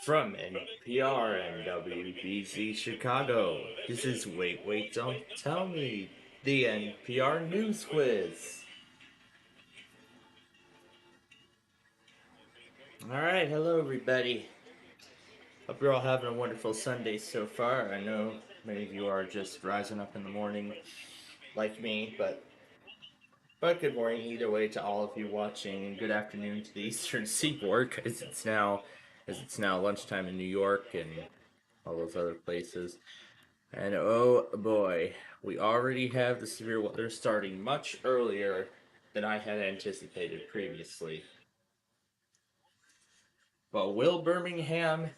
From NPR and WBZ Chicago, this is Wait, Don't Tell Me, the NPR News Quiz. Alright, hello everybody. Hope you're all having a wonderful Sunday so far. I know many of you are just rising up in the morning like me, but good morning either way to all of you watching, and good afternoon to the Eastern Seaboard, as it's now lunchtime in New York and all those other places. And oh boy, we already have the severe weather starting much earlier than I had anticipated previously. But will Birmingham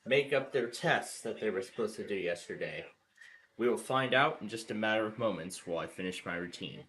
make up their tests that they were supposed to do yesterday? We will find out in just a matter of moments while I finish my routine.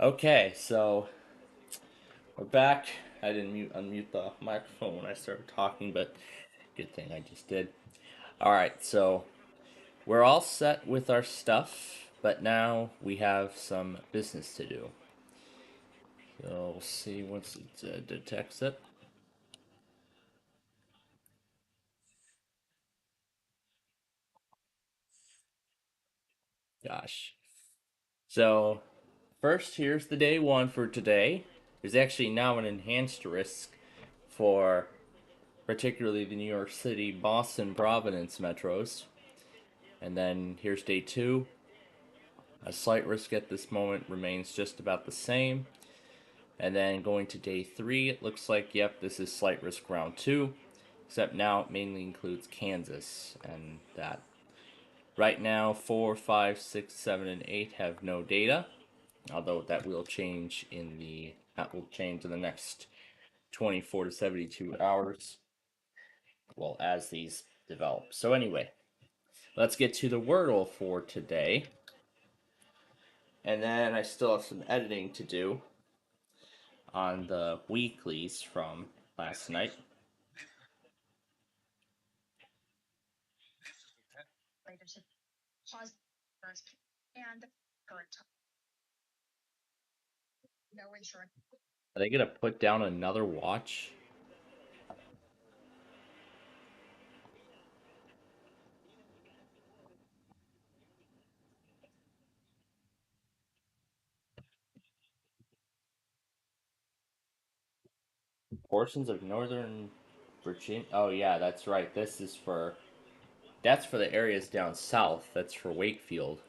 Okay, so we're back. I didn't unmute the microphone when I started talking, but good thing I just did. All right, so we're all set with our stuff, but now we have some business to do. So we'll see once it detects it. Gosh. So first, here's the day one for today. There's actually now an enhanced risk for particularly the New York City, Boston, Providence metros. And then here's day two. A slight risk at this moment remains just about the same. And then going to day three, it looks like, yep, this is slight risk round two, except now it mainly includes Kansas. And that right now, 4, 5, 6, 7, and 8 have no data, although that will change in the next 24 to 72 hours, well, as these develop. So anyway, let's get to the Wordle for today. And then I still have some editing to do on the weeklies from last night. Are they gonna put down another watch? Portions of northern Virginia. Oh yeah, that's right. That's for the areas down south. That's for Wakefield.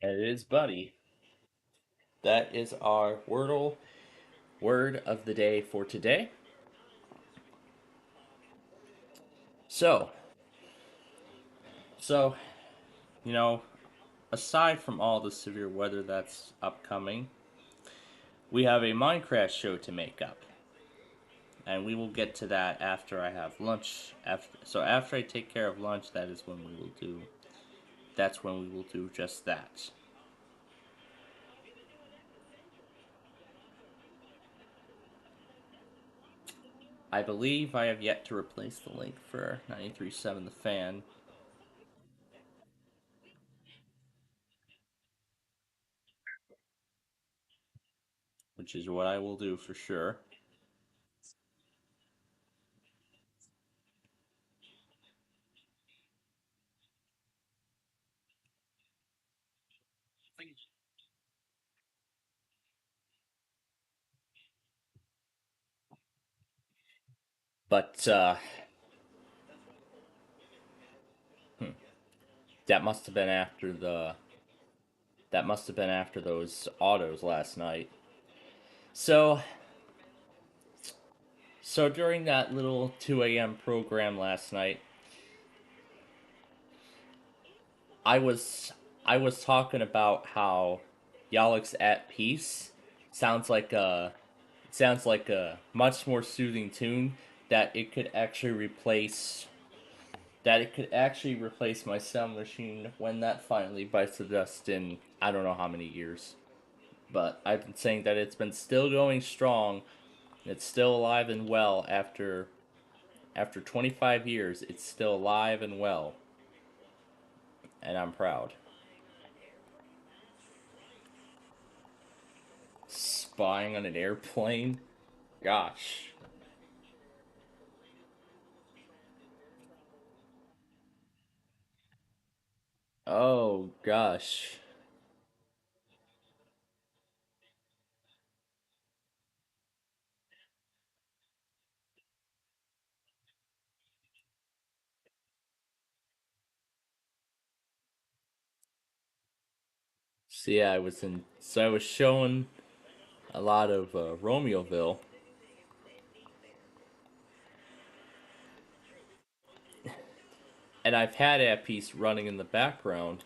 And it is Buddy. That is our Wordle word of the day for today. So, so you know, aside from all the severe weather that's upcoming, we have a Minecraft show to make up. And we will get to that after I have lunch. After I take care of lunch, that's when we will do just that. I believe I have yet to replace the link for 93.7 The Fan, which is what I will do for sure. But hmm, that must have been after the that must have been after those autos last night. So so during that little 2 a.m. program last night, I was I was talking about how Yalix at Peace sounds like a sounds like a much more soothing tune that it could actually replace my sound machine when that finally bites the dust in I don't know how many years. But I've been saying that it's been still going strong. It's still alive and well after 25 years. It's still alive and well, and I'm proud. Spying on an airplane? Gosh. Oh gosh. So yeah, I was showing a lot of Romeoville, and I've had that piece running in the background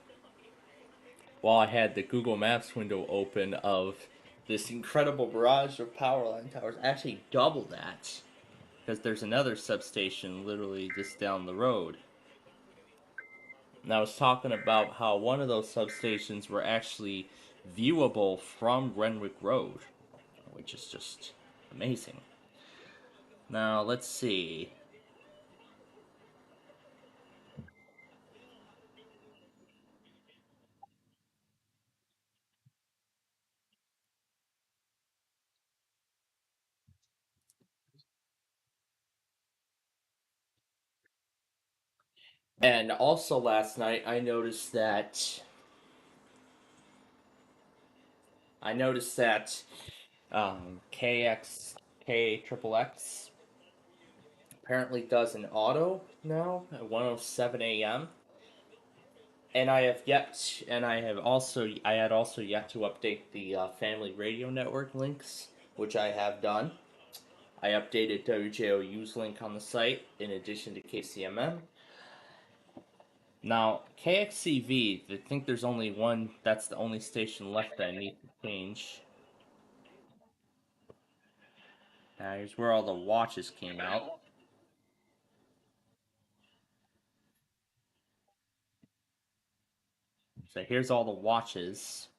while I had the Google Maps window open of this incredible barrage of power line towers. Actually, double that because there's another substation literally just down the road. And I was talking about how one of those substations were actually viewable from Renwick Road, which is just amazing. Now, let's see. And also last night, I noticed that KXK Triple X apparently does an auto now at 1:07 a.m. And I had also yet to update the Family Radio Network links, which I have done. I updated WJOU's link on the site in addition to KCMM. Now, KXCV, I think there's only one, that's the only station left that I need to change. Now, here's where all the watches came out. So here's all the watches.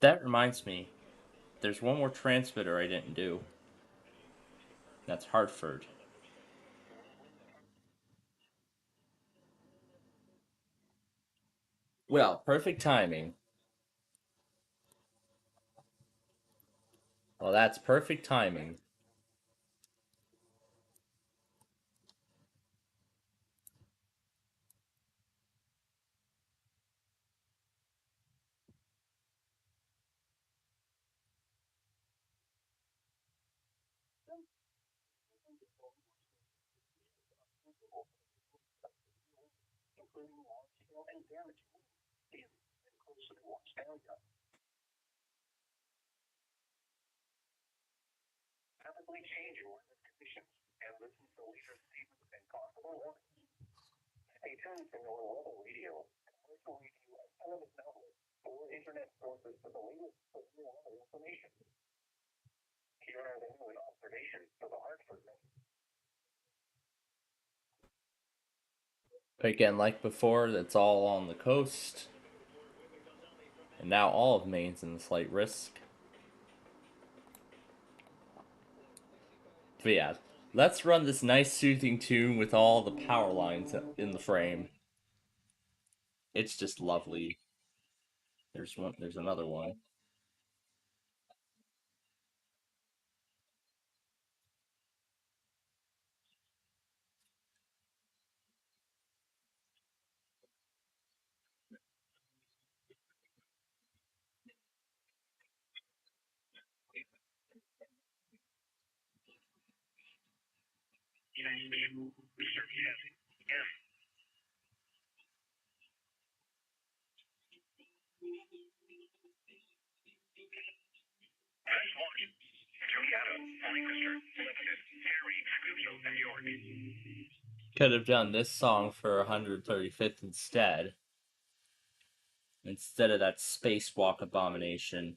That reminds me, there's one more transmitter I didn't do. That's Hartford. Well, perfect timing. Well, that's perfect timing. Again, like before, that's all on the coast. And now all of Maine's in slight risk. But yeah, let's run this nice soothing tune with all the power lines in the frame. It's just lovely. There's another one. Could have done this song for 135th instead of that spacewalk abomination.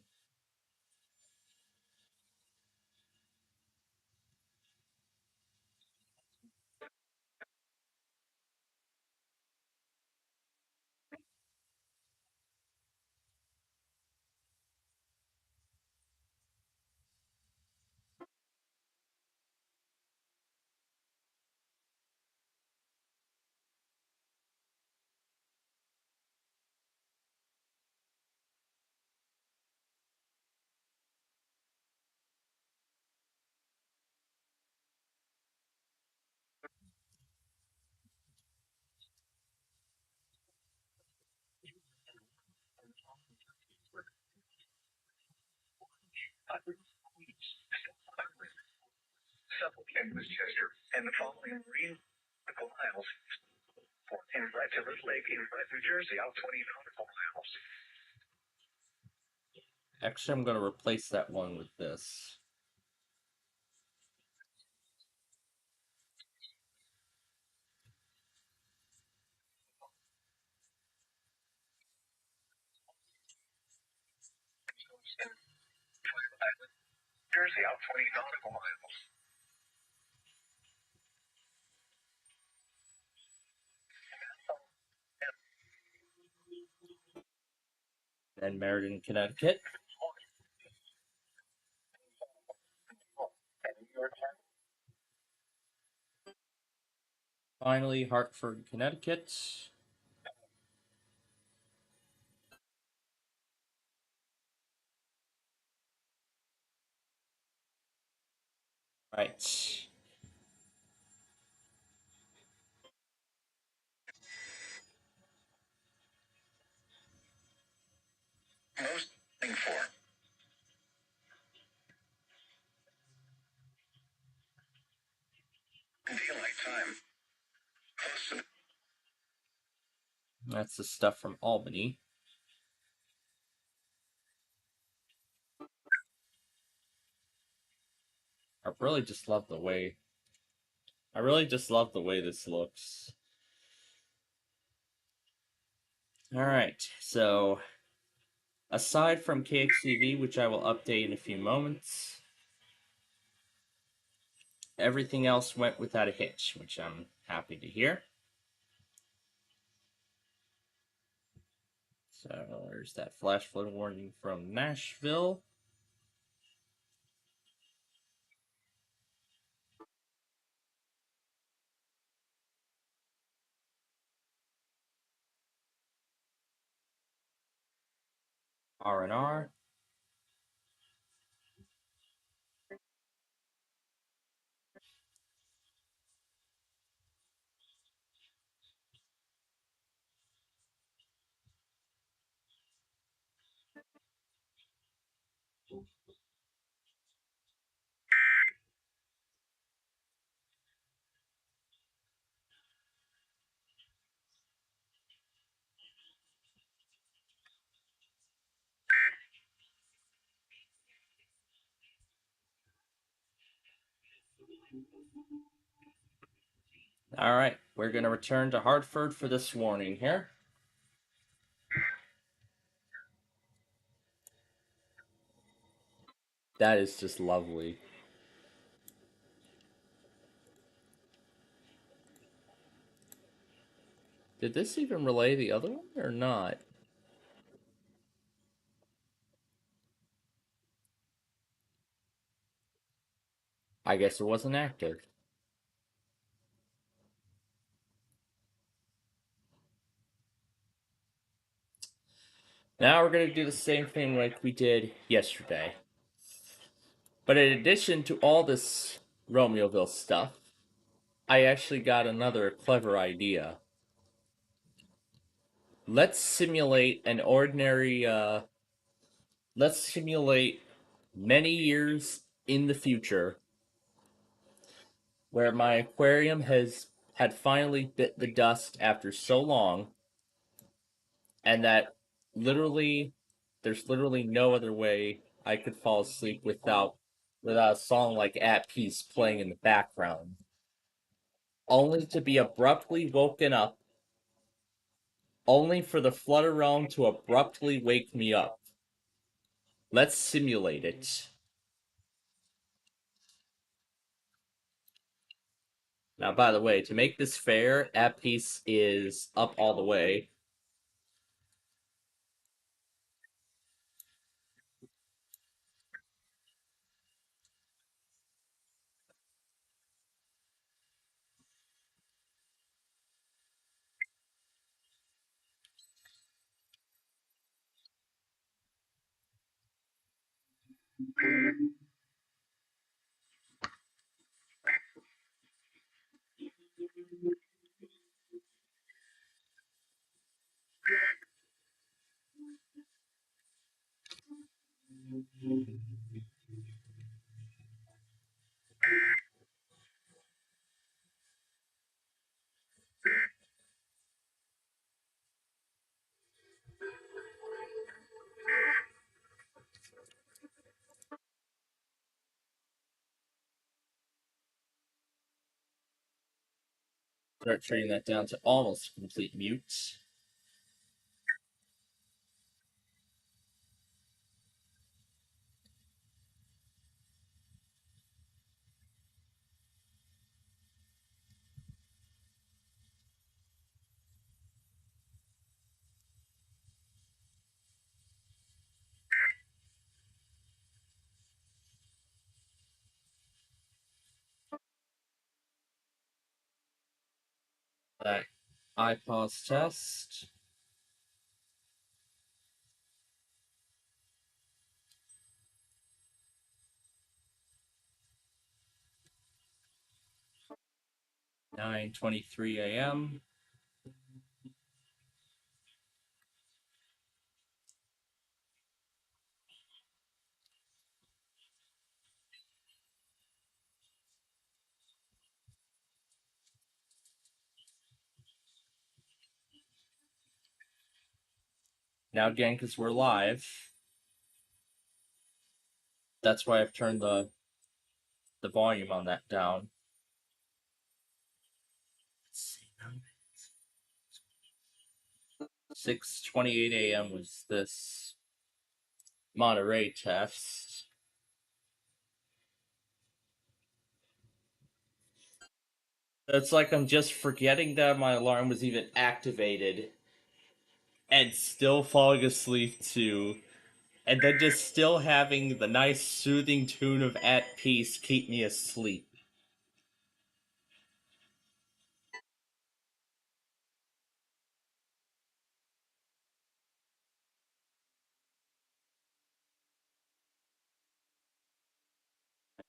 Actually, I'm going to replace that one with this. And Meriden, Connecticut. Finally, Hartford, Connecticut. Right. That's the stuff from Albany. I really just love the way. I really just love the way this looks. All right, so aside from KXTV, which I will update in a few moments, everything else went without a hitch, which I'm happy to hear. So there's that flash flood warning from Nashville. R&R. All right, we're going to return to Hartford for this warning here. That is just lovely. Did this even relay the other one or not? I guess it wasn't active. Now we're going to do the same thing like we did yesterday. But in addition to all this Romeoville stuff, I actually got another clever idea. Let's simulate an ordinary, let's simulate many years in the future where my aquarium had finally bit the dust after so long, and that literally, there's literally no other way I could fall asleep without a song like At Peace playing in the background, only to be abruptly woken up, only for the flutter realm to abruptly wake me up. Let's simulate it. Now, by the way, to make this fair, At Peace is up all the way. Start turning that down to almost complete mute. That iPause test. (9:23 a.m.) Now again, because we're live, that's why I've turned the volume on that down. Let's see. 6:28 a.m. was this Monterey test. It's like I'm just forgetting that my alarm was even activated and still falling asleep too. And then just still having the nice soothing tune of At Peace keep me asleep.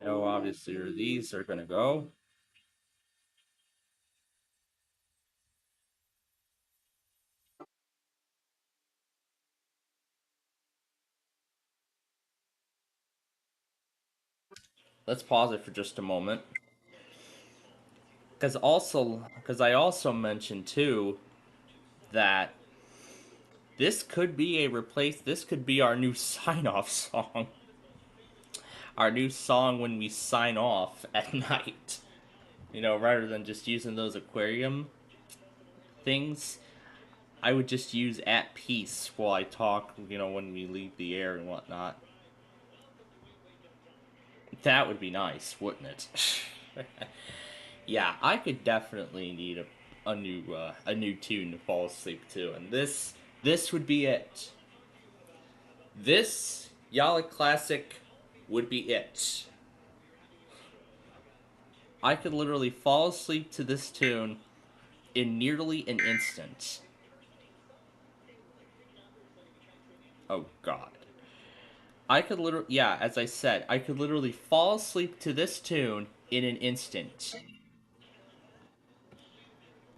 I know obviously where these are gonna go. Let's pause it for just a moment. Because I also mentioned too that this could be our new sign off song. Our new song when we sign off at night. Rather than just using those aquarium things, I would just use At Peace while I talk, when we leave the air and whatnot. That would be nice, wouldn't it? Yeah, I could definitely need a new tune to fall asleep to, and this would be it. This Yala Classic would be it. I could literally fall asleep to this tune in nearly an instant. Oh god. As I said, I could literally fall asleep to this tune in an instant.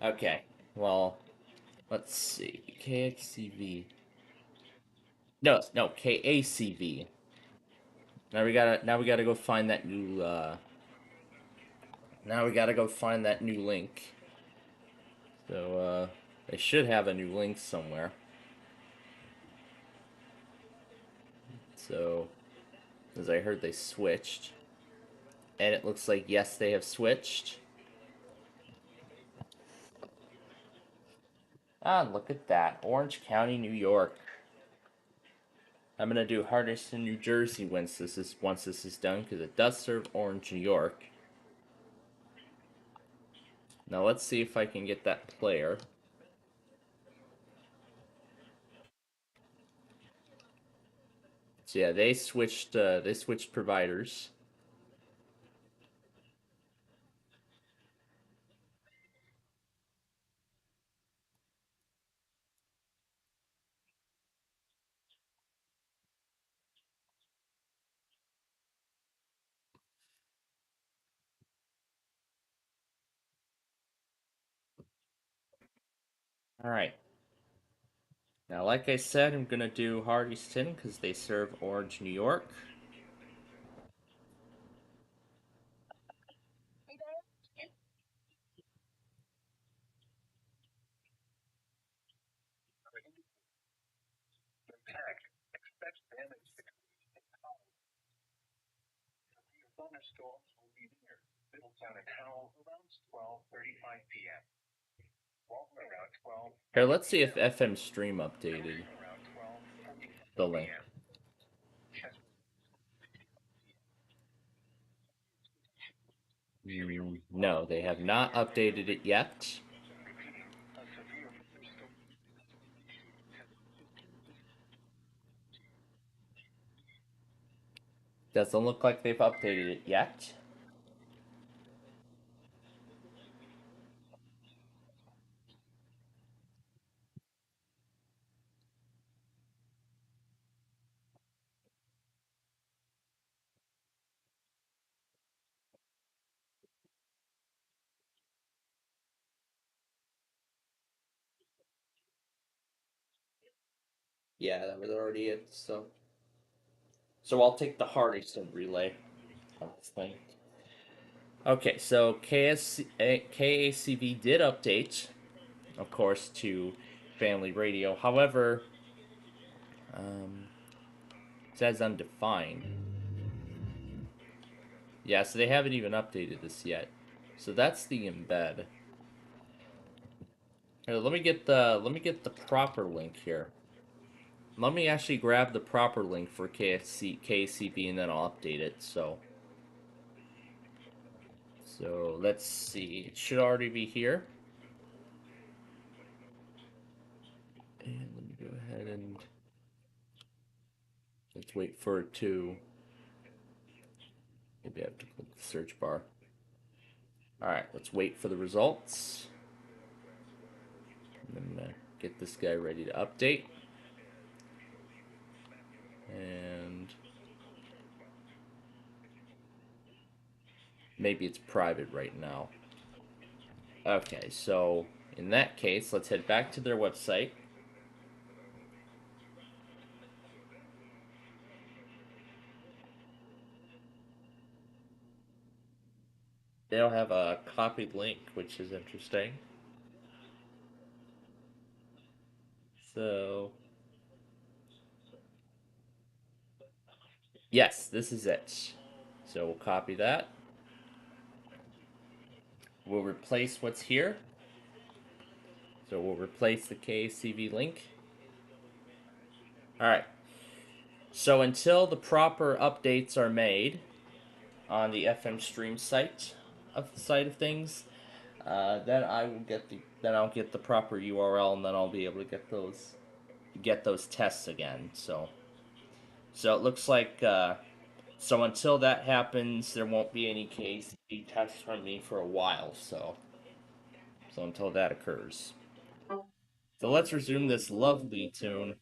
Okay, well, let's see. KXCV. No, no, KACV. Now we gotta go find that new now we gotta go find that new link. So they should have a new link somewhere. So as I heard they switched. And it looks like yes they have switched. Ah, look at that. Orange County, New York. I'm gonna do Hardison, New Jersey once this is done because it does serve Orange, New York. Now let's see if I can get that player. So yeah, they switched providers. All right. Now, like I said, I'm gonna do Hardyston because they serve Orange, New York. Thunderstorms will be near Middletown and Howell around 12:35 p.m. Here, let's see if FM Stream updated the link. No, they have not updated it yet. Doesn't look like they've updated it yet. Yeah, that was already it. So I'll take the Hardington relay on this thing. Okay, so KACV did update, of course, to Family Radio. However, um, it says undefined. Yeah, so they haven't even updated this yet. So that's the embed. Here, let me get the proper link here. Let me actually grab the proper link for KCB and then I'll update it. So let's see. It should already be here. And let me go ahead and let's wait for it to. Maybe I have to click the search bar. All right, let's wait for the results. I'm gonna get this guy ready to update. And maybe it's private right now. Okay, so in that case, let's head back to their website. They don't have a copied link, which is interesting. So, yes, this is it. So we'll copy that. We'll replace what's here. So we'll replace the KCV link. All right. So until the proper updates are made on the FM stream side of things, then I'll get the proper URL and then I'll be able to get those tests again. So it looks like so until that happens, there won't be any KCV tests from me for a while. So until that occurs. So let's resume this lovely tune.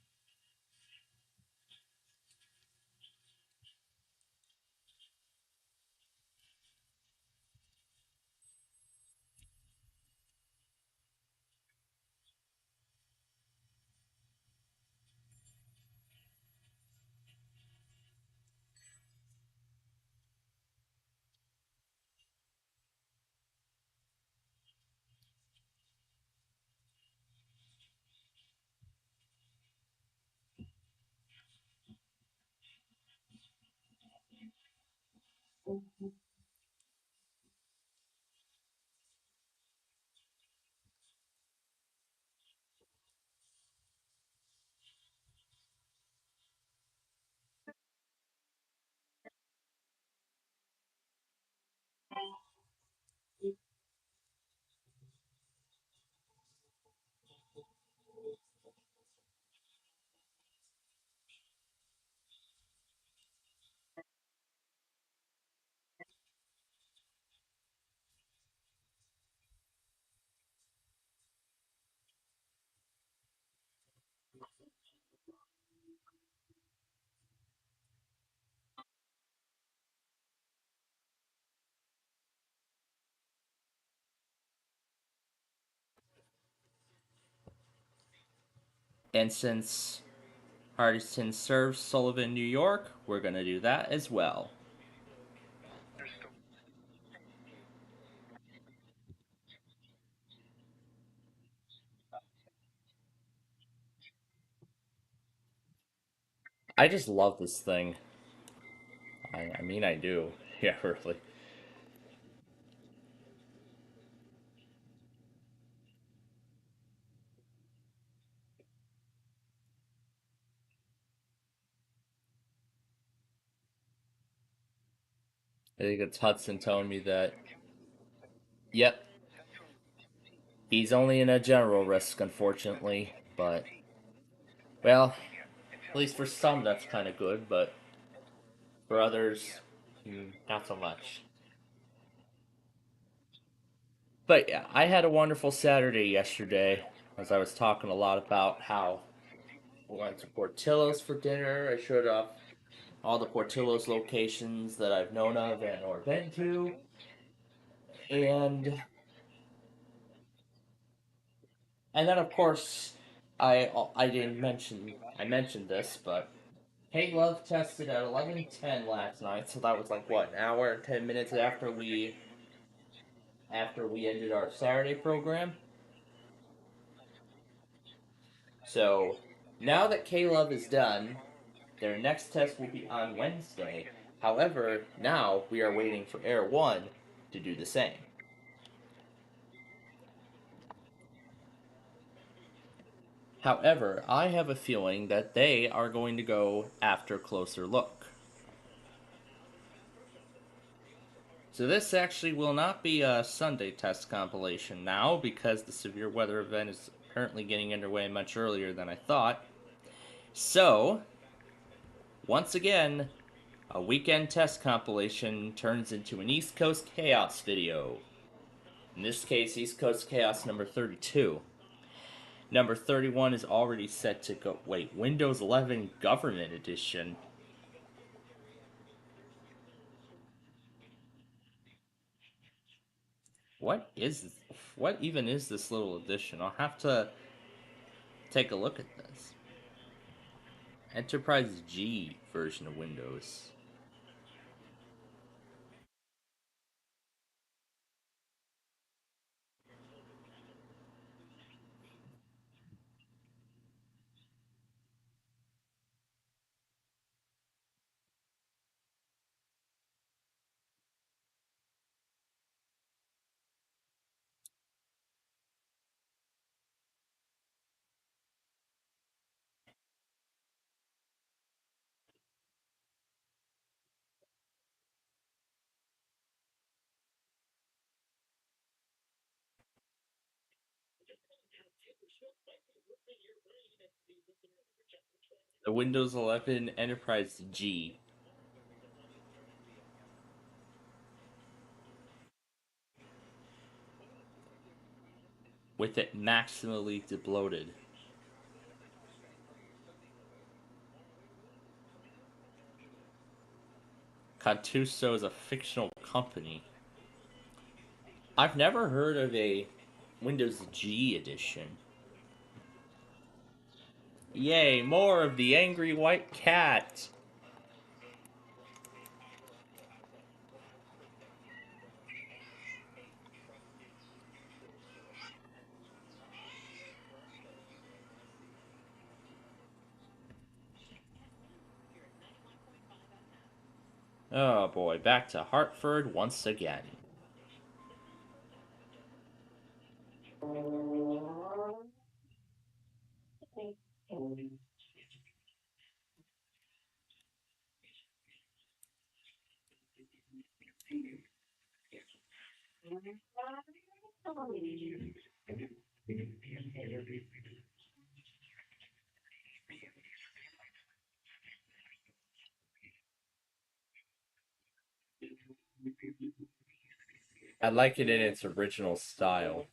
And since Hardison serves Sullivan, New York, we're gonna do that as well. I just love this thing. I mean, I do. Yeah, really. I think it's Hudson telling me that, yep, he's only in a general risk, unfortunately. But, well, at least for some that's kind of good, but for others, not so much. But yeah, I had a wonderful Saturday yesterday, as I was talking a lot about how we went to Portillo's for dinner. I showed off all the Portillo's locations that I've known of and or been to, and then of course I didn't mention I mentioned this, but Hey Love tested at 11:10 last night, so that was like what, an hour and 10 minutes after we ended our Saturday program. So now that K Love is done, their next test will be on Wednesday. However, now we are waiting for Air One to do the same. However, I have a feeling that they are going to go after closer look. So this actually will not be a Sunday test compilation now because the severe weather event is apparently getting underway much earlier than I thought. So, once again, a weekend test compilation turns into an East Coast Chaos video. In this case, East Coast Chaos number 32. Number 31 is already set to go. Wait, Windows 11 Government Edition. What is this? What even is this little edition? I'll have to take a look at this. Enterprise G version of Windows. The Windows 11 Enterprise G, with it maximally debloated. Contuso is a fictional company. I've never heard of a Windows G edition. Yay, more of the angry white cat! Oh boy, back to Hartford once again. I like it in its original style.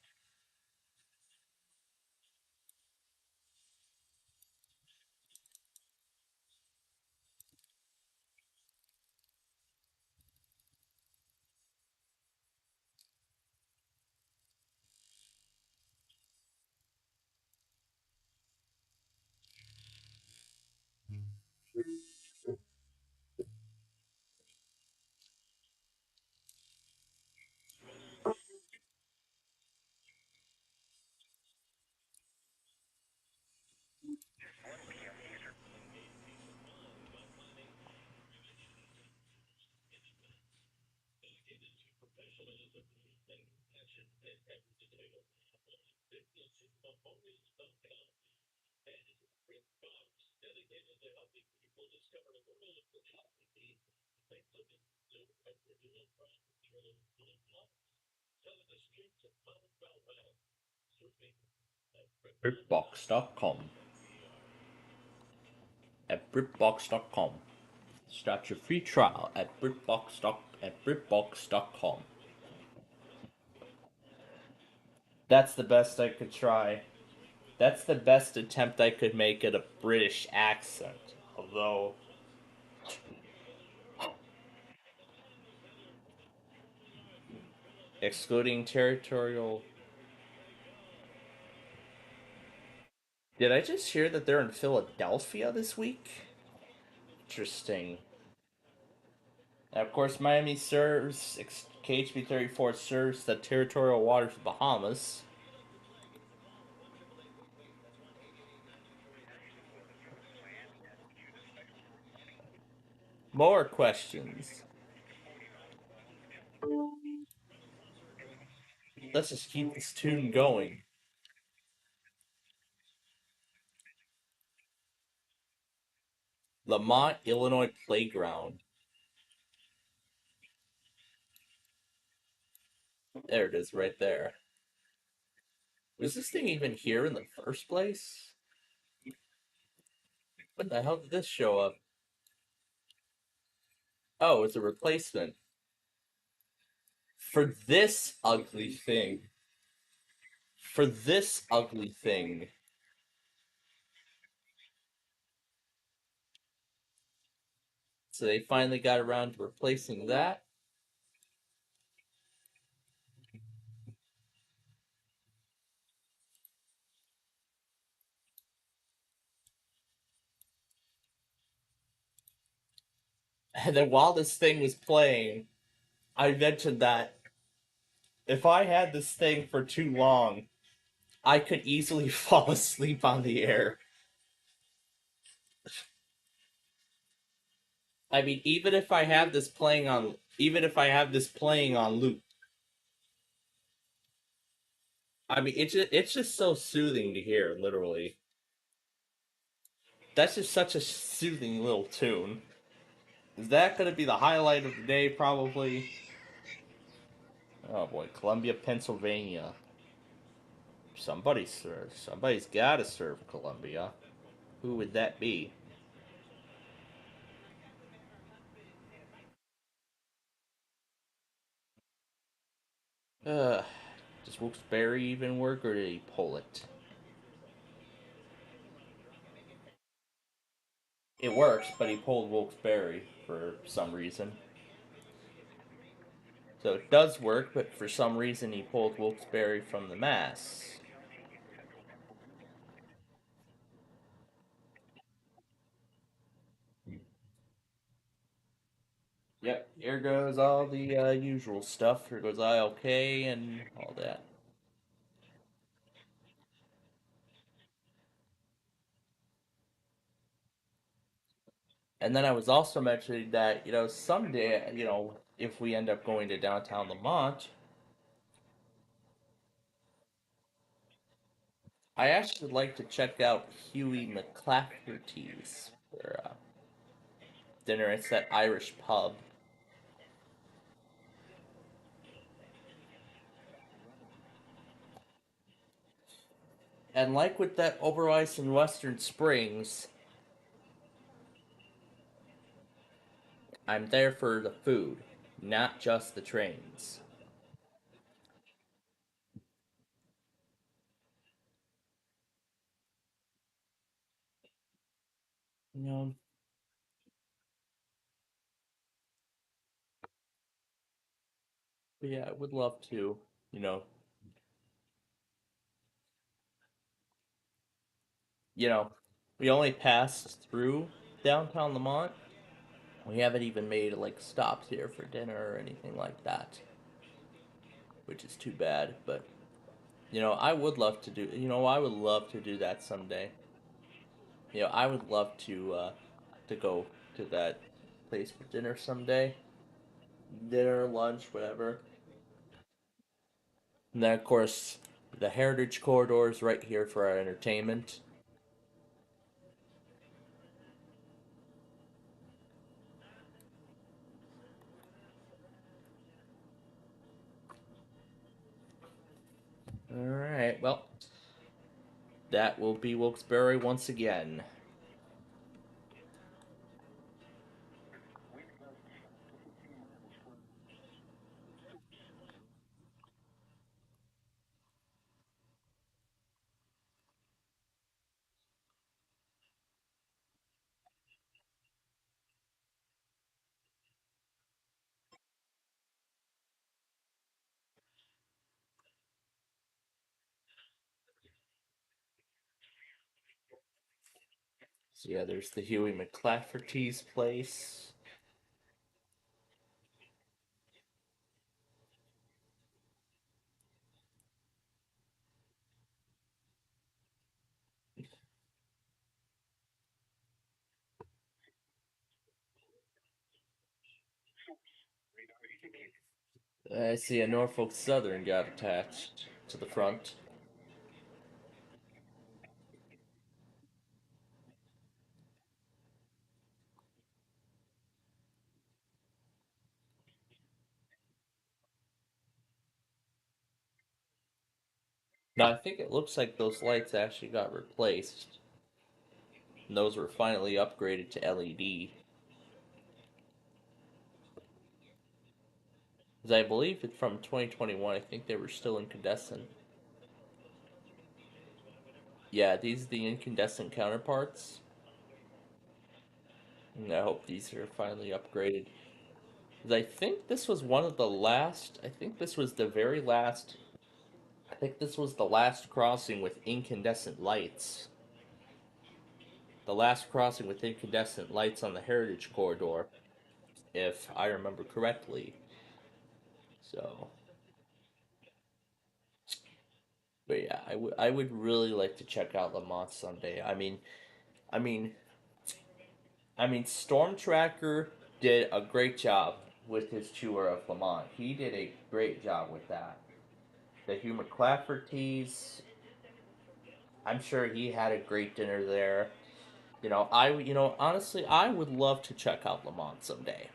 BritBox.com. At BritBox.com. Start your free trial at BritBox.com. That's the best I could try. That's the best attempt I could make at a British accent. Although, excluding territorial. Did I just hear that they're in Philadelphia this week? Interesting. And of course, Miami serves, KHB 34 serves the territorial waters of Bahamas. More questions. Let's just keep this tune going. Lamont, Illinois Playground. There it is, right there. Was this thing even here in the first place? When the hell did this show up? Oh, it's a replacement. For this ugly thing. For this ugly thing. So they finally got around to replacing that. And then while this thing was playing, I mentioned that if I had this thing for too long, I could easily fall asleep on the air. I mean, even if I have this playing on loop, I mean, it's just so soothing to hear. Literally, that's just such a soothing little tune. Is that going to be the highlight of the day? Probably. Oh boy, Columbia, Pennsylvania. Somebody serves. Somebody's got to serve Columbia. Who would that be? Uh, does Wilkes-Barre even work, or did he pull it? It works, but he pulled Wilkes-Barre for some reason. So it does work, but for some reason he pulled Wilkes-Barre from the mass. Yep, here goes all the usual stuff. Here goes ILK and all that. And then I was also mentioning that, someday, if we end up going to downtown Lamont, I actually would like to check out Huey McClafferty's for dinner. It's that Irish pub. And like with that Oberweis in Western Springs, I'm there for the food, not just the trains. You know, but yeah, I would love to, you know, you know, we only passed through downtown Lamont. We haven't even made like stops here for dinner or anything like that, which is too bad. But I would love to do. I would love to do that someday. I would love to go to that place for dinner someday. Dinner, lunch, whatever. And then of course the Heritage Corridor is right here for our entertainment. Alright, well, that will be Wilkes-Barre once again. So yeah, there's the Huey McClafferty's place. I see a Norfolk Southern got attached to the front. Now I think it looks like those lights actually got replaced. And those were finally upgraded to LED. Because I believe it's from 2021. I think they were still incandescent. Yeah, these are the incandescent counterparts. And I hope these are finally upgraded. Because I think this was one of the last. I think this was the very last. I think this was the last crossing with incandescent lights. The last crossing with incandescent lights on the Heritage Corridor, if I remember correctly. So, but yeah, I would really like to check out Lamont someday. I mean, Storm Tracker did a great job with his tour of Lamont. He did a great job with that. The Hugh McClafferty's, I'm sure he had a great dinner there. Honestly, I would love to check out Lamont someday.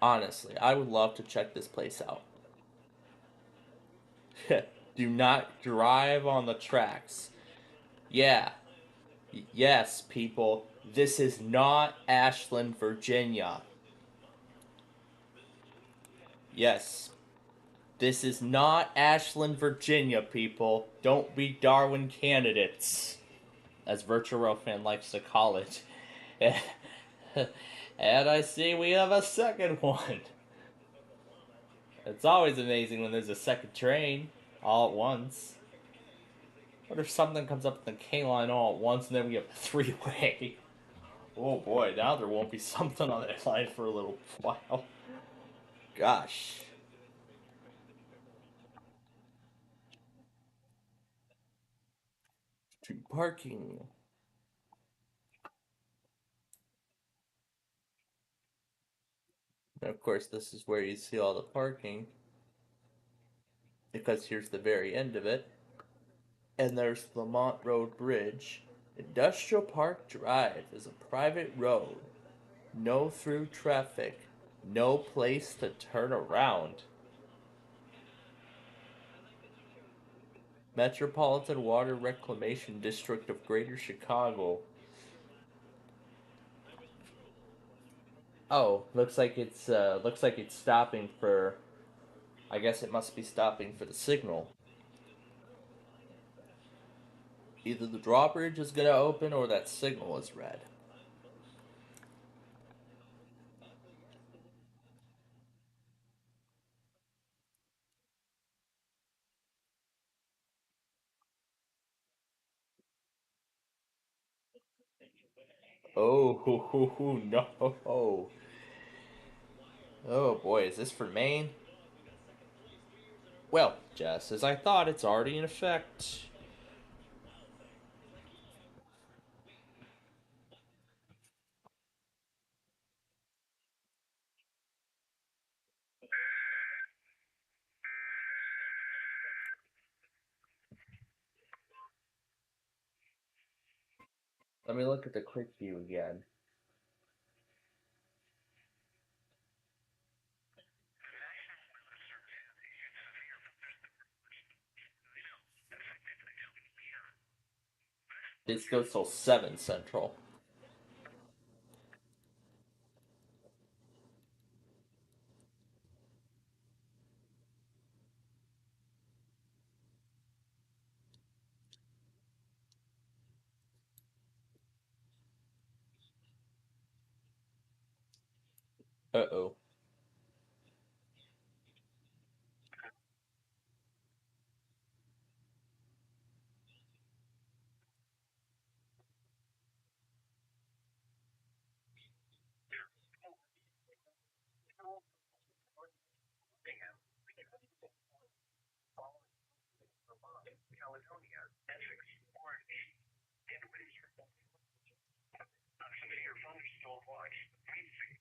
Honestly, I would love to check this place out. Do not drive on the tracks. Yeah, yes, people. This is not Ashland, Virginia. Yes, this is not Ashland, Virginia, people. Don't be Darwin candidates, as Virtual Fan likes to call it. And I see we have a second one. It's always amazing when there's a second train all at once. What if something comes up in the K line all at once and then we have a three-way? Oh boy, now there won't be something on that line for a little while. Gosh. Street parking. And of course, this is where you see all the parking, because here's the very end of it. And there's Lamont Road Bridge. Industrial Park Drive is a private road. No through traffic. No place to turn around. Metropolitan Water Reclamation District of Greater Chicago. Oh, looks like it's stopping for. I guess it must be stopping for the signal. Either the drawbridge is gonna open or that signal is red. Oh, no. Oh boy, is this for Maine? Well, just as I thought, it's already in effect. Let me look at the quick view again. This goes till 7 Central. Uh-oh.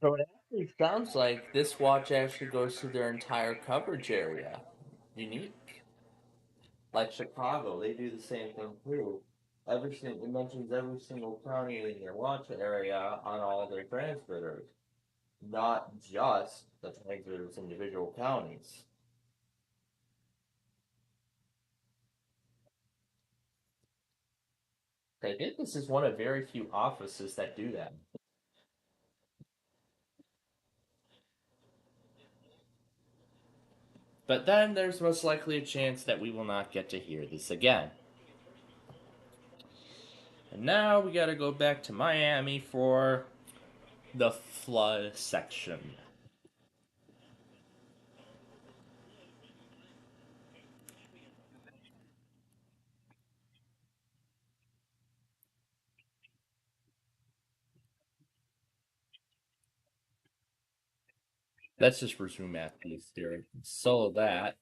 So it actually sounds like this watch actually goes to their entire coverage area. Unique. Like Chicago, they do the same thing too. It mentions every single county in their watch area on all their transmitters, not just the transmitters individual counties. I think this is one of very few offices that do that. But then there's most likely a chance that we will not get to hear this again. And now we gotta go back to Miami for the flood section. Let's just resume at these theory. So that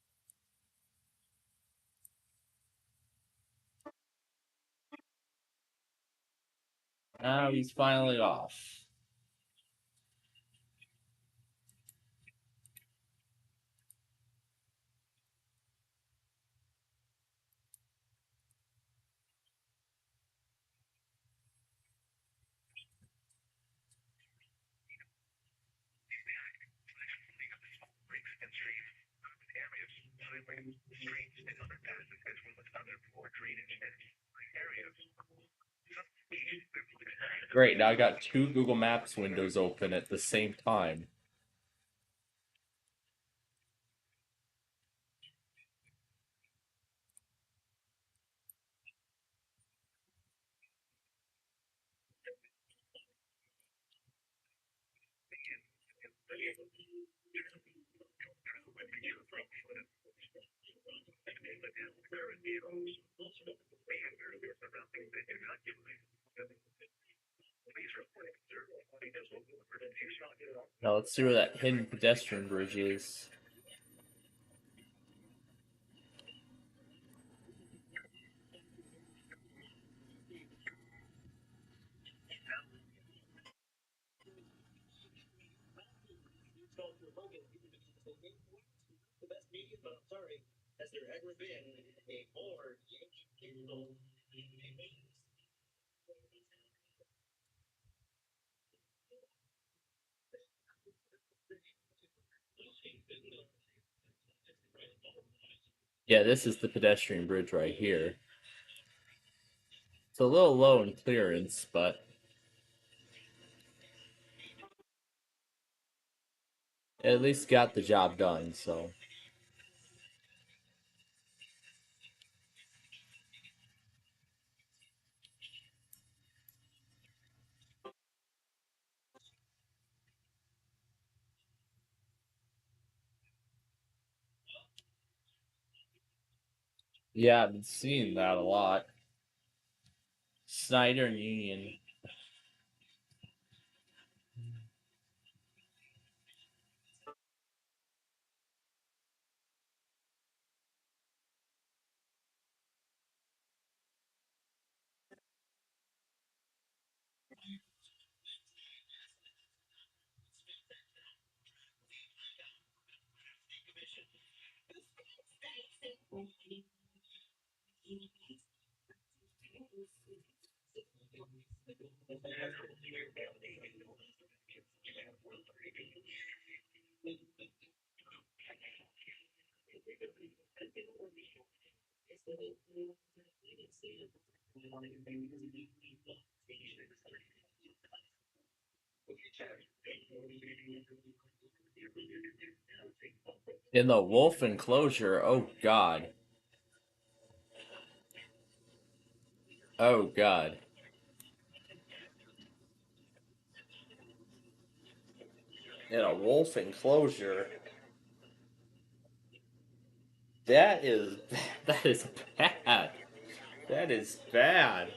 now he's finally off. Great, now I got two Google Maps windows open at the same time. Now let's see where that hidden pedestrian bridge is. Yeah, this is the pedestrian bridge right here. It's a little low in clearance, but at least got the job done, so. Yeah, I've been seeing that a lot. Snyder and Union. In the wolf enclosure. Oh God. Oh God. In a wolf enclosure. That is that is bad. That is bad.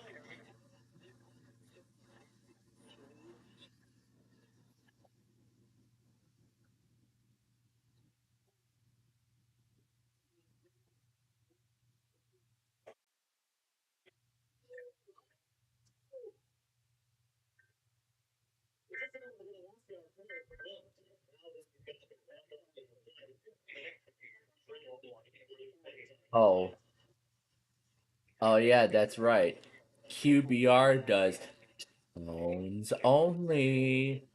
Oh. Oh yeah, that's right. QBR does phones only.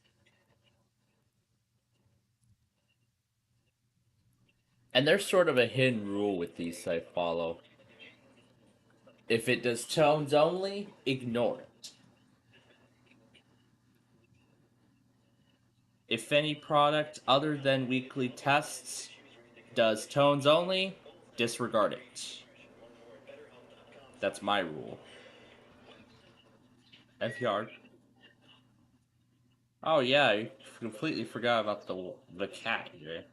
And there's sort of a hidden rule with these I follow. If it does tones only, ignore it. If any product other than weekly tests does tones only, disregard it. That's my rule. FPR. Oh yeah, I completely forgot about the cat here.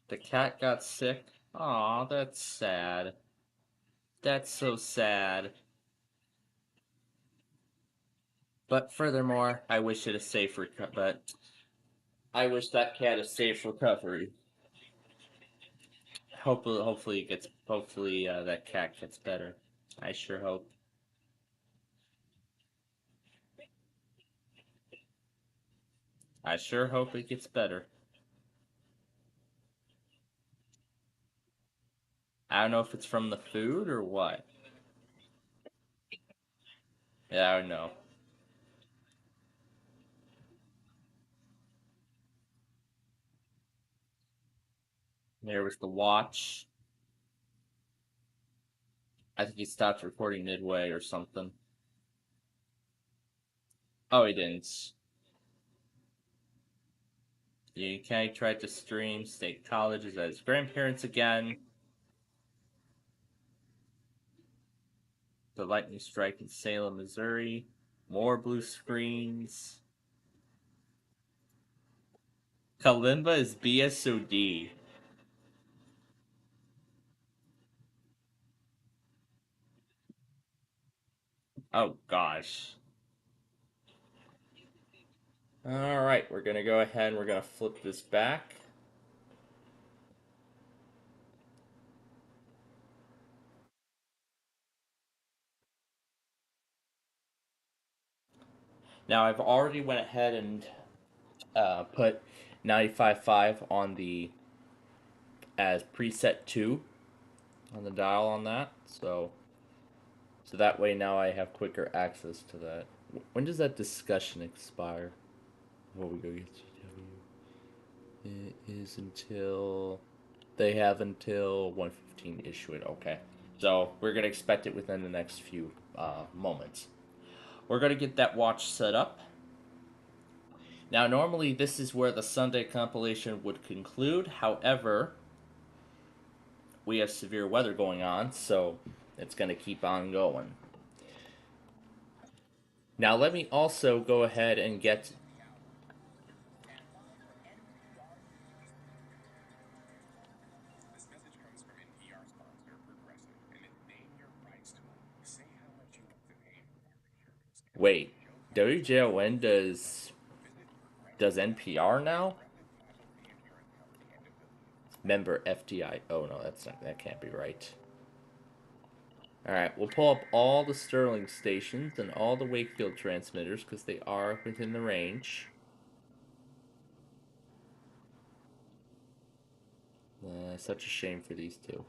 The cat got sick. Aw, that's sad. That's so sad. But furthermore, I wish it a safe but I wish that cat a safe recovery. Hopefully that cat gets better. I sure hope. I sure hope it gets better. I don't know if it's from the food or what. Yeah, I don't know. There was the watch. I think he stopped recording midway or something. Oh, he didn't. The UK tried to stream state colleges as his grandparents again. The lightning strike in Salem, Missouri. More blue screens. Kalimba is BSOD. Oh gosh. Alright, we're gonna go ahead and we're gonna flip this back. Now I've already went ahead and put 95.5 on the as preset 2 on the dial on that. So that way now I have quicker access to that. When does that discussion expire? Before we go get GW. It is until they have until 1:15 issue it. Okay. So we're gonna expect it within the next few moments. We're gonna get that watch set up. Now normally this is where the Sunday compilation would conclude. However, we have severe weather going on, so it's gonna keep on going. Now let me also go ahead and get. Wait, WJON does NPR now? Member FDI. Oh no, that can't be right. All right, we'll pull up all the Sterling stations and all the Wakefield transmitters because they are within the range. Such a shame for these two.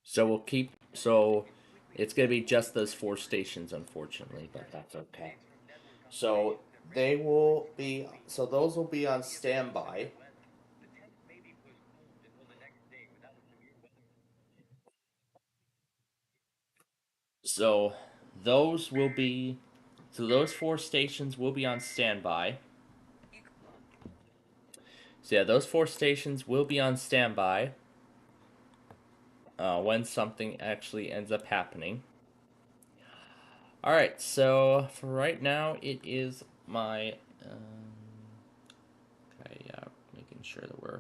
So we'll keep. So it's gonna be just those four stations, unfortunately, but that's okay. So they will be, so those will be on standby. So those will be, so those 4 stations will be on standby. So yeah, those 4 stations will be on standby when something actually ends up happening. All right, so for right now, it is my. Okay, yeah, making sure that we're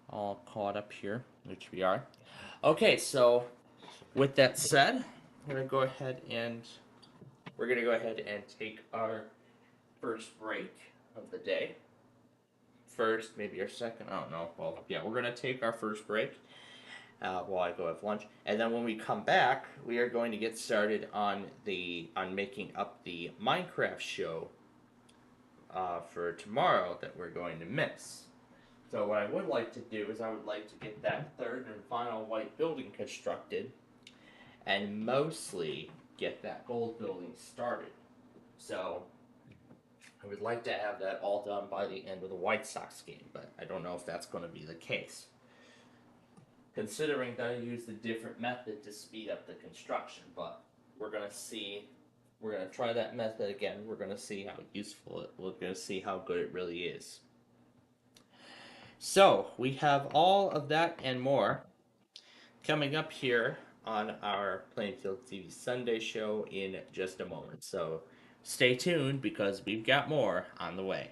all caught up here, which we are. Okay, so with that said, we're gonna go ahead and take our first break of the day. First, maybe our second. I don't know. Well, yeah, we're gonna take our first break while I go have lunch, and then when we come back, we are going to get started on making up the Minecraft show for tomorrow that we're going to miss. So what I would like to do is I would like to get that third and final white building constructed, and mostly get that gold building started. So I would like to have that all done by the end of the White Sox game, but I don't know if that's going to be the case. Considering that I used a different method to speed up the construction, but we're going to see. We're going to try that method again. We're going to see how useful we're going to see how good it really is. So, we have all of that and more coming up here on our Plainfield TV Sunday show in just a moment. So, stay tuned because we've got more on the way.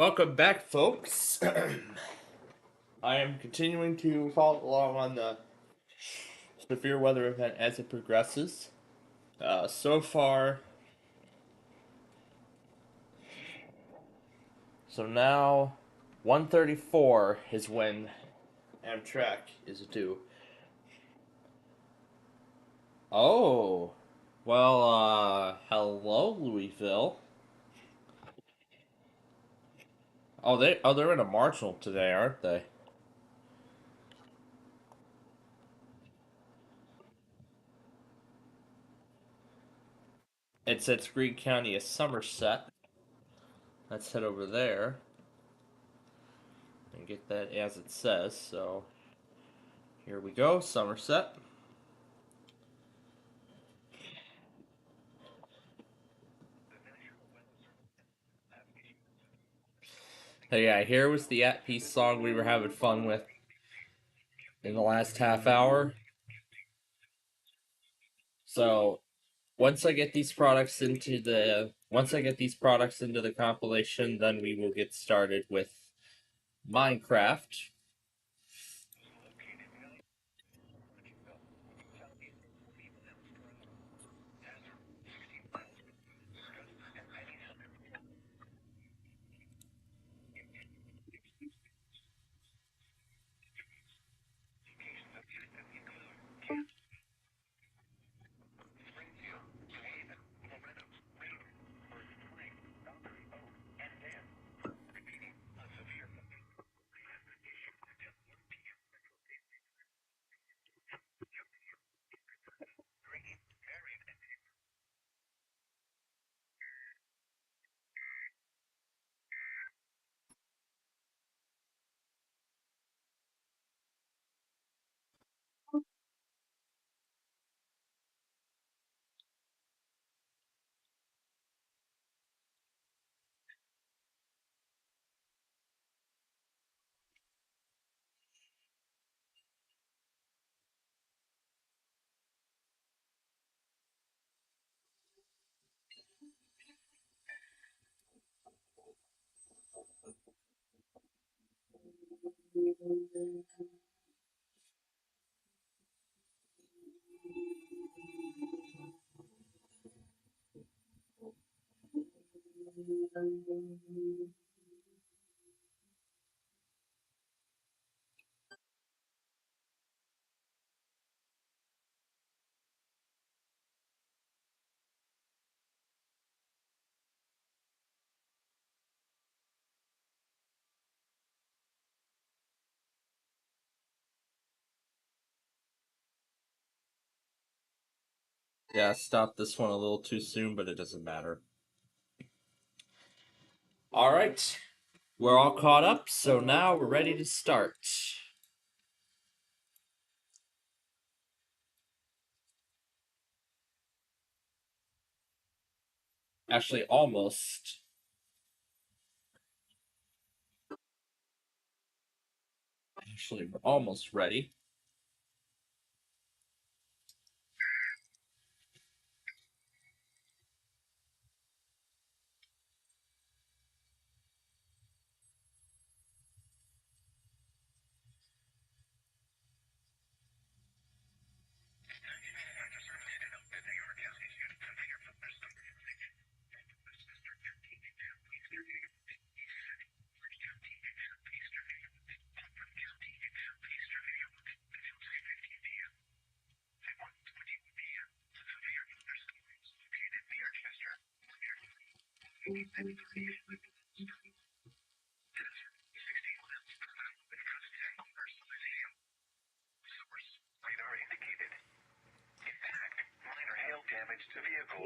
Welcome back, folks. I am continuing to follow along on the severe weather event as it progresses. So far, so now 1:34 is when Amtrak is due. Oh, well, hello, Louisville. They're in a marginal today, aren't they? It's at Greene County as Somerset. Let's head over there and get that as it says. So here we go, Somerset. Hey, yeah, here was the at peace song we were having fun with in the last half hour. So once I get these products into the compilation, then we will get started with Minecraft. Yeah, I stopped this one a little too soon, but it doesn't matter. All right, we're all caught up, so now we're ready to start. Actually, almost. Actually, we're almost ready.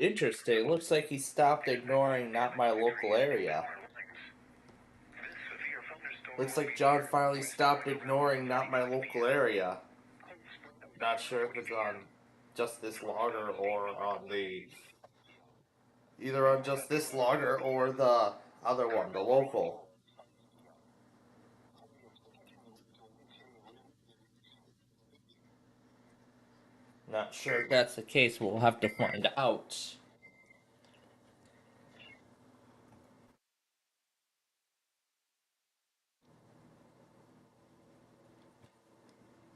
Interesting. Looks like he stopped ignoring not my local area. Looks like John finally stopped ignoring not my local area. Not sure if it's on just this logger or on the either on just this logger or the other one, the local. Not sure if that's the case. We'll have to find out.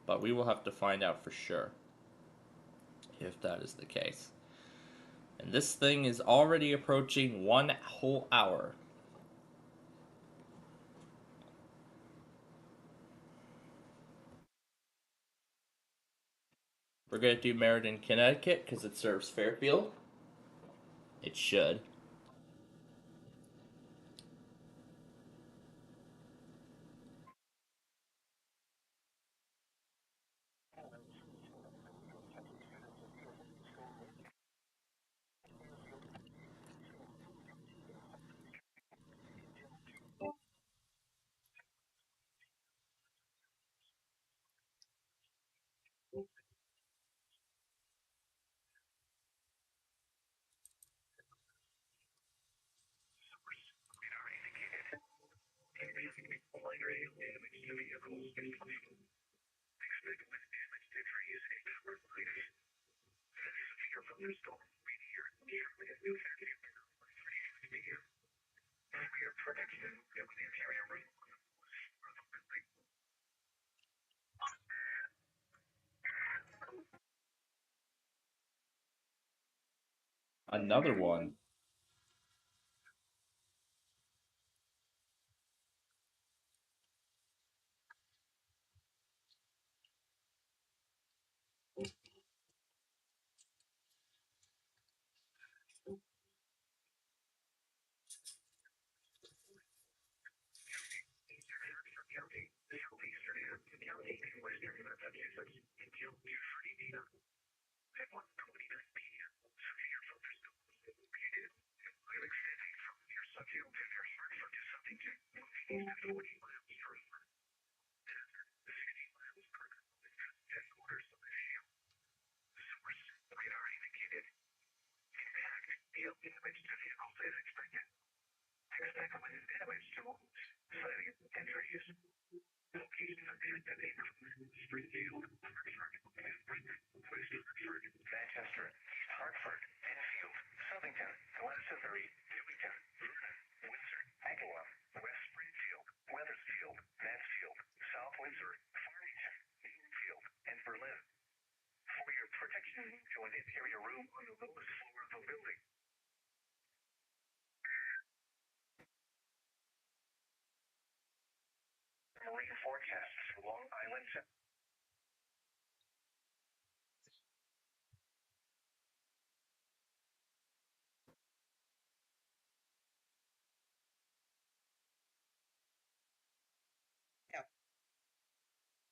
but we will have to find out for sure if that is the case. And this thing is already approaching 1 whole hour. We're going to do Meriden, Connecticut because it serves Fairfield. It should. Another one.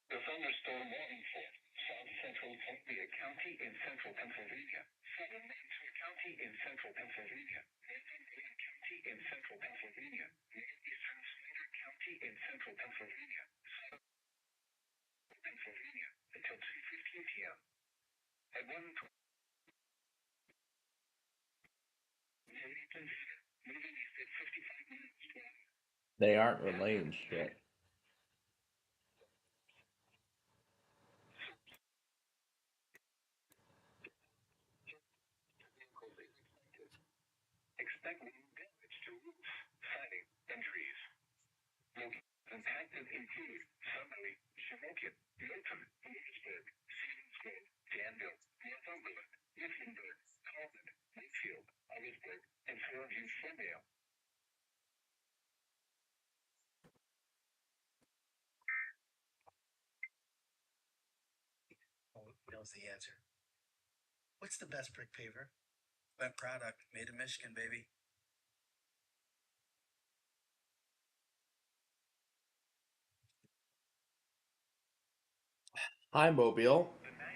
The thunderstorm warning for South Central Columbia County in central Pennsylvania, Southern Mantua County in central Pennsylvania, Northern Greene County in central Pennsylvania, Northeastern Snyder County in central Pennsylvania, Southern Pennsylvania, until 2:15 p.m. At 1:20, moving east at 55 miles per hour. They aren't relaying shit. Expect damage to roofs, siding, and trees. Impacted include Sunbury, Shamokin, Milton, Lewisburg, Stevensville, Danville, Northumberland, Mifflinburg, Carmel, Wakefield, Ellisburg, and Fairview Ferndale. Knows the answer. What's the best brick paver? Wet product, made in Michigan, baby. Hi, Mobile.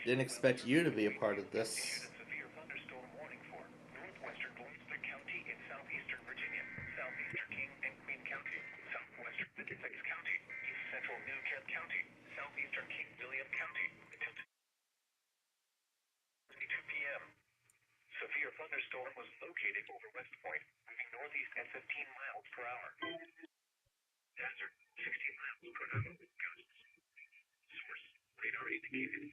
Didn't expect you to be a part of this. Severe thunderstorm warning for northwestern Gloucester County in southeastern Virginia, southeastern King and Queen County, southwestern Middlesex County, east central New Kent County, southeastern King William County until 2 p.m. Severe thunderstorm was located over West Point, moving northeast at 15 miles per hour. Desert, 16 miles per hour. Source, radar indicated.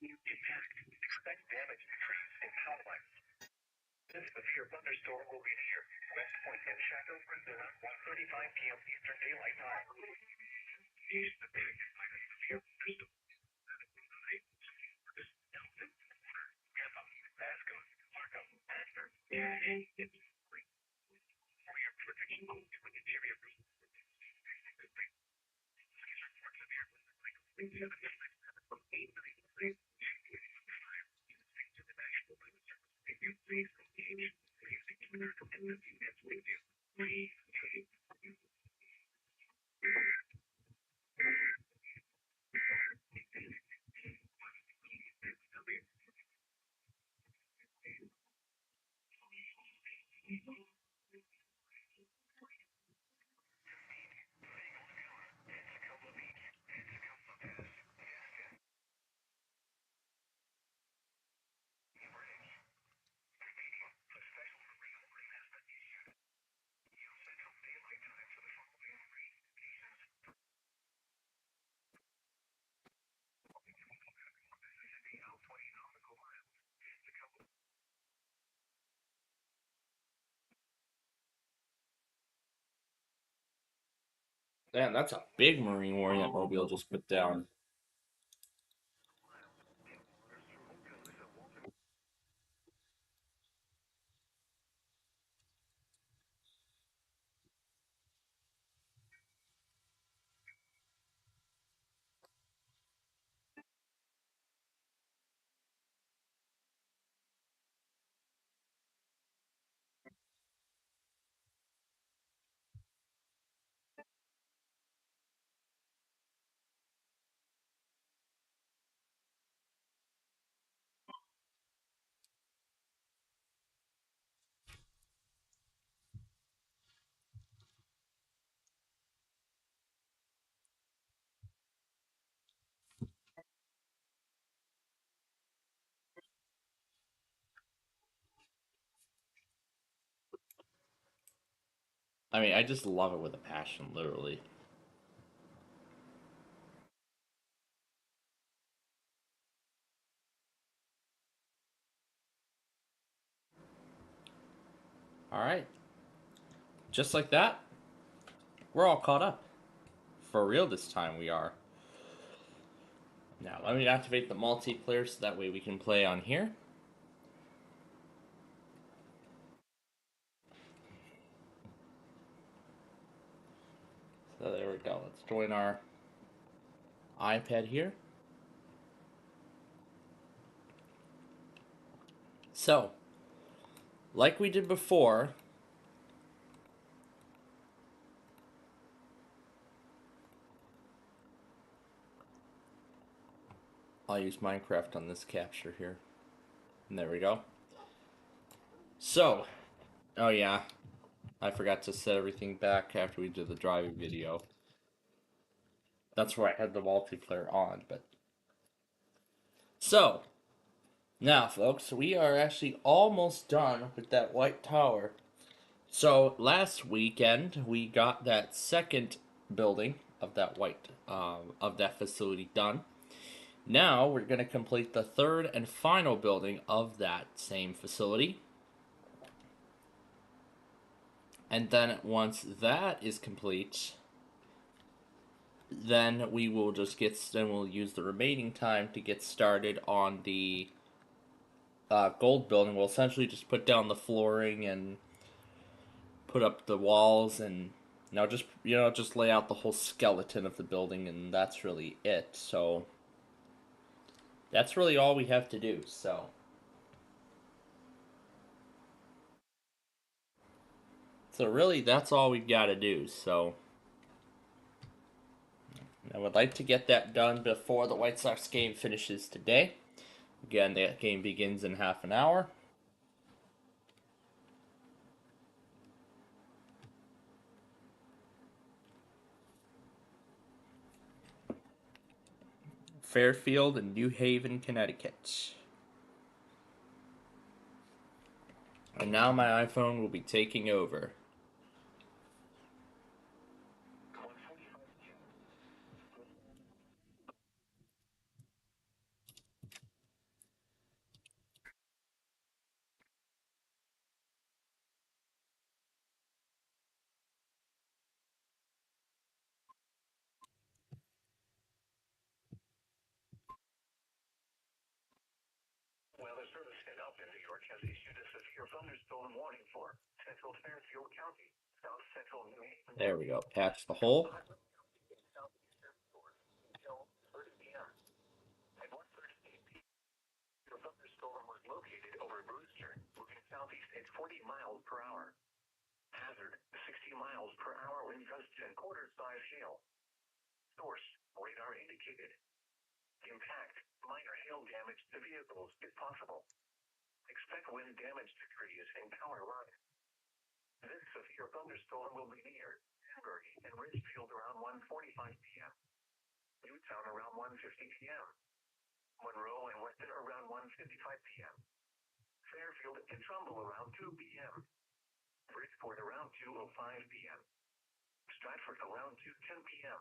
Impact, expect damage to trees and power lines. This severe thunderstorm will be near West Point and Chateau Brazil at 1:35 p.m. Eastern Daylight Time. East affected by the severe thunderstorm. Damn, that's a big Marine Orient mobile just put down. I mean, I just love it with a passion, literally. All right. Just like that, we're all caught up. For real this time, we are. Now, let me activate the multiplayer so that way we can play on here. So there we go. Let's join our iPad here. So, like we did before, I'll use Minecraft on this capture here. And there we go. So, oh yeah, I forgot to set everything back after we did the driving video. That's where I had the multiplayer on, but... So, now folks, we are actually almost done with that white tower. So, last weekend, we got that second building of that of that facility done. Now, we're going to complete the third and final building of that same facility. And then once that is complete, then we will just then we'll use the remaining time to get started on the gold building. We'll essentially just put down the flooring and put up the walls and now just lay out the whole skeleton of the building, and that's really it. So that's really all we have to do. So really that's all we've got to do. So I would like to get that done before the White Sox game finishes today. Again, that game begins in half an hour. Fairfield and New Haven, Connecticut. And now my iPhone will be taking over. Weather Service in Upton, New York has issued a severe thunderstorm warning floor, Central Fairfield County, South Central New England. There we go. Patch the hole. Southeastern stores until 30 p.m. At 1:30 p.m. the thunderstorm was located over Brewster, moving southeast at 40 miles per hour. Hazard, 60 miles per hour wind gusts and quarter-size hail. Source, radar indicated. Impact, minor hail damage to vehicles if possible. Expect wind damage to trees and power lines. This severe thunderstorm will be near Danbury and Ridgefield around 1:45 p.m. Newtown around 1:50 p.m. Monroe and Weston around 1:55 p.m. Fairfield and Trumbull around 2 p.m. Bridgeport around 2:05 p.m. Stratford around 2:10 p.m.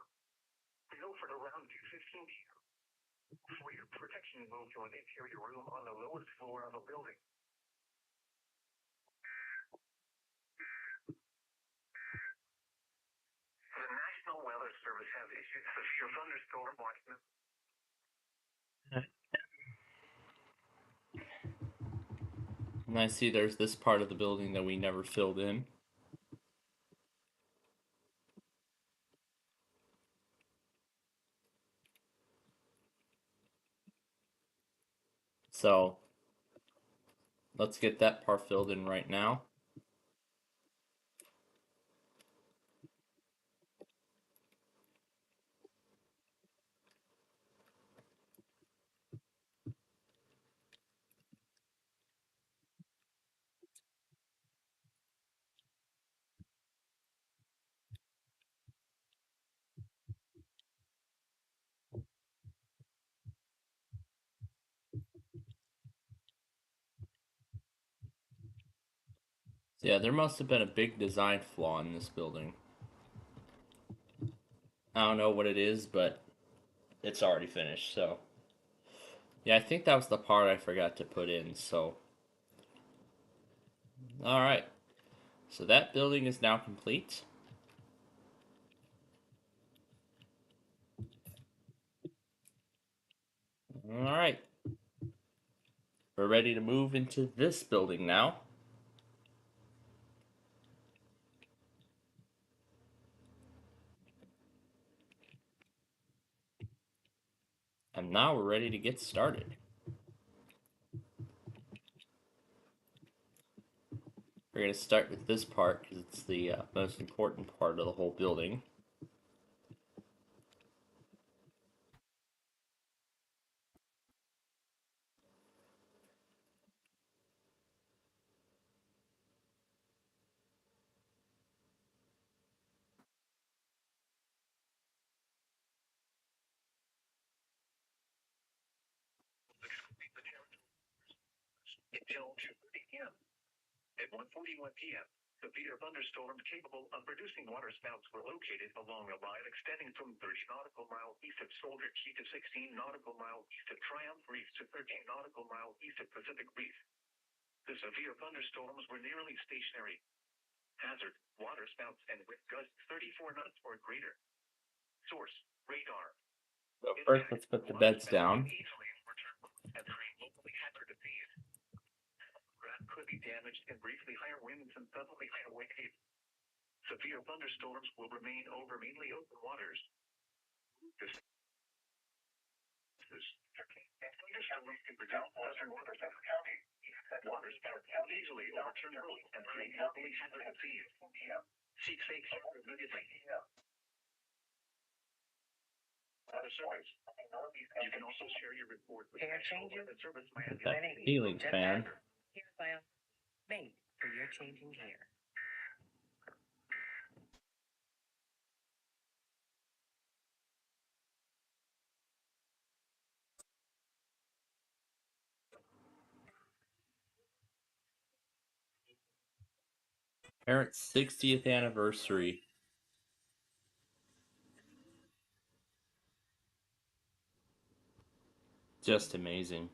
Milford around 2:15 p.m. For your protection, move to an interior room on the lowest floor of a building. The National Weather Service has issued severe thunderstorm watches. And I see there's this part of the building that we never filled in. So let's get that part filled in right now. Yeah, there must have been a big design flaw in this building. I don't know what it is, but it's already finished, so. Yeah, I think that was the part I forgot to put in, so. Alright. So that building is now complete. Alright. We're ready to move into this building now. And now we're ready to get started. We're going to start with this part because it's the most important part of the whole building. Until 2:30 p.m. At 1:41 p.m., severe thunderstorms capable of producing waterspouts were located along a line extending from 30 nautical miles east of Soldier Key to 16 nautical miles east of Triumph Reef to 13 nautical miles east of Pacific Reef. The severe thunderstorms were nearly stationary. Hazard, waterspouts and wind gusts 34 knots or greater. Source, radar. So first, let's put the beds down. Easily were turbulent and create locally hazardous disease. Ground could be damaged and briefly higher winds and suddenly higher waves. Severe thunderstorms will remain over mainly open waters. Thunderstorms can produce western county. Waterspouts can easily overturn roads and create locally hazardous disease. Seek safe shelter immediately. Weather service. You can also share your report with National Weather Service Miami. That ceiling fan. Hereby made for your changing gear. Parents' 60th anniversary. Just amazing.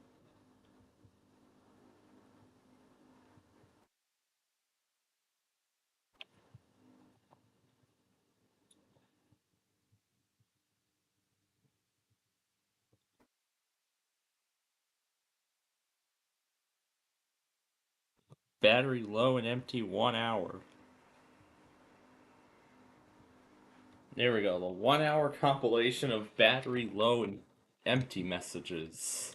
Battery low and empty 1 hour. There we go. The 1 hour compilation of battery low and empty messages.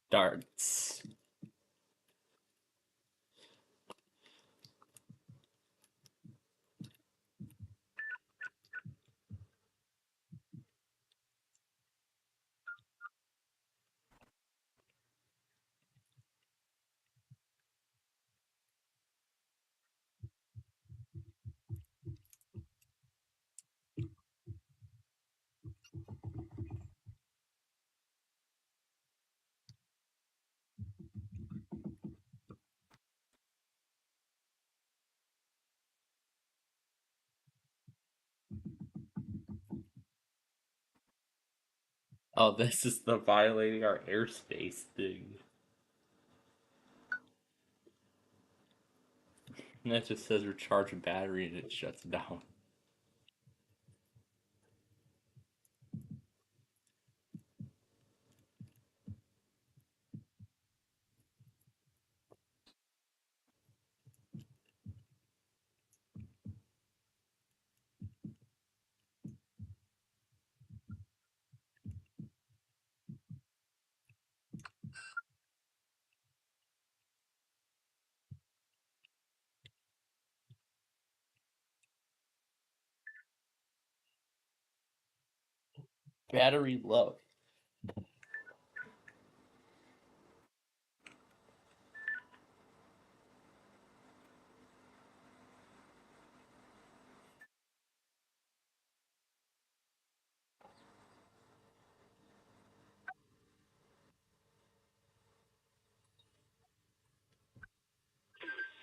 Darts. Oh, this is the violating our airspace thing. And that just says recharge a battery and it shuts down. Battery low.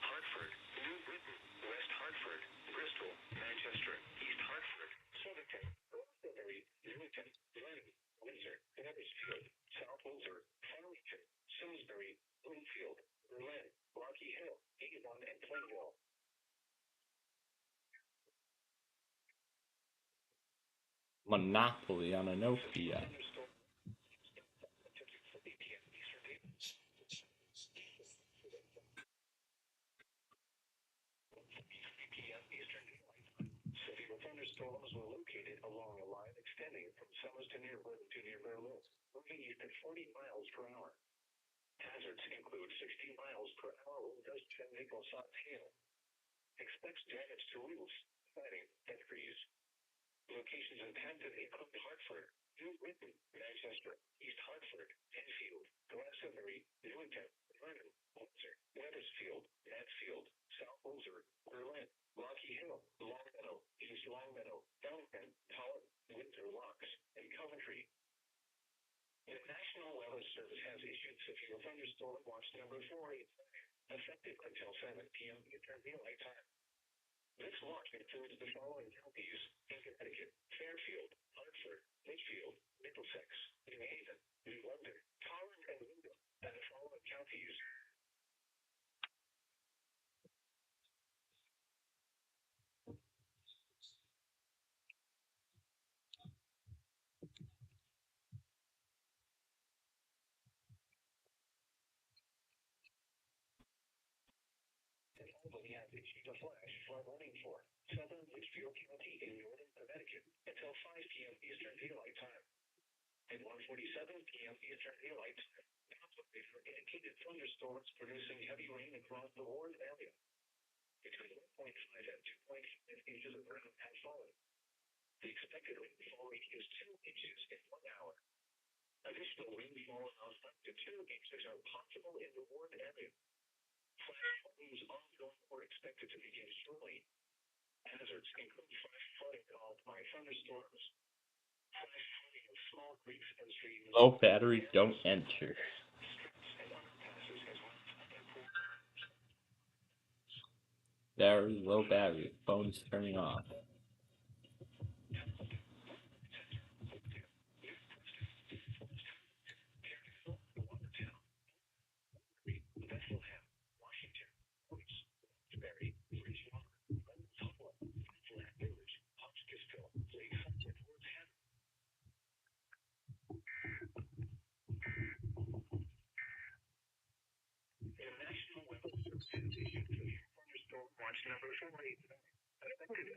Hartford, New Britain, West Hartford, Bristol, Manchester, East Hartford, Southington, Rosebery, Newington, Glen, Windsor, Huddersfield, South Windsor, Farmington, Salisbury, Bloomfield, Berlin, Rocky Hill, Avon, and Plainville. Monopoly on a Nokia. Severe thunderstorms were located along a line extending from Summers to near Berlin, moving east at 40 miles per hour. Hazards include 60 miles per hour winds and nickel-sized hail. Expects damage to roofs, siding, and trees. Locations intended include Hartford, New Britain, Manchester, East Hartford, Enfield, Glastonbury, Newington, Vernon, Windsor, Wethersfield, Mansfield, South Windsor, Berlin, Rocky Hill, Longmeadow, East Longmeadow, Downton, Holland, Windsor Locks, and Coventry. The National Weather Service has issued severe thunderstorm watch number 485, effective until 7 p.m. Eastern Daylight Time. This watch includes the following counties in Connecticut: Fairfield, Hartford, Litchfield, Middlesex, New Haven, New London, Holland, and Wyndham, and the following counties. And Albany has issued a flash flood warning for southern Litchfield County in northern Connecticut until 5 p.m. Eastern Daylight Time. At 1:47 p.m. Eastern Daylight Time, operator indicated thunderstorms producing heavy rain across the Warren area. Between 1.5 and 2.5 inches of rain has fallen. The expected rainfall rate is 2 inches in 1 hour. Additional rainfall of up to 2 inches are possible in the Warren area. Flash flooding is ongoing or expected to begin shortly. Hazards include flash flooding caused by thunderstorms. Flash flooding of small creeks and streams. Low battery, don't enter. Battery, low battery. Phone's turning off. Unfortunately, affected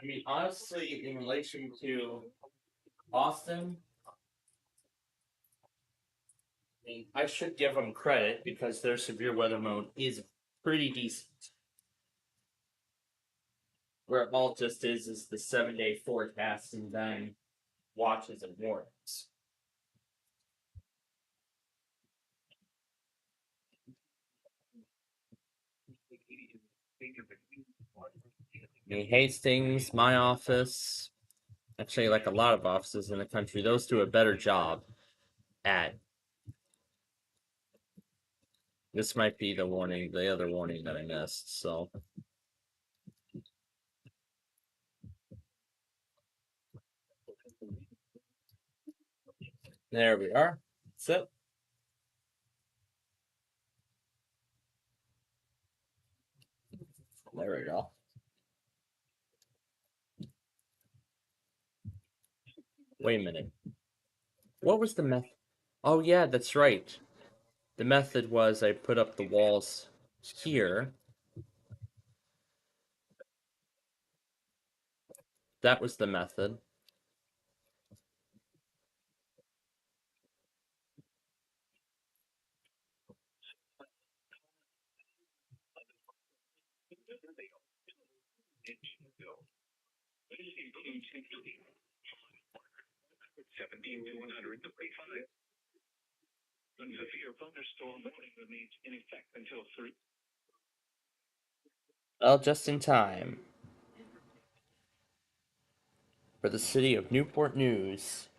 I mean, honestly, in relation to Austin, I mean, I should give them credit because their severe weather mode is pretty decent. Where it all just is the 7 day forecast and then watches and warnings. I mean, Hastings, my office, actually, like a lot of offices in the country, those do a better job at. This might be the warning, the other warning that I missed. So there we are. That's it. There we go. Wait a minute. What was the method? Oh, yeah, that's right. The method was I put up the walls here. That was the method. This includes 17 to 135. The severe thunderstorm warning remains in effect until 3. Well, just in time for the city of Newport News.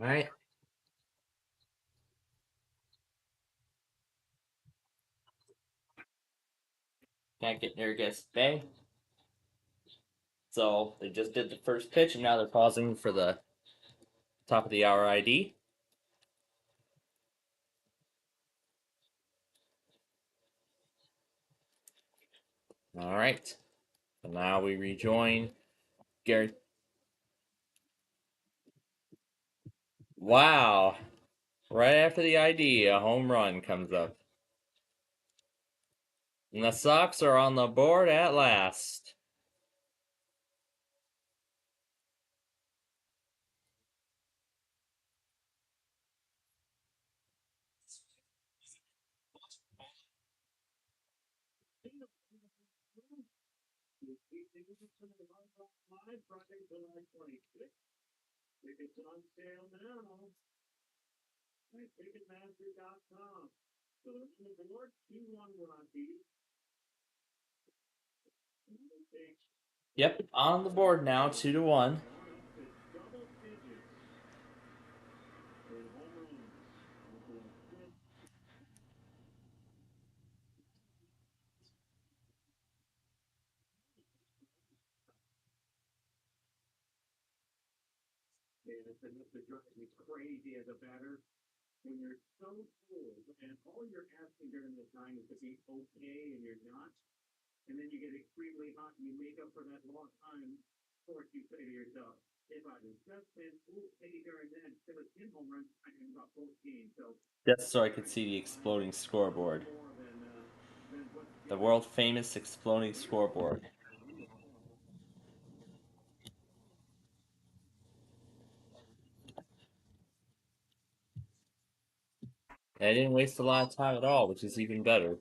All right. Can't get near guess today. So they just did the first pitch, and now they're pausing for the top of the hour ID. All right. So now we rejoin. Gary. Wow. Right after the ID, a home run comes up. And the Sox are on the board at last. Yep, on the board now, 2-1. Just so I could see the exploding scoreboard. The world famous exploding scoreboard. And I didn't waste a lot of time at all, which is even better.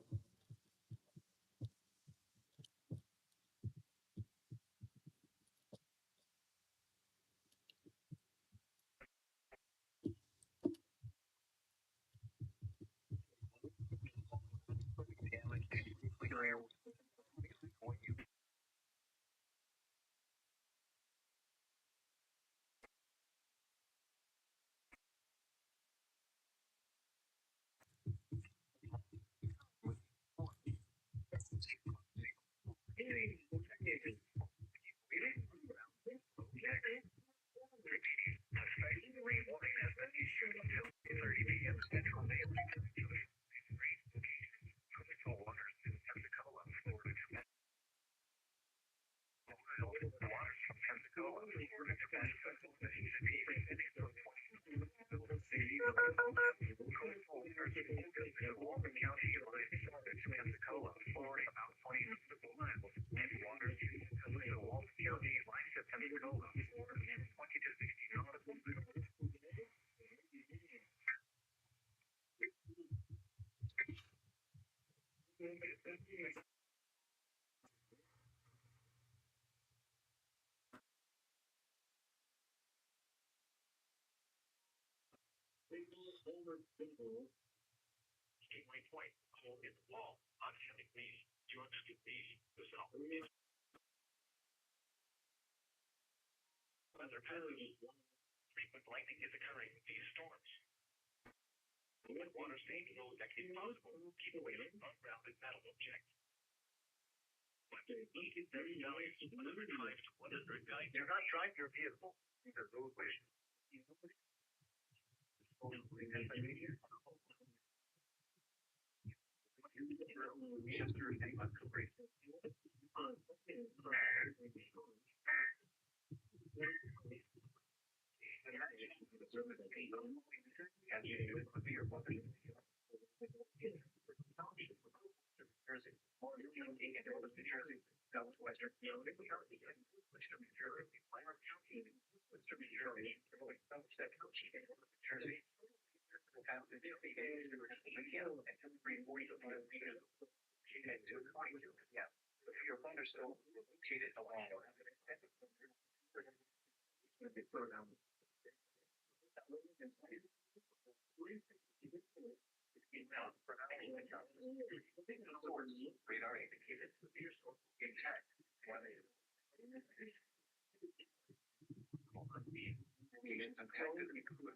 Locations impacted include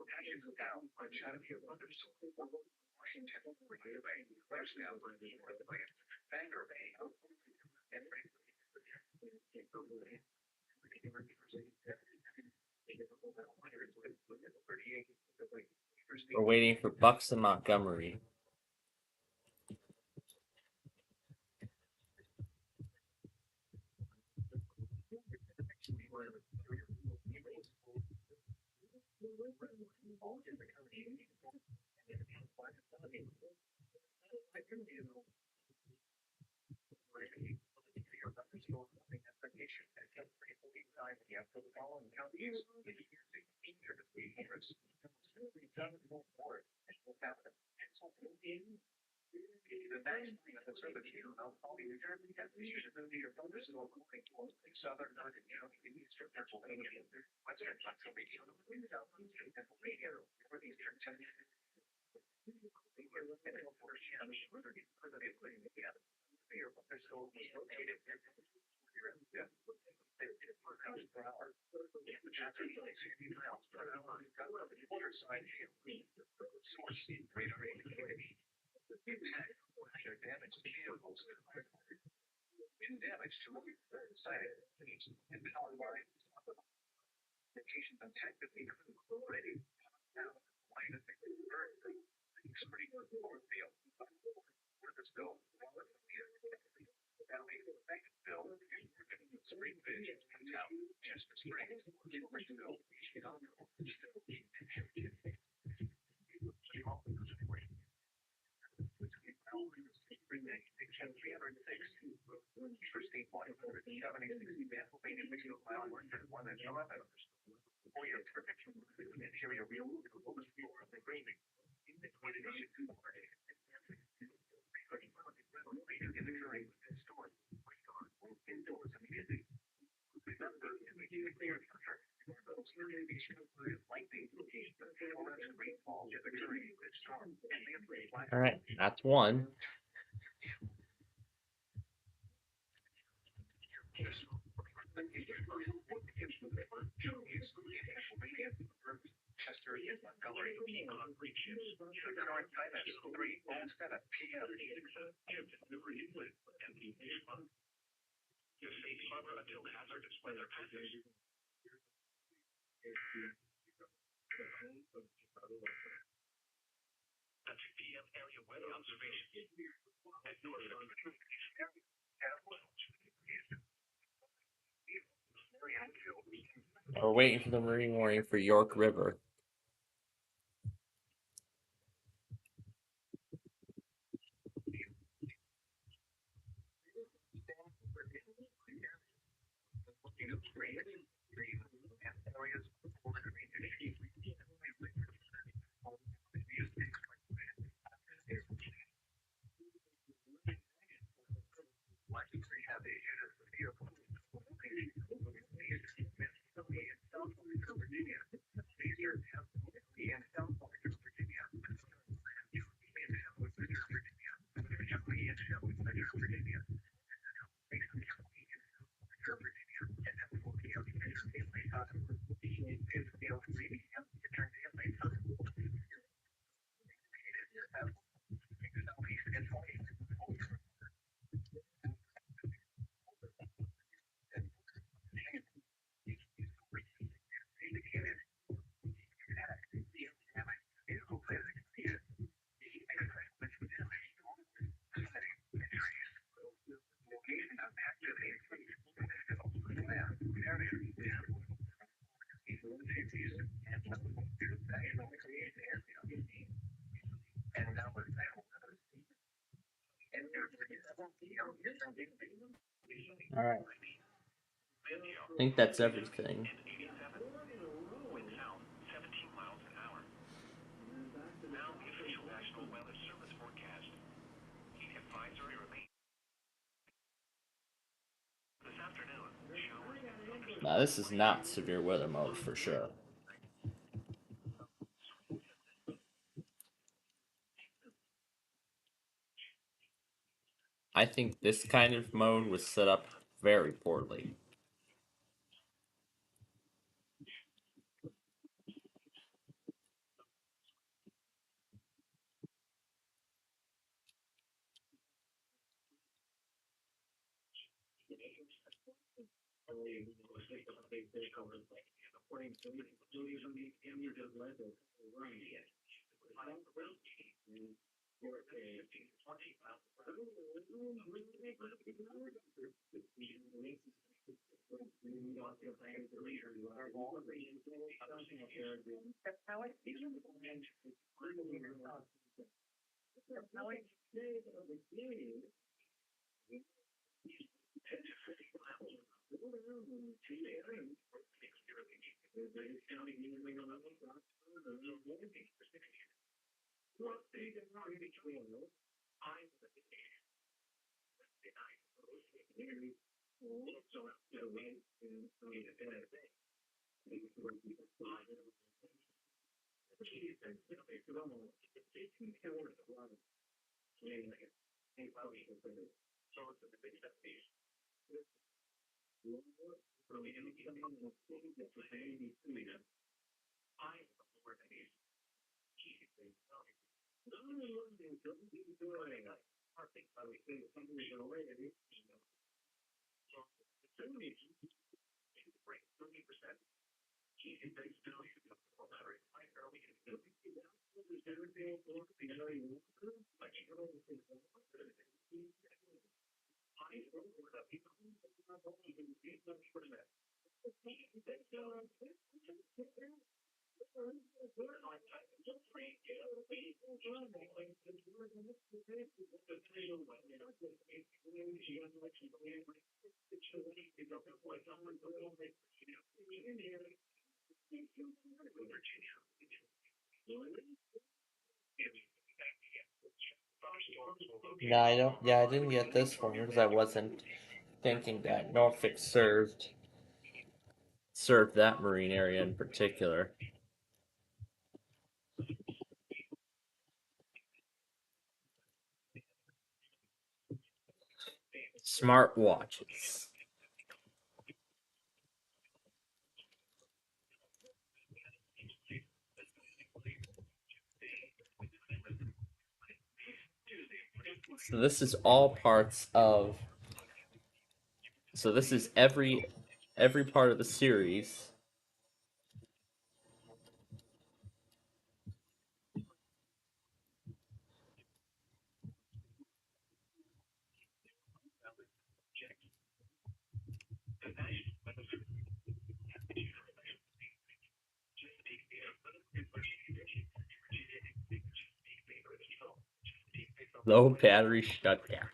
patches down on Chattahoochee thunderstorm, Washington, Green Bay, Lifestyle, Bangor Bay, and We're waiting for Bucks and Montgomery. Southern Virginia, Eastern Pennsylvania, Western Pennsylvania, Pennsylvania, Northeastern Tennessee. Damage to sighted and power lines. Locations effectively already now line of pretty cornfield. Where this go? Valley, Bill, Springfield, and town, Chester Springs, Springfield, Interstate 176 Pennsylvania Mexico mile 111. For your perfect interior real floor of the grading. In the store, indoors immediately. Remember, clear All right, that's one. Chester, Montgomery, concrete ships. The current time is 3:07 p.m. Safe harbor until hazardous weather passes. A 2 p.m. area weather observation. At We're waiting for the marine warning for York River. All right. I think that's everything. Wind south, 17 miles an hour. Now the official National Weather Service forecast. Heat advisory remains. This afternoon, showers and thunderstorms. Now, this is not severe weather mode for sure. I think this kind of mode was set up very poorly. No, I don't. Yeah, I didn't get this one because I wasn't thinking that Norfolk served that marine area in particular. Smart watches. So this is all parts of. So this is every part of the series. Low battery shutdown.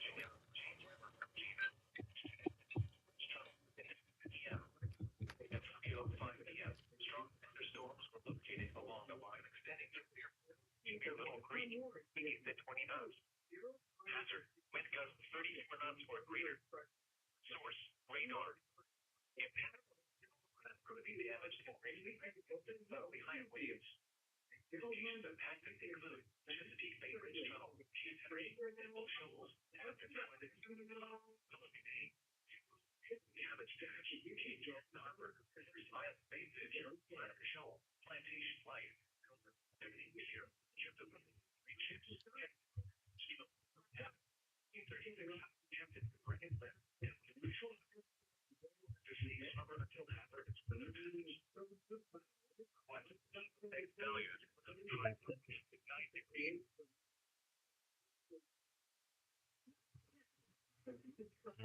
Hazard, wind gusts 34 knots or greater. Source, radar. Impact could be damaged and probably high waves. Locations impacted include Chesapeake Bay Bridge Tunnel, Q3, Bull Shoals, Philippine Bay. Damage damage, Cape Harbor, Reliance Bay Bridge, Ladder Shoal, Plantation Light. Everything we hear,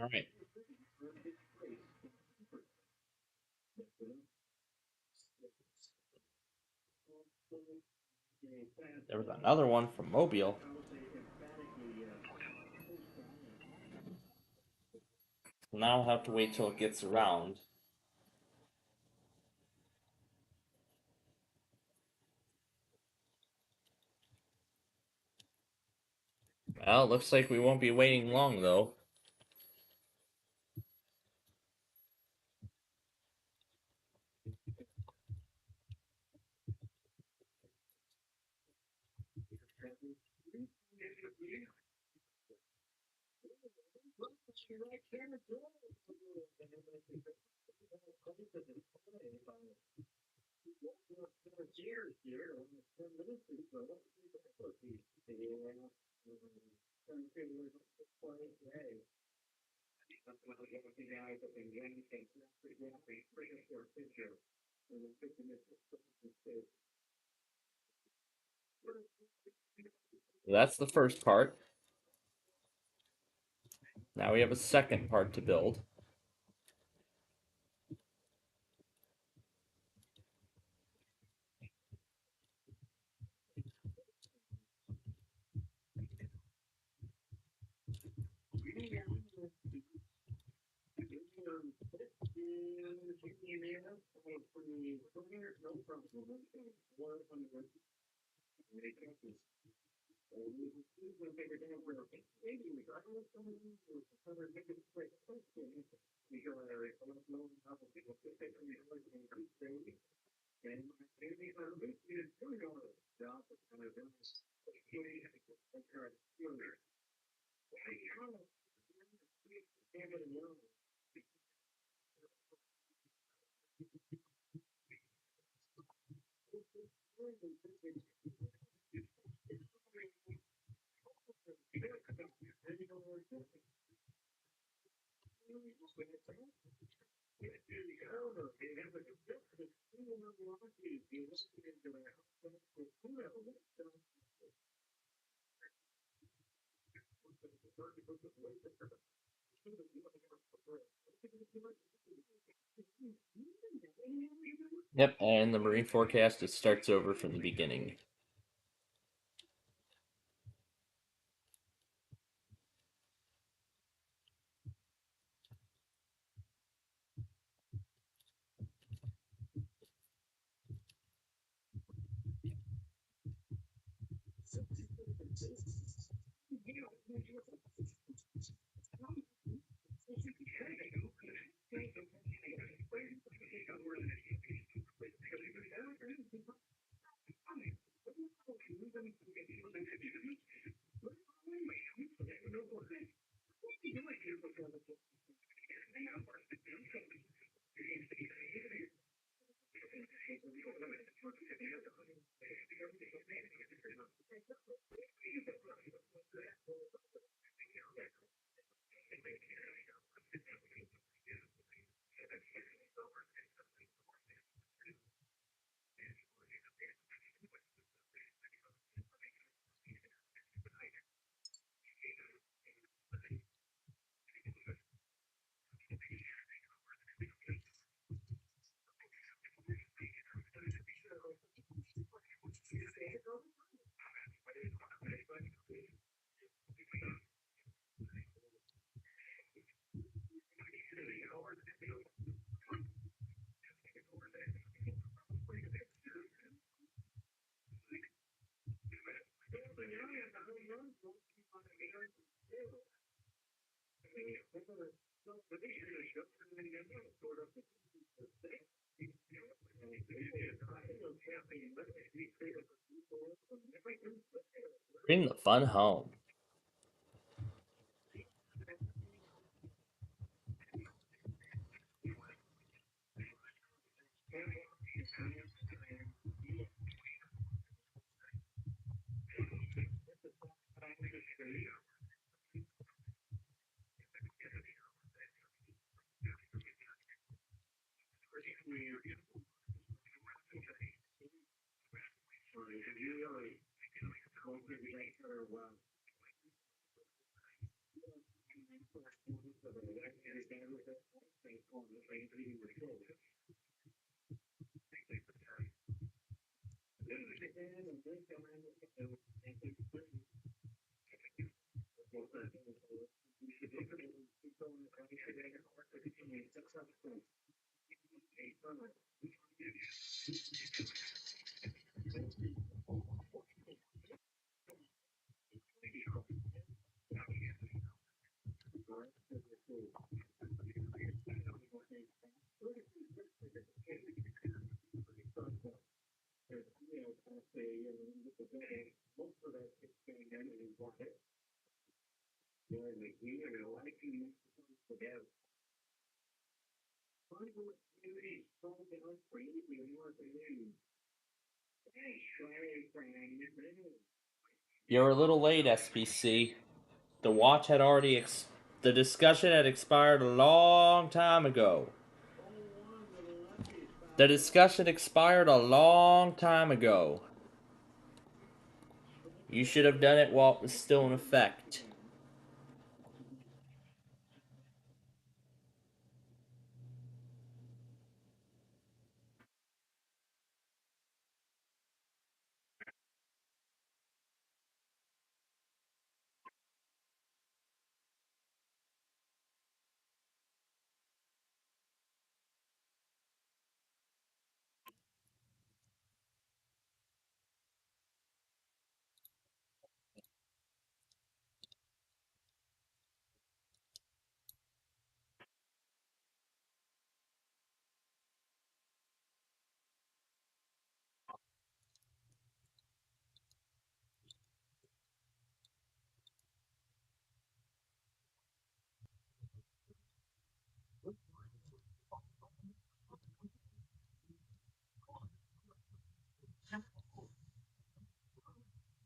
All right. There was another one from Mobile. Now I'll have to wait till it gets around. Well, it looks like we won't be waiting long though. That's the first part. Now we have a second part to build. Yep, and the marine forecast just starts over from the beginning. Bring the fun home. You're a little late, SPC. The watch had already the discussion had expired a long time ago. The discussion expired a long time ago. You should have done it while it was still in effect.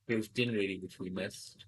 There's Dinwiddie, which we missed.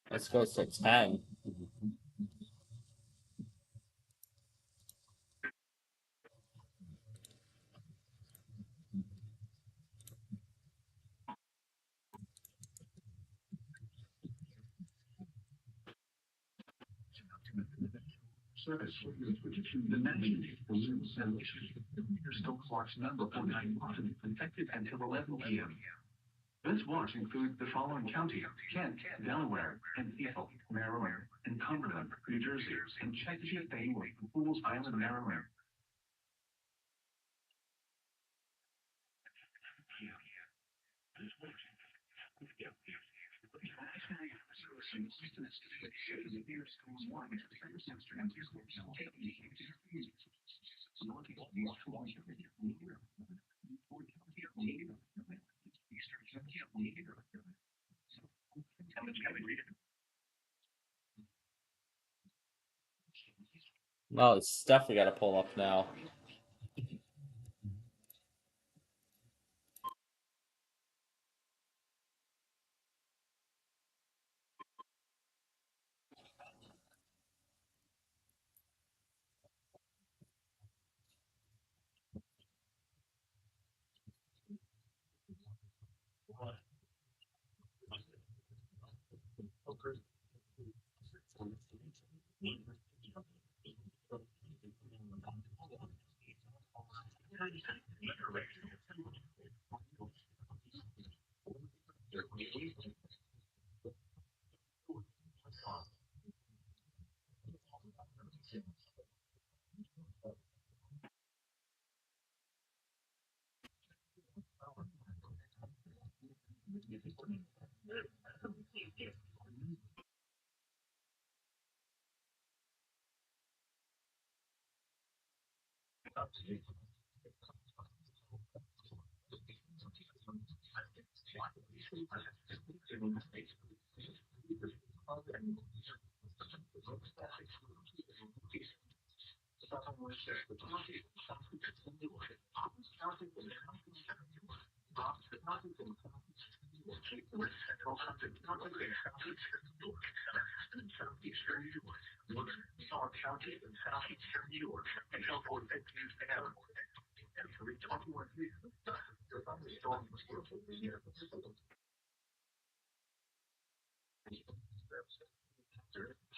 Let's go to 10. Service the national still clocks number 49 effective until 11 p.m. This watch includes the following counties: Kent, Delaware, and Ethel, Maryland, and Cumberland, New Jersey, and Chesapeake Bay, Fools Island, Maryland. Well, it's stuff we gotta pull up now.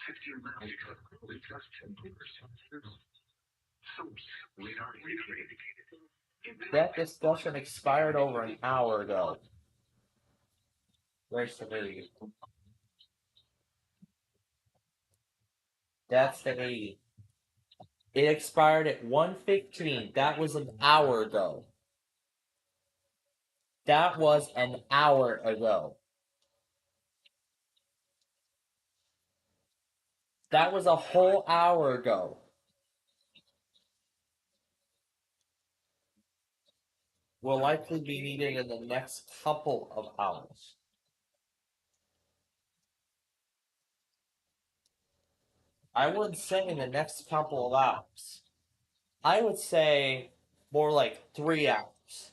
15 miles per hour with just 10 meters. Soap's radar indicated. That discussion expired over an hour ago. Where's the video? That's the 80. It expired at 1:15. That was an hour ago. That was an hour ago. That was a whole hour ago. Will likely be needed in the next couple of hours. I wouldn't say in the next couple of hours. I would say more like 3 hours.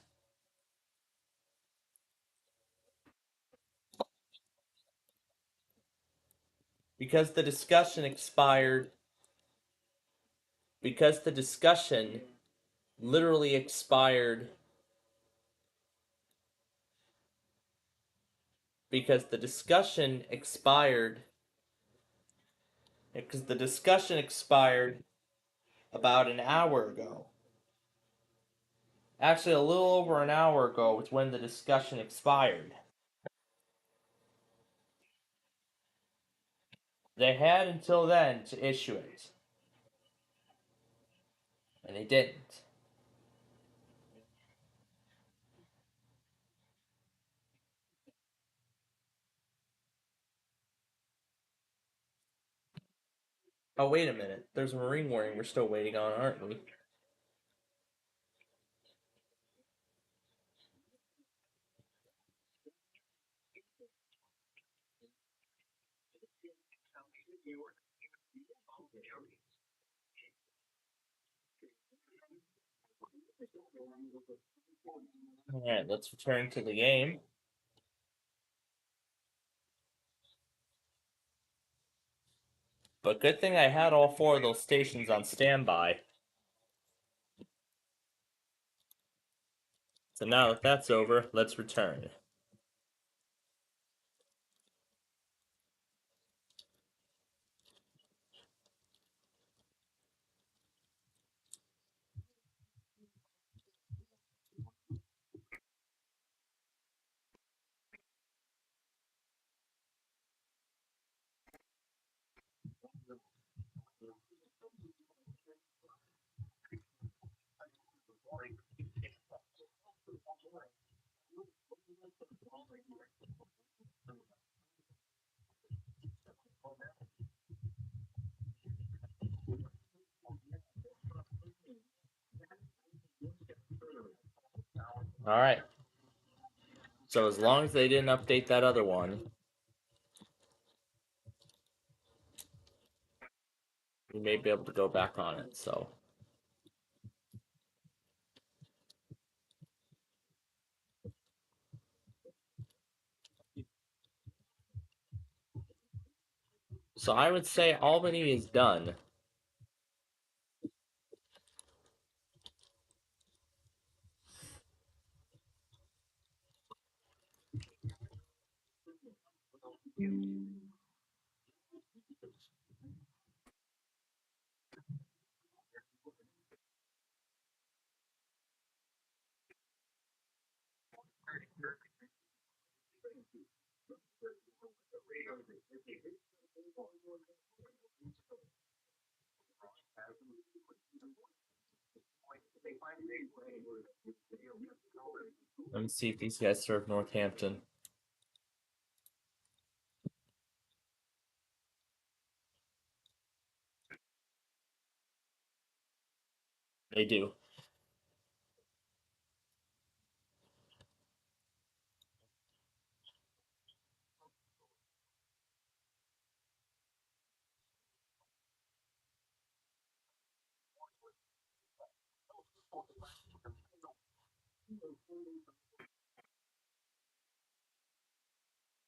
Because the discussion expired. Because the discussion literally expired. Because the discussion expired. Because the discussion expired about an hour ago. Actually, a little over an hour ago was when the discussion expired. They had until then to issue it. And they didn't. Oh, wait a minute. There's a marine warning we're still waiting on, aren't we? Alright, let's return to the game. But good thing I had all 4 of those stations on standby. So now that that's over, let's return. Alright. So as long as they didn't update that other one, we may be able to go back on it, so. So I would say Albany is done. Let me see if these guys serve Northampton. They do.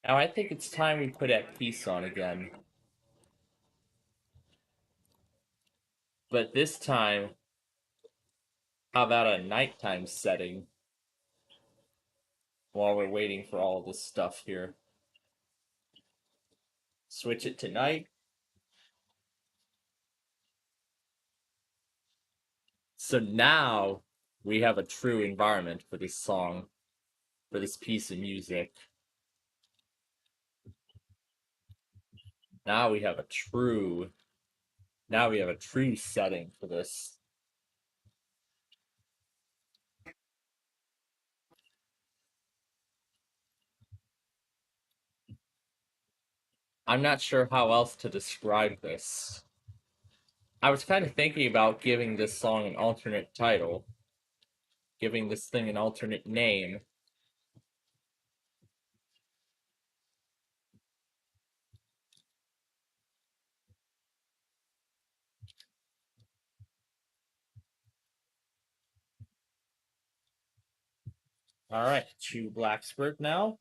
Now I think it's time we put At Peace on again. But this time, how about a nighttime setting? While we're waiting for all this stuff here. Switch it to night. So now we have a true environment for this song, for this piece of music. Now we have a true setting for this. I'm not sure how else to describe this. I was kind of thinking about giving this song an alternate title, giving this thing an alternate name. All right, to Blacksburg now.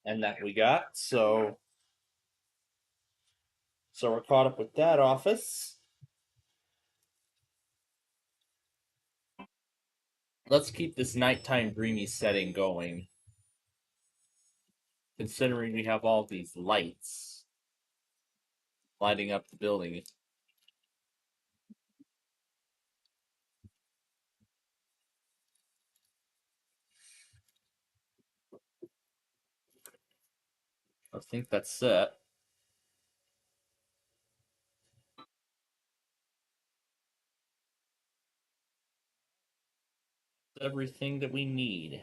And that we got. So we're caught up with that office. Let's keep this nighttime dreamy setting going, considering we have all these lights lighting up the building. I think that's it. Everything that we need.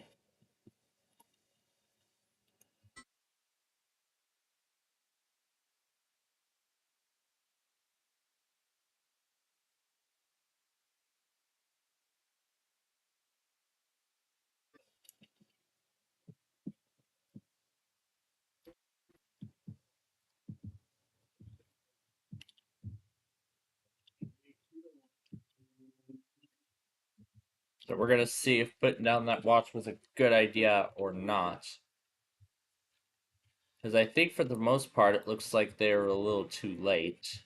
So we're going to see if putting down that watch was a good idea or not. Because I think for the most part, it looks like they're a little too late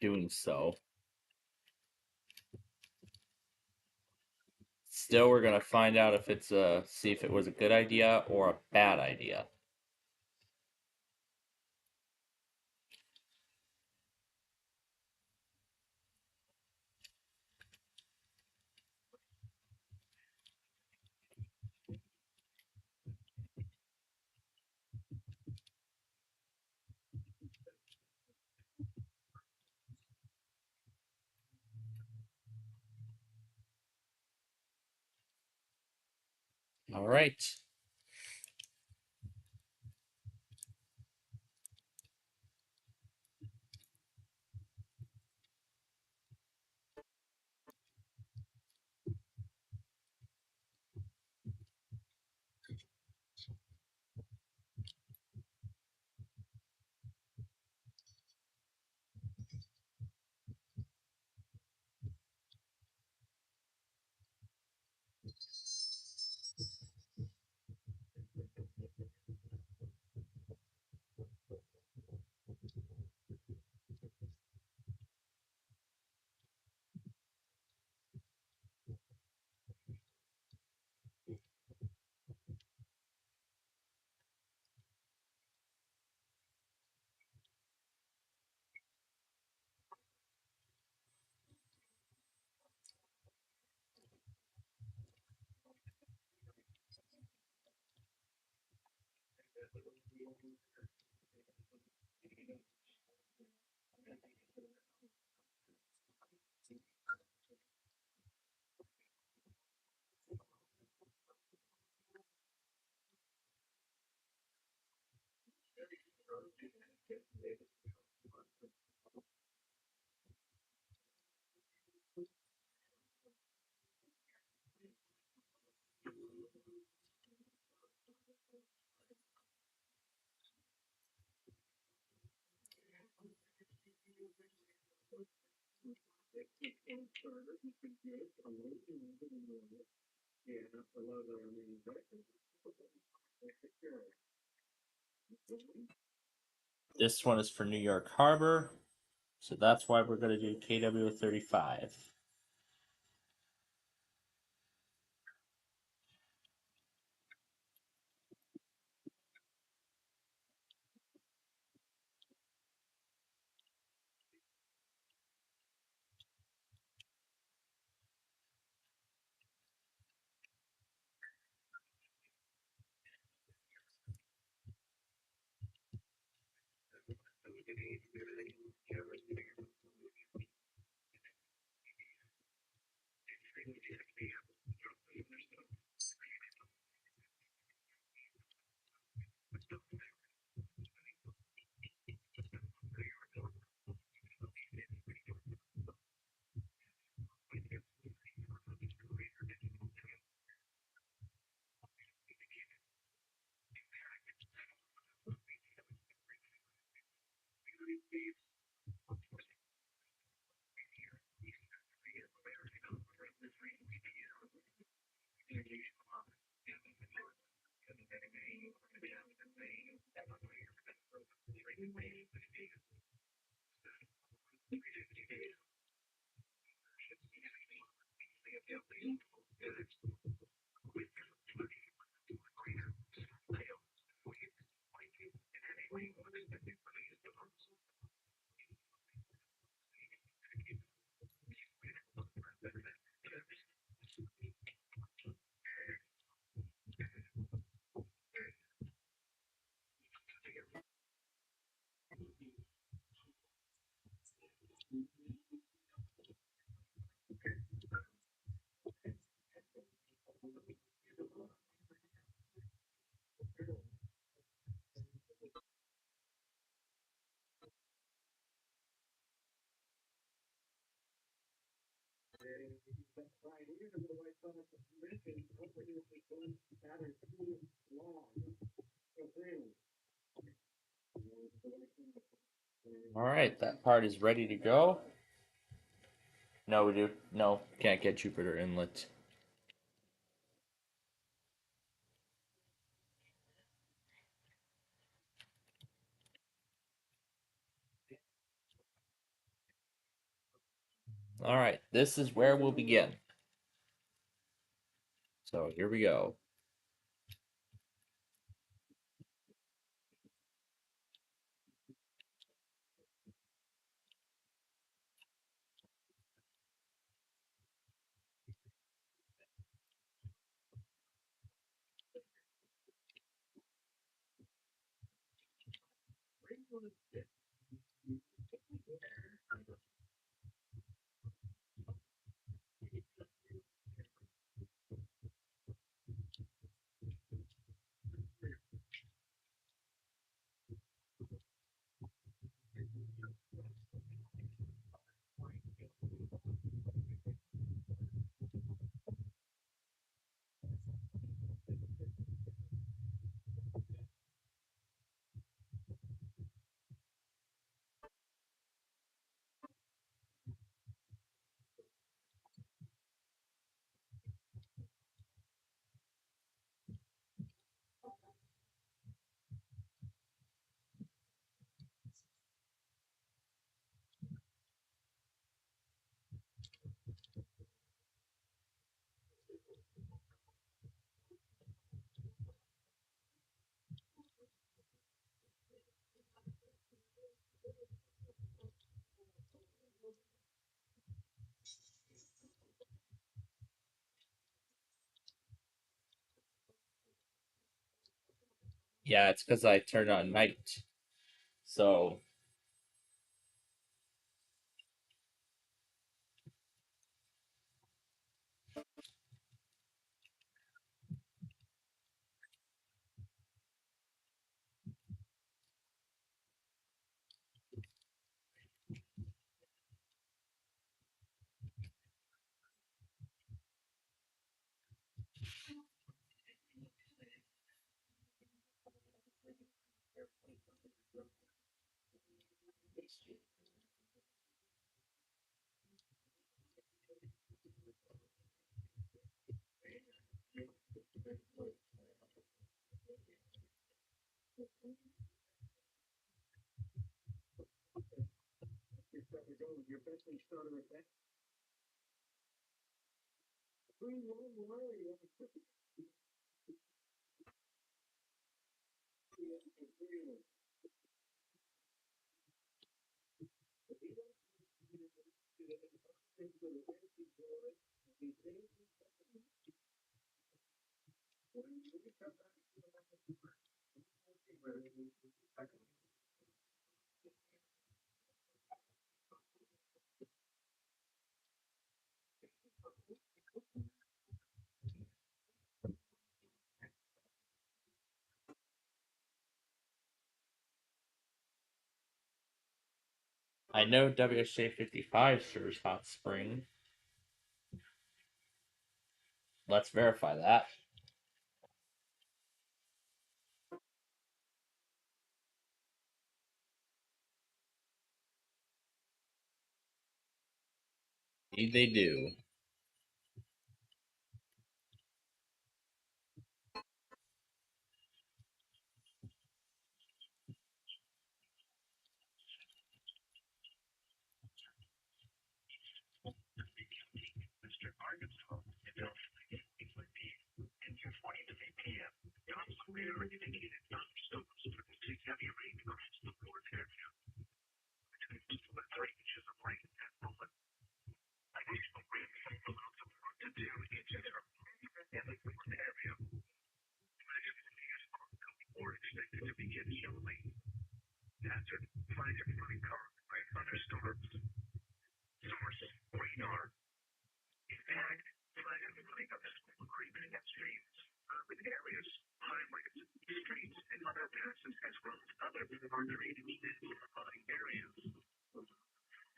doing so. Still, we're going to find out if it's see if it was a good idea or a bad idea. All right. This one is for New York Harbor, so that's why we're going to do KW35. All right, that part is ready to go. No, we do. No, can't get Jupiter Inlet. All right, this is where we'll begin. So here we go. Yeah, it's because I turned on night. So I know WSJ 55 serves hot spring. Let's verify that. Indeed, they do. Western Arkansas, developing things like these. And 2:20 to 8 p.m. Tom's radar indicated thunderstorms producing heavy rain across the Fort area. Between 2 and 3 inches of rain at moment. Additional rainfall will also work to do into their and the Fort area. Precipitation are expected to begin shortly. Hazard, find your flying car by thunderstorms. Source, radar. In fact, flag is running up the school creeping at streams, urban areas, highways, streets, and other passes as well as other arteries and flooding areas.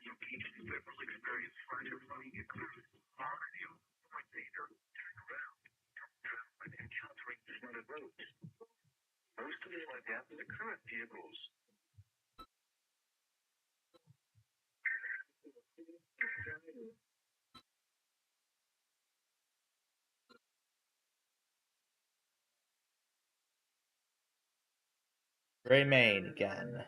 Locations that will experience fire flooding include Montague, Point Vader, turn around, and encountering flooded roads. Most of them adapt to the current vehicles. Gray Maine again.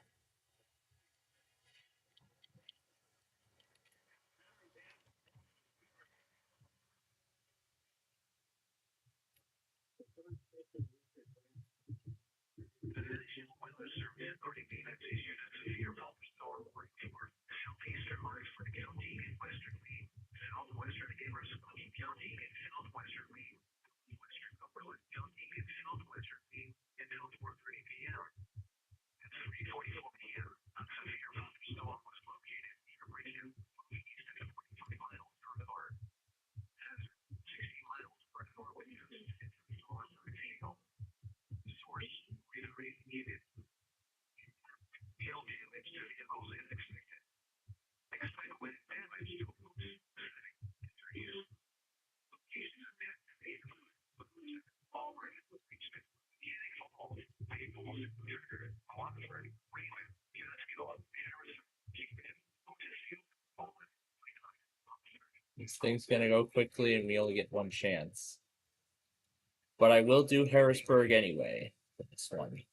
The National Weather Service predicting that these units of severe thunderstorm for southeastern Harrisburg County and western Lee, southwestern Abercrombie County and southwestern Lee, western Cumberland County and southwestern Lee, until 4:30 p.m. At 3:44 p.m., a severe thunderstorm was located near Bridgeton, moving east at 45 miles per hour. Hazard 60 miles per hour winds and northern hail. Source: radar needed. Hail damage to vehicles is expected. Expect wind damage to boats, trees. Location of activity include already reached beginning fall, vehicles, trigger, Quanford, Raymond, Catskill, Harrison, Kingman, Otisview, Poland, This thing's gonna go quickly and we only get one chance. But I will do Harrisburg anyway for this one.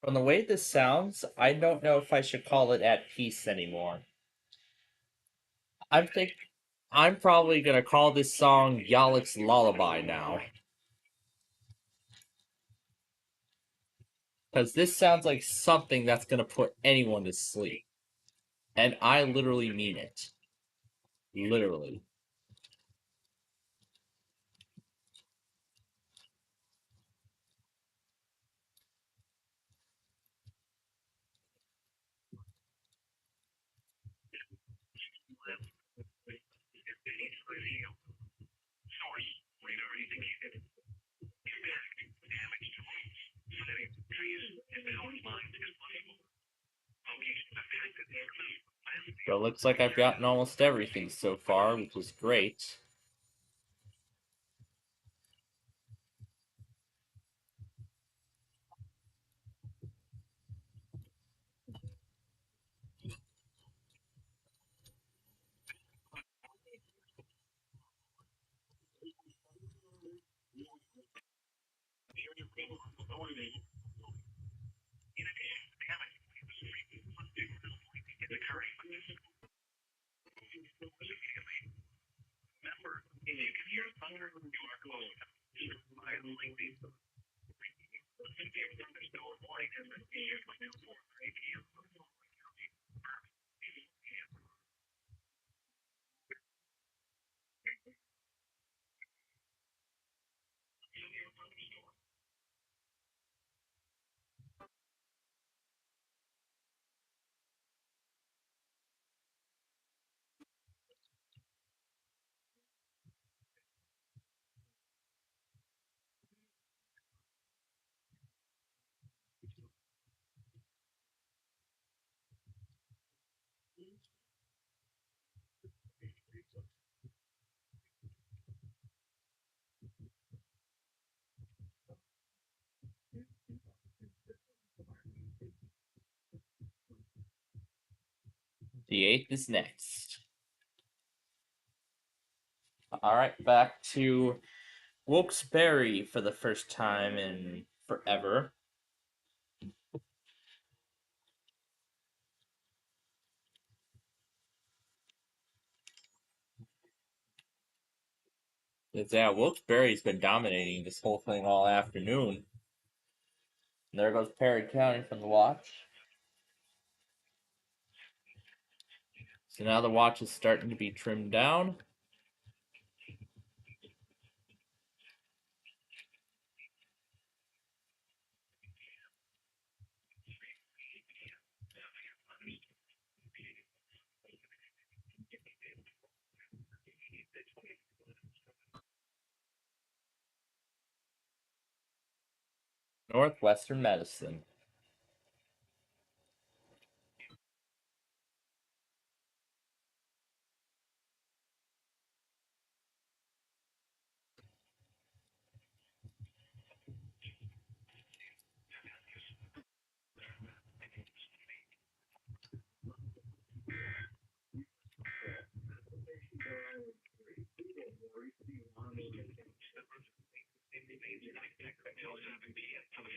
From the way this sounds, I don't know if I should call it At Peace anymore. I'm probably gonna call this song Yalek's Lullaby now. Because this sounds like something that's gonna put anyone to sleep. And I literally mean it. Literally. Source: radar indicated. Impact damage to roofs, flooding, trees, and power lines is possible. Location affected include So it looks like I've gotten almost everything so far, which is great. in addition, damage was occurring immediately. Remember, if you can hear thunder, you are close enough. Violently. Severe thunderstorm warning has been issued until 4:30 p.m. The 8th is next. Alright, back to Wilkes-Barre for the first time in forever. Yeah, Wilkes-Barre's been dominating this whole thing all afternoon. And there goes Perry County from the watch. So now the watch is starting to be trimmed down. Northwestern Medicine. Until 7 p.m. for the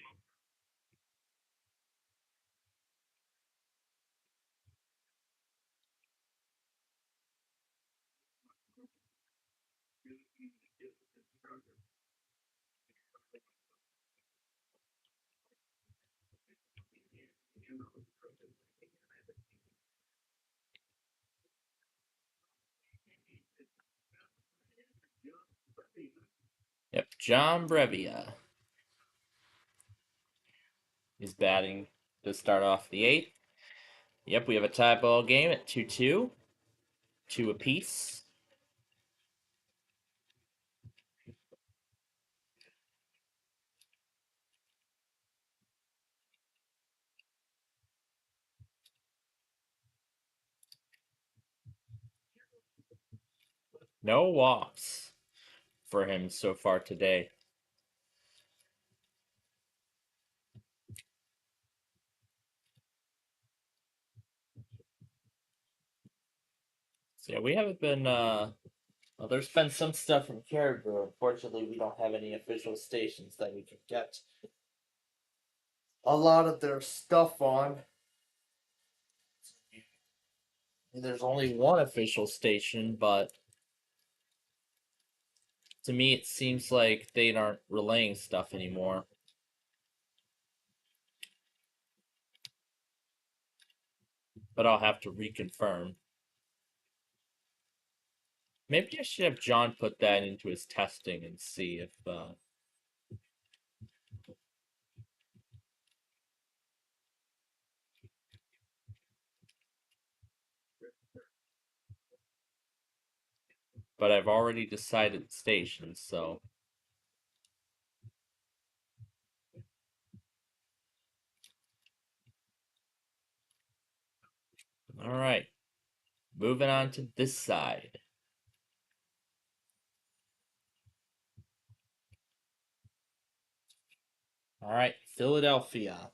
Yep, John Brevia is batting to start off the eighth. Yep, we have a tie ball game at 2-2. 2 apiece. No walks for him so far today. So yeah, we haven't been well, there's been some stuff from Caribou. Unfortunately, we don't have any official stations that we can get a lot of their stuff on. There's only one official station, but to me it seems like they aren't relaying stuff anymore. But I'll have to reconfirm. Maybe I should have John put that into his testing and see if but I've already decided stations, so all right. Moving on to this side. All right, Philadelphia.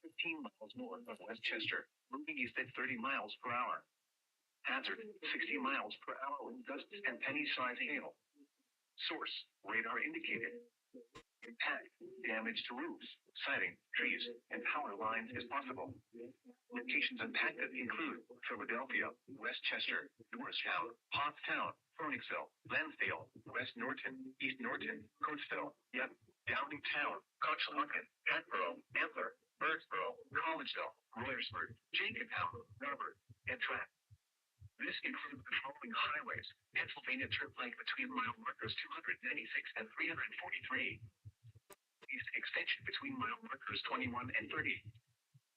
15 miles north of Westchester, moving east at 30 miles per hour. Hazard, 60 miles per hour with gusts and penny-sized hail. Source, radar indicated. Impact, damage to roofs, siding, trees, and power lines is possible. Locations impacted include Philadelphia, Westchester, Norristown, Pottstown, Phoenixville, Lansdale, West Norton, East Norton, Coatesville, yep, Downingtown, Conshohocken, Hatboro, Antler, Birdsboro, Collegeville, Royersford, Jenkintown, Robert, and Track. This includes the following highways: Pennsylvania Turnpike between mile markers 296 and 343. East extension between mile markers 21 and 30.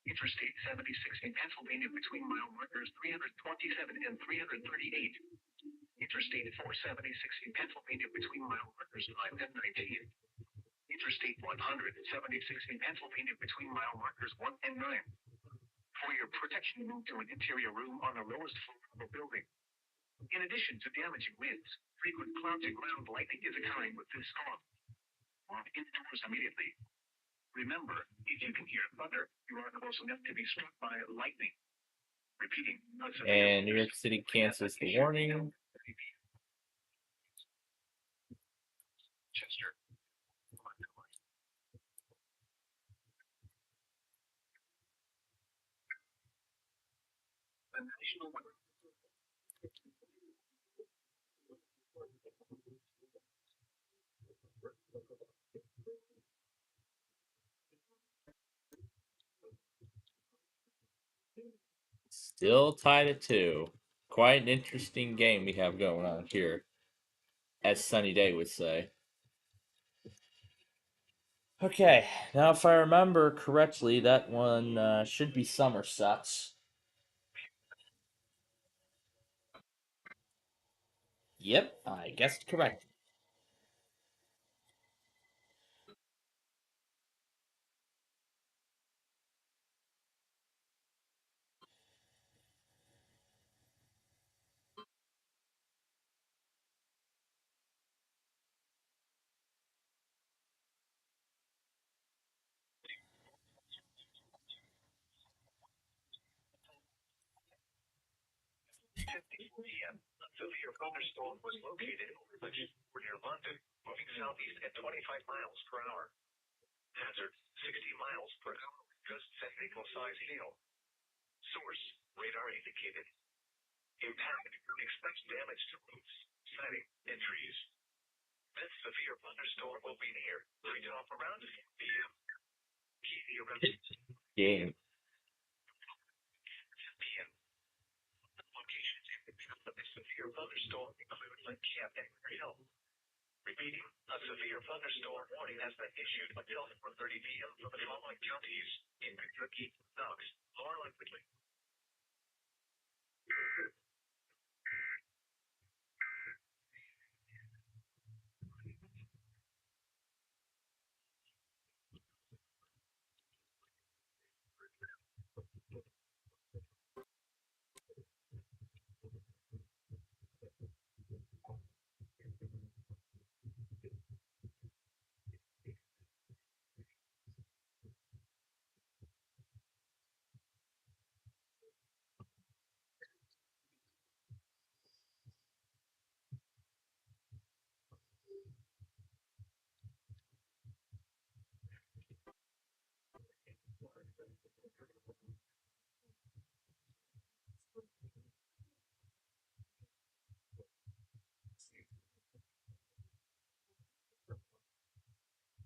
Interstate 76 in Pennsylvania between mile markers 327 and 338. Interstate 476 in Pennsylvania between mile markers 5 and 19. Interstate 176 in Pennsylvania between mile markers 1 and 9. For your protection, move to an interior room on the lowest floor of the building. In addition to damaging winds, frequent cloud-to-ground lightning is occurring with this storm. Move indoors immediately. Remember, if you can hear thunder, you are close enough to be struck by lightning. Repeating. And New York City cancels the warning. Chester. The National Weather. Still tied at 2. Quite an interesting game we have going on here, as Sunny Day would say. Okay, now if I remember correctly, that one should be Somerset. Yep, I guessed correct. 8:54 p.m. A severe thunderstorm was located over near London, moving southeast at 25 miles per hour. Hazard, 60 miles per hour, gusts and nickel-size hail. Source, radar indicated. Impact, expects damage to roofs, siding, and trees. This severe thunderstorm will be near, rated off around 4 p.m. Key Game. 10 p.m. Locations in the path of this severe thunderstorm include Lake Camp and Green Hill. Repeating, a severe thunderstorm warning has been issued until 4:30 p.m. for the following counties in Kentucky, Knox, Laurel, and Whitley.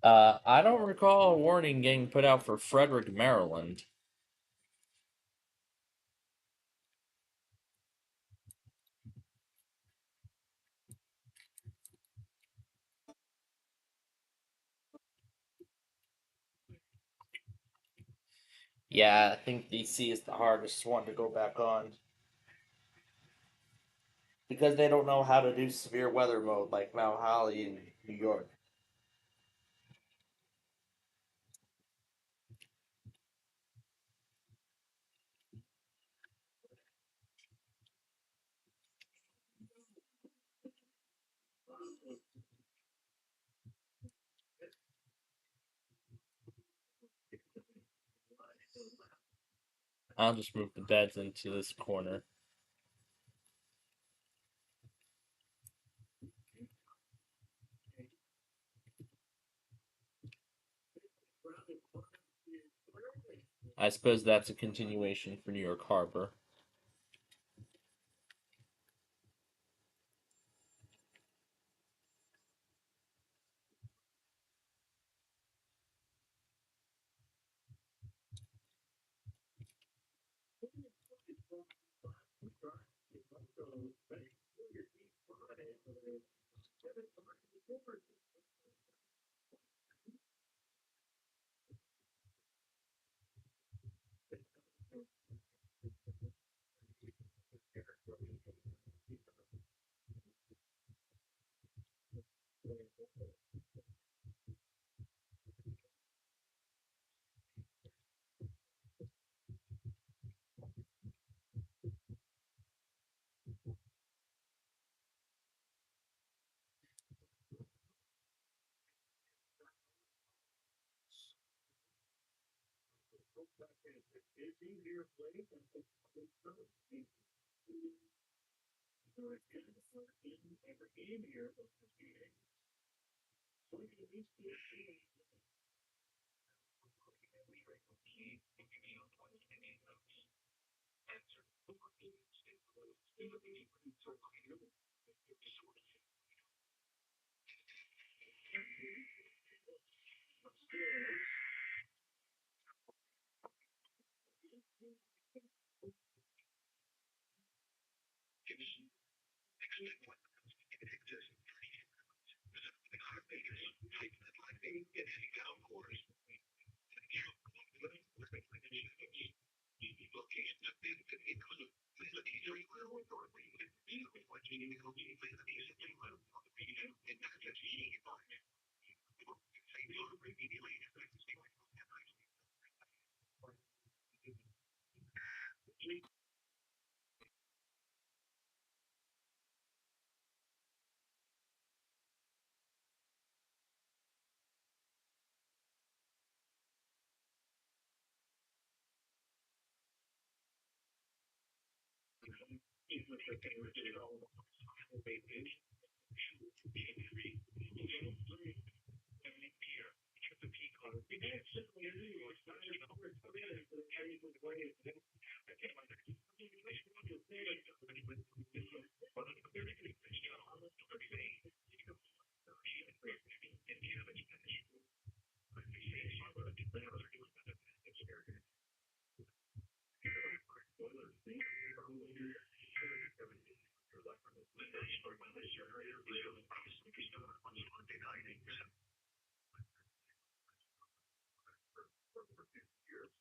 I don't recall a warning getting put out for Frederick, Maryland. Yeah, I think DC is the hardest one to go back on because they don't know how to do severe weather mode like Mount Holly in New York. I'll just move the beds into this corner. I suppose that's a continuation for New York Harbor.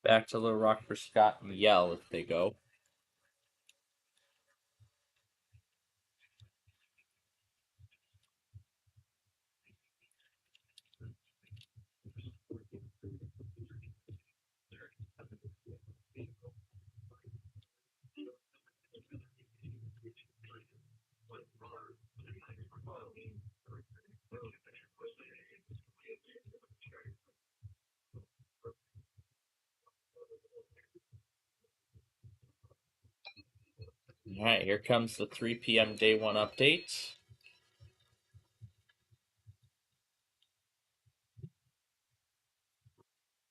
Back to Little Rock for Scott and Yell if they go. All right, here comes the 3 p.m. day one update.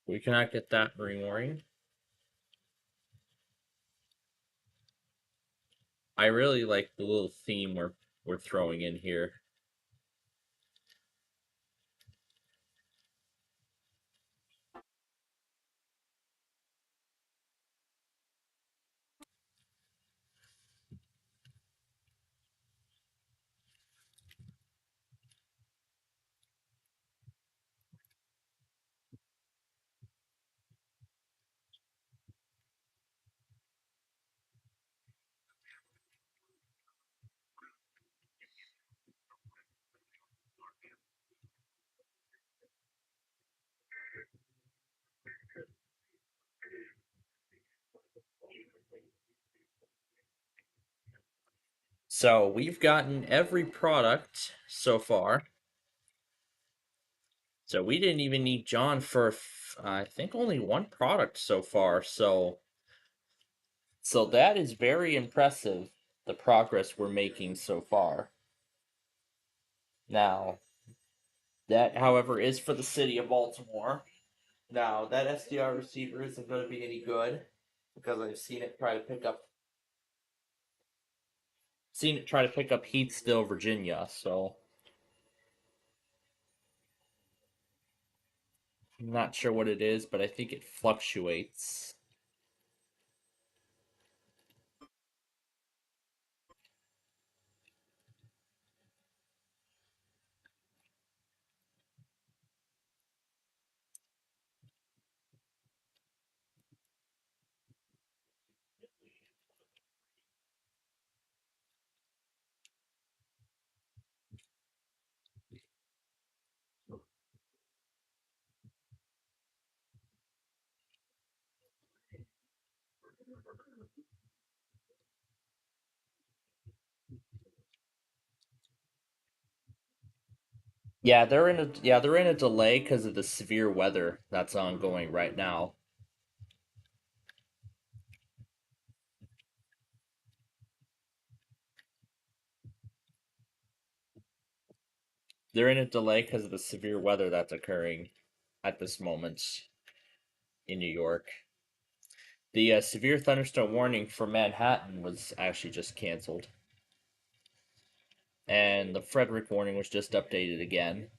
We cannot get that rewarding. I really like the little theme we're throwing in here. So we've gotten every product so far. So we didn't even need John for, I think, only one product so far. So that is very impressive, the progress we're making so far. Now, that, however, is for the city of Baltimore. Now, that SDR receiver isn't going to be any good because I've seen it try to pick up Heathsville, Virginia. So I'm not sure what it is, but I think it fluctuates. They're in a delay because of the severe weather that's ongoing right now. They're in a delay because of the severe weather that's occurring at this moment in New York. The severe thunderstorm warning for Manhattan was actually just canceled, and the Frederick warning was just updated again.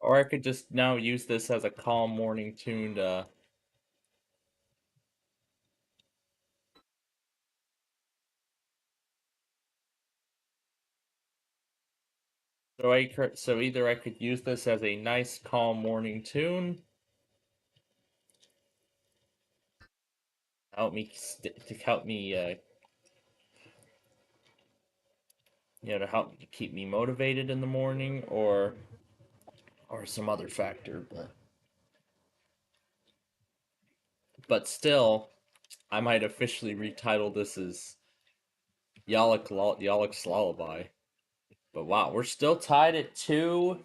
Or I could just now use this as a calm morning tune to So either I could use this as a nice calm morning tune, help me to help keep me motivated in the morning, or some other factor, but still, I might officially retitle this as Yalek's Lullaby. But wow, we're still tied at 2.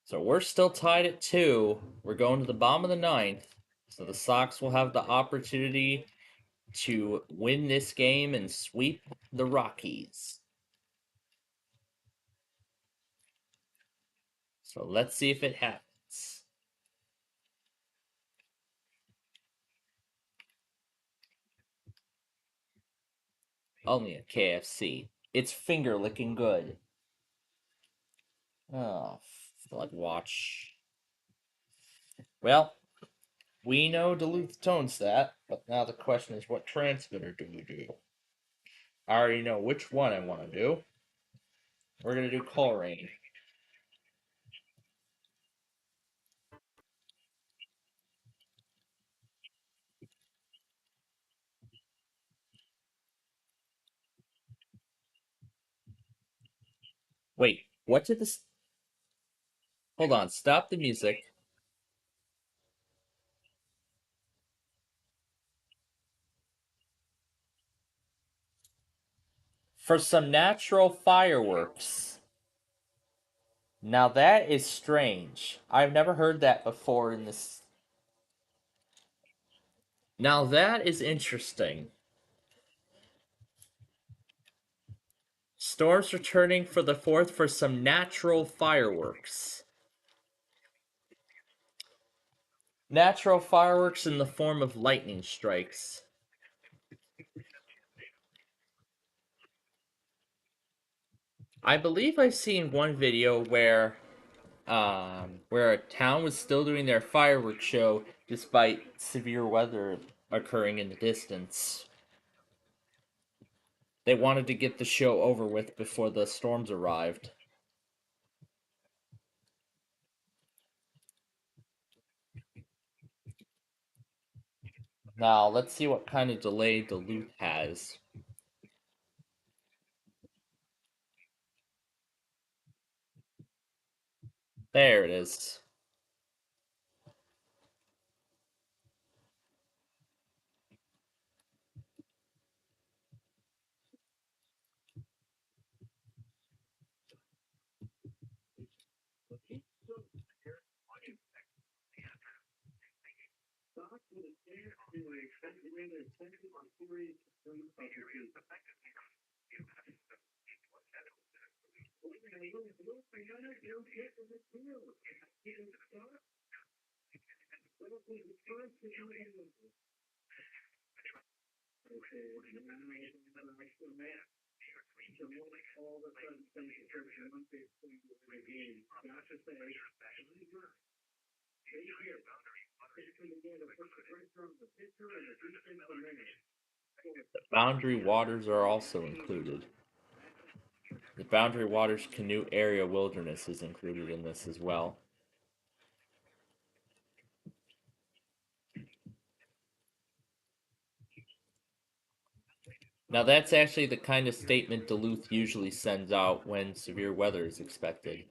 So we're still tied at 2. We're going to the bottom of the 9th. So the Sox will have the opportunity to win this game and sweep the Rockies. So let's see if it happens. Only a KFC. It's finger licking good. Oh, flood watch. Well, we know Duluth tones that, but now the question is, what transmitter do we do? I already know which one I want to do. We're going to do Coleraine. Wait, what did this... Hold on, stop the music. For some natural fireworks. Now that is strange. I've never heard that before in this. Now that is interesting. Storms returning for the 4th for some natural fireworks. Natural fireworks in the form of lightning strikes. I believe I've seen one video where a town was still doing their fireworks show despite severe weather occurring in the distance. They wanted to get the show over with before the storms arrived. Now, let's see what kind of delay Duluth has. There it is. The Boundary Waters are also included. The Boundary Waters Canoe Area Wilderness is included in this as well. Now that's actually the kind of statement Duluth usually sends out when severe weather is expected.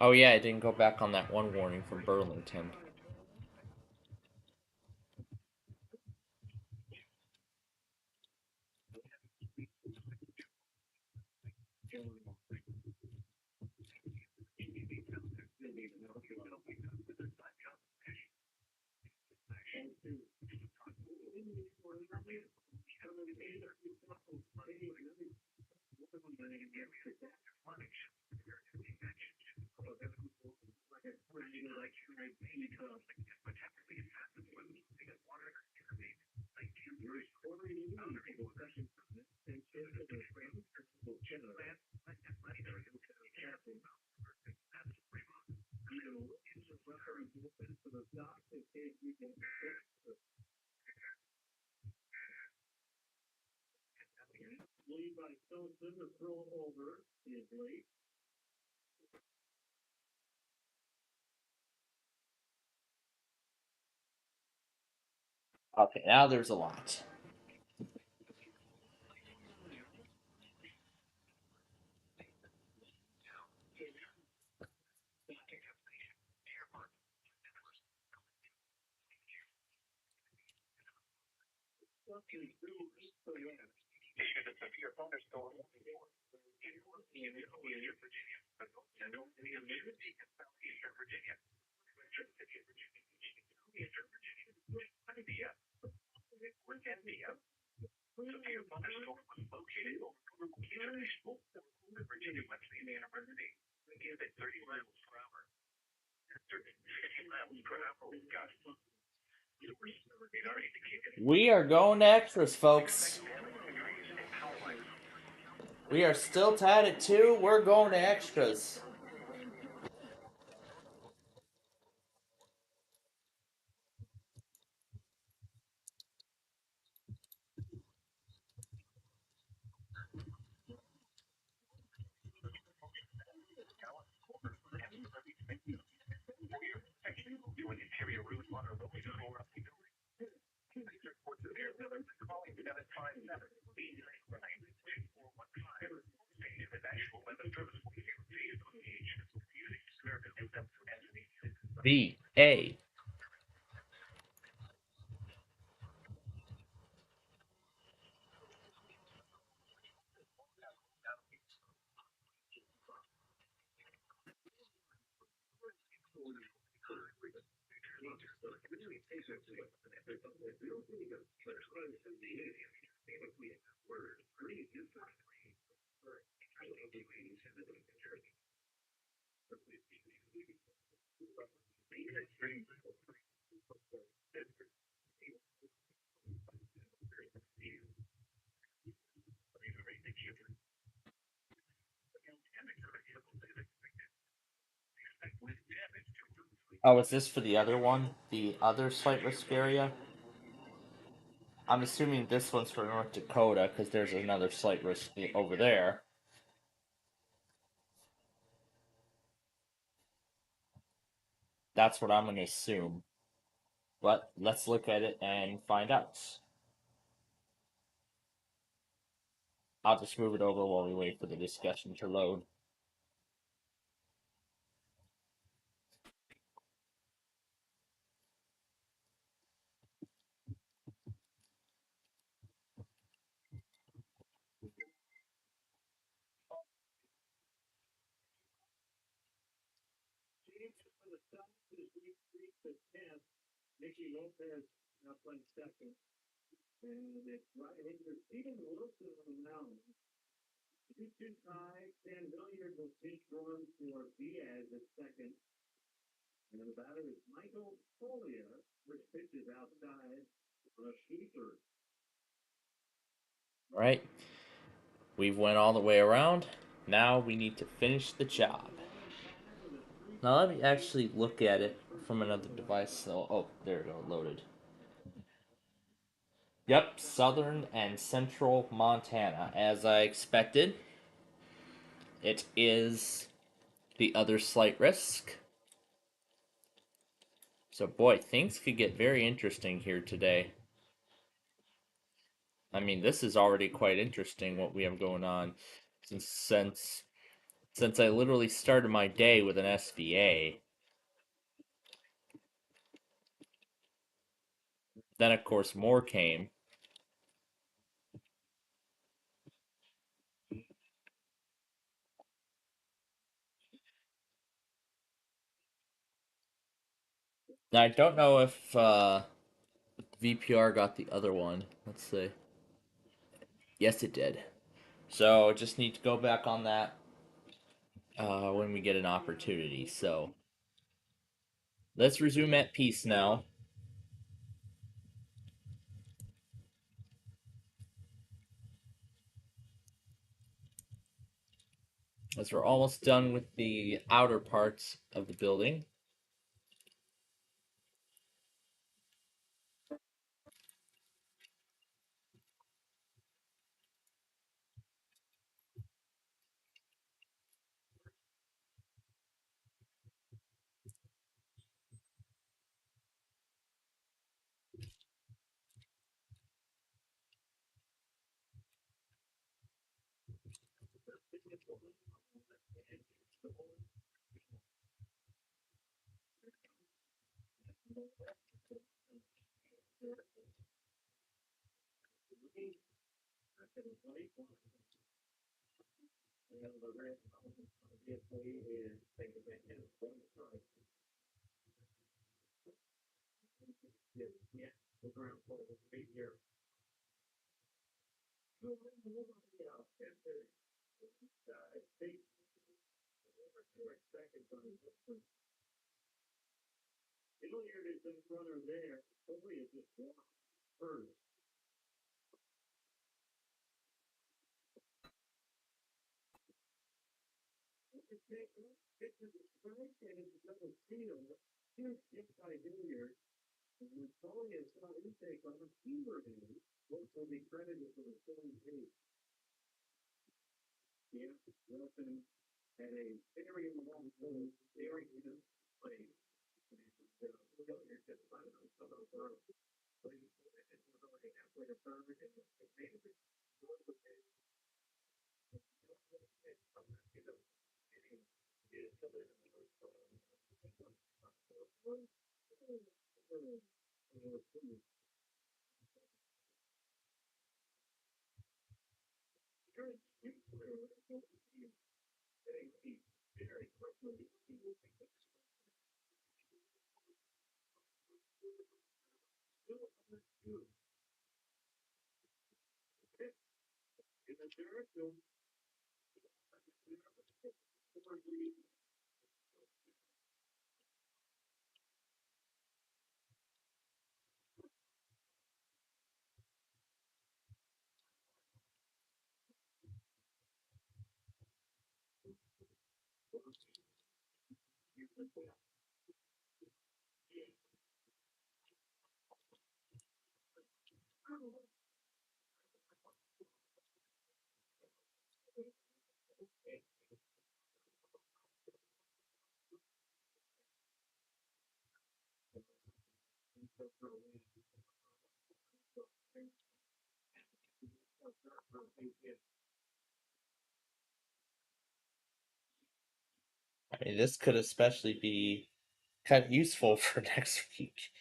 Oh yeah, I didn't go back on that one warning from Burlington. Okay, now there's a lot. Issued a severe thunderstorm in northeastern Virginia, but many of southeastern Virginia, western city of Virginia, eastern Virginia, 9 p.m. 10 p.m. Severe thunderstorm was located over Virginia West University, winds at 30 miles per hour. 50 miles per hour with gusts. We are going to extras, folks. We are still tied at 2. We're going to extras. VA. Oh, is this for the other one? The other slight risk area? I'm assuming this one's for North Dakota because there's another slight risk over there. That's what I'm going to assume. But let's look at it and find out. I'll just move it over while we wait for the discussion to load. Right? We've went all the way around. Now we need to finish the job. Now let me actually look at it from another device. So, oh, there we go, loaded. Yep, southern and central Montana. As I expected, it is the other slight risk. So, boy, things could get very interesting here today. I mean, this is already quite interesting what we have going on, since I literally started my day with an SVA. Then, of course, more came. Now, I don't know if VPR got the other one. Let's see. Yes, it did. So, just need to go back on that when we get an opportunity. So, let's resume at peace now. As we're almost done with the outer parts of the building. I mean, this could especially be kind of useful for next week.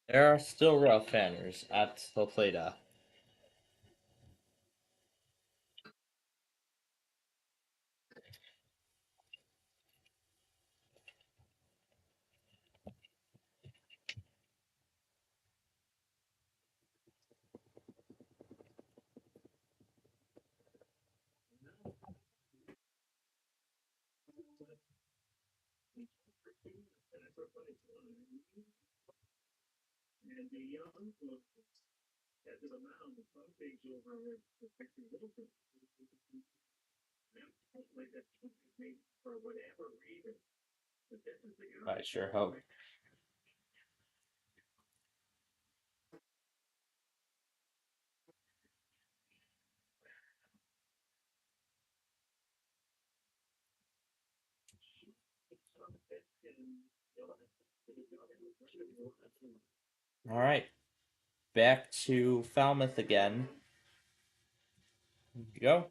There are still rail fanners at Hoplita. I sure hope. All right, back to Falmouth again. Here you go.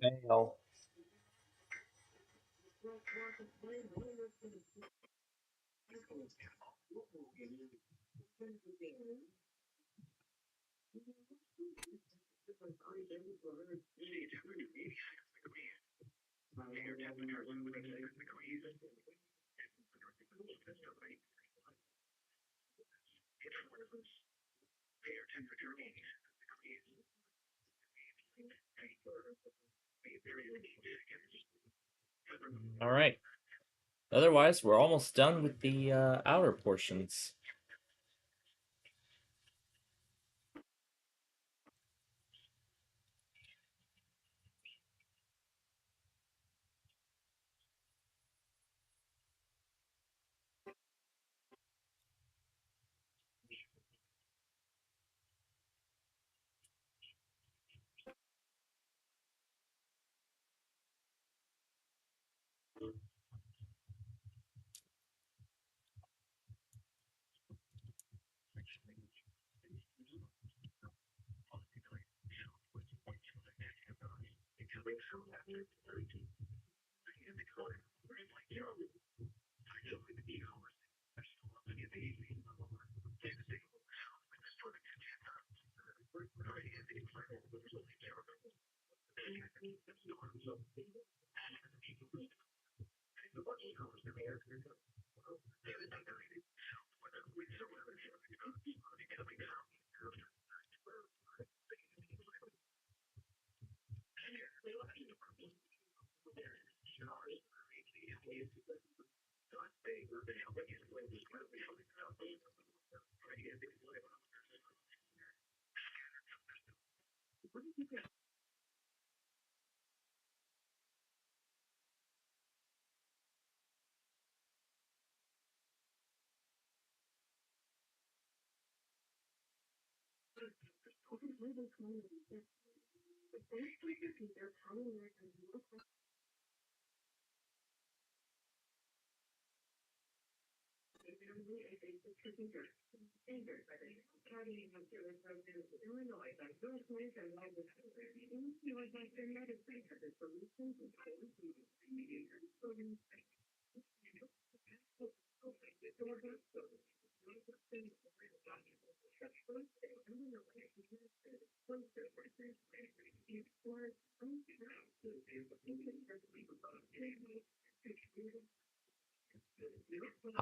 Fail. All right. Otherwise, we're almost done with the outer portions.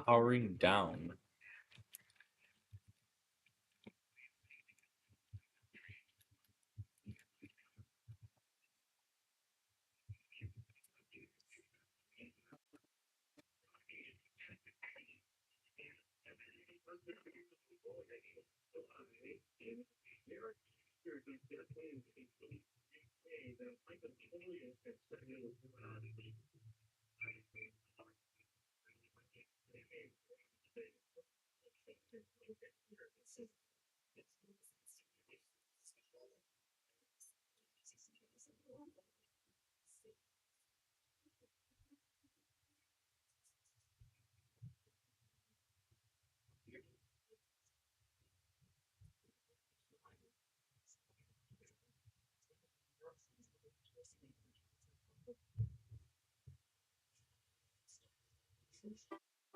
Powering down.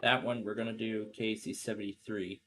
That one we're gonna do KC-73.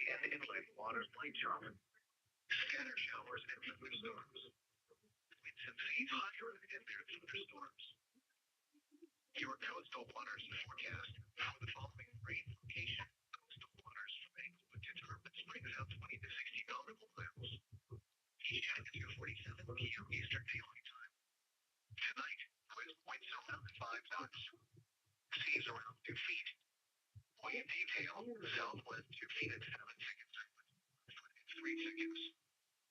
And inland waters like Charmin. Scattered showers and thunderstorms. Winds and seas higher and their thunderstorms. Your coastal waters forecast for the following rain location. Coastal waters from Englewood to Turbot Springs out 20 to 60 nautical miles. East atmosphere 47 p.m. Eastern Daylight Time. Tonight, winds around 5 knots. Seas around 2 feet. Wind detail, southwest 2 feet at 7 seconds. 3 seconds.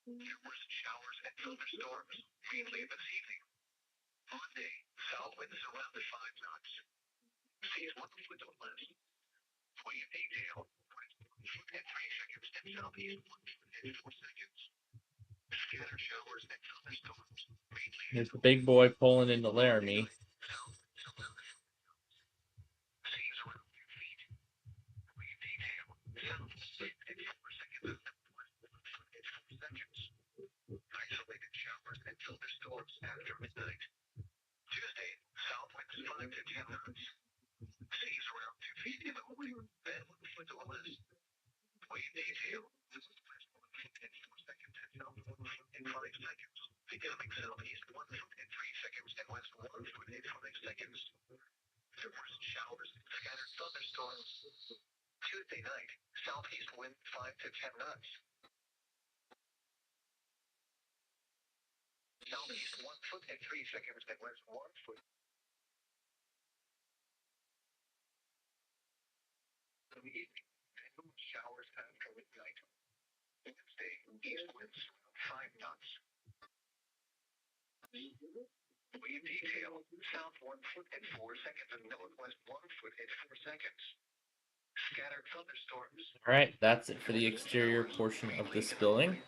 Numerous showers and thunderstorms, mainly this evening. Monday, south winds around 5 knots. Seas 1 foot or less. Wind detail, west 1 foot at 3 seconds and southeast 1 foot at 4 seconds. Scattered showers and thunderstorms, mainly There's the big boy pulling into Laramie. seas around 2 feet. Wind detail, southwest at 4 seconds. West 1 foot at 4 seconds. Isolated showers and thunderstorms after midnight. Tuesday, south winds 5 to 10 knots. Seas around 2 feet in the morning and 1 foot or less. Wind detail, northwest 1 foot and 4 seconds and south 1 foot and 5 seconds. Becoming southeast 1 foot and 3 seconds and west 1 foot and 5 seconds. Numerous showers and scattered thunderstorms. Tuesday night, southeast wind 5 to 10 knots. Southeast 1 foot and 3 seconds and west 1 foot. In the evening, and showers after midnight. Wednesday, east winds 5 knots. Wind detail, south 1 foot and 4 seconds and northwest 1 foot and 4 seconds. Scattered thunderstorms. Alright, that's it for the exterior portion of this building.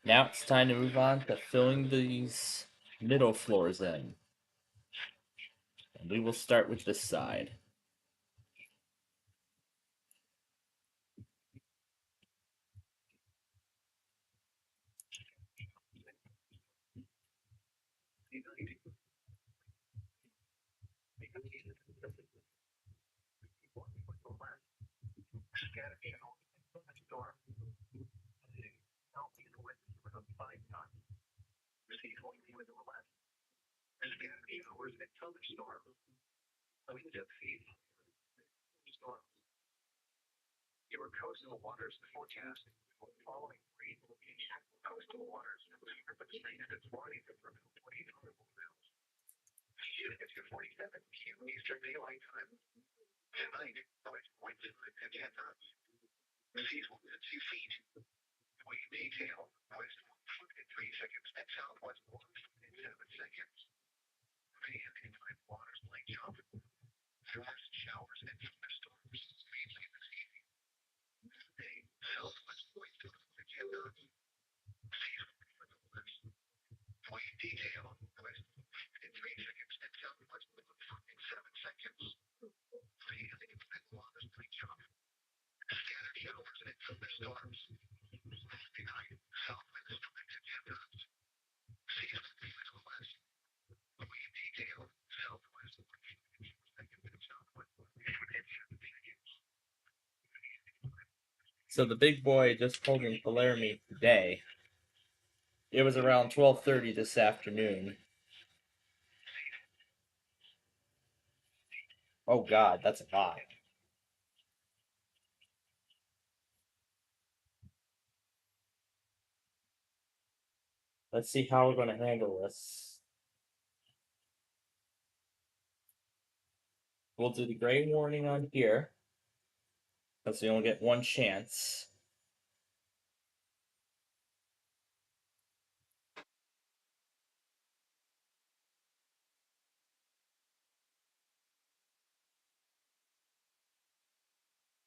Now it's time to move on to filling these middle floors in. And we will start with this side. Scattered showers and thunderstorms. Southeast winds around 5 knots. Seas 1 foot or less. Scattered showers and thunderstorms. Winds at seas. Storms. Your coastal waters forecast for the following rain location. Coastal waters from Turbot Springs to 20 to 20 nautical miles. East atmosphere 47 p.m. Eastern Daylight Time. Tonight, west winds 5 to 10 knots. Seas 1 to 2 feet. Wind detail, west 1 foot and 3 seconds and southwest 1 foot and 7 seconds. And inland waters like Charmin. Numerous showers and thunderstorms, mainly this evening. Monday, southwest winds 1 foot and 10 knots. Seas 1 foot or less. Wind detail, west 1 foot and 3 seconds and southwest 1 foot and 7 seconds. And inland waters like Charmin. Scattered showers and thunderstorms. Monday night, south winds 5 to 10 knots. Seas 1 foot or less. Wind detail, southwest 1 foot and So the big boy just pulled in Palermo today. It was around 12:30 this afternoon. Oh God, that's a lot. Let's see how we're going to handle this. We'll do the gray warning on here, because we only get one chance.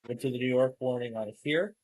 We'll do the New York warning on here.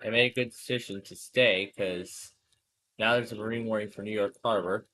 I made a good decision to stay because now there's a marine warning for New York Harbor.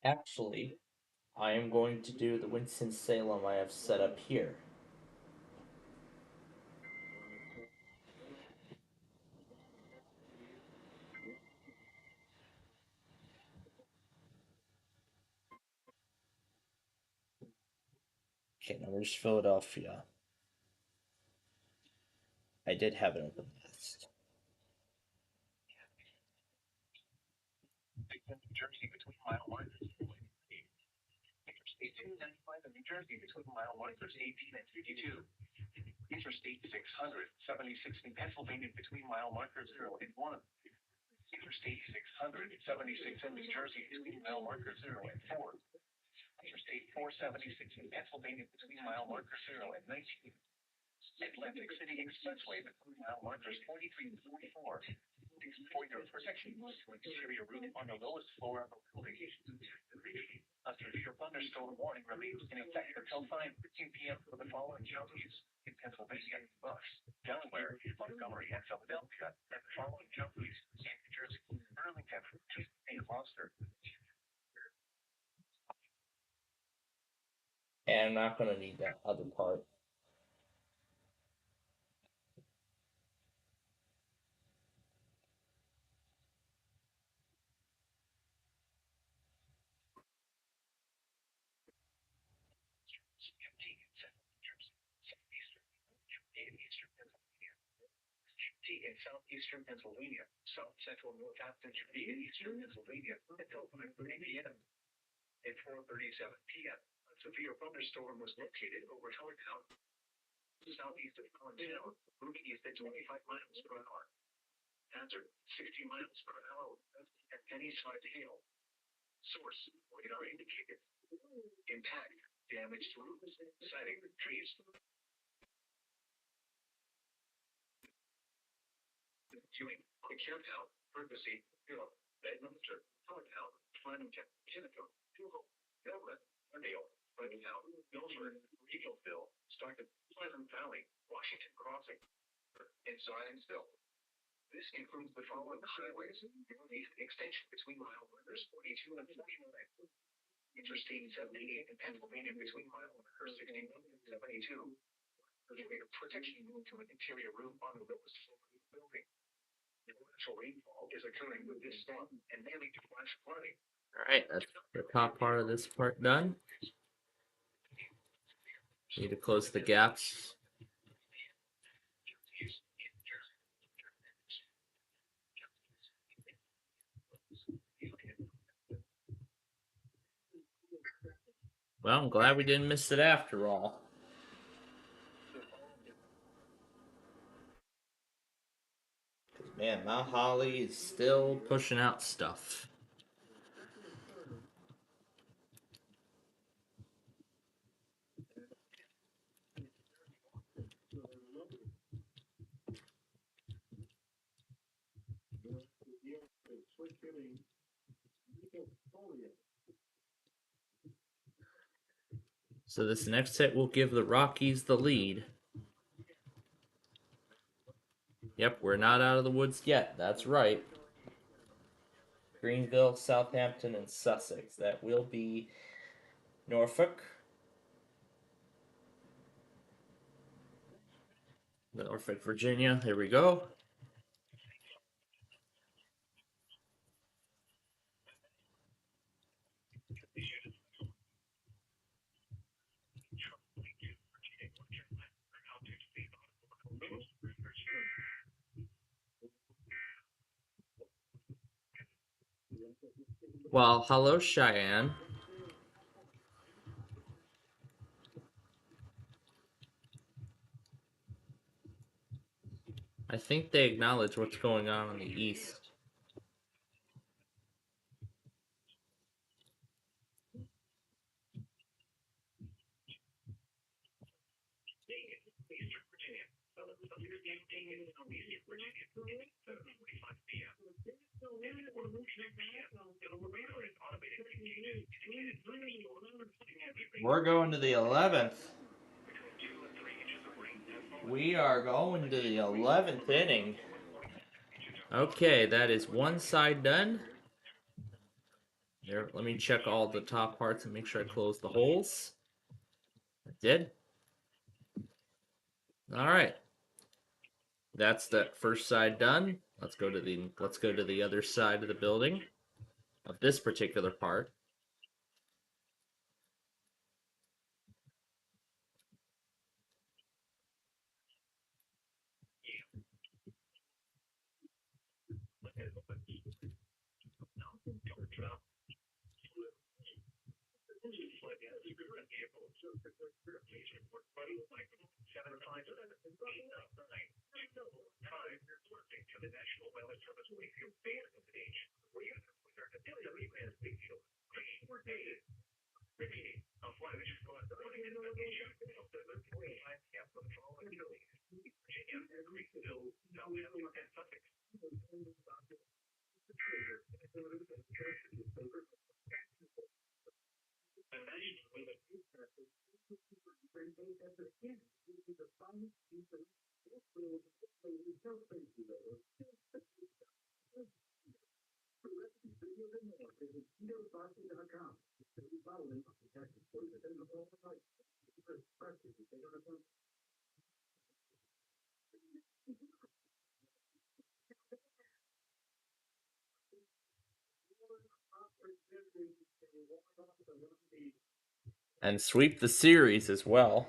Actually, I am going to do the Winston-Salem I have set up here. Okay, now where's Philadelphia? I did have it open last. New Jersey between mile markers. Interstate 295 in New Jersey between mile markers 18 and 52. Interstate 600, 76 in Pennsylvania between mile markers 0 and 1. Interstate 600, 76 in New Jersey between mile markers 0 and 4. Interstate 476 in Pennsylvania between mile markers 0 and 19. Atlantic City Expressway between mile markers 43 and 44. For your protection, interior roof on the lowest floor of the building. A severe thunderstorm warning remains in effect until 5:15 p.m. for the following counties in Pennsylvania: Bucks, Delaware, Montgomery, and Philadelphia, and the following counties in New Jersey: Burlington, and Gloucester. And I'm not going to need that other part. In southeastern Pennsylvania, south central Northampton should be in eastern Pennsylvania until 5:30 p.m. At 4:37 p.m., a severe thunderstorm was located over Hellertown, southeast of Allentown, moving east at 25 miles per hour. Hazard 60 miles per hour and any side hail. Source radar indicated. Impact damage to roofs, siding, trees. Viewing Quincytown, Ferguson, Hill, Bedminster, Hellertown, Flemington, Kinnicum, Duval, Delmet, Arndale, Flemingtown, Milford, Eagleville, Stockton, Pleasant Valley, Washington Crossing, and Zionsville. This includes the following highways: northeast extension between mile markers 42 and 49. Interstate 78 in Pennsylvania between mile markers 61 and 72. Elevator protection moved to an interior room on the lowest floor of the building. Torrential rainfall is occurring with this storm and may lead to flash flooding. Alright, that's the top part of this part done. Need to close the gaps. Well, I'm glad we didn't miss it after all. Man, Mount Holly is still pushing out stuff. So this next hit will give the Rockies the lead. Yep, we're not out of the woods yet. That's right. Greenville, Southampton, and Sussex. That will be Norfolk, Norfolk, Virginia. Here we go. Well, hello, Cheyenne. I think they acknowledge what's going on the east. We're going to the 11th. We are going to the 11th inning. Okay, that is one side done. There, let me check all the top parts and make sure I close the holes. I did. All right. That's the first side done. Let's go to the other side of the building of this particular part. And sweep the series as well.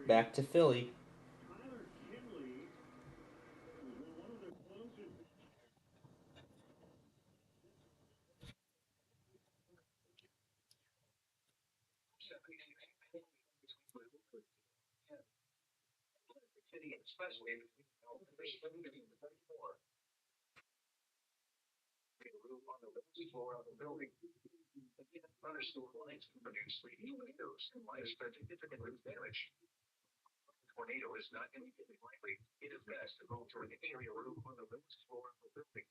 Back to Philly. Tornado is not immediately likely. It is best to go toward the area roof on the lowest floor of the building.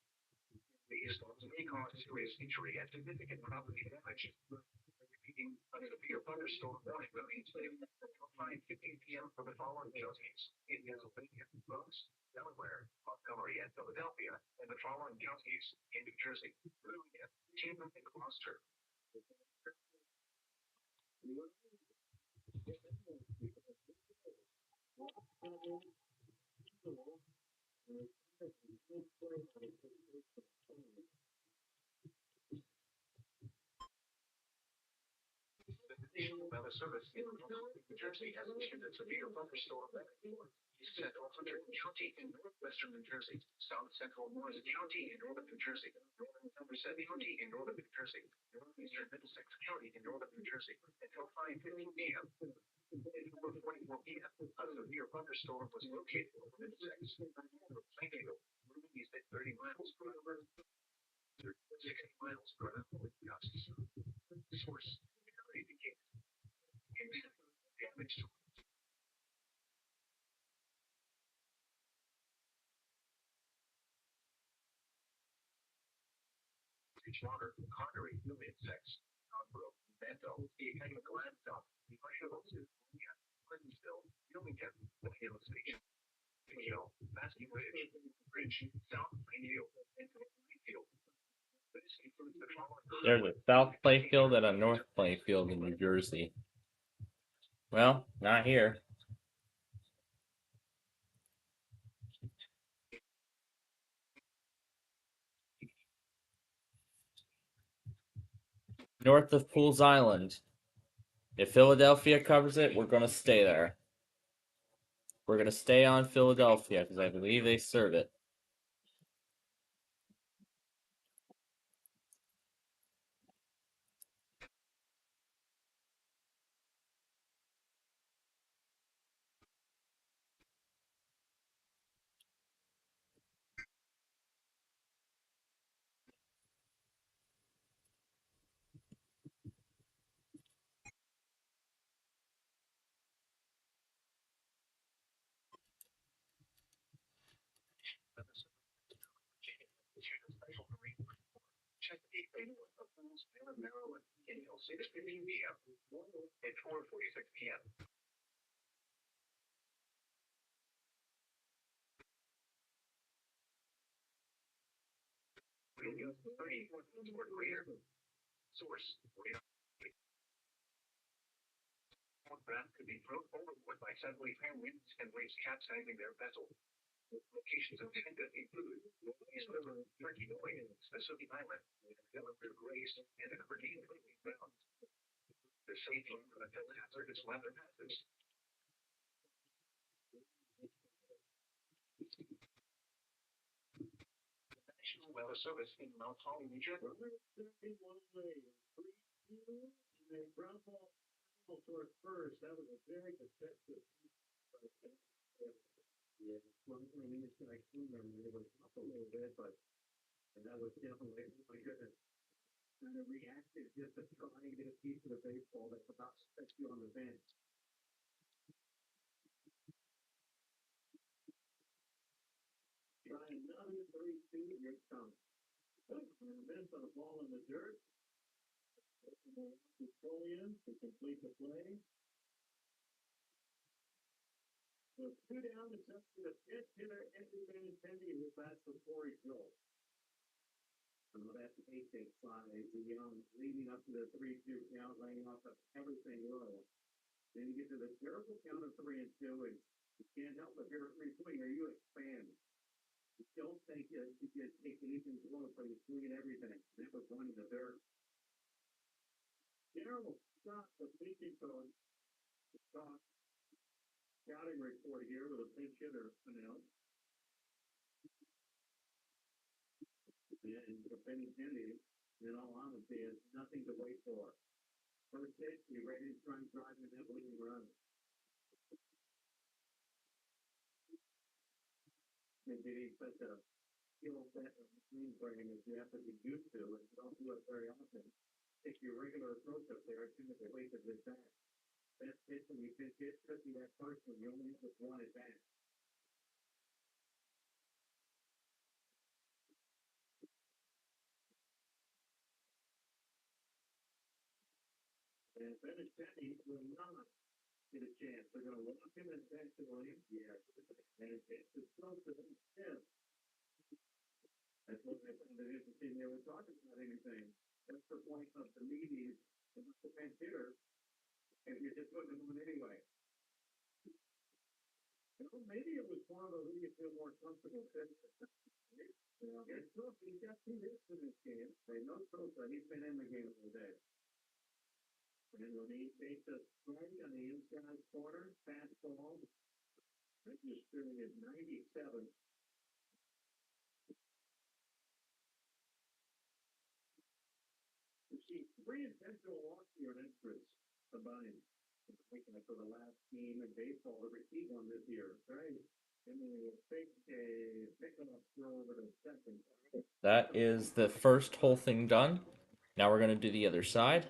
These storms may cause serious injury and significant property damage. Repeating, a severe thunderstorm warning remains until 5:15 p.m. for the following counties: in Pennsylvania, Rose, Delaware, Montgomery, and Philadelphia, and the following counties in New Jersey: Virginia, Chambers, and Gloucester. The National Weather Service in New Jersey has issued a severe thunderstorm warning. East Central Hunter County in northwestern New Jersey, South Central Morris County in northern New Jersey, northern Somerset County in northern New Jersey, northeastern Middlesex County in northern New Jersey, until 5:15 p.m. At 4:44 p.m., a severe thunderstorm was located over Middlesex. Plainfield, winds at 30 miles per hour, 60 miles per hour gusts. Source indicates damage to slaughter, conquering new insects. Brook, Bethel, Chemical Livestock, Marshall, Clintonville, Wilmington, Hill Station, Hill, Basking Ridge, South Plainfield, and Plainfield. This includes the following. There's a South Playfield and a North Playfield in New Jersey. Well, not here. North of Pools Island. If Philadelphia covers it, we're going to stay there. We're going to stay on Philadelphia because I believe they serve it. Check the Maryland, Maryland, in 6:15 p.m. at 4:46 p.m. Source. One craft could be thrown overboard by suddenly high winds and waves capsizing their vessel. Locations intended include Louise River, Turkey Point, Mississippi Island, Delaware Grace, and Aberdeen Proving Ground. The safety until hazardous weather passes. National Weather Service in Mount Holly, New Jersey. First, that was a very deceptive. Yeah, well, I mean, it's like, it was up a little bit, but and that was definitely, oh my goodness, kind of reactive just to try and get a piece of the baseball that's about to set you on the bench. Try another 3-2, here it comes. Bench on the ball in the dirt. Pull in to complete the play. So 2 down, it's up to the pitch hitter, Anthony Benintendi, who bats for Corey Joel. That's 8-6 slide, leading up to the 3-2 count, laying off of everything low. Then you get to the terrible count of 3-2, and you can't help but hear a free swing, or you expand. You don't think you can take anything close, but you swing at everything. That was one in the dirt. Terrible shot, the pitching coach. Scouting report here with a pinch hitter announced. And for Benintendi, in all honesty, has nothing to wait for. First pitch, he ready to try and drive in that winning run. And did he such a skill set of swing frame as you have to be used to, and you don't do it very often. Take your regular approach up there as soon as they wait to his back. Best pitch when you pitch it could be that first one. You only have just one at bat. And Benintendi will not get a chance. They're going to walk him and back to Williams. Yeah. And it's close to the fifth. That's what they found it interesting. They were talking about anything. That's the point of the meeting about the bench hitter. And you're just putting them in anyway. Maybe it was one of those you feel more comfortable. It's tough. He's got 2 hits in this game. They know Sosa. He's been in the game all day. And when he takes a strike on the inside corner, fastball, registered at 97. You see 3 intentional walks here in entrance combined. For the last team in baseball to receive one this year, right? And then we'll take a pickup throw over to second. That is the first whole thing done. Now we're going to do the other side.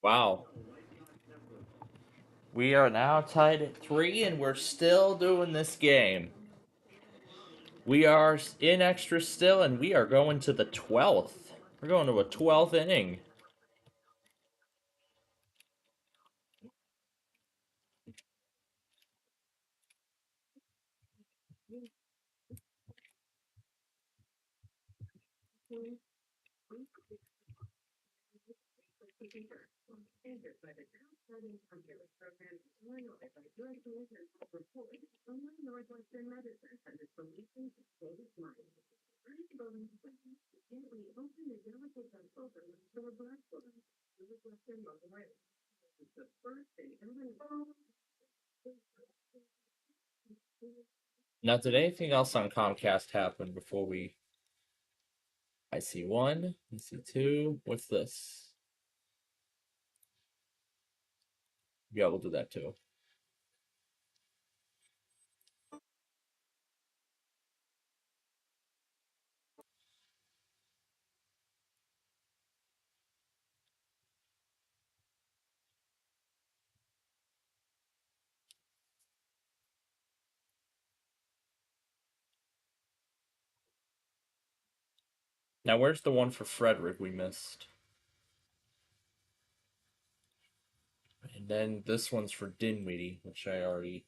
Wow. We are now tied at 3, and we're still doing this game. We are in extra still, and we are going to the 12th. We're going to a 12th inning. Now, did anything else on Comcast happen before we... I see 1. I see 2. What's this? Yeah, we'll do that too. Now, where's the one for Frederick we missed? And then this one's for Dinwiddie, which I already...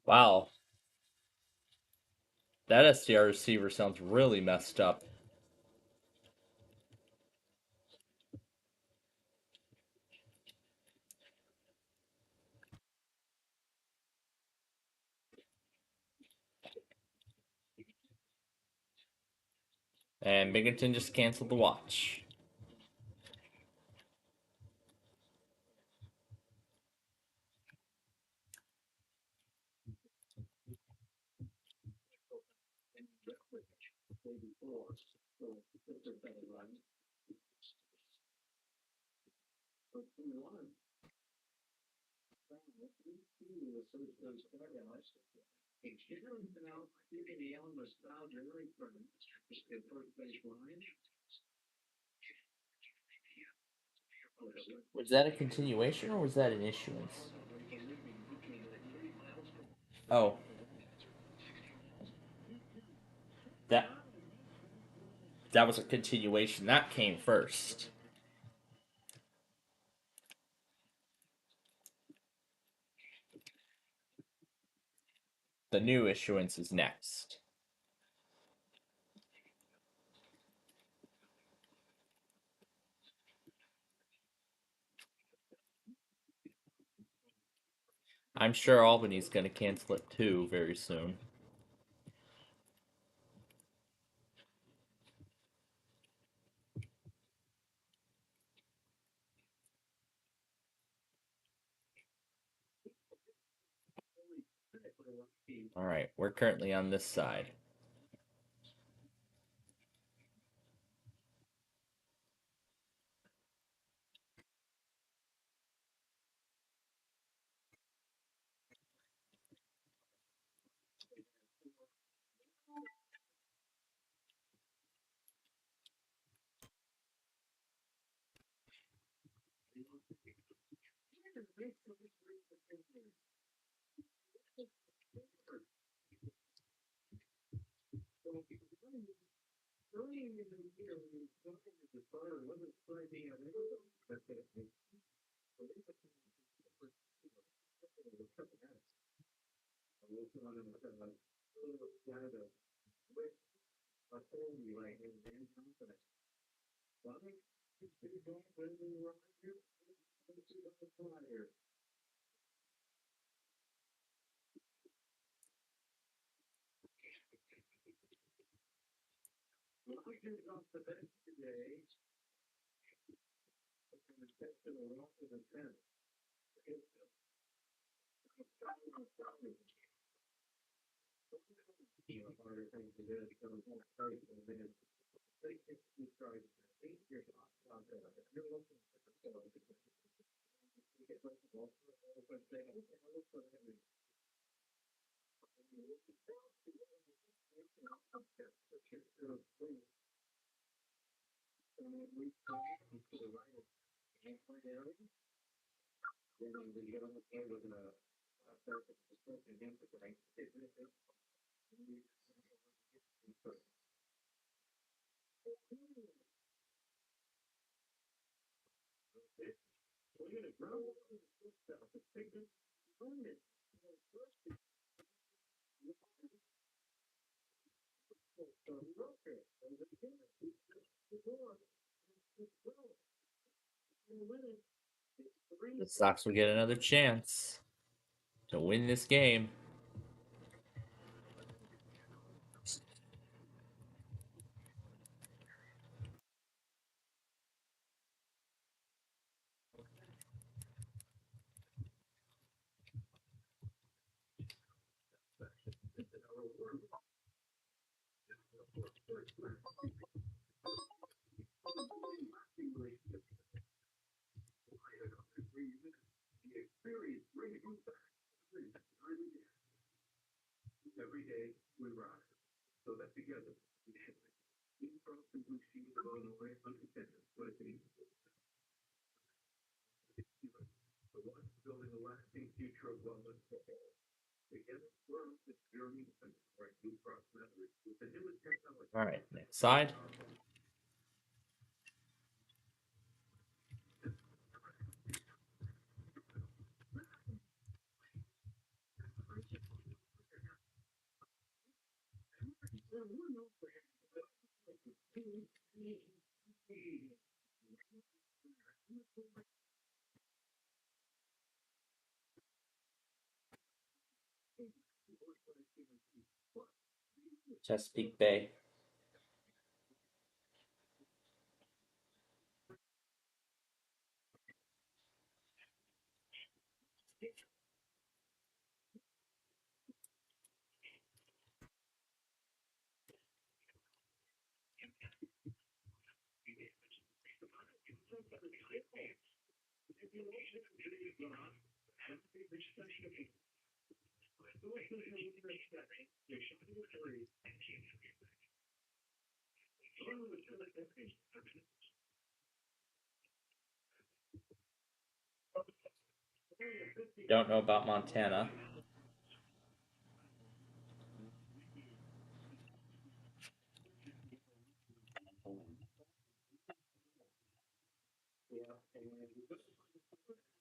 Wow. That SDR receiver sounds really messed up. And Binghamton just canceled the watch. Was that a continuation or was that an issuance? Oh, that that was a continuation. That came first. The new issuance is next. I'm sure Albany's going to cancel it too very soon. All right, we're currently on this side. The Sox will get another chance to win this game. All right, next side. Chesapeake Bay. Don't know about Montana.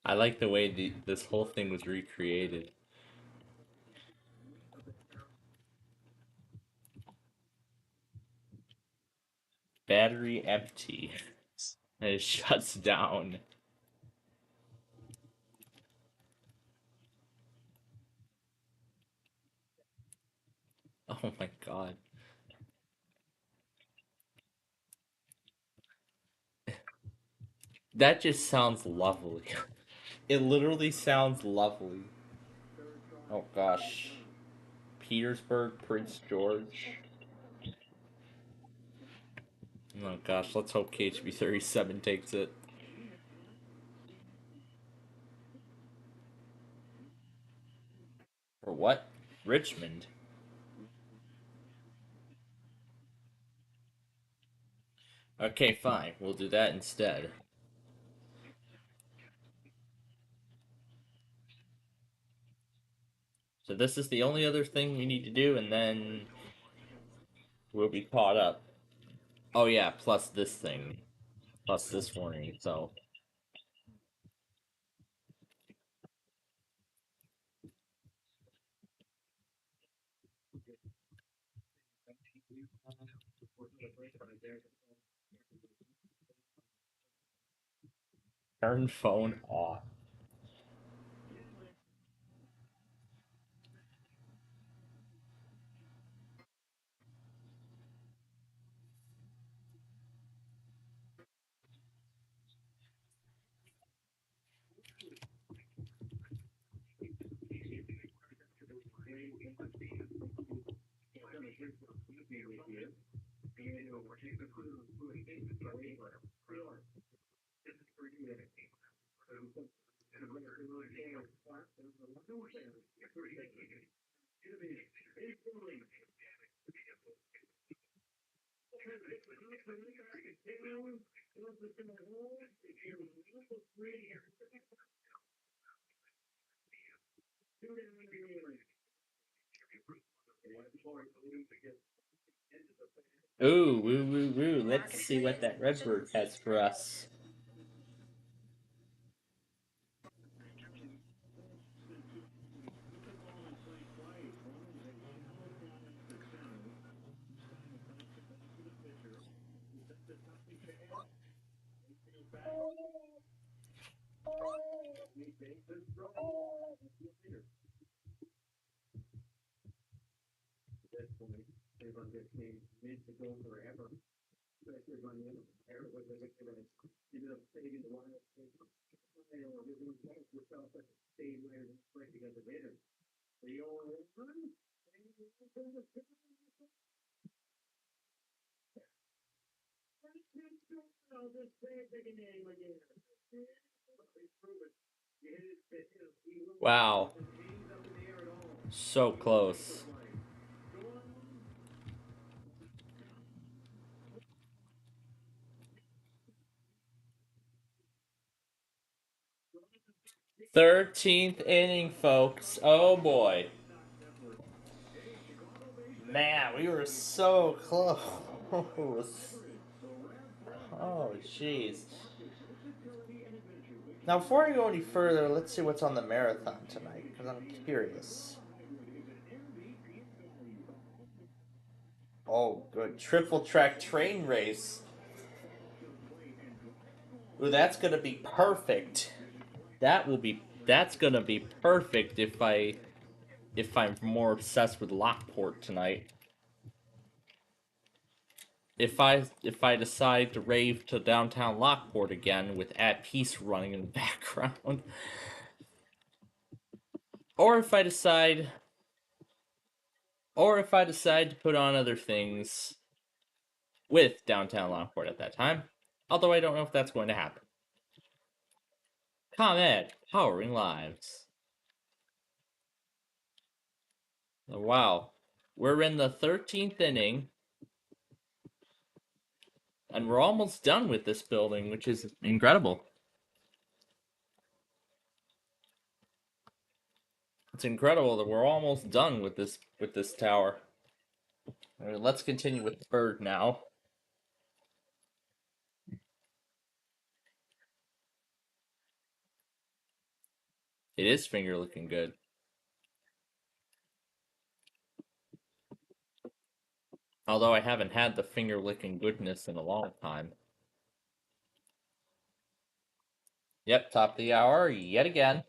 I like the way this whole thing was recreated. Battery empty. And it shuts down. Oh my god. That just sounds lovely. It literally sounds lovely. Oh gosh. Petersburg, Prince George. Oh gosh, let's hope KHB 37 takes it. For what? Richmond. Okay, fine. We'll do that instead. So this is the only other thing we need to do, and then we'll be caught up. Oh yeah, plus this thing, plus this warning. So turn phone off. Ooh, woo, woo, woo. Let's see what that redbird has for us. Wow. So close. Thirteenth inning, folks. Oh boy. Man, we were so close. Oh, jeez. Now, before I go any further, let's see what's on the marathon tonight, because I'm curious. Oh, good. Triple track train race. Ooh, that's gonna be perfect. That's gonna be perfect if I'm more obsessed with Lockport tonight. If I decide to rave to downtown Lockport again with At Peace running in the background. Or if I decide to put on other things with downtown Lockport at that time. Although I don't know if that's going to happen. ComEd, powering lives. Wow. We're in the 13th inning. And we're almost done with this building, which is incredible. It's incredible that we're almost done with this tower. Right, let's continue with the bird now. It is finger looking good. Although I haven't had the finger licking goodness in a long time. Yep, top of the hour yet again.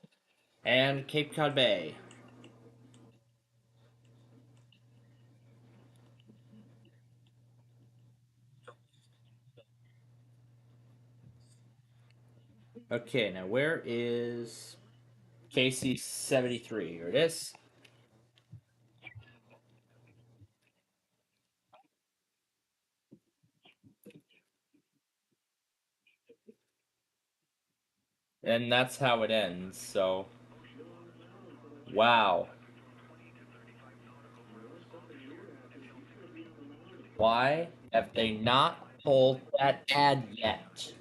And Cape Cod Bay. Okay, now where is KC-73? Here it is. And that's how it ends, so... Wow. Why have they not pulled that ad yet?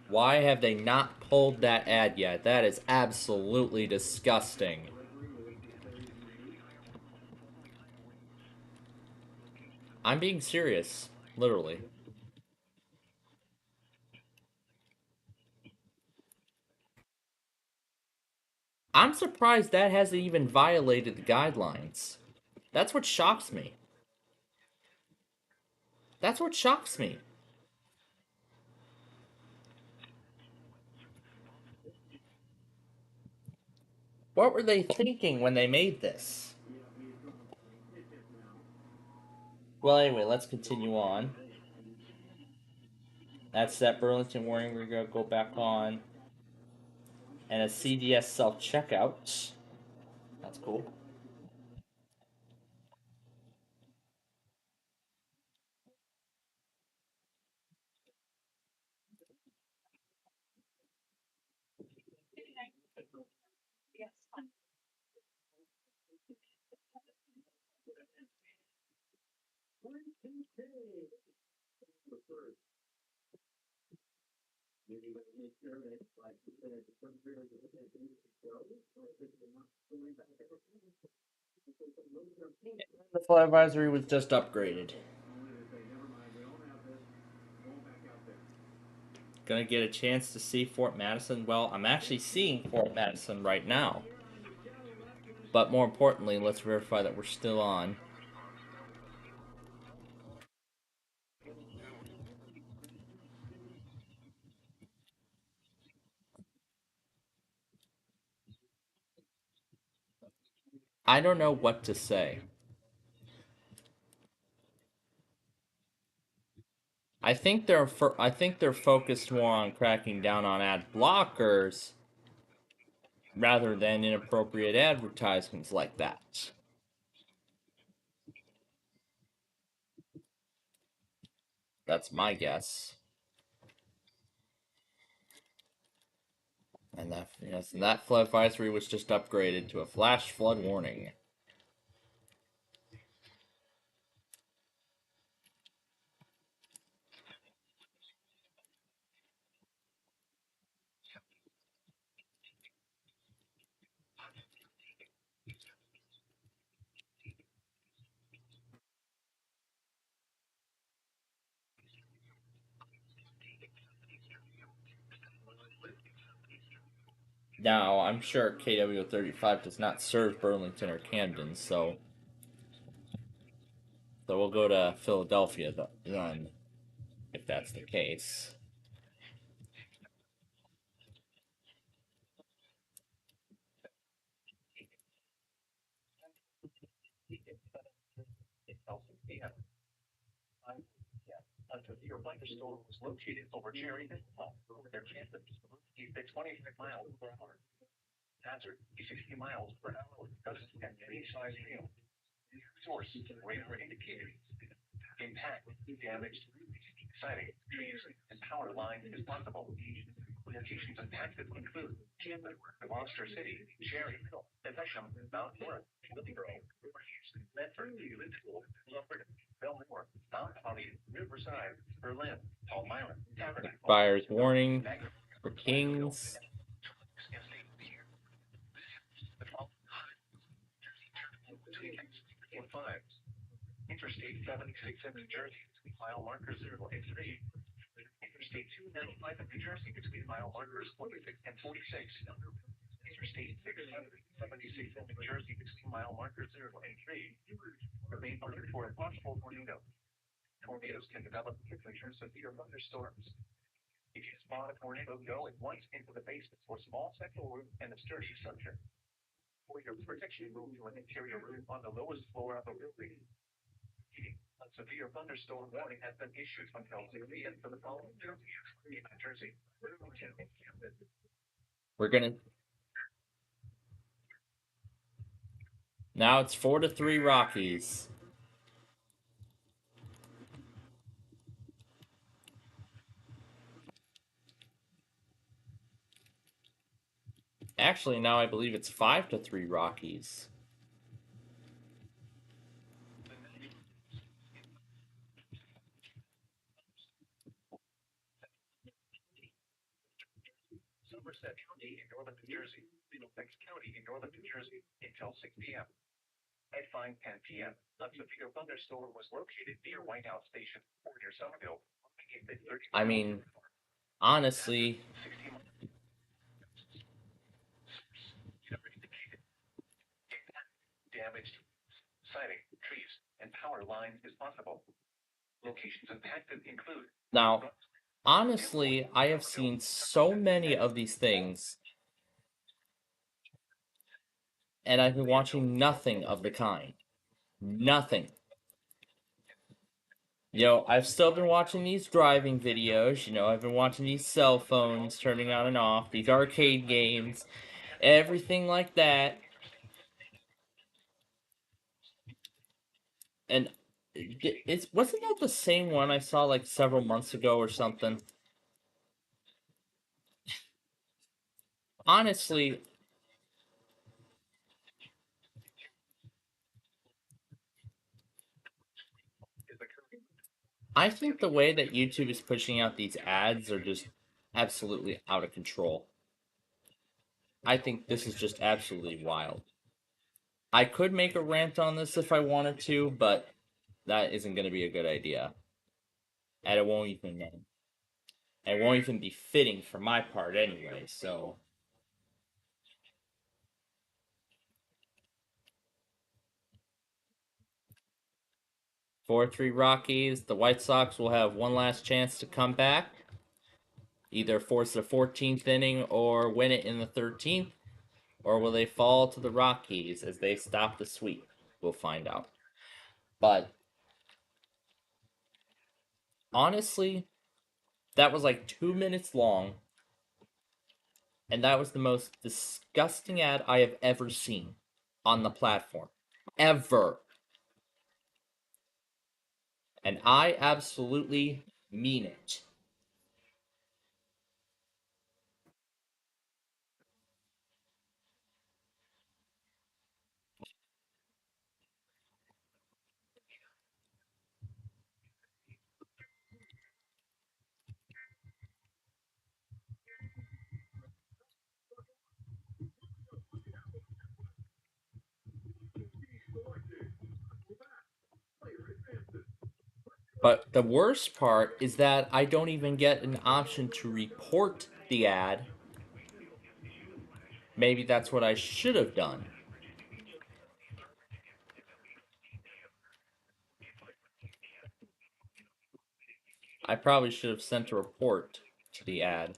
Why have they not pulled that ad yet? That is absolutely disgusting. I'm being serious, literally. I'm surprised that hasn't even violated the guidelines. That's what shocks me. That's what shocks me. What were they thinking when they made this? Well, anyway, let's continue on. That's that Burlington warning. We're going to go back on. And a CVS self checkout. That's cool. The flood advisory was just upgraded. Gonna get a chance to see Fort Madison. Well, I'm actually seeing Fort Madison right now. But more importantly, let's verify that we're still on. I don't know what to say. I think they're focused more on cracking down on ad blockers rather than inappropriate advertisements like that. That's my guess. And that yes, and that flood advisory was just upgraded to a flash flood warning. Now, I'm sure KW35 does not serve Burlington or Camden, so we'll go to Philadelphia then, if that's the case. A severe thunderstorm was located over Cherry Hill. Their chance of 25 miles per hour. Hazard 60 miles per hour. Gusts at any size hail. Source radar indicated. Impact damaged siding, trees, and power lines is possible. Locations impacted include Camden, Monster City, Cherry Hill, Evesham, Mount North, Willingboro, Medford, Liverpool, Lumberton, Belmore, Mount Holly, Riverside, Berlin, Palmyra, Tabernacle. Fires warning for Kings. Interstate 76 in New Jersey between mile markers 0 and 3. Interstate 295 in New Jersey between mile markers 46 and 46. Interstate 676 in New Jersey between mile markers 0 and 3. Remain alert for a possible tornado. Tornadoes can develop quickly during severe thunderstorms. If you spot a tornado, go at once into the basement for small central room and a sturdy structure. For your protection, move to an interior room on the lowest floor of the building. A severe thunderstorm warning has been issued until 6 p.m. for the following counties in New Jersey, Burlington, and Camden. We're gonna now it's 4-3 Rockies. Actually, now I believe it's 5-3 Rockies. Somerset County in northern New Jersey, Middlesex County in northern New Jersey until 6 p.m. At 5:10 p.m. A severe thunderstorm was located near White House Station or near Somerville. I mean, honestly, Damaged siding, trees, and power lines is possible. Locations impacted include now, honestly, I have seen so many of these things, and I've been watching nothing of the kind. Nothing. I've still been watching these driving videos. I've been watching these cell phones turning on and off, these arcade games, everything like that. And wasn't that the same one I saw like several months ago or something? Honestly, I think the way that YouTube is pushing out these ads are just absolutely out of control. I think this is just absolutely wild. I could make a rant on this if I wanted to, but that isn't going to be a good idea. And it won't even be fitting for my part anyway, so 4-3 Rockies. The White Sox will have one last chance to come back. Either force the 14th inning or win it in the 13th, or will they fall to the Rockies as they stop the sweep? We'll find out. But honestly, that was like 2 minutes long, and that was the most disgusting ad I have ever seen on the platform. Ever. And I absolutely mean it. But the worst part is that I don't even get an option to report the ad. Maybe that's what I should have done. I probably should have sent a report to the ad.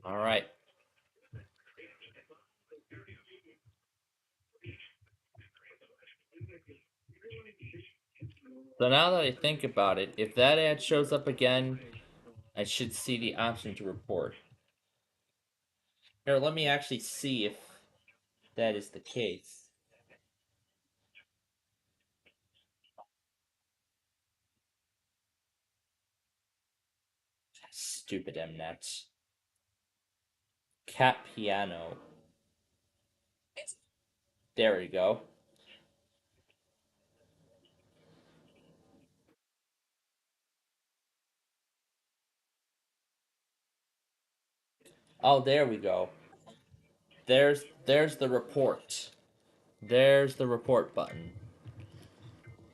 All right. So now that I think about it, if that ad shows up again, I should see the option to report. Here, let me actually see if that is the case. Stupid Mnets. Cat piano. There we go. Oh, there we go. There's the report. There's the report button.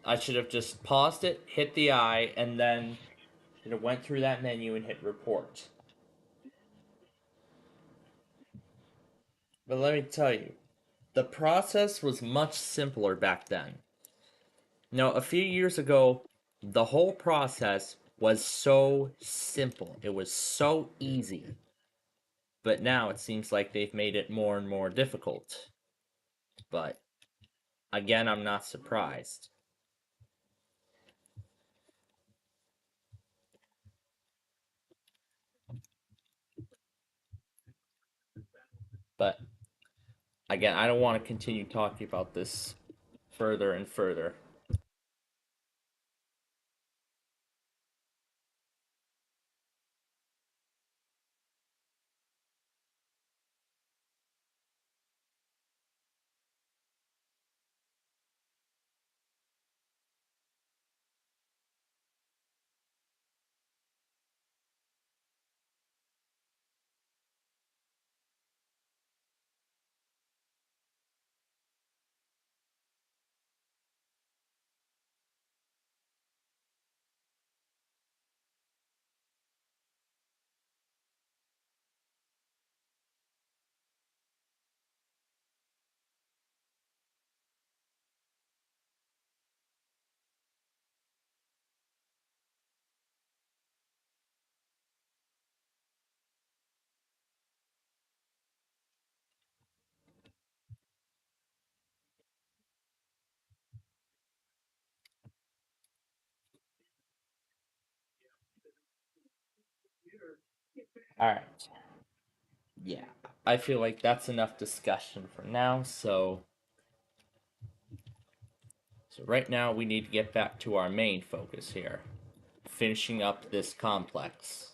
I should have just paused it, hit the I, and then it went through that menu and hit report. But let me tell you, the process was much simpler back then. Now, a few years ago, the whole process was so simple. It was so easy. But now it seems like they've made it more and more difficult. But again, I'm not surprised. But again, I don't want to continue talking about this further and further. Alright. Yeah. I feel like that's enough discussion for now, so right now we need to get back to our main focus here. Finishing up this complex.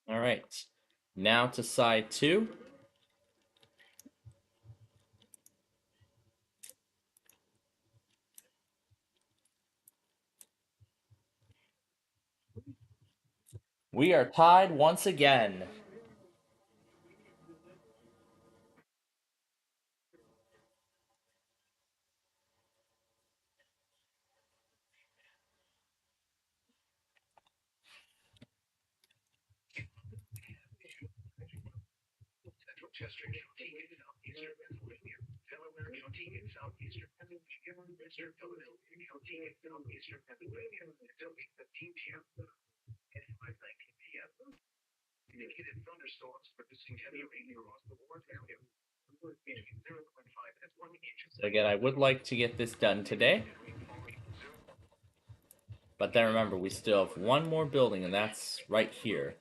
Alright. Now to side 2. We are tied once again. Central Chester County in southeastern Pennsylvania, Delaware County in southeastern Pennsylvania, Western Philadelphia County in southeastern Pennsylvania until 8:15 p.m. At 5:19 p.m. Indicated thunderstorms producing heavy rain across the Warren area. Meaning 0.5 at 1 inch. So again, I would like to get this done today. But then remember, we still have one more building, and that's right here.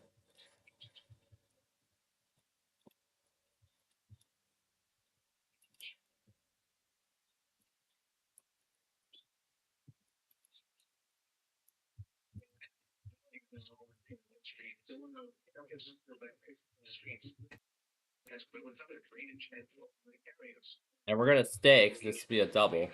And we're going to stay, because this will be a double.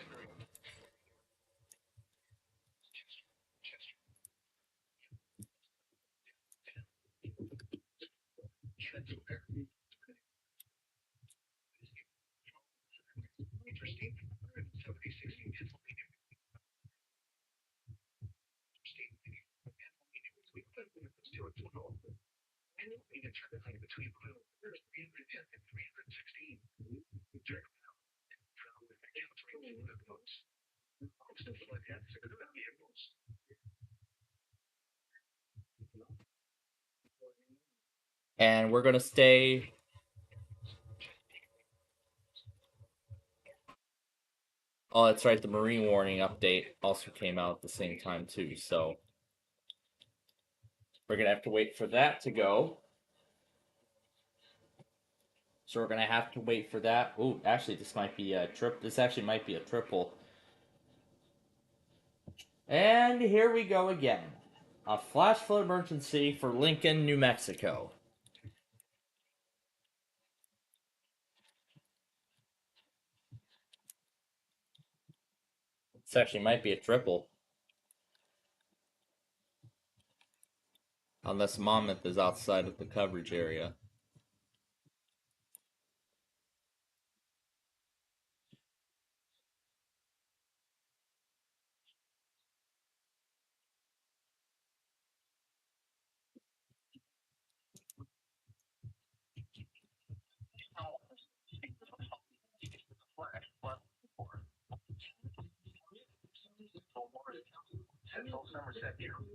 And we're going to stay. Oh, that's right. The marine warning update also came out at the same time, too. So we're going to have to wait for that to go. So we're going to have to wait for that. Ooh, actually, this might be a trip. This actually might be a triple. And here we go again. A flash flood emergency for Lincoln, New Mexico. This actually might be a triple. Unless Monmouth is outside of the coverage area.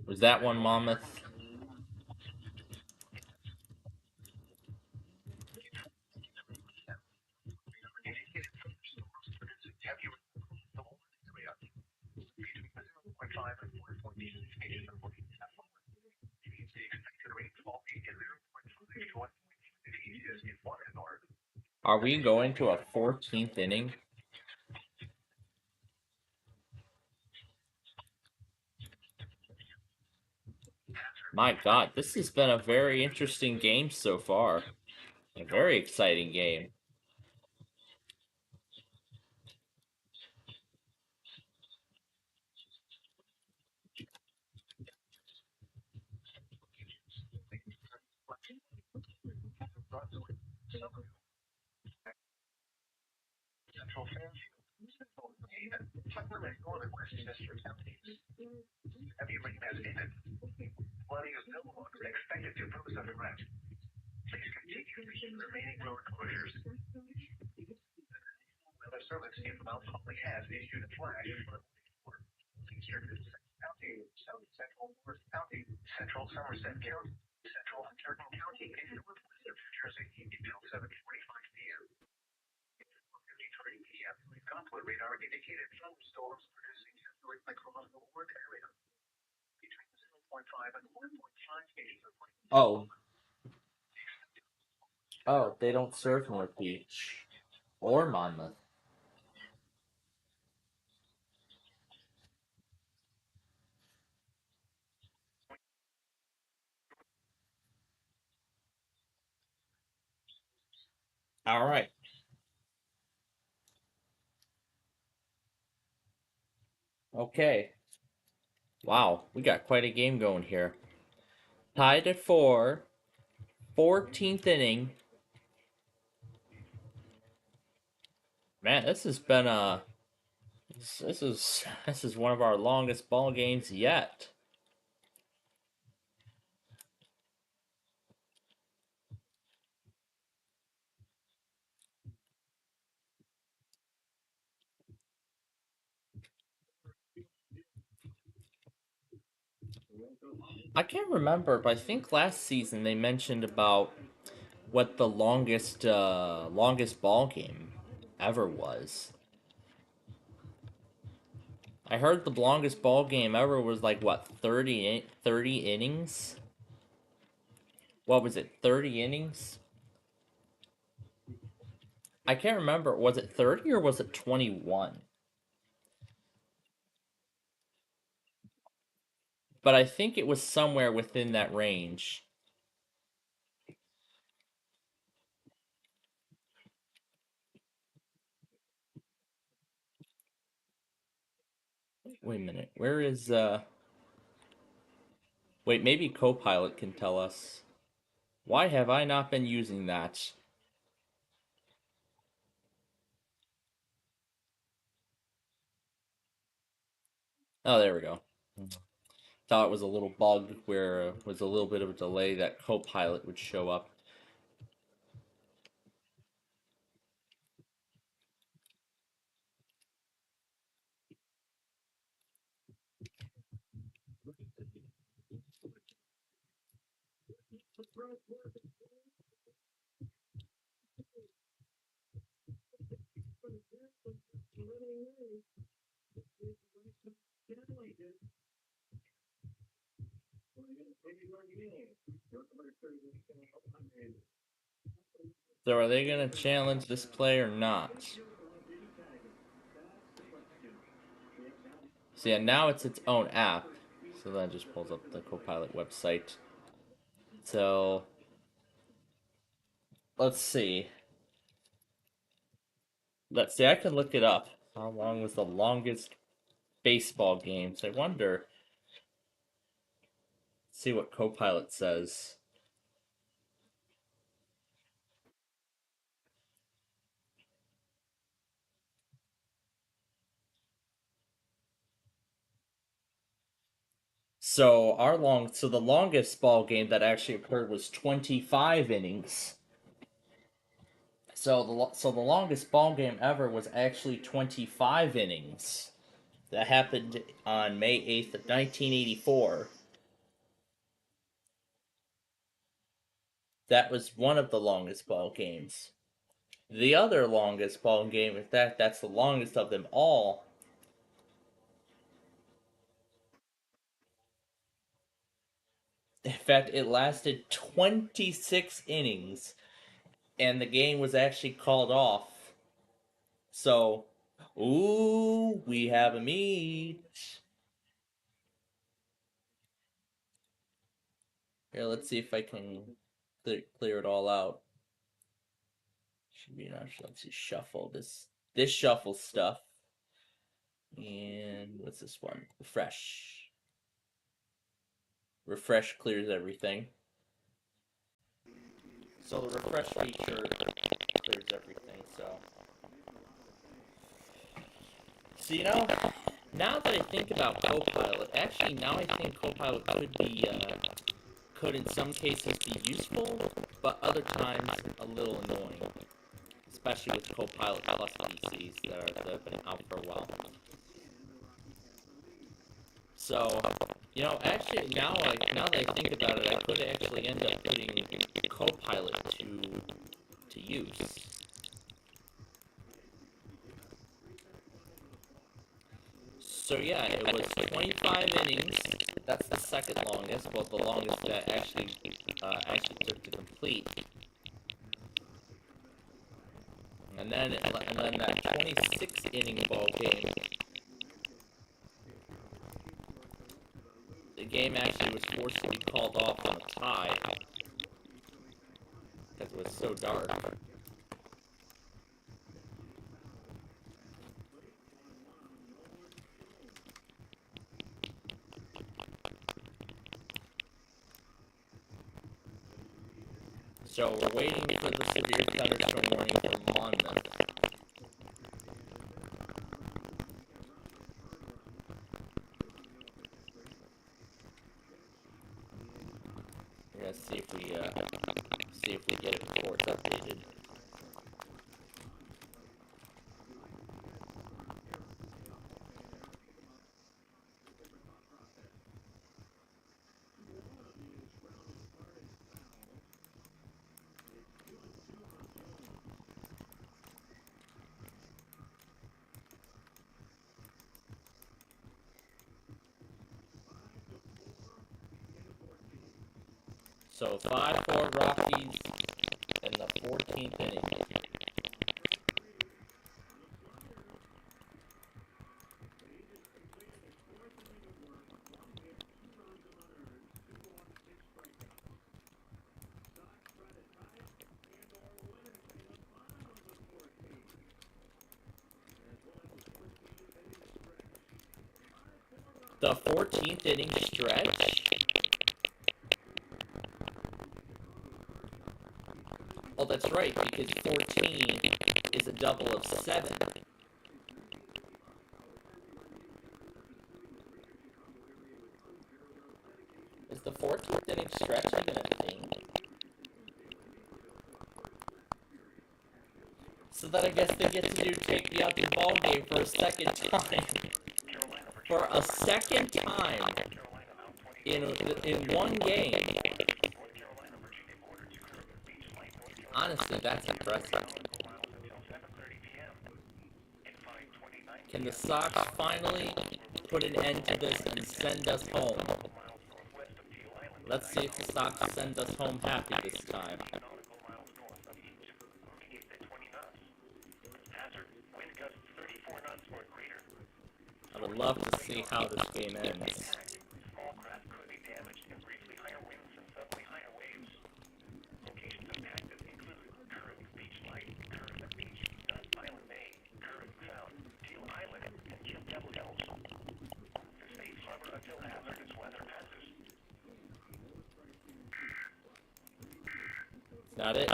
Was that one Monmouth? Are we going to a 14th inning? My God, this has been a very interesting game so far. A very exciting game. Central Fairfield, Central Haven, Putnam, and northern Westchester counties. Heavy rain has ended. Flooding is no longer expected to pose a threat. Please continue the remaining road closures. Weather Service in Mount Holly has issued a flash for eastern County, South Central North County, Central Somerset County, Central Huntington County, and northwest of New Jersey until 7:45 p.m. 4:53 p.m. Doppler radar indicated thunderstorms producing heavy across the work area between 0.5 and 1.5 inches of rain. Oh, they don't serve North Beach or Monmouth. All right. Okay. Wow, we got quite a game going here. Tied at 4, 14th inning. Man, this has been a this is one of our longest ball games yet. I can't remember, but I think last season they mentioned about what the longest ball game ever was. I heard the longest ball game ever was like what 30 innings. What was it? 30 innings? I can't remember. Was it 30 or was it 21? But I think it was somewhere within that range. Wait a minute. Where is Wait, maybe Copilot can tell us. Why have I not been using that? Oh, there we go. Thought it was a little bug where it was a little bit of a delay that Copilot would show up. So are they going to challenge this play or not? So yeah, now it's its own app. So that just pulls up the Copilot website. So let's see. Let's see. I can look it up. How long was the longest baseball game? So I wonder. See what Copilot says. So the longest ball game that actually occurred was 25 innings. So the longest ball game ever was actually 25 innings. That happened on May 8th of 1984. That was one of the longest ball games. The other longest ball game, in fact, that's the longest of them all. In fact, it lasted 26 innings, and the game was actually called off. So, ooh, we have a meet. Here, let's see if I can clear it all out. You know, let's see, shuffle this shuffle stuff. And what's this one? Refresh. Refresh clears everything. So the refresh feature clears everything. So you know, now that I think about Copilot, actually now I think Copilot could in some cases be useful, but other times a little annoying, especially with Copilot Plus PCs that have been out for a while. So, you know, actually now that I think about it, I could actually end up putting Copilot to use. So yeah, it was 25 innings. That's the second longest. Well, the longest that actually took to complete. And then that 26 inning ball game. The game actually was forced to be called off on a tie because it was so dark. So we're waiting for the severe thunderstorm warning from Monmouth. We're gonna see if we get it before it's updated. So 5-4 Rockies in the 14th inning. The 14th inning stretch. Oh, that's right, because 14 is a double of 7. Is the 14th inning stretch even a thing? So that I guess they get to take me out the ball game for a second time. For a second time in one game. Honestly, that's impressive. Can the Sox finally put an end to this and send us home? Let's see if the Sox send us home happy this time. I would love to see how this game ends. Is that it?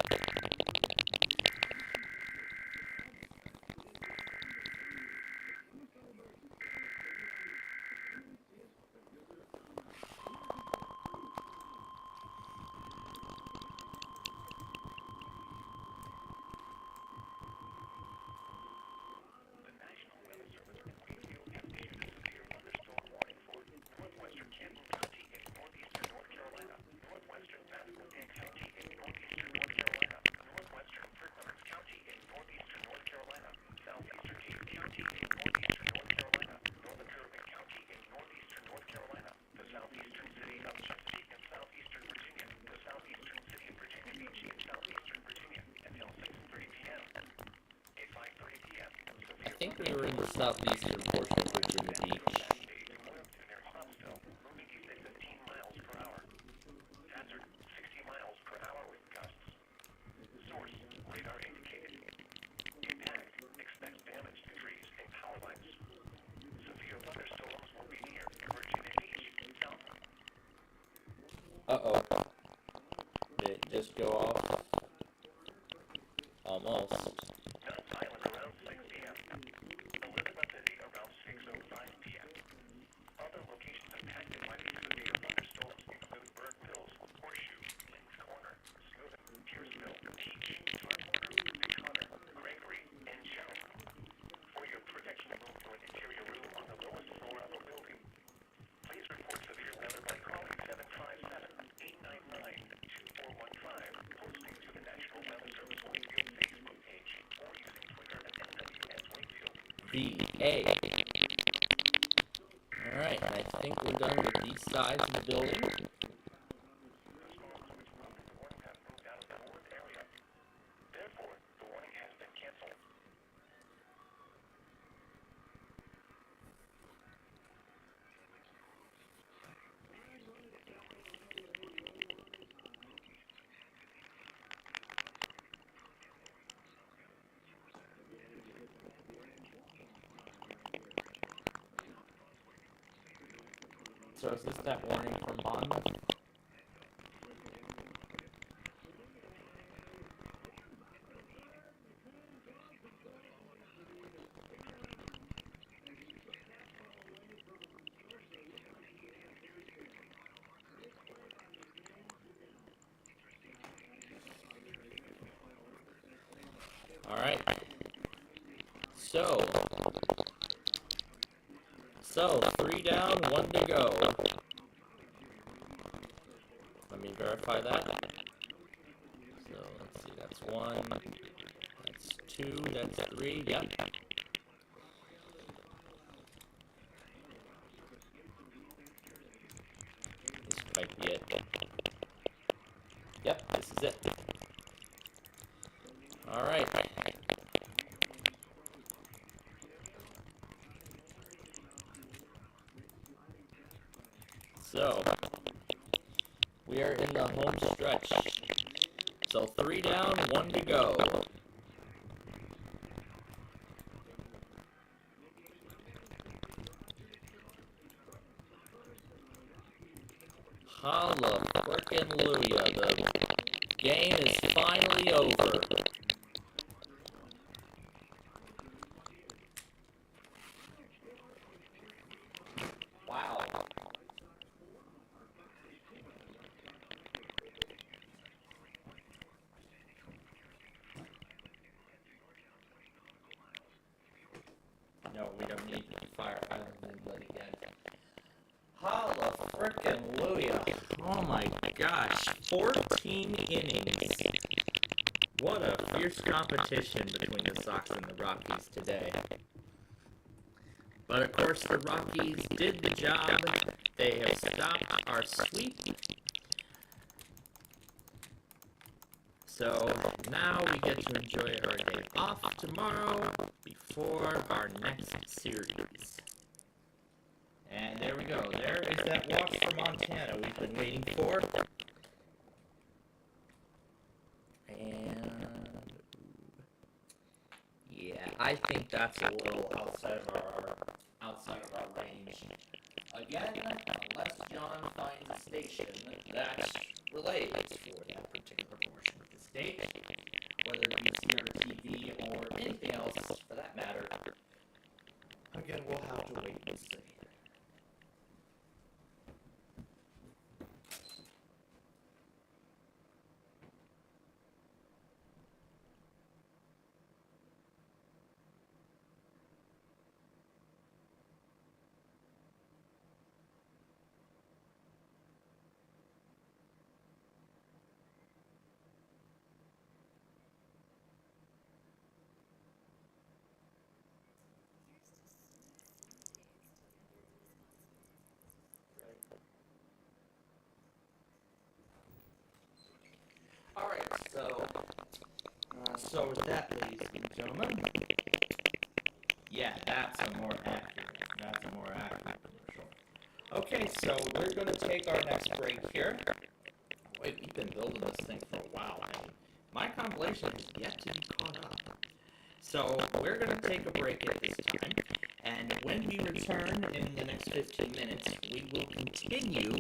I think we were in the southeastern portion of Virginia Beach. Uh-oh. Did it just go off? Almost. Not silent around 6 p.m. A little bit busy around 6:05 p.m. Other locations impacted by these severe thunderstorms include Burnt Mills, Horseshoe, Lynns Corner, Smooth, Pierceville, Teach, Tharporter, Connor, Gregory, and Shelton. For your protection, move to an interior room on the lowest floor of a building. Please report severe weather by calling 757-899-2415, posting to the National Weather Service Wakefield Facebook page, or using Twitter at NWS Wakefield. VA. Alright, I think we're done with these sides of the building. The storms which prompted the warning have moved out of the warned area. Therefore, the warning has been canceled. So is this that warning from Monmouth? Alright. So 3 down, 1 to go. Let me verify that. So let's see, that's 1, that's 2, that's 3, yep. This might be it. Yep, this is it. Alright. So, we are in the home stretch. So 3 down, 1 to go. Hallelujah, the game is finally over. Wow. No, we don't need Fire Island Inlet again. Hallelujah. Oh my gosh. 14 innings. What a fierce competition between the Sox and the Rockies today. But of course the Rockies did the job. They have stopped our sweep. So now we get to enjoy our day off tomorrow before our next series. And there we go. There is that walk for Montana we've been waiting for. And yeah, I think that's a little outside of our range. Again, unless John finds a station that's related for that particular portion of the state, whether it be CRTV or anything else for that matter. Again, we'll have to wait and see. Alright, so with that, ladies and gentlemen, yeah, that's a more accurate commercial. Okay, so we're going to take our next break here. Wait, we've been building this thing for a while, and my compilation is yet to be caught up. So we're going to take a break at this time, and when we return in the next 15 minutes, we will continue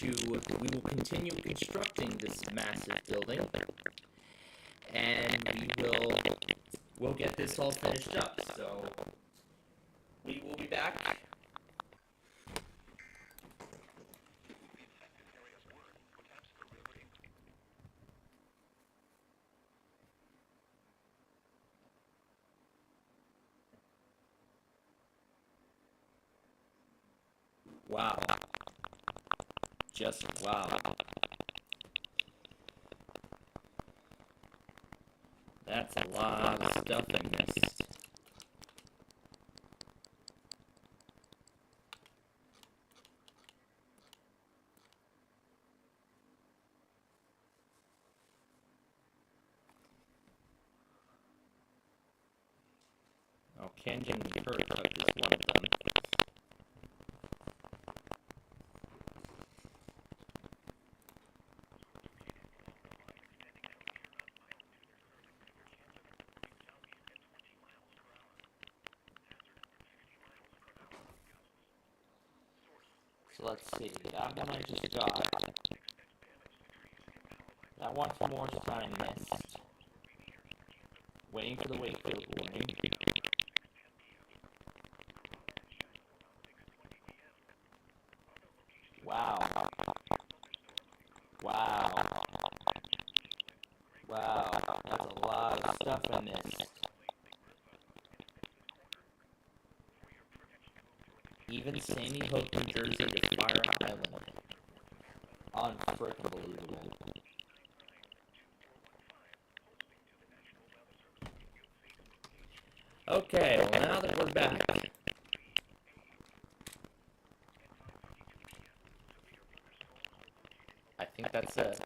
we will continue constructing this massive building, and we'll get this all finished up. So we will be back. Wow. Just wow. That's a lot of stuff I missed. Oh, Kenji and Kurt Cup is one of them. So let's see, that one I just got. That one from Morristown I missed. Waiting for the Wakefield warning. Wow. Wow. Wow. That's a lot of stuff I missed. Even Sandy Hook, New Jersey to Fire Island. Unfreaking believable. Okay, well now that we're back, I think that's it.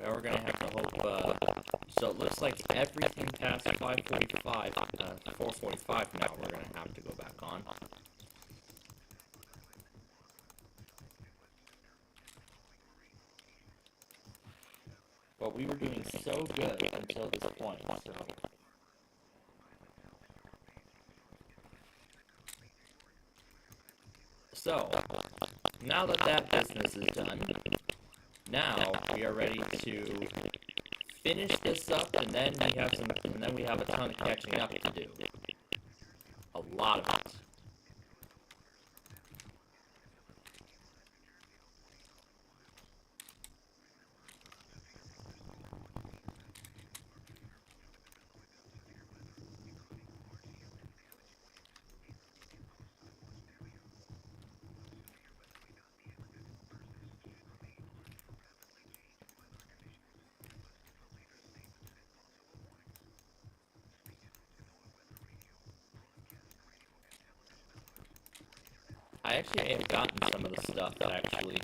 Well, we're gonna have to hope, so it looks like everything past 545, 445 now we're gonna have to go back on. But we were doing so good until this point, so... So, now that that business is done, now we are ready to finish this up, and then we have a ton of catching up to do. A lot of it. I actually may have gotten some of the stuff that actually...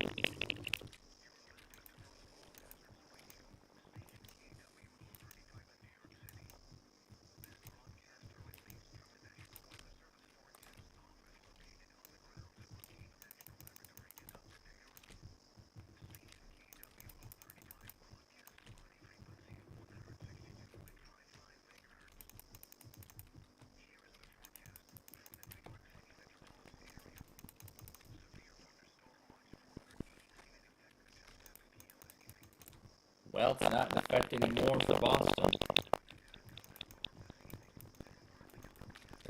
Well, it's not in effect anymore for Boston.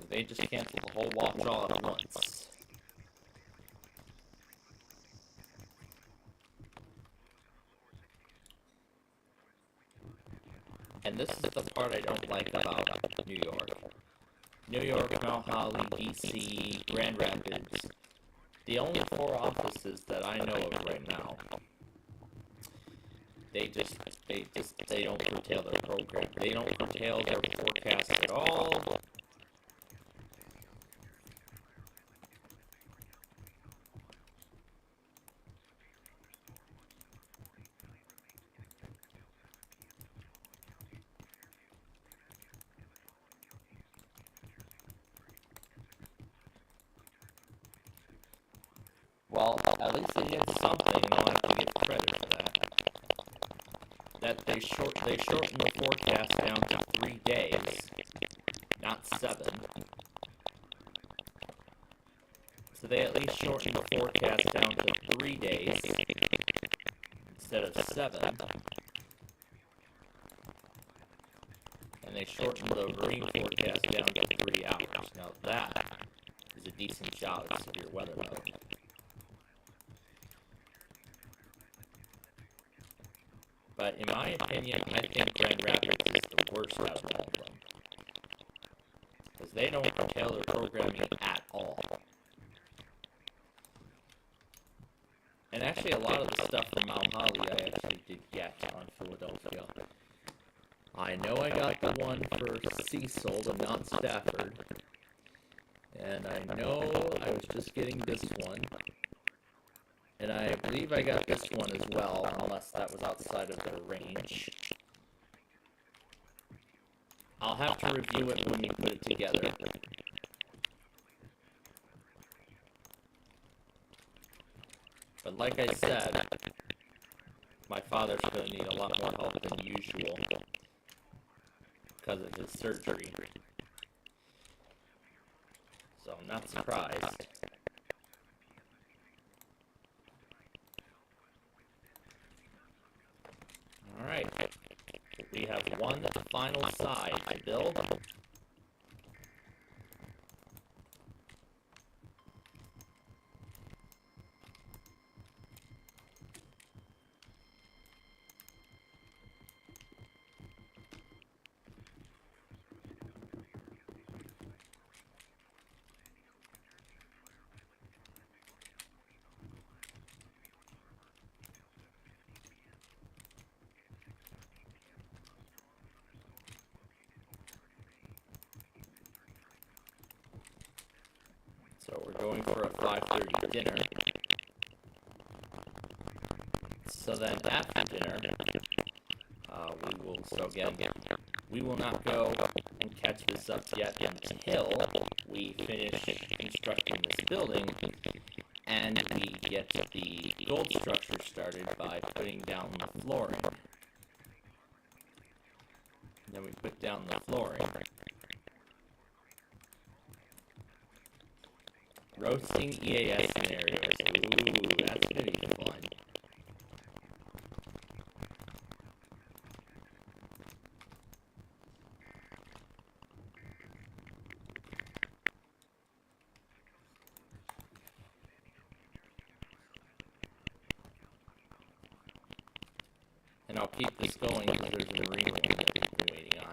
They just canceled the whole watch all at once. And this is the part I don't like about New York. New York, Mount Holly, DC, Grand Rapids. The only 4 offices that I know of right now, they don't curtail their program. They don't curtail their forecast at all. Well, at least they did something, and I'll have to give credit for that. That they shortened the forecast down to 3 days, not 7. So they at least shortened the forecast down to 3 days instead of 7. And they shortened the rain forecast down to 3 hours. Now that is a decent job of severe weather mode. But in my opinion, I think Grand Rapids is the worst out of all of them. Because they don't tailor programming at all. And actually, a lot of the stuff from Mount Holly I actually did get on Philadelphia. I know I got the one for Cecil, but not Stafford. And I know I was just getting this one. And I believe I got this one as well, unless that was outside of their range. I'll have to review it when we put it together. But like I said, my father's going to need a lot more help than usual because of his surgery. So I'm not surprised. Alright, we have one final side to build. So we're going for a 5:30 dinner. So then after dinner, we will not go and catch this up yet until we finish constructing this building and we get the gold structure started by putting down the flooring. Then we put down the flooring. Roasting EAS scenarios. Ooh, that's gonna be fun. And I'll keep this going because there's a marine one that we've been waiting on.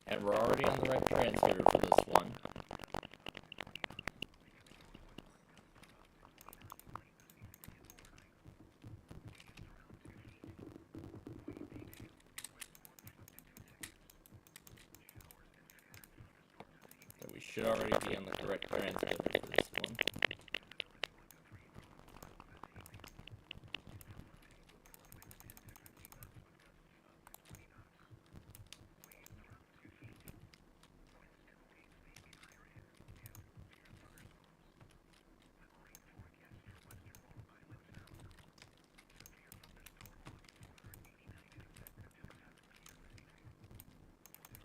And we're already on the right transmitter for this one. So we should already be on the correct transmitter for this one.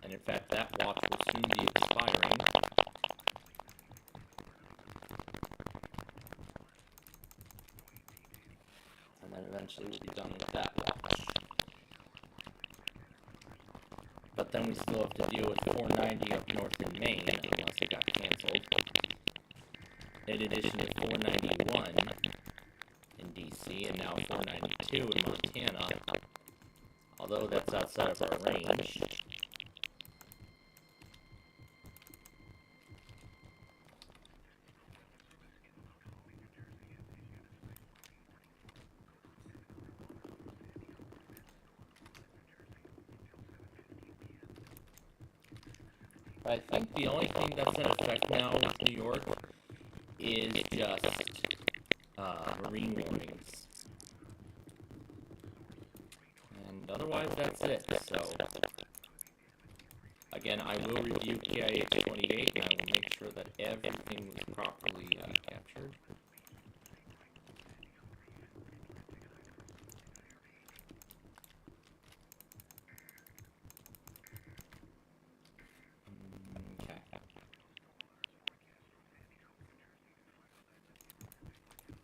And in fact, that watch will soon be expiring. And eventually we'll be done with that watch. But then we still have to deal with 490 up north in Maine, unless it got canceled. In addition to 491 in DC, and now 492 in Montana. Although that's outside of our range. I think the only thing that's in effect now with New York is just marine warnings. And otherwise that's it. So again, I will review KIH 28 and I will make sure that everything was properly captured.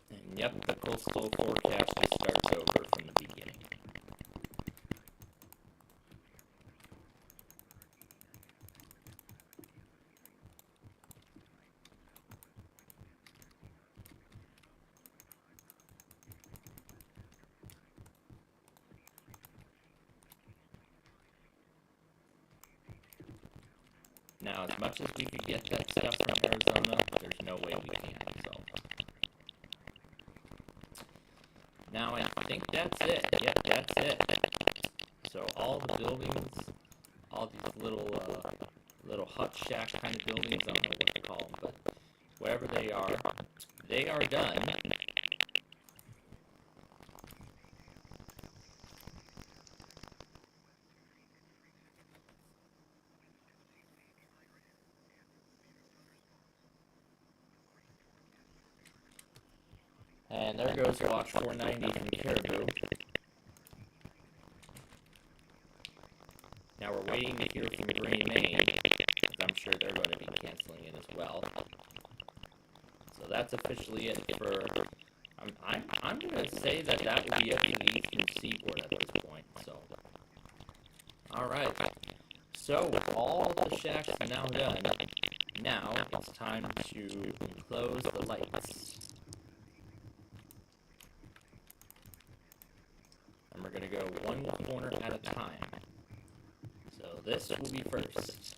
And yep, the coastal forecast just starts over from the beginning. Now, as much as we could get that stuff from Arizona, there's no way we can, so. Now, I think that's it. Yep, that's it. So, all the buildings, all these little hut shack kind of buildings, I don't know what to call them, but wherever they are done. And there goes Watch 490 from Caribou. Now we're waiting to hear from Green Maine, because I'm sure they're going to be canceling it as well. So that's officially it for. I'm going to say that would be up to the Eastern Seaboard at this point. So, all right. So all the shacks are now done. Now it's time to close the lights. And we're going to go one corner at a time. So this will be first.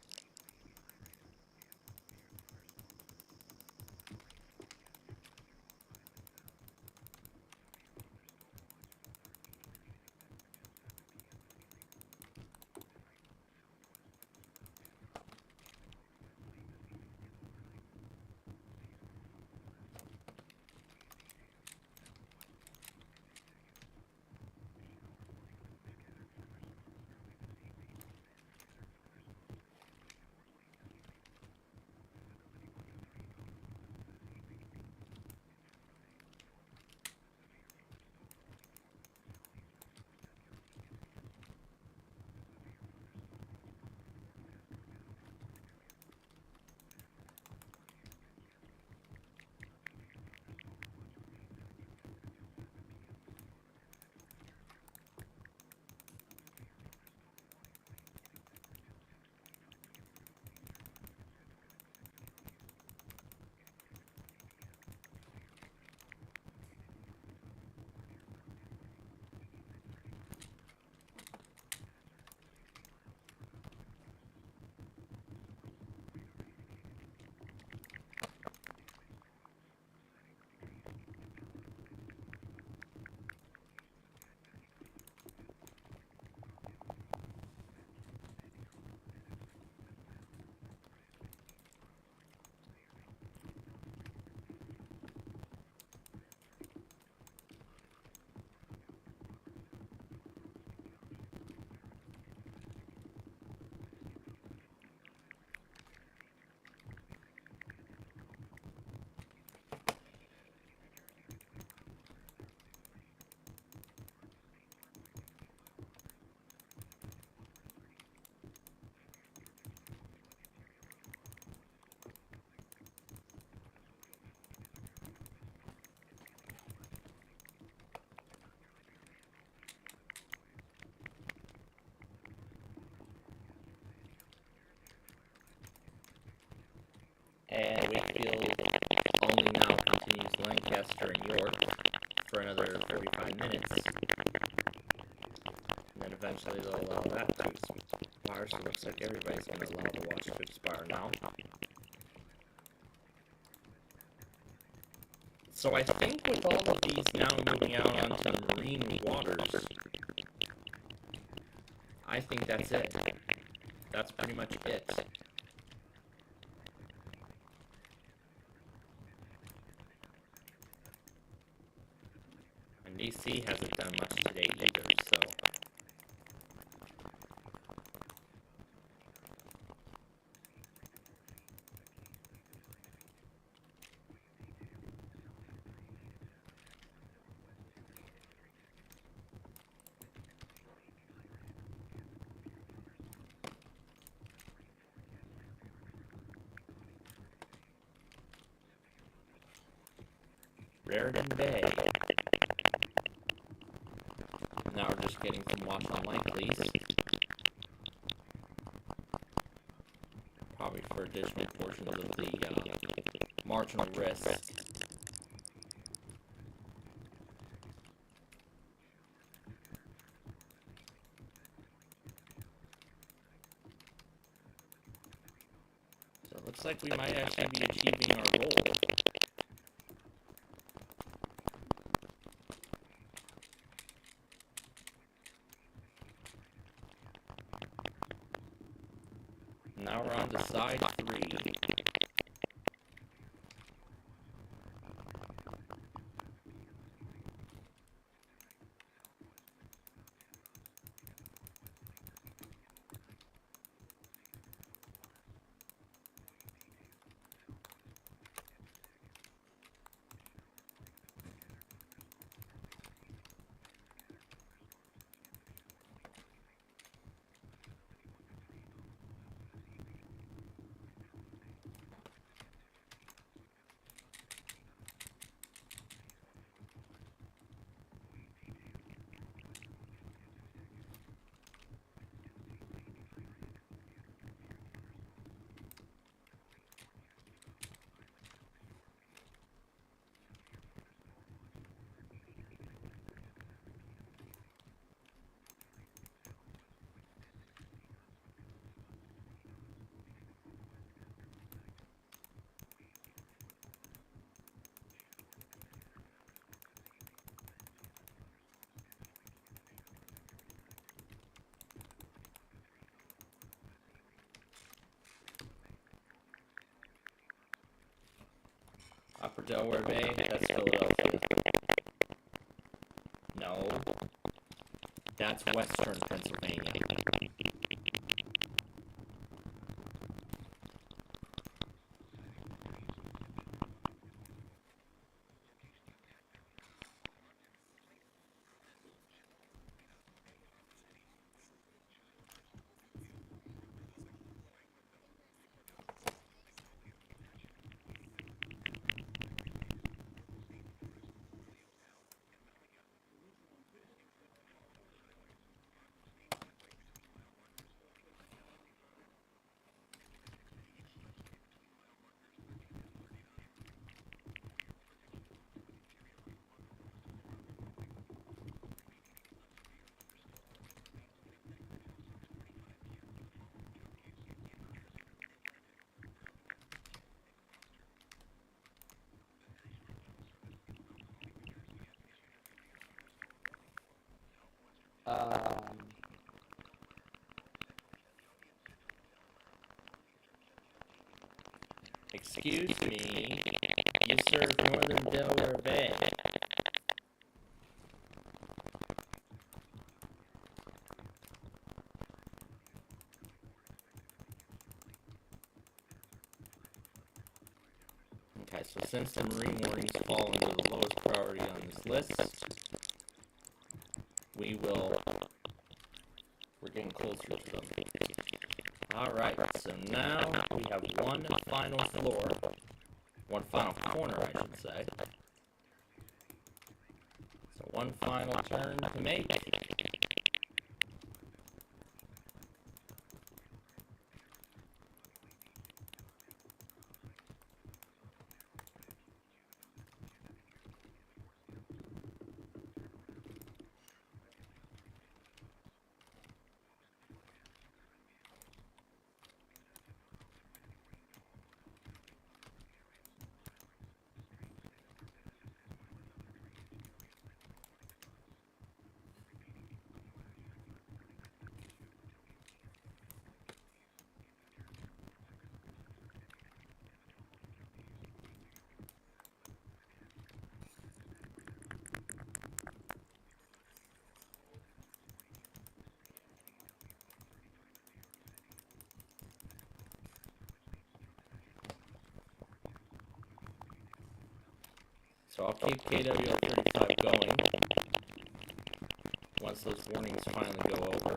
eventually they'll allow that to expire, so it looks like everybody's going to allow the watch to expire now. So I think with all of these now moving out onto marine waters, I think that's it. That's pretty much it. And DC hasn't done much today either, so... Raritan Bay. Now we're just getting some watch on light, please. Probably for additional portions of the marginal risk. So it looks like we might actually be achieving our goal. Now we're on to side 3. Upper Delaware Bay, that's Philadelphia. No. That's Western Pennsylvania. Excuse me, you serve Northern Delaware Bay. Okay, so since the marine warnings fall into the lowest priority on this list, we're getting closer to them. Alright, so now we have one final floor, one final corner I should say. So one final turn to make. So I'll keep KWL35 going once those warnings finally go over.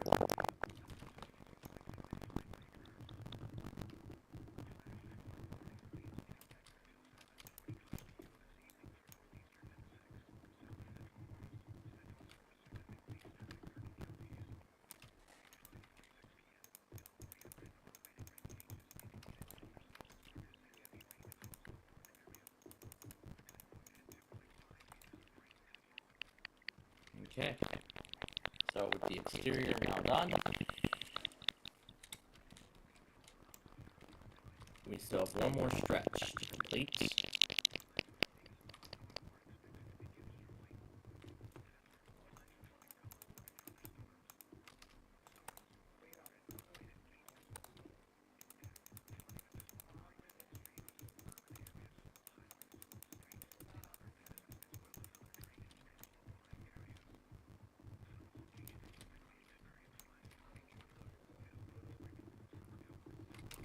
Okay, so with the exterior now done, we still have one more stretch to complete.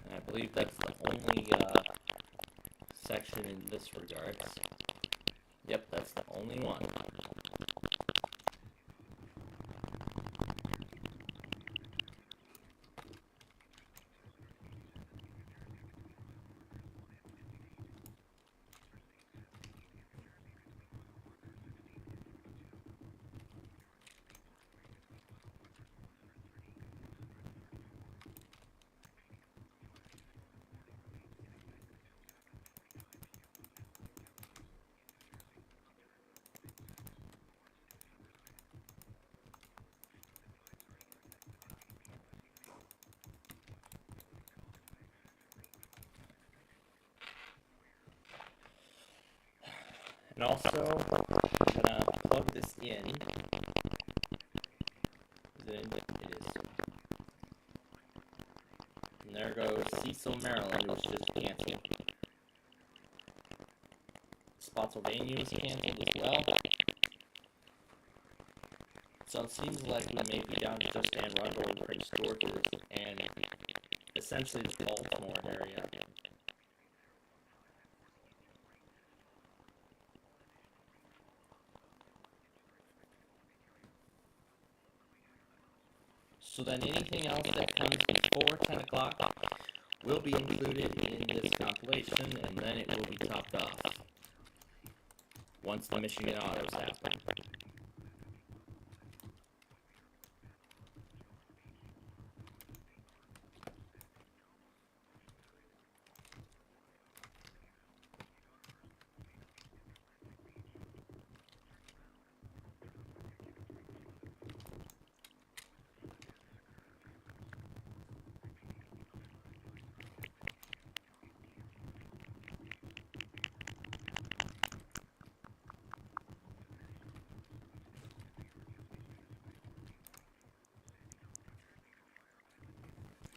And I believe that's the only section in this regards. Yep, that's the only one. And also, I'm gonna plug this in. Is it in? It is. And there goes Cecil, Maryland, who was just canceled. Spotsylvania was canceled as well. So it seems like we may be down to just Anne Arundel and Prince George's and essentially the Baltimore area. So then anything else that comes before 10 o'clock will be included in this compilation, and then it will be topped off once the Michigan autos happen.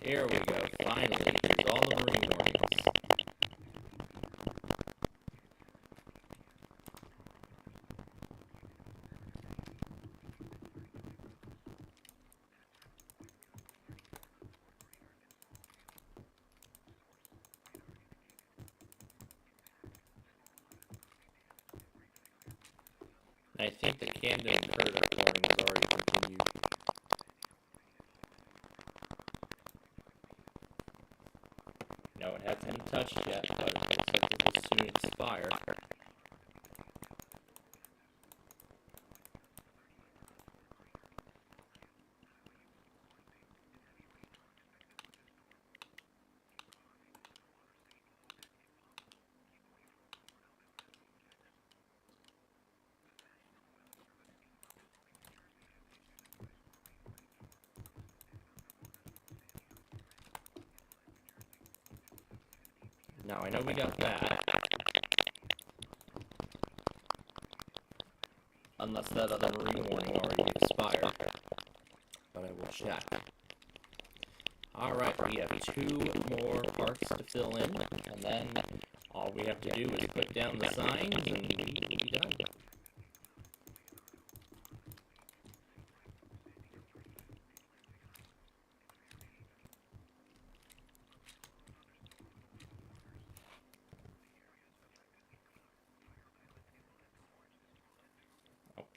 Here we go, finally, through all the marine warnings. I think the Camden and Curtis warning was already continued. No, it hasn't touched yet, but it looks like it will soon expire. Now, I know we got that. Unless that other marine warning already expired. But I will check. Alright, we have 2 more parts to fill in, and then all we have to do is put down the signs, and we will be done.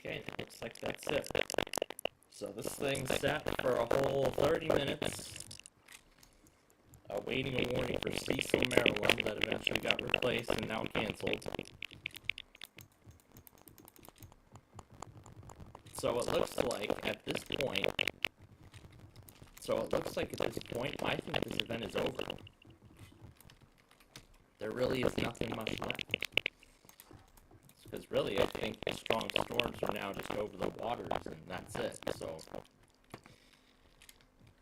Okay, looks like that's it. So this thing sat for a whole 30 minutes, awaiting a warning for Cecil, Maryland, that eventually got replaced and now canceled. So it looks like at this point, I think this event is over. There really is nothing much left. Because really, I think the strong storms are now just over the waters, and that's it.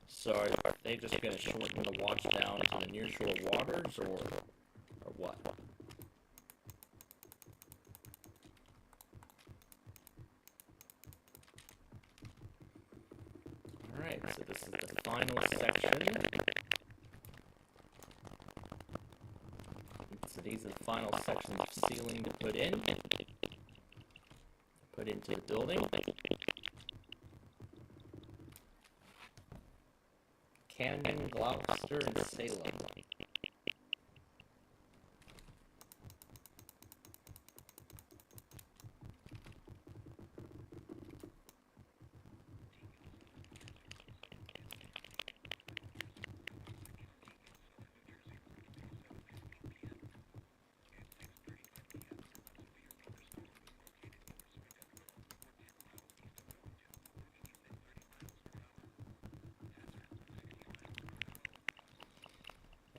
So are they just going to shorten the watch down to the nearshore waters, or what? Alright, so this is the final section. So these are the final sections of ceiling to put into the building. Canyon, Gloucester, and Salem.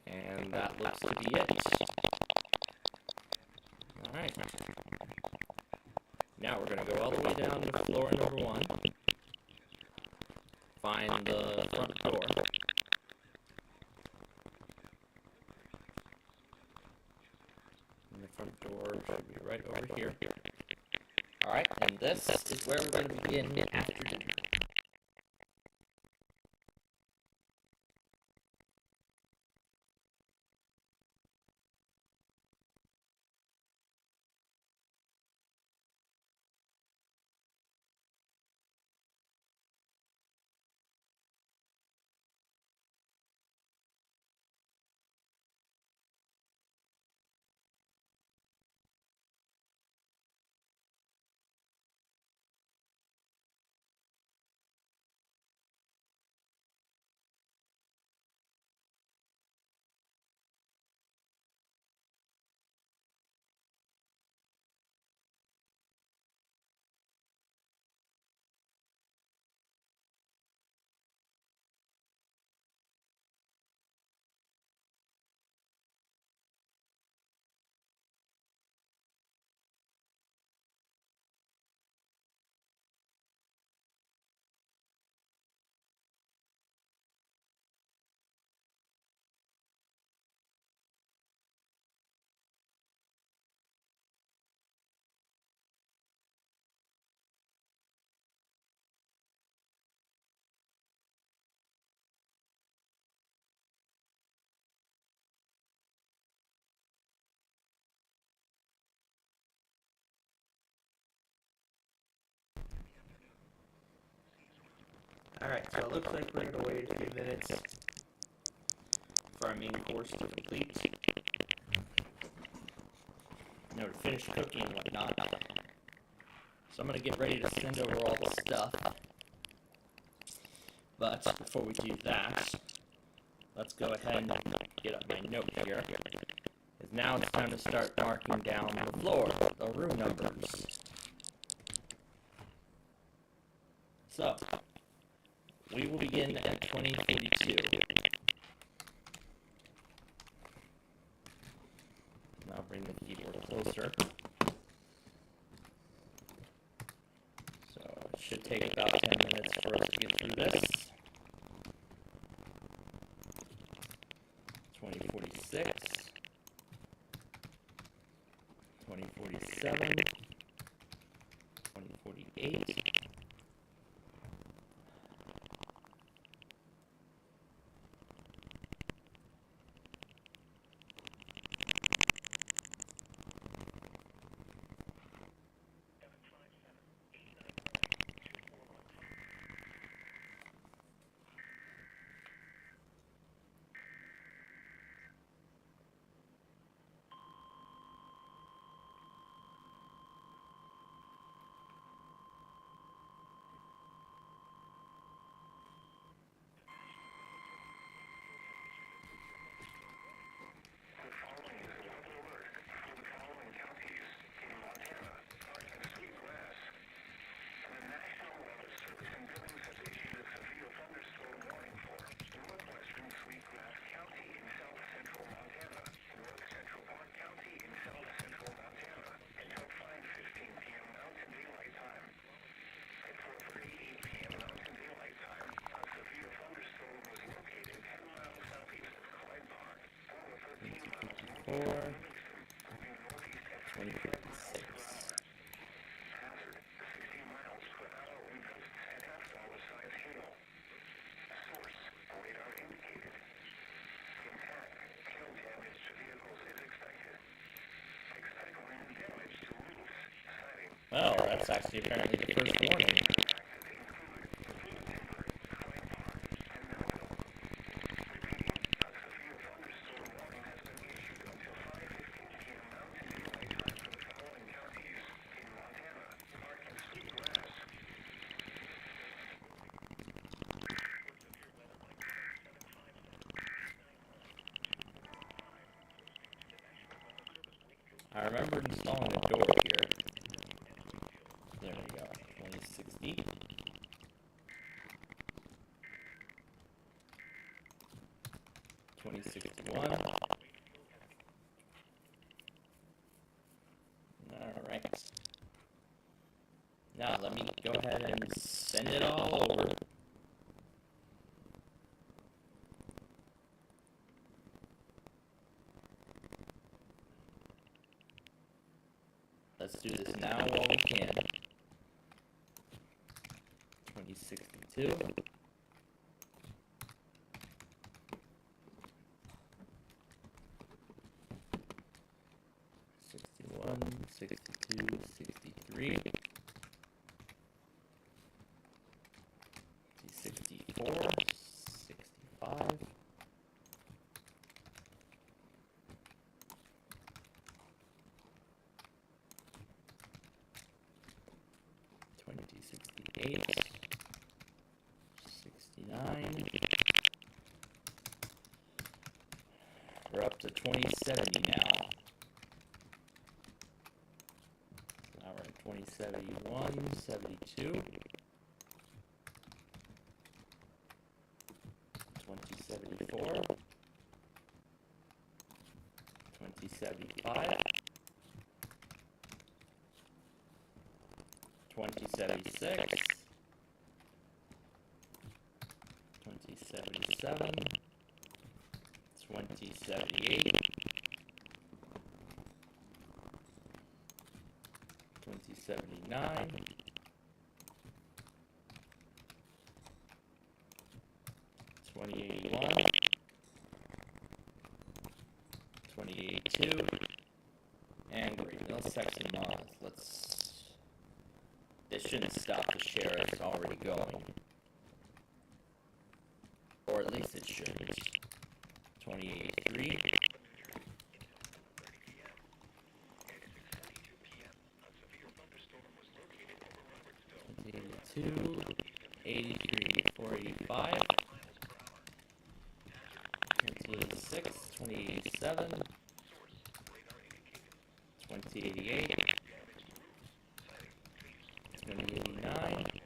And that looks to be it. Alright. Now we're going to go all the way down to floor number 1. Find the front door. And the front door should be right over here. Alright, and this is where we're going to begin after dinner. Alright, so it looks like we're going to wait a few minutes for our main course to complete. To finish cooking and whatnot. So I'm going to get ready to send over all the stuff. But before we do that, let's go ahead and get up my note here. Because now it's time to start marking down the floor, the room numbers. So, we will begin at 2042. Now bring the keyboard closer. So it should take about 10 minutes for us to get through this. 2046. 2047. 2048. 2054, 2056. Well, that's actually apparently the first warning. I remember installing a door here. There we go. 2060. 2061. Alright. Now let me go ahead and send it all over. Let's do this now while we can. 2062. 62, 63, 64, 65, 68, 69. We're up to 2070 now. 2071, 72, 2074, 2075, 2076, 2077, 2078, 2079, 2081, 2082, and great. No sexy mods. This shouldn't stop the share, it's already going. Or at least it shouldn't. 2083. 82, 83, 485, 2086, 2087, 2088, 2089, 20.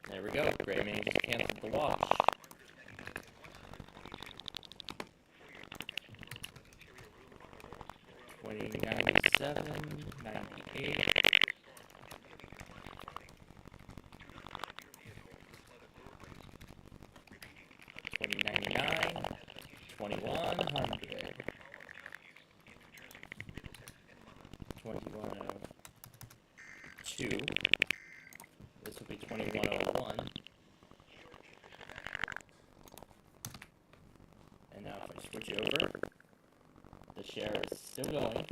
There we go. Gray Man just canceled the watch. 2097, 98. 2099, 2100. 2102. This will be 2101. And now if I switch over, the share is still going.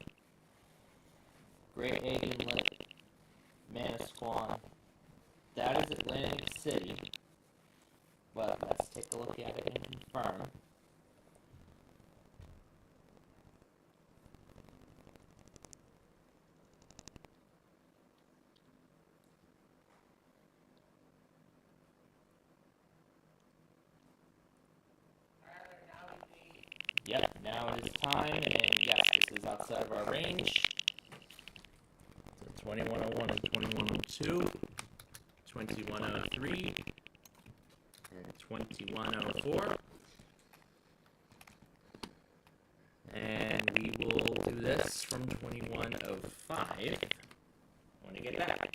Great Alien Lake, Manasquan. That is Atlantic City. But let's take a look at it and confirm. Yep, now it is time, and yes, this is outside of our range. So 2101 and 2102, 2103, and 2104. And we will do this from 2105 when I get back.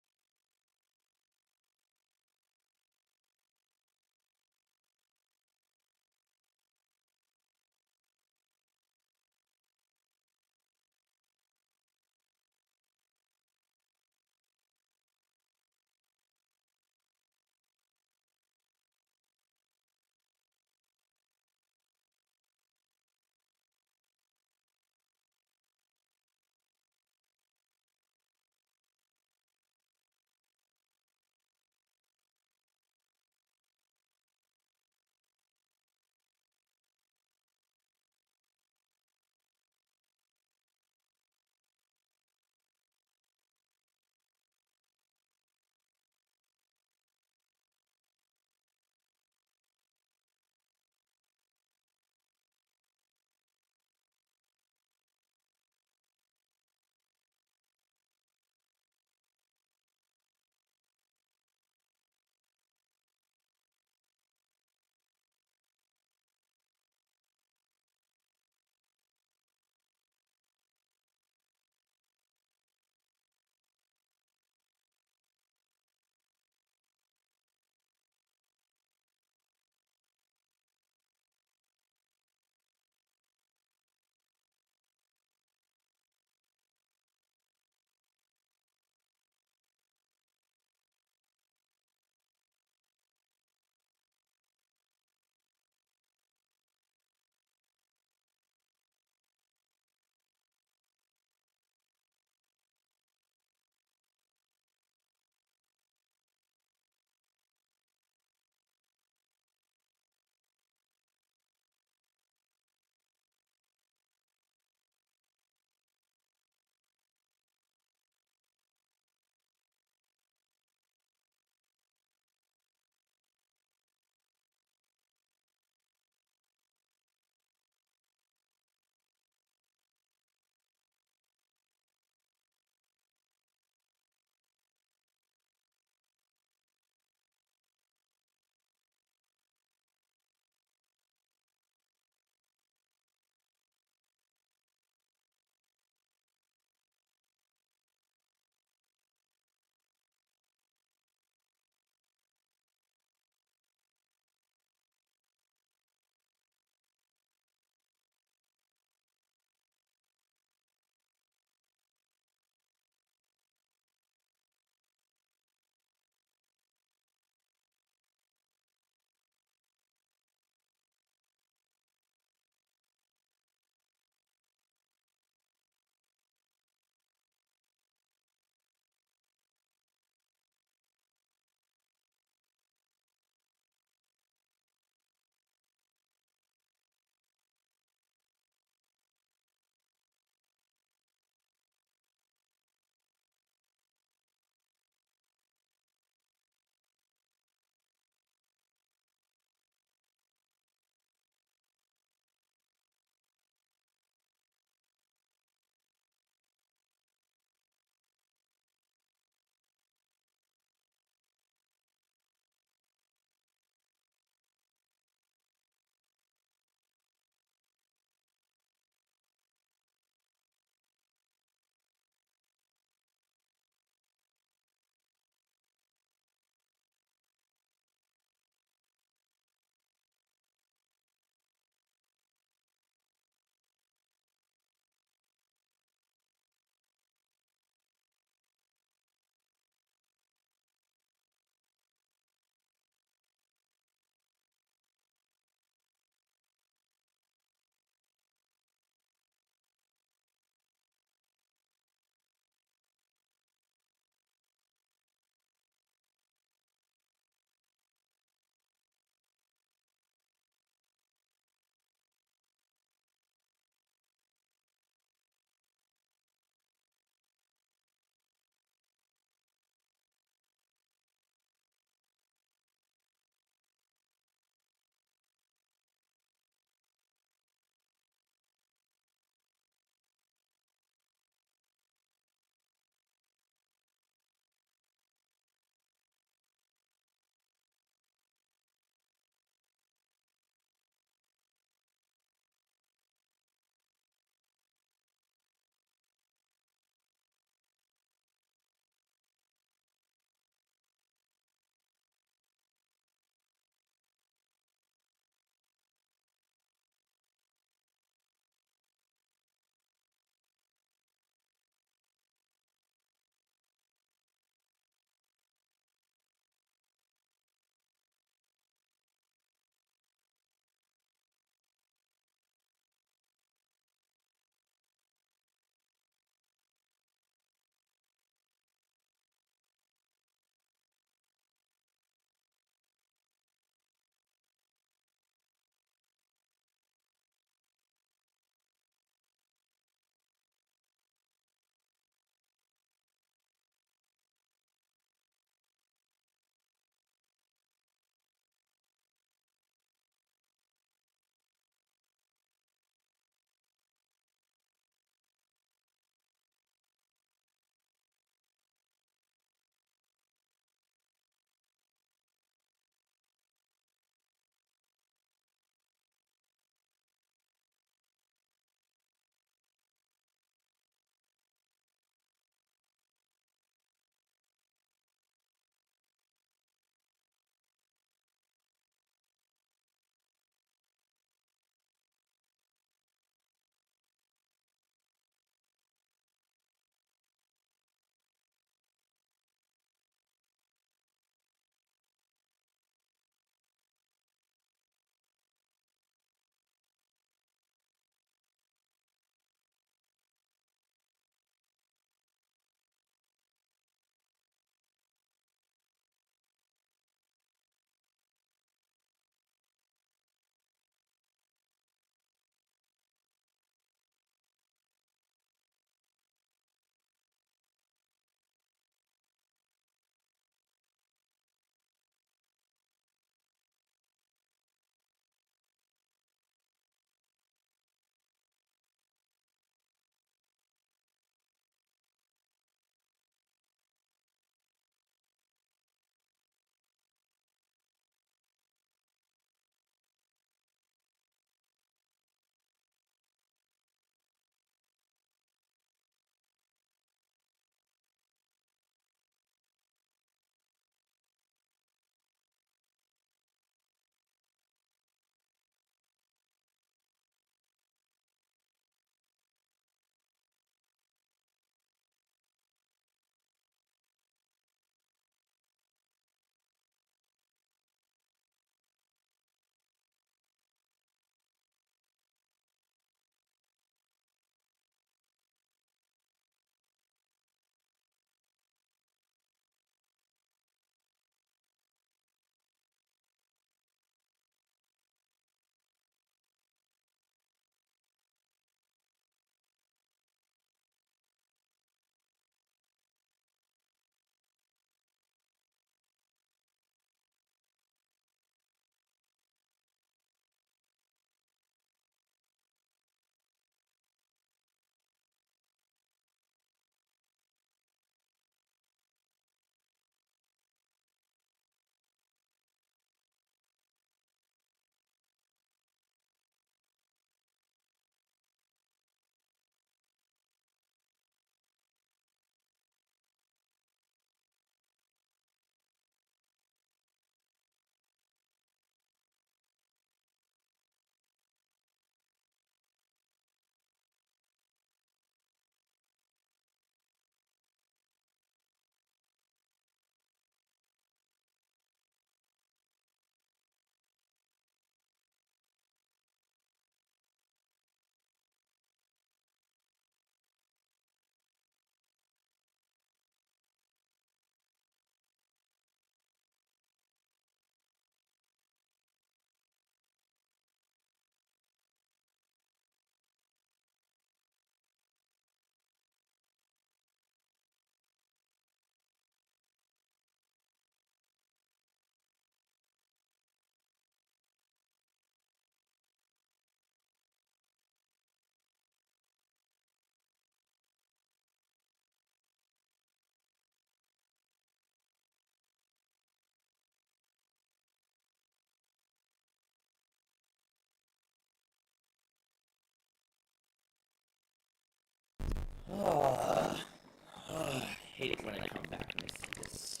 hate it when I come back and I see this.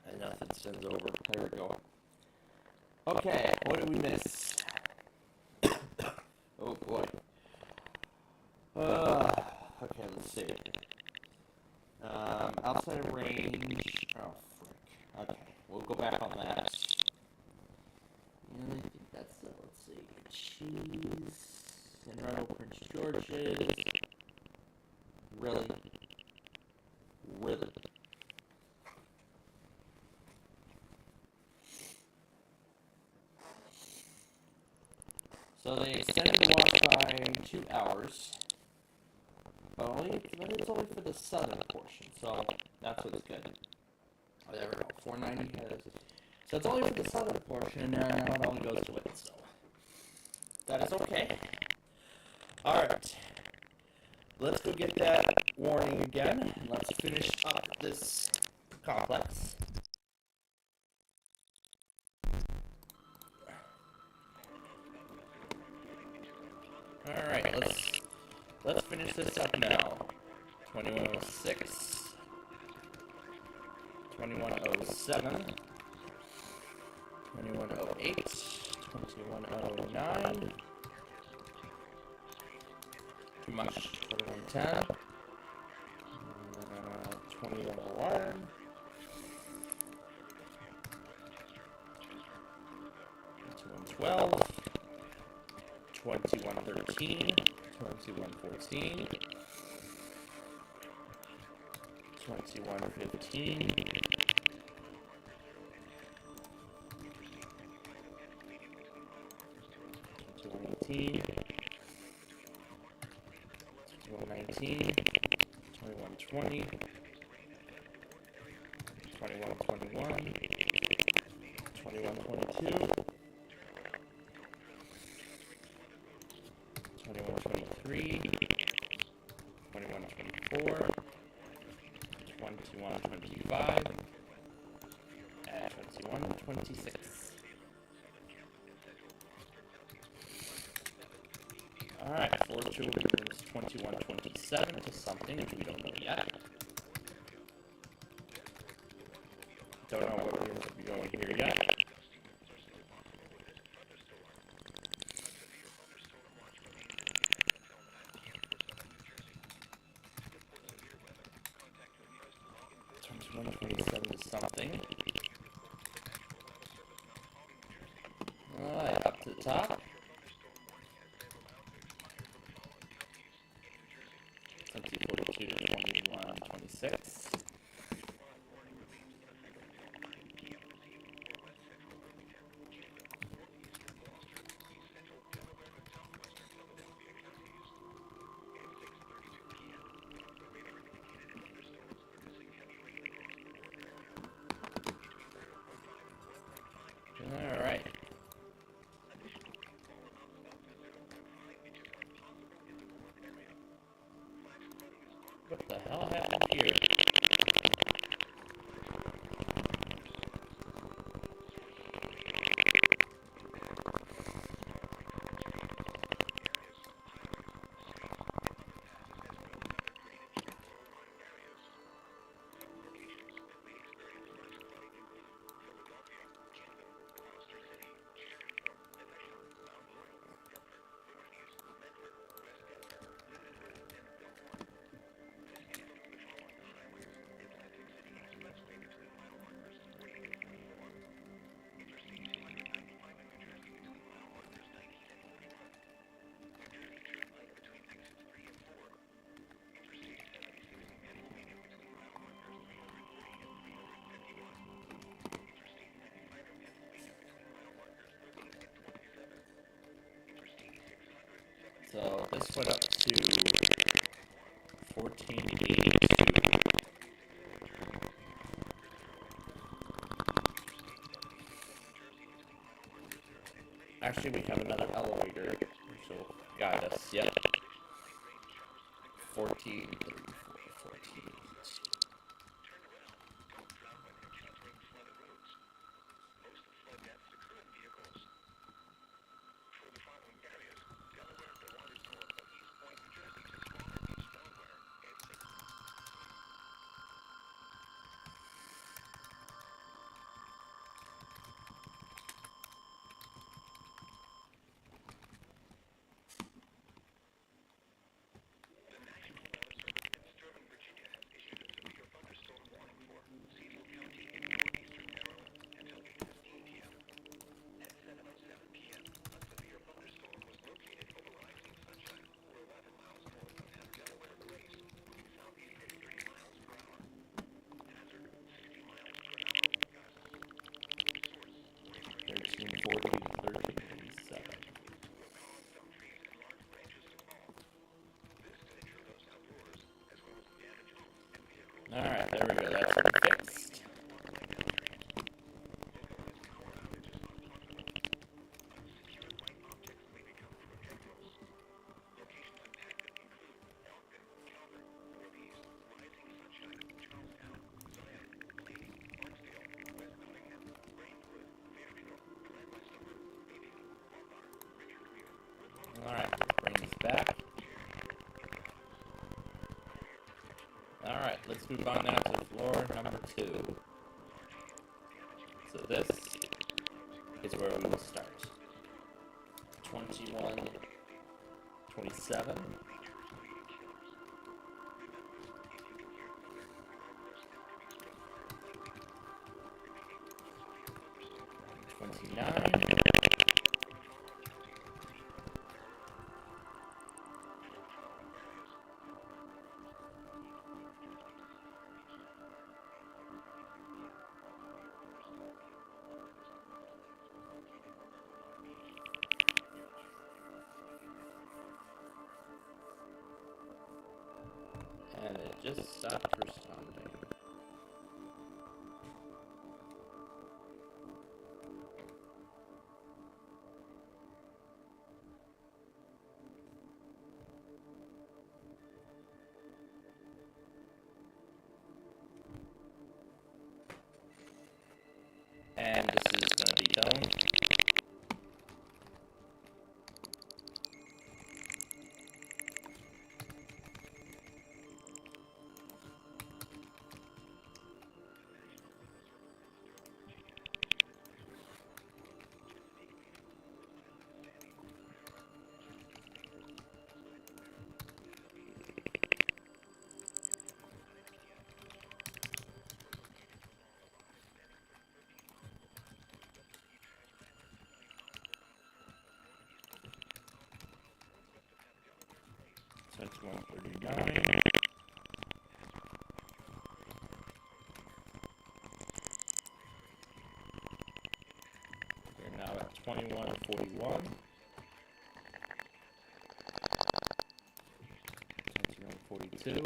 And nothing sends over. There we go. Okay, what did we miss? Oh boy. Okay, let's see. Outside of range. Oh, frick. Okay, we'll go back on that. And I think that's it. Let's see. Cheese. And Ronald Prince George's. Really? Really? So they extended the watch by 2 hours. But it's only for the southern portion, so that's what's good. Oh, there we go. 490 has. So it's only for the southern portion, and now it only goes to it, so that is okay. Alright. Let's go get that warning again. Let's finish up this complex. Alright, let's finish this up now. 2106, 2107, 2108, 2109, too much, 2110, 2111, 2112, 2113, 2114, 2115, 2118, 2119, 2120, 2121, 2122, 2123, 2124, 2125, and 2126. Alright, Floor 2 brings 2127 to something, which we don't know yet. Don't know what we're going to be going here yet. Something. Alright, up to the top. 2042 to 2126. Alright. What the hell happened here? So this went up to 1482. Actually, we have another elevator which will guide us. Yep. 1434, 14. let's move on now to floor number 2. So this is where we will start. 21, 27. 29. And it just stopped responding. And this is going to be done. So it's 139. We're now at 2141. 2142.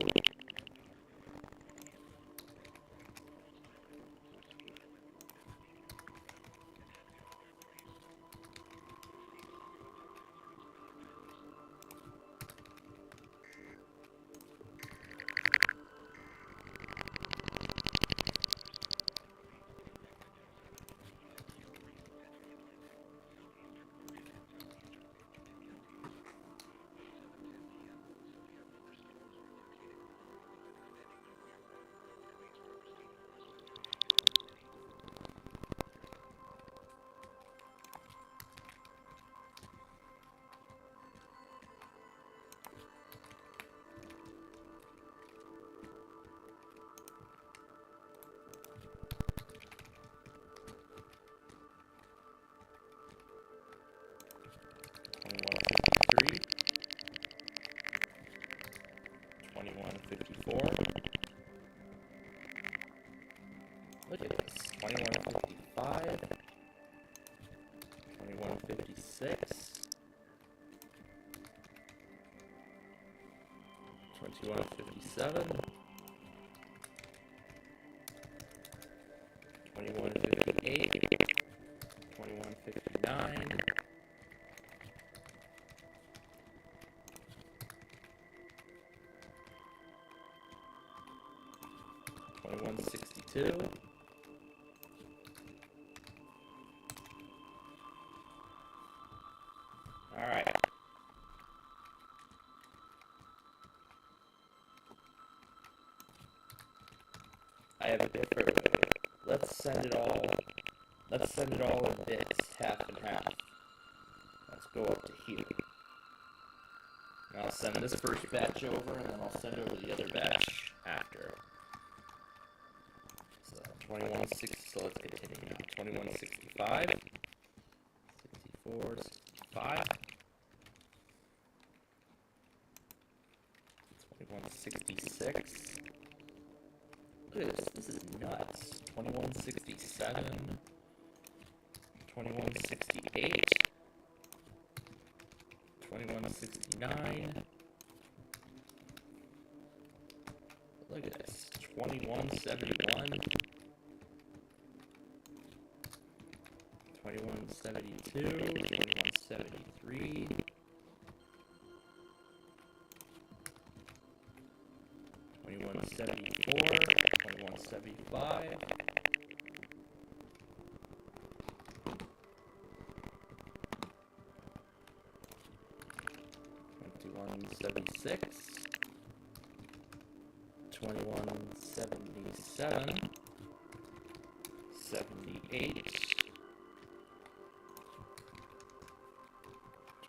2154. Look at this. 2155. 2156. 2157. 2158. 2159. 2162. All right. I have a bit further. Let's send it all in bits, half and half. Let's go up to here. And I'll send this first batch over, and then I'll send over the other batch after. So 2160, so let's continue now. 2165, 64, 65, 2166. Look at this is nuts. 2167, 2168, 2169. Look at this. 2171, 2172, 2173, 2174, 2175, 2176, 2177, 78,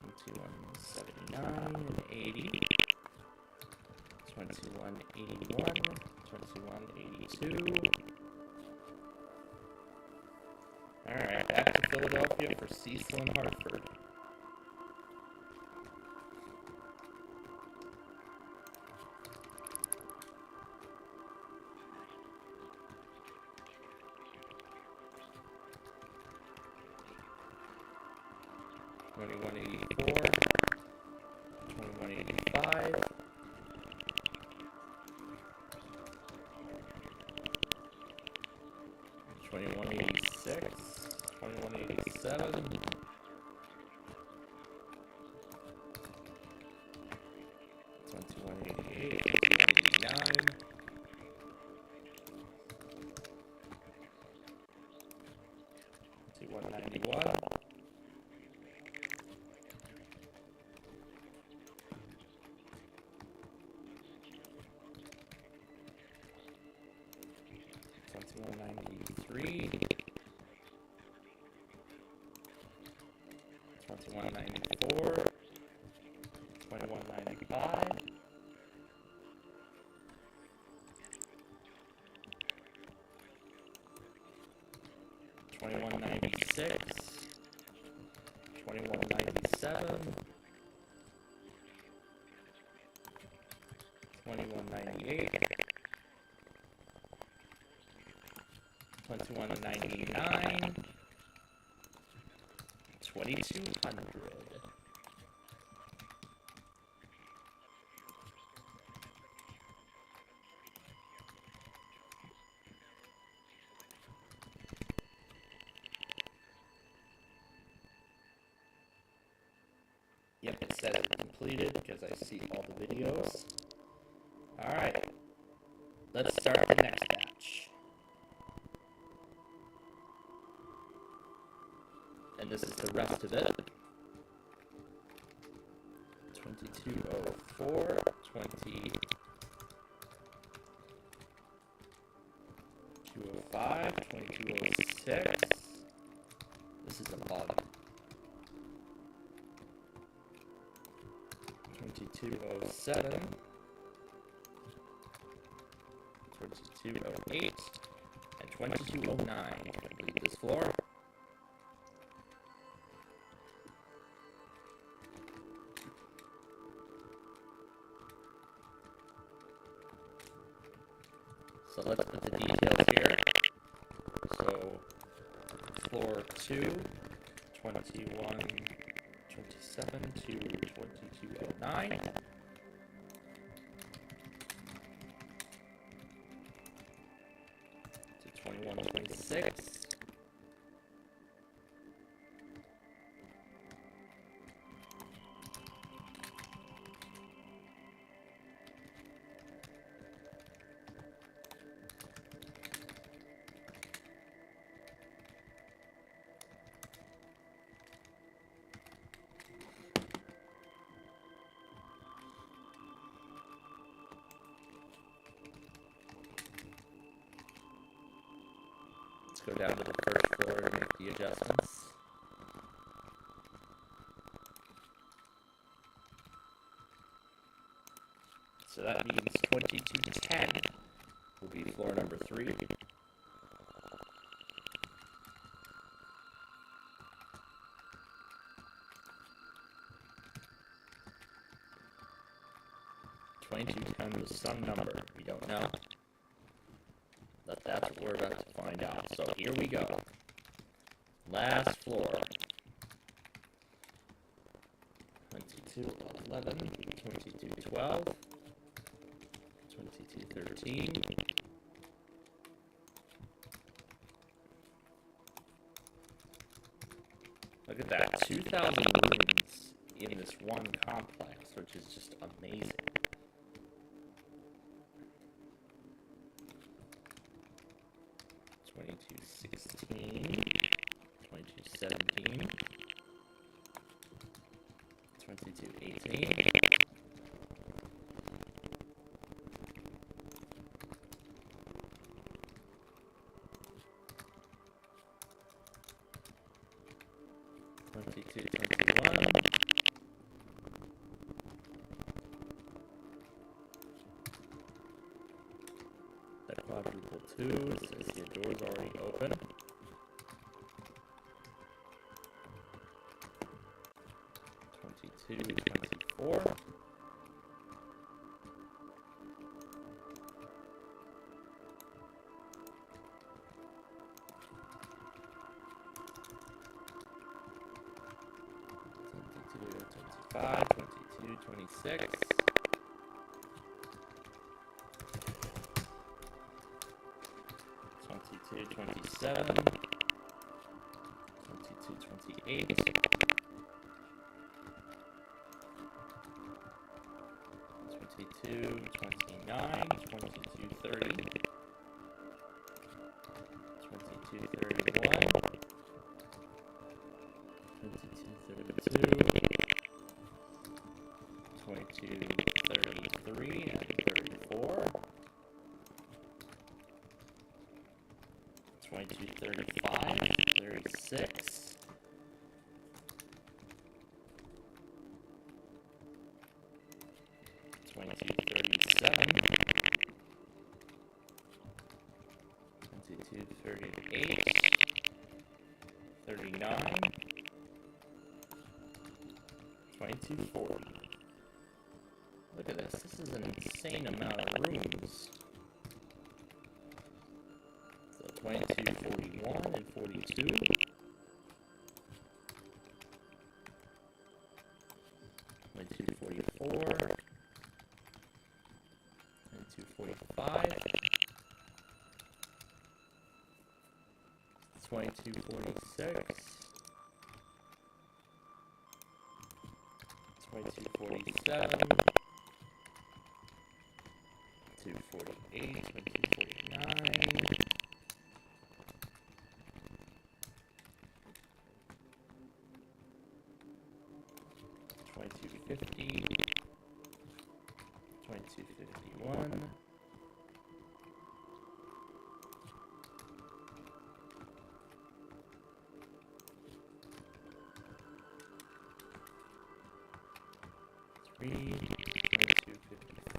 2179 and 80, 2181, 2182. Alright, back to Philadelphia for Cecil and Hartford. Twenty-one 85, 2186, 2187, 2188, 89, 2191, 2193, 2194, 2195, 2196, 2197, 2198, 2199, 2200. Yep, it says it completed because I see all the videos. Alright, let's start the next batch. And this is the rest of it. 2204, 2205, 2206. This is a bug. 2207, 2208, and 2209. Complete this floor. So let's put the details here. So floor 2, 2127 to 2209. To 2126. Let's go down to the first floor and make the adjustments. So that means 2210 will be floor number 3. $2210 is some number. We don't know. But that's what we're about to find out. So here we go. Last floor. 2211, 2212, 2213. Look at that, 2,000 rooms in this one complex, which is just amazing. 2216, 2217, 2218, quadruple 2. It says the door's already open. 22, 24. 25, 22, 26. 22, 27. 22, 28. 22, 29, 22, 30. 22, 31. 22, 32. 22, 33, and 34. 22, 35, 36. 22, 37. 22, 38. 39. 22, 40. Look at this. This is an insane amount of rooms. So 22, 41, and 42. 22, 44. 22, 45. 22, 46. 22, 47. 248, 249, 2250, 2251,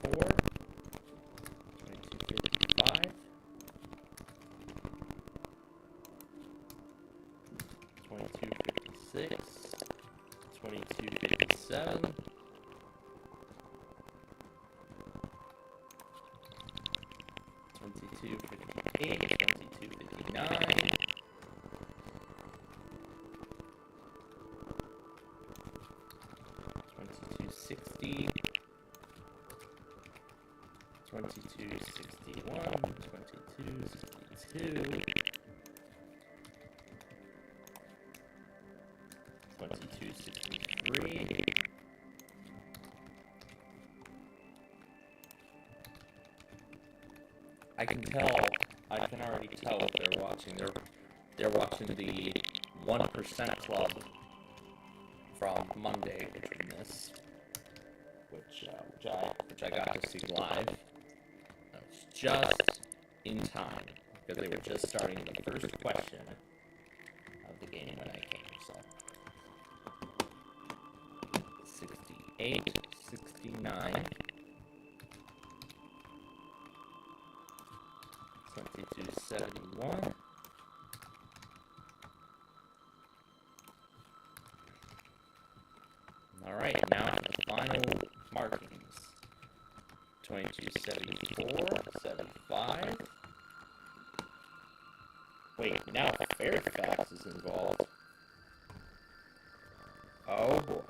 2254. 2255, 2256, 2257, 2258, 2259, 2260, 2261, 2262, 2263, I can already tell what they're watching. They're watching the 1% Club from Monday between this, which I got to see live. It's just in time because they were just starting the first question of the game when I came. So 68, 69, 2271. All right, now for the final markings. 2274, 75. Wait, now Fairfax is involved. Oh boy.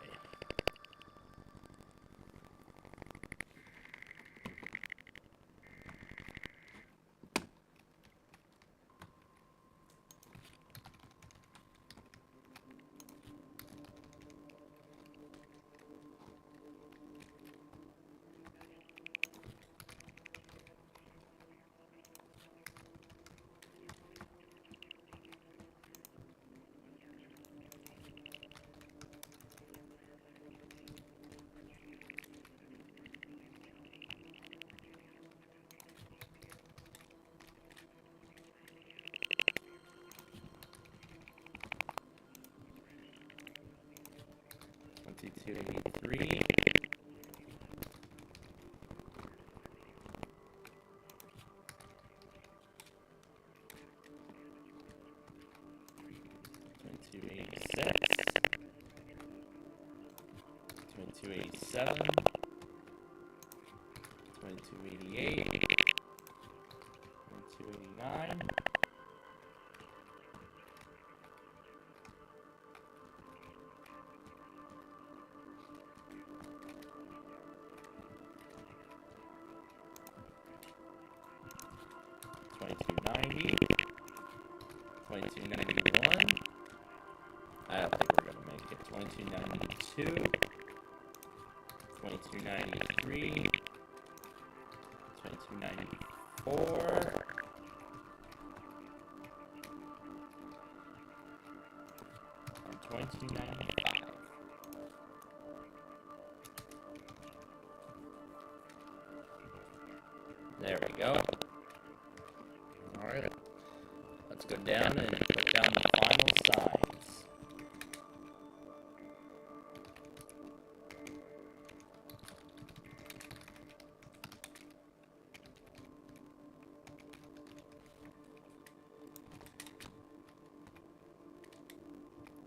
$22.83. 2287, 2288, 2289, 2290, 2291. I don't think we're gonna make it. 2292, 2293, 2294, and 2295. There we go. Alright, let's go down and put down the final signs.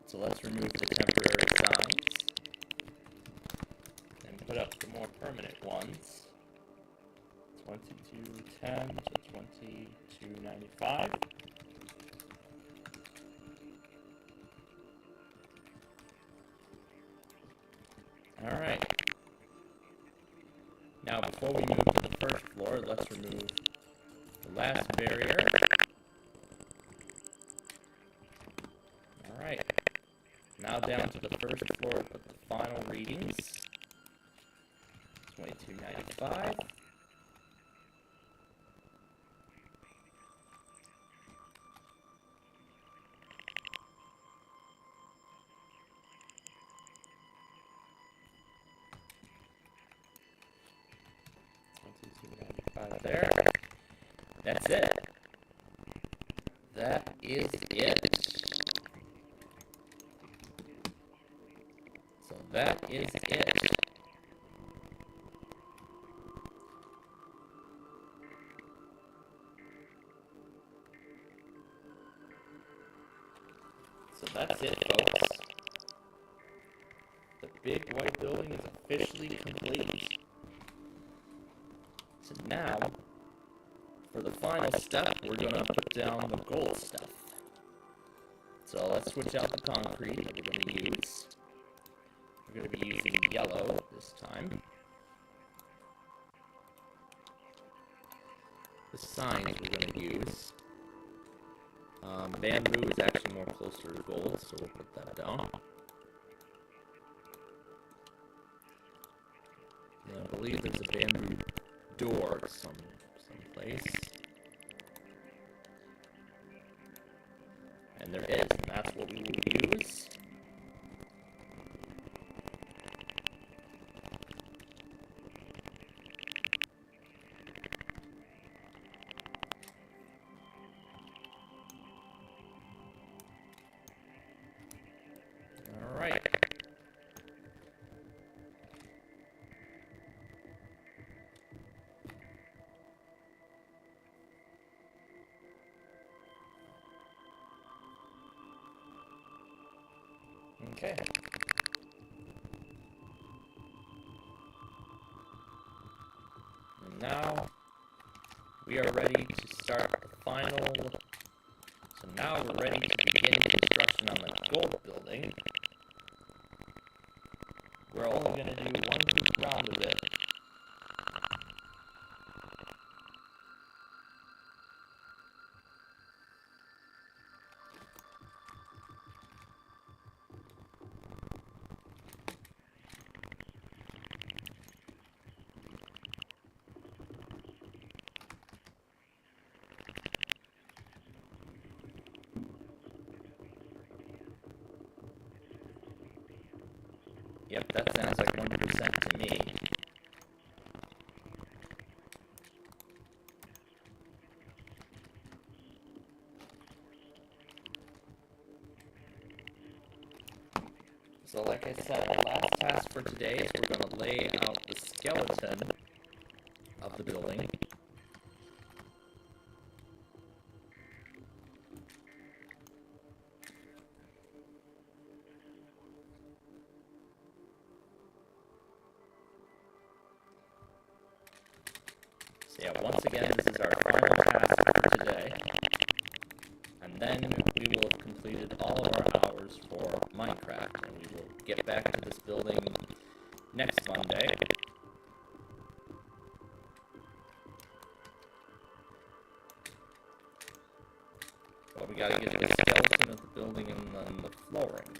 So let's remove the temporary signs and put up the more permanent ones. 2210 to 2295. Alright. Now before we move to the first floor, let's remove the last barrier. Alright. Now down to the first floor with the final readings. 2295. There. That's it. That is it. So that is it. So that's it, folks. The big white building is officially complete. So now, for the final step, we're going to put down the gold stuff. So let's switch out the concrete that we're going to use. We're going to be using yellow this time. The signs we're going to use. Bamboo is actually more closer to gold, so we'll put that down. And I believe there's a bamboo door someplace. And there is, and that's what we will use. Alright. Okay. And now we are ready to start the final. So now we're ready to begin construction on the gold building. We're only going to do one deep round of it. Yep, that sounds like 1% to me. So like I said, the last task for today is we're going to lay out the skeleton of the building. So yeah, once again, this is our final task for today. And then we will have completed all of our hours for Minecraft, and we will get back to this building next Monday. But we gotta get the skeleton of the building and then the flooring.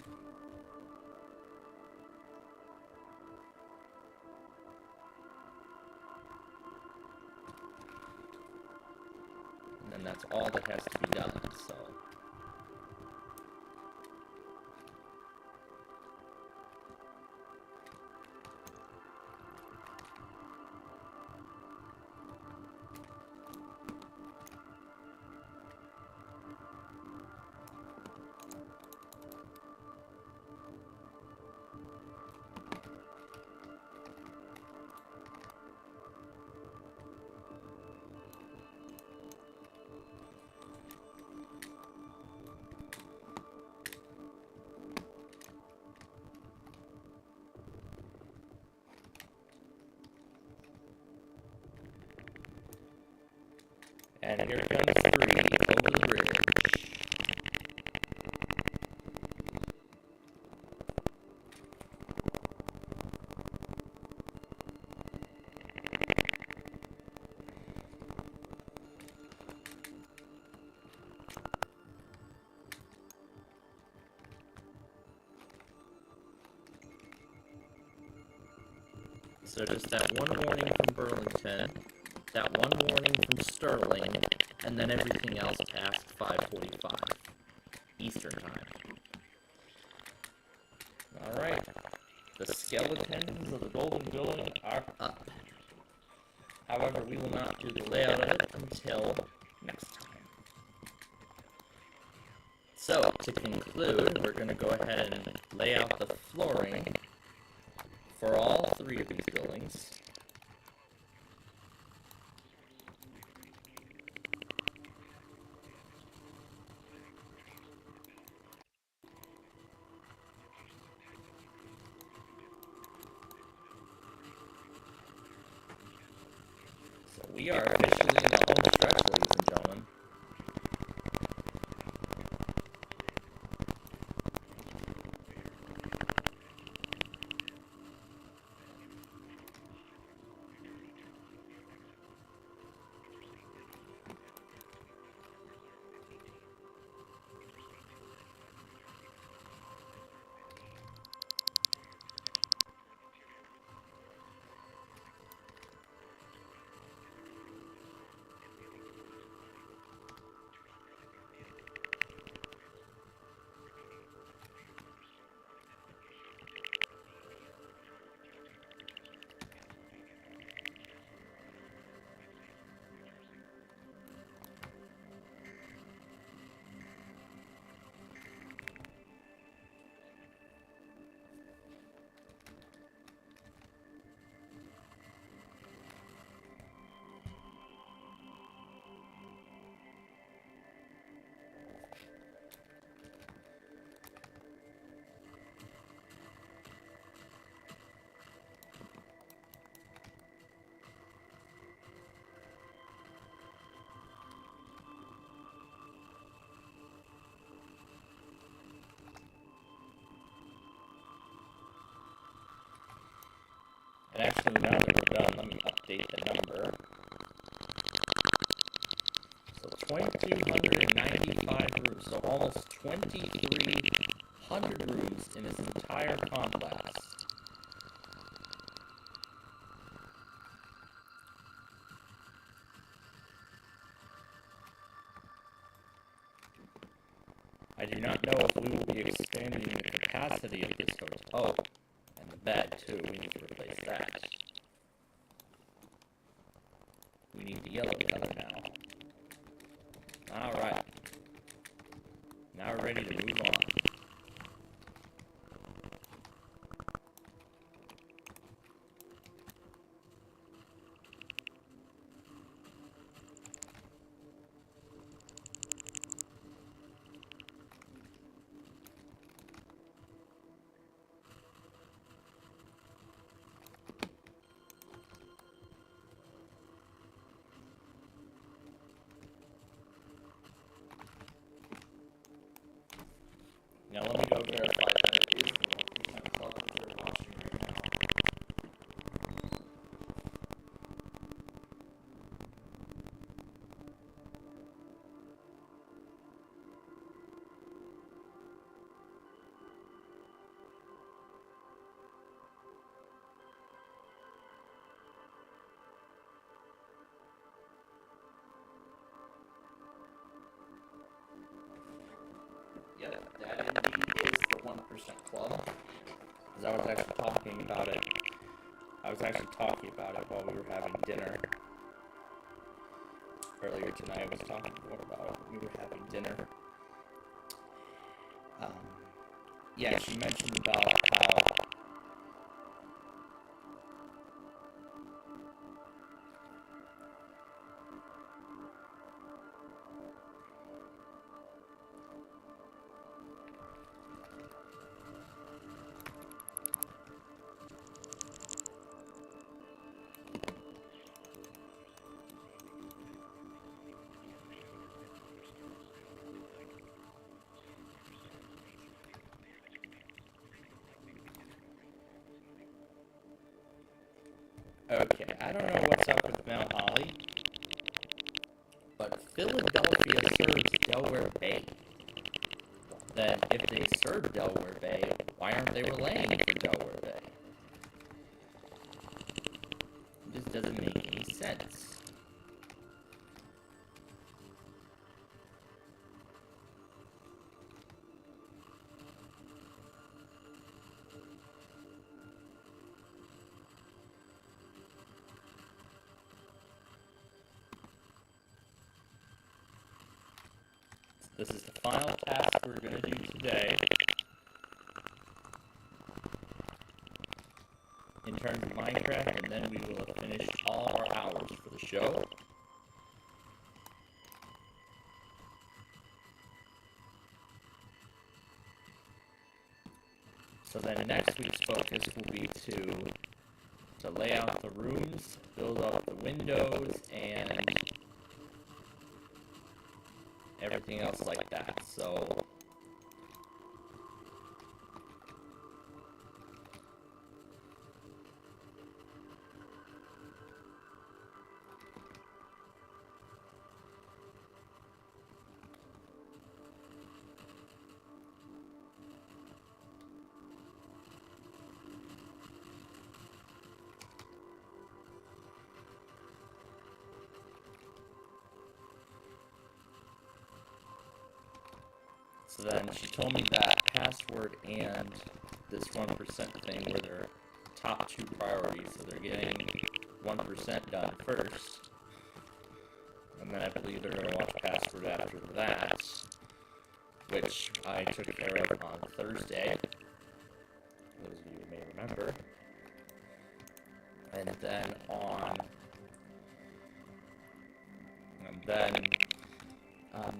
And then that's all that has to be done, so... And here comes 3 over the bridge. So just that one warning from Burlington, that one warning from Sterling, and then everything else past 5:45 Eastern Time. Alright, the skeletons of the Golden Building are up. However, we will not do the layout of it until next time. So, to conclude, we're going to go ahead and lay out the flooring for all 3 of these buildings. So we are officially in the home stretch, ladies and gentlemen. And actually, now that we're done, let me update the number. So 2,295 rooms, so almost 2,300 rooms in this entire complex. I do not know if we will be expanding the capacity of this hotel. Oh, and the bed too, we need to replace that. We need the yellow color now. Alright. Now we're ready to move on. Club, because I was actually talking about it. I was actually talking about it while we were having dinner. Earlier tonight, I was talking more about it. We were having dinner. Yeah, she mentioned about how okay, I don't know what's up with Mount Holly, but Philadelphia serves Delaware Bay. Then, if they serve Delaware Bay, why aren't they relaying for Delaware Bay? It just doesn't make any sense. This is the final task we're going to do today in terms of Minecraft, and then we will have finished all our hours for the show. So then next week's focus will be to lay out the rooms, build up the windows, and everything else like that. So then she told me that password and this 1% thing were their top two priorities, so they're getting 1% done first, and then I believe they're going to watch password after that, which I took care of on Thursday, those of you who may remember, and then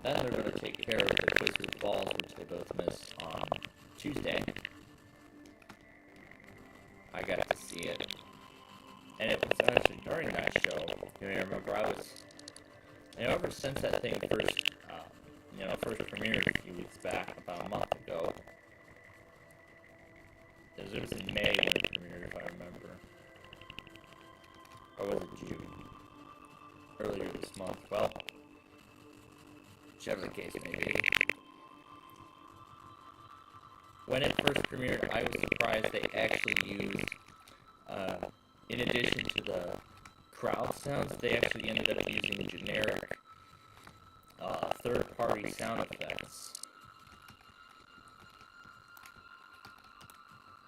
they're going to take care of the Twisted Balls, which they both missed on Tuesday. I got to see it. And it was actually during that show. You may remember ever since that thing first premiered a few weeks back, about a month ago. It was in May when it premiered, if I remember. Or was it June? Earlier this month. Well, whichever the case may be. When it first premiered, I was surprised they actually used, in addition to the crowd sounds, they actually ended up using generic third-party sound effects.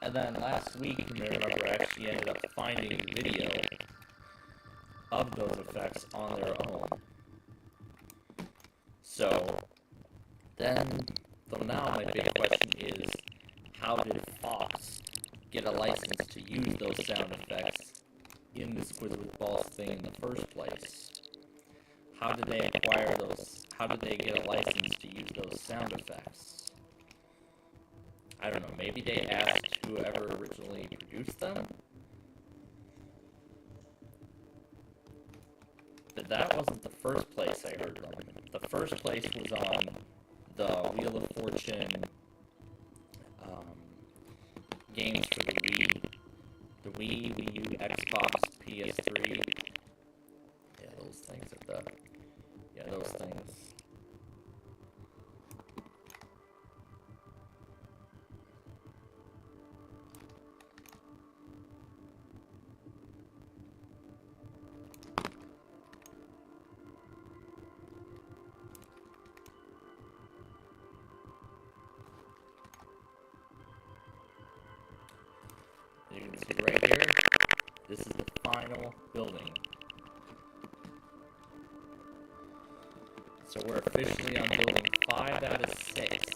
And then last week, you may remember, I actually ended up finding a video of those effects on their own. So now my big question is, how did Fox get a license to use those sound effects in the Squidward Balls thing in the first place? How did they acquire those? How did they get a license to use those sound effects? I don't know, maybe they asked whoever originally produced them? But that wasn't the first place I heard them. The first place was on the Wheel of Fortune games for the Wii, Wii U, Xbox, PS3. Yeah, those things those things. final building. So we're officially on building 5 out of 6.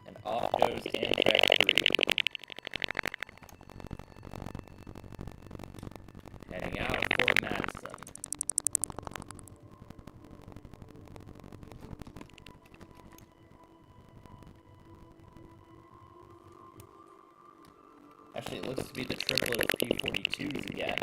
And off goes Amtrak Group. Heading out of Fort Madison. Actually, it looks to be the triplet of P-42s again.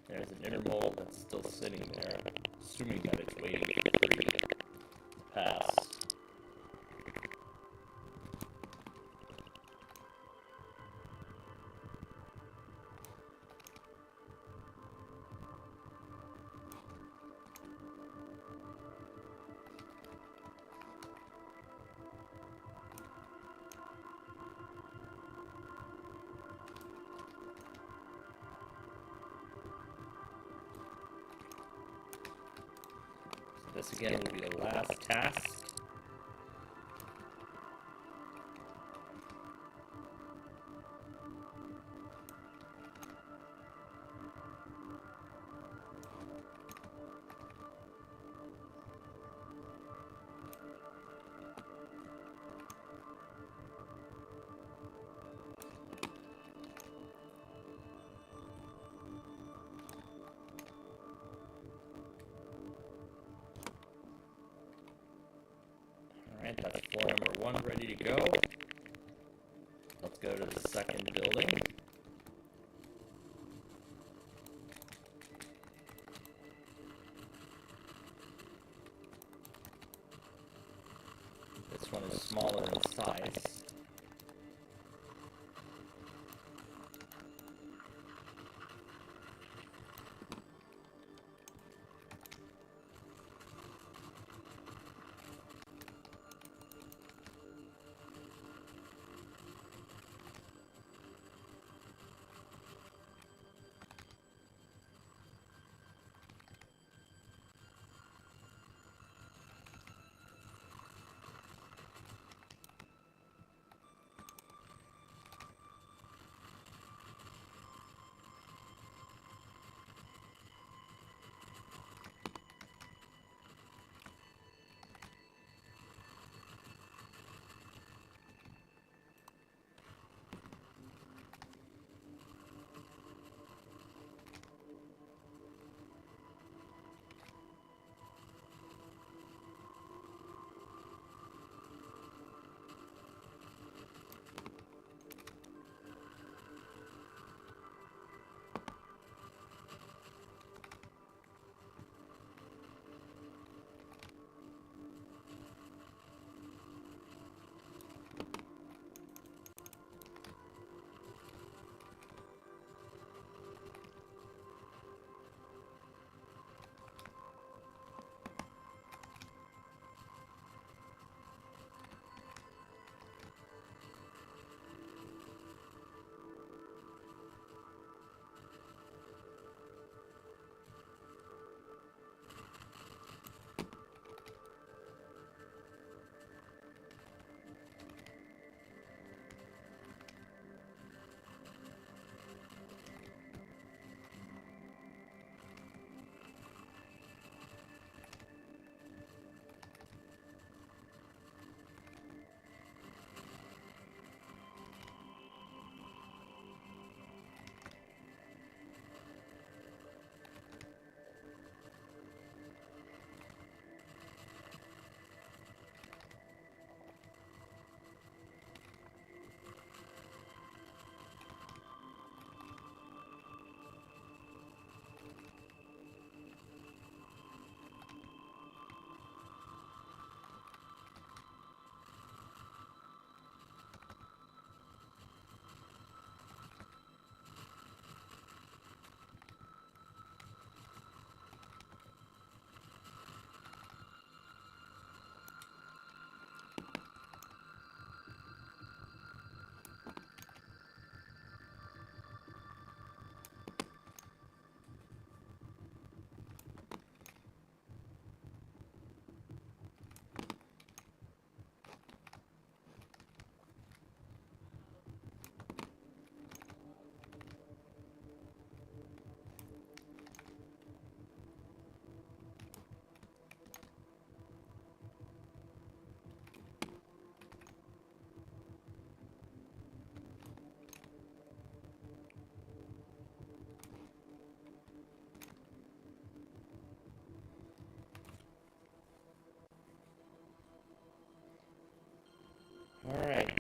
There's an interval That's still sitting there, assuming that it's waiting for 3 to pass. This again will be the last task. Alright, that's floor number 1 ready to go. Let's go to the second building. This one is smaller in size. Alright,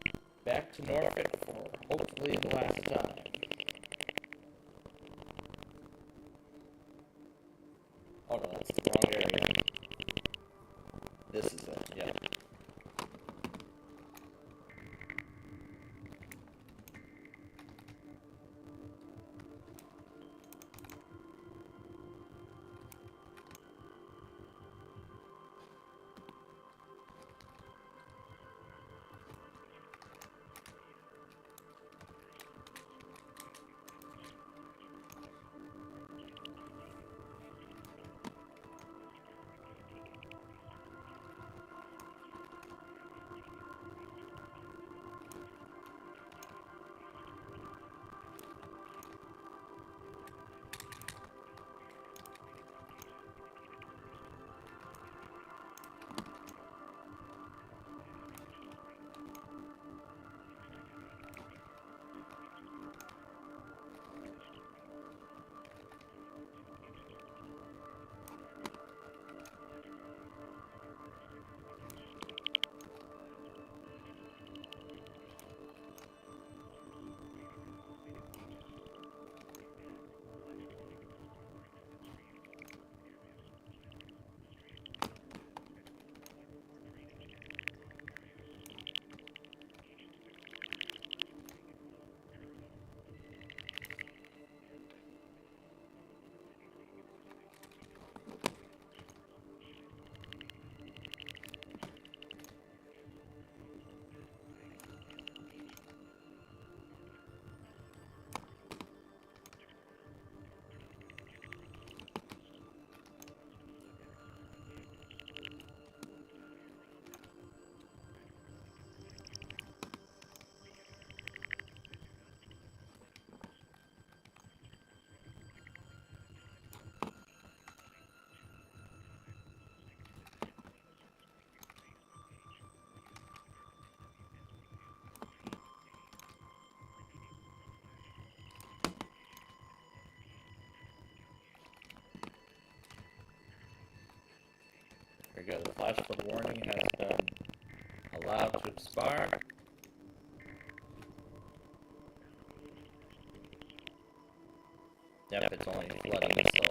back to Norfolk for hopefully the last time. This is it, yeah. There we go, the flash flood warning has been allowed to expire. Yep, it's only flooding, so...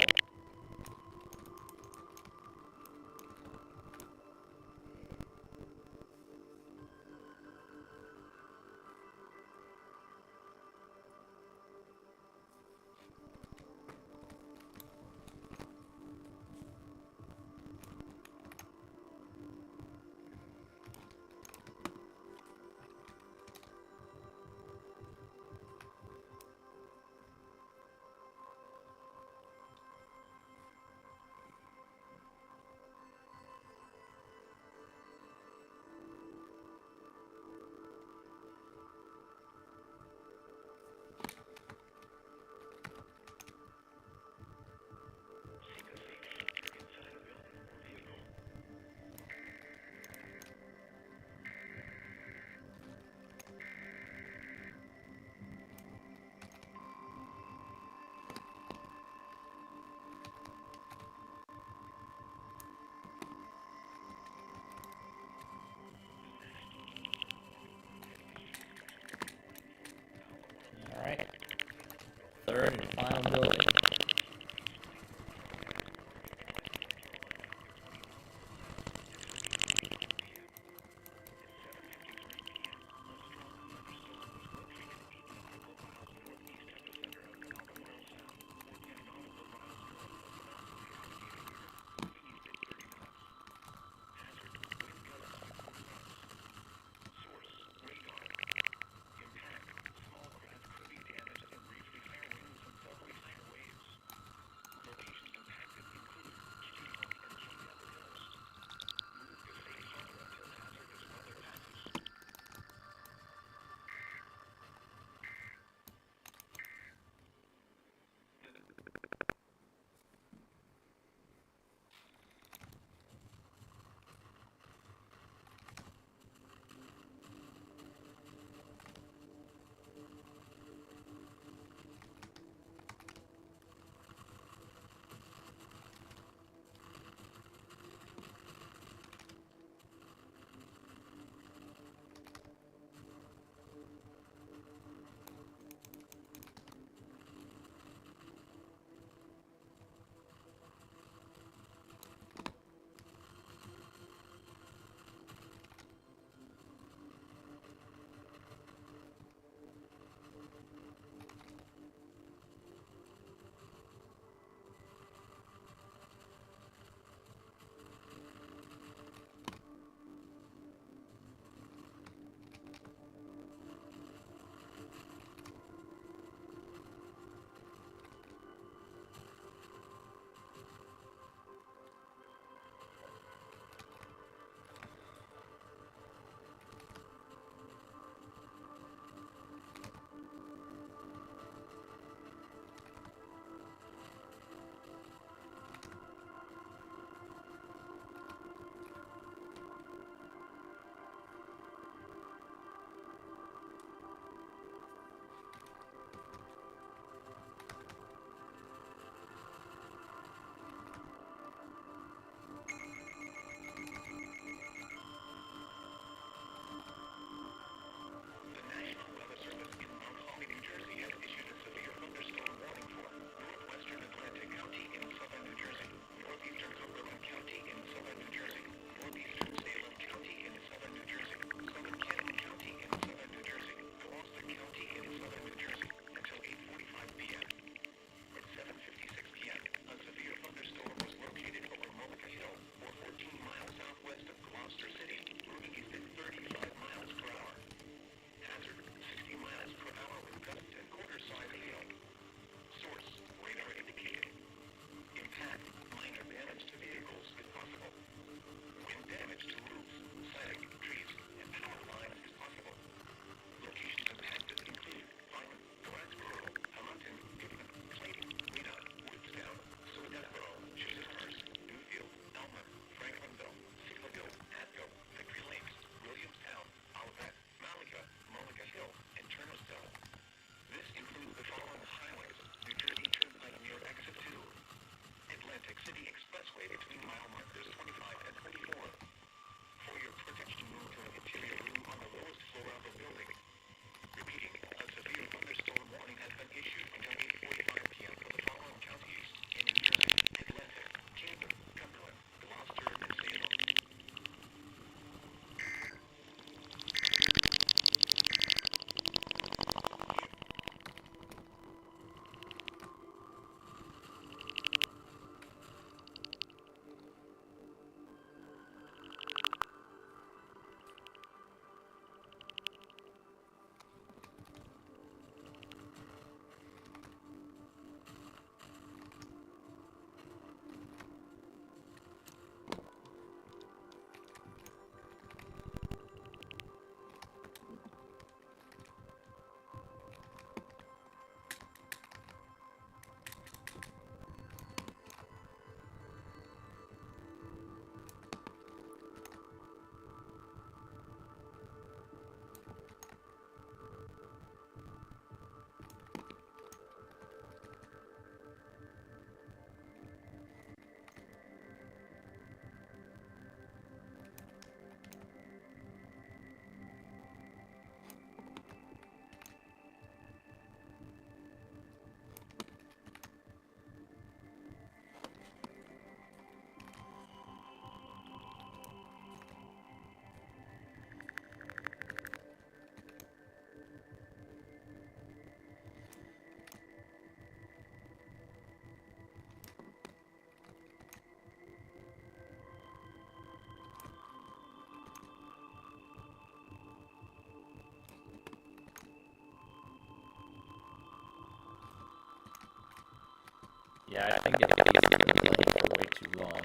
Yeah, I think these are way too long.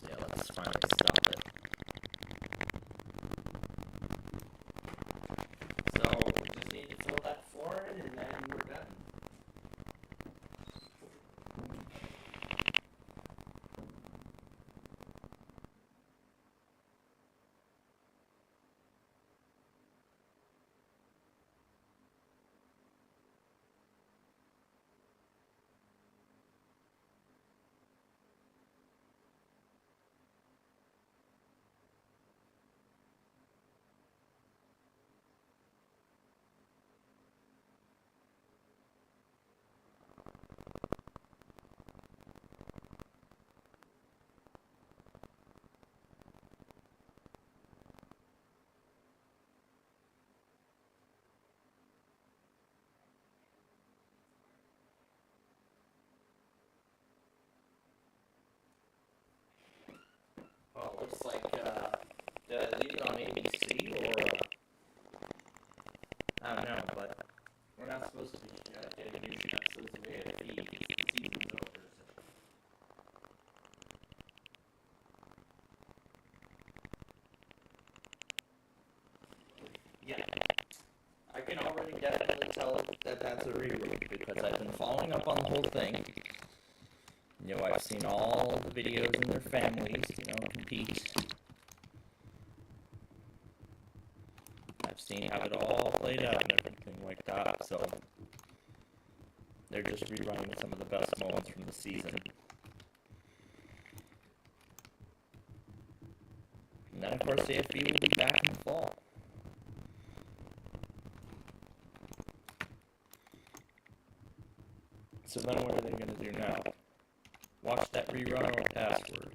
So yeah, let's finally stop it. So we just need to fill that floor in and then we're done. Well, it looks like, did I leave it on ABC or, I don't know, but we're not supposed to be getting new episodes of AFP because the season's over, so. Yeah, I can already definitely tell that that's a rerun because I've been following up on the whole thing. You know, I've seen all the videos and their families, you know, compete. I've seen how it all played out and everything like that, so they're just rerunning some of the best moments from the season. And then, of course, AFB will be back in the fall. So then what are they going to do now? Watch that rerun or password?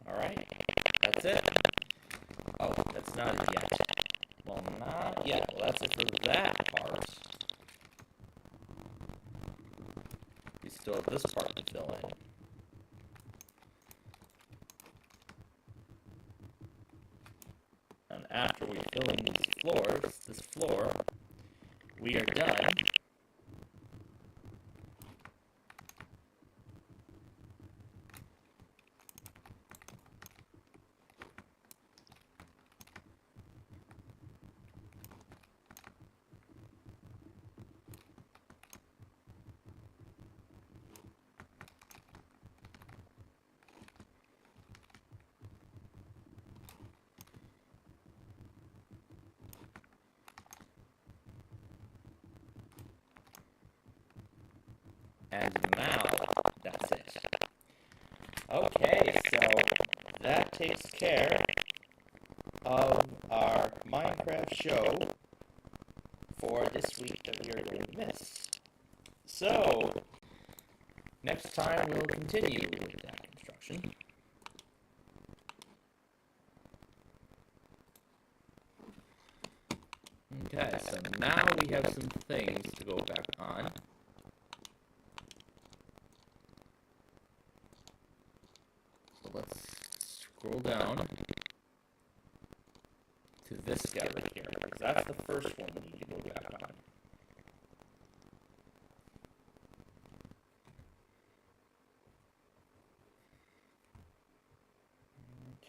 Alright, that's it. Oh, that's not it yet. Well, not yet. Well, that's it for that part. We still have this part to fill in. And after we fill in this floor, we are done. And now, that's it. Okay, so that takes care of our Minecraft show for this week that we are going to miss. So, next time we'll continue with that construction. Okay, so now we have some things to go back on. So let's scroll down to this guy right here, because that's the first one we need to go back on.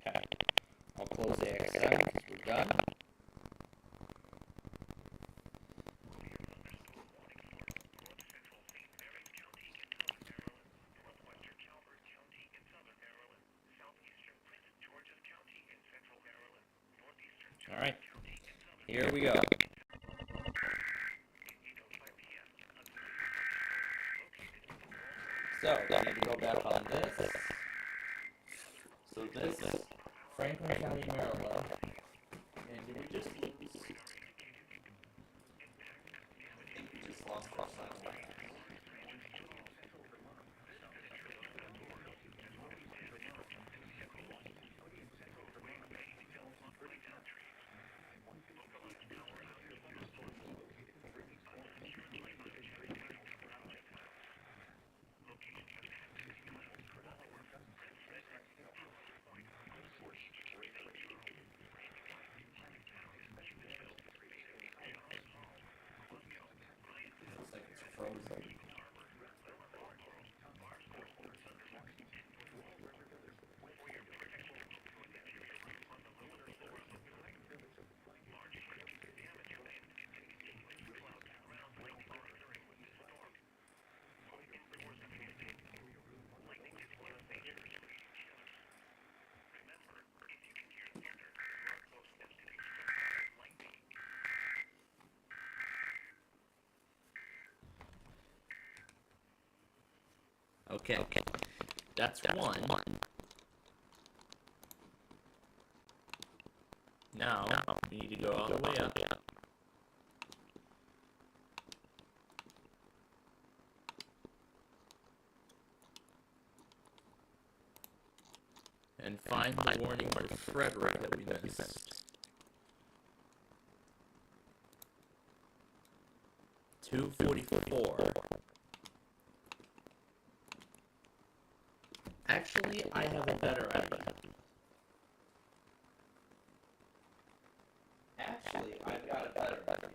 Okay, I'll close AXM because we're done. All right, here we go. So, we need to go back on this. So this, Franklin County, Maryland. And did we just lose? I think we just lost our sign. Looks like it's frozen. Okay, that's one. Now, we need to go all the way up. And find the warning for Frederick that we missed. 244. Actually, I have a better idea. Actually, I've got a better idea.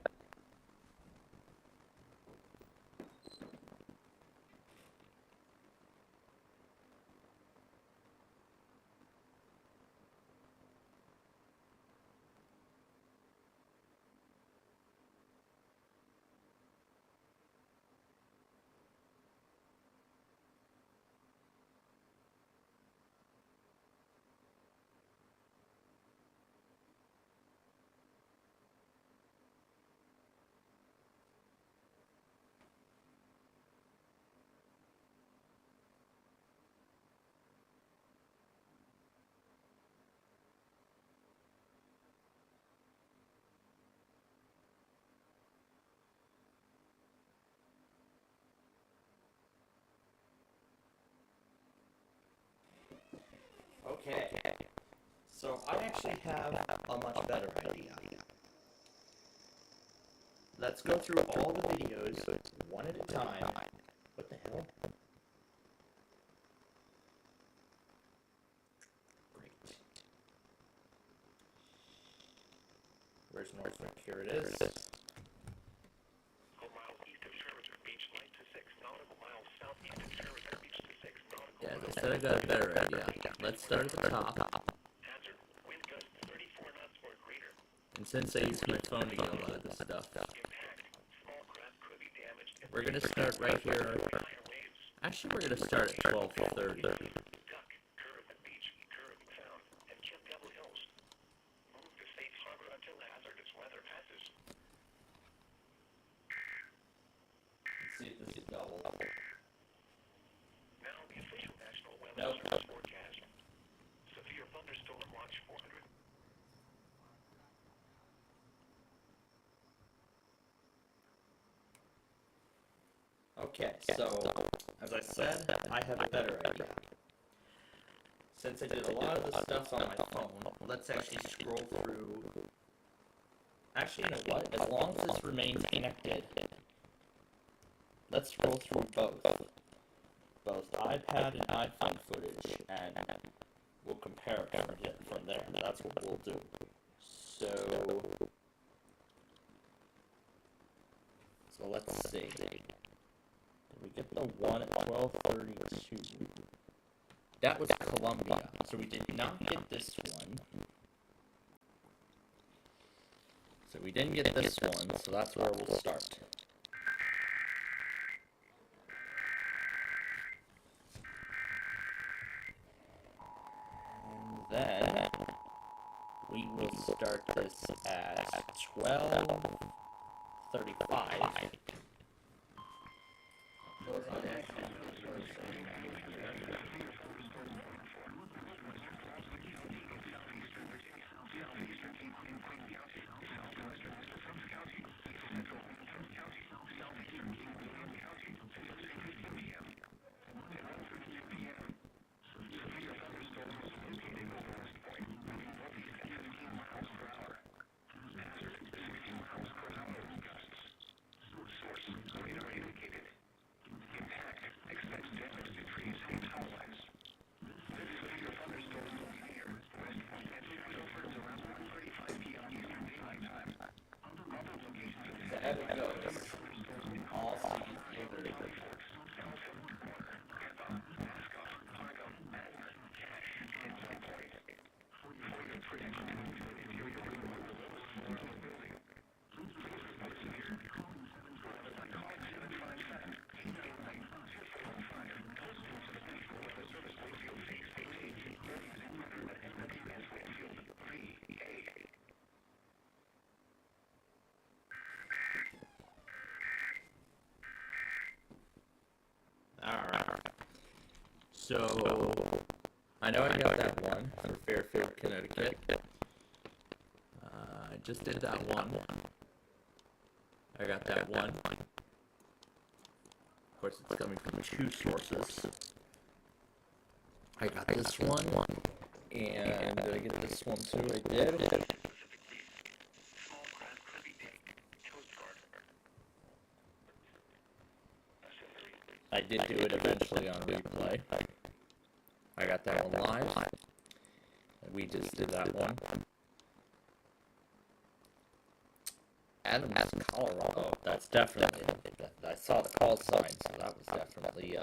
Okay, so I actually have a much better idea. Let's go through all the videos one at a time. What the hell? Great. Where's Northwick? Here it is. Yeah, as I said, I got a better idea. Let's start at the top. And since I use my phone to get a lot of this stuff, we're going to start right here. Actually, we're going to start at 12:30. Let's see if this is double. Nope. Forecast. Severe thunderstorm watch 400. Okay, so as I said, I have a better idea. Since I did a lot of the stuff on my phone, let's actually scroll through. Actually, you know what? As long as this remains connected, let's scroll through both iPad and iPhone footage, and we'll compare it from there. That's what we'll do. So let's see. Did we get the one at 12:32? That was Columbia. So we did not get this one. So we didn't get this one, so that's where we'll start. And then we will start this at 12:35. Alright. So, I know I got that one for Fairfield, Connecticut. I just did that one. I got that one. Of course, it's coming from two sources. I got this one. And did I get this one too? I did. I did do it eventually on replay. I got that one live. We just did that one. Adams, Colorado. That's definitely. I saw the call sign, so that was definitely.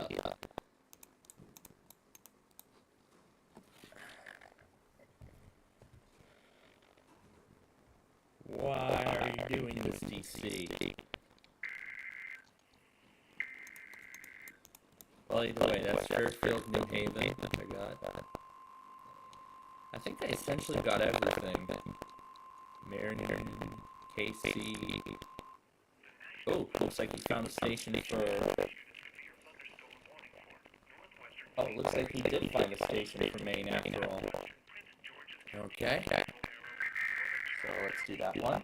Why are you doing this, DC? Well, either way, that's Fairfield, New Haven. I got. I think they essentially got everything. Marion, KC. Oh, looks like he found a station for. Oh, looks like he did find a station for Maine after all. Okay. So let's do that one.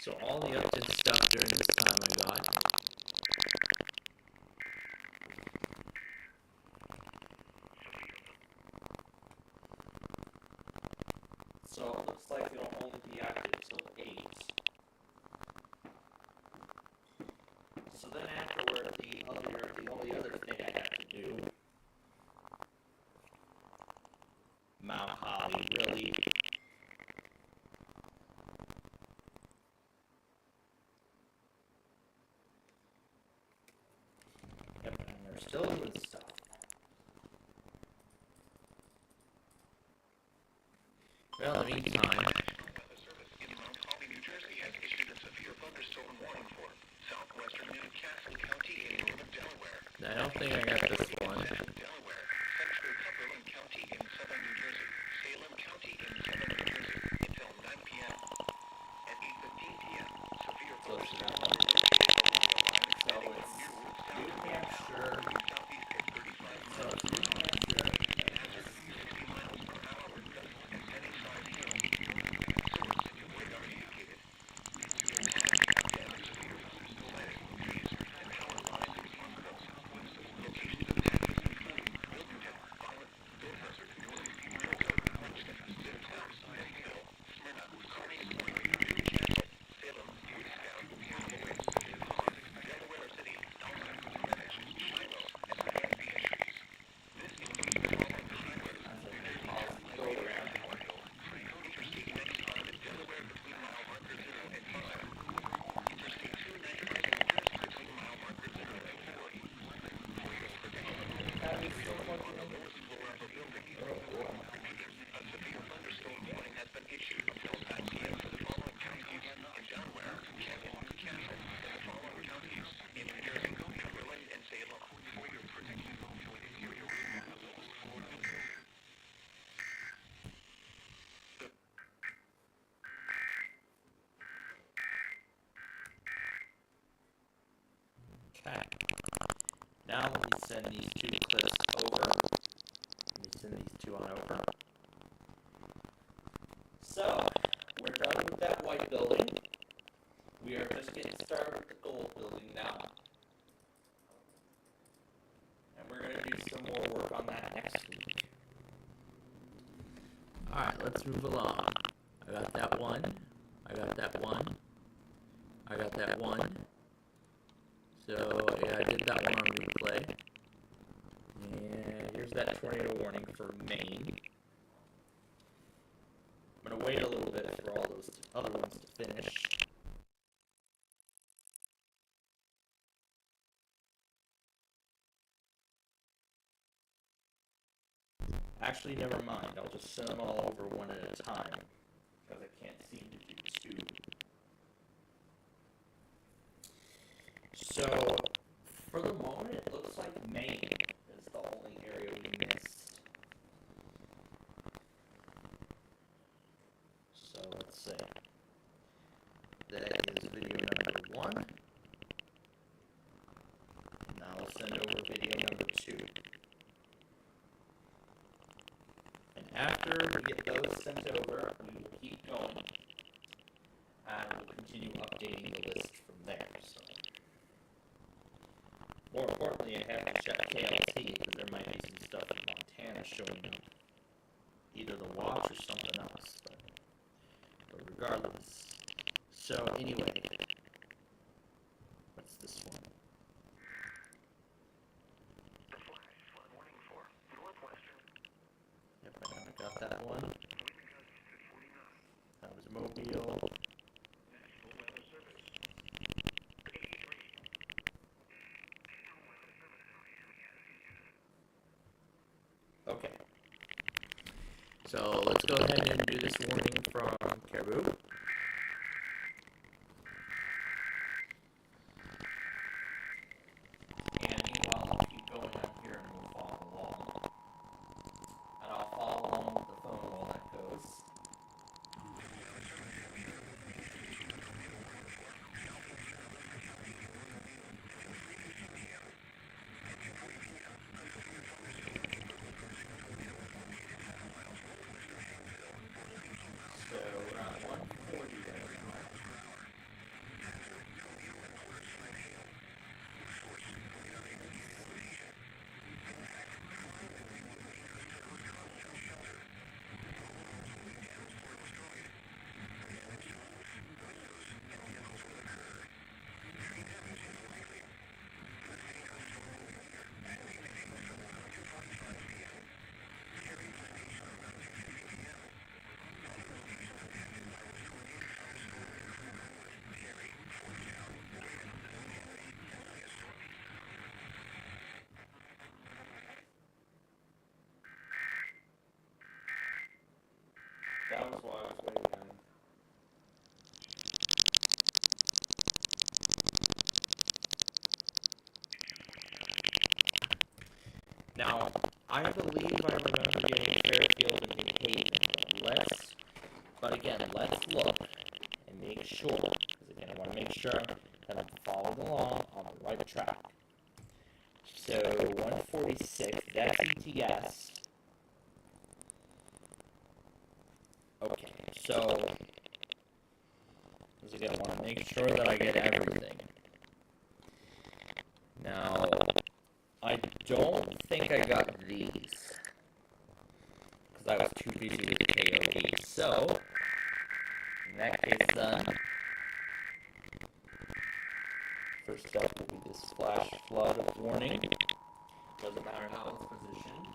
So all the updated stuff during this time I got. So it looks like it'll only be active till 8. So then afterward, the only other thing I have to do, Mount Holly, really. Yep, and they're still doing stuff. Well, in the meantime, Weather Service in Mount Holly, New Jersey has issued a severe thunderstorm warning for southwestern Newcastle County in northern Delaware. I don't think I got this one. Delaware, central Cumberland County in southern New Jersey, Salem County in southern New Jersey until 9 p.m. At 8:15 p.m., severe thunderstorm warning for So it's New Hampshire, southeast at 35 so miles it's New Hampshire, hazard 60 miles per hour with gusts and any size hail. Source, radar indicated. Damage severe lighting, trees, and power lines in the East Coast. Locations of hazards include Wilmington, Holland, Dorchester, Northeast Minnesota, Richmond, Middletown, Bentonville, Smyrna, Kearney Point, Newcastle, Salem, Youngstown, Callaway, Ponce, Delaware City, Elma, Greenwich, Shiloh, and Grand Beach. This includes the following highways: program. Interstate 95 in Delaware between mile marker 0 and 5. Interstate 295 in Jersey between mile marker 0 and 4. For your protection, on the lowest floor of a building. Repeating, a severe thunderstorm warning has been issued until 9 p.m. for the following counties in Delaware, Canyon, Newcastle, and the following counties in New Jersey, Cumberland, and Salem. For your protection, Okay. Now let me send these two clips over. Let me send these two on over. So, we're done with that white building. We are just getting started with the gold building now. And we're going to do some more work on that next week. Alright, let's move along. I got that one. I got that one. I got that one. So, yeah, I did that one on replay. And here's that tornado warning for Maine. I'm going to wait a little bit for all those other ones to finish. Actually, never mind. I'll just send them all over one at a time, because I can't seem to do two. So, for the moment, it looks like Maine is the only area we missed. So, let's see. That is video number 1. Now I'll send over video number 2. And after we get those sent over, we will keep going. And we'll continue updating the list from there. So, more importantly, I have to check KLT because there might be some stuff in Montana showing up. Either the watch or something else. But regardless. So anyway, what's this one? the flash flood warning for northwestern. Yep, I got that one. Wind gusts at 40 knots. That was Mobile. National Weather Service. 83. National Weather Service. Okay. So let's go ahead and do this warning from Caribou. And meanwhile, I'll keep going up here and we'll follow along. And I'll follow along with the phone while that goes. So we're on 140. That was why I was waiting. Now, I believe I remember getting Fairfield and New Haven. But again, let's look and make sure, because again, I want to make sure that I'm following along on the right track. So, 146, that's ETS. Okay, so, because again, I want to make sure that I get everything. Now, I don't think I got these, because I was too busy with KOD. So, in that case then, first up will be this flash flood warning. Doesn't matter how it's positioned.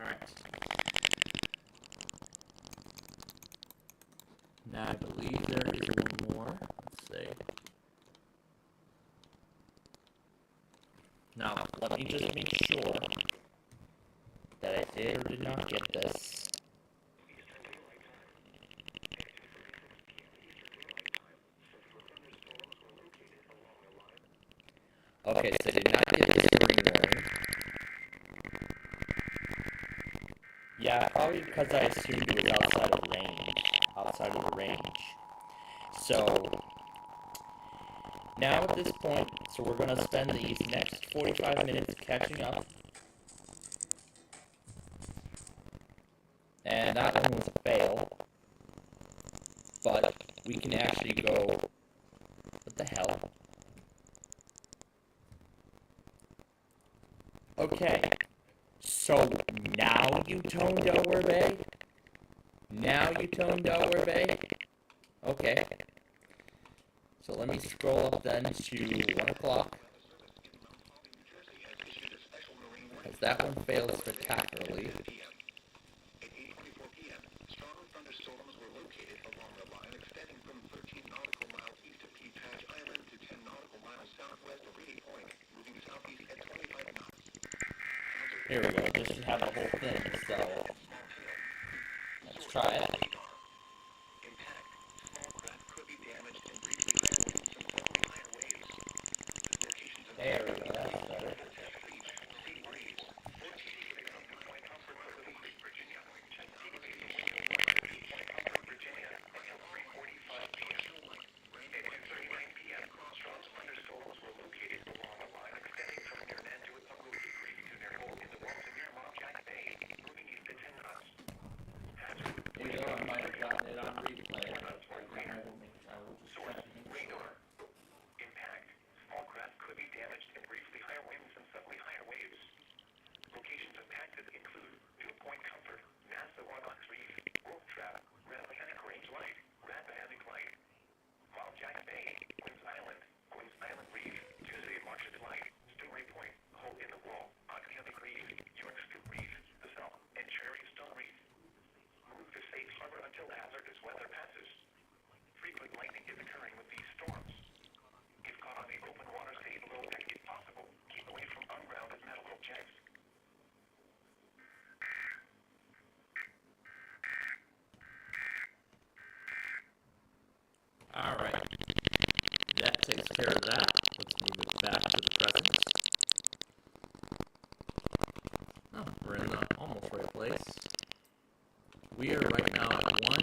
Alright. Now I believe there is one more. Let's see. Now, let me just make sure that I did or did not get this. Okay, so I did not get this green warning. Yeah, probably because I assumed it was outside of the range. So, now at this point, so we're going to spend these next 45 minutes catching up. And that one was a fail. But we can actually go, what the hell? Okay. So now you tone Delaware Bay? Now you tone Delaware Bay? Okay. So let me scroll up then to 1 o'clock. Because that one failed spectacularly. Here we go, this should have the whole thing, so let's try it. There we go, that's better. You know, I might have gotten it on replay. I will just check to make sure. Impact. Small craft could be damaged and briefly higher winds and suddenly higher waves. Locations impacted include New Point Comfort, NASA Wadox Reef, Wolf Trap, Rappahannock Range Light, Rappahannock Light, Wild Jack Bay, Quinns Island Reef, Tuesday Market Light, Story Point, Hole in the Wall, Ockhammick Reef, York Scoop Reef, The South, and Cherry Stone Reef. Move to safe harbor until hazardous weather passes. takes care of that. Let's move it back to the present. Oh, we're in the almost right place. We are right now at 1.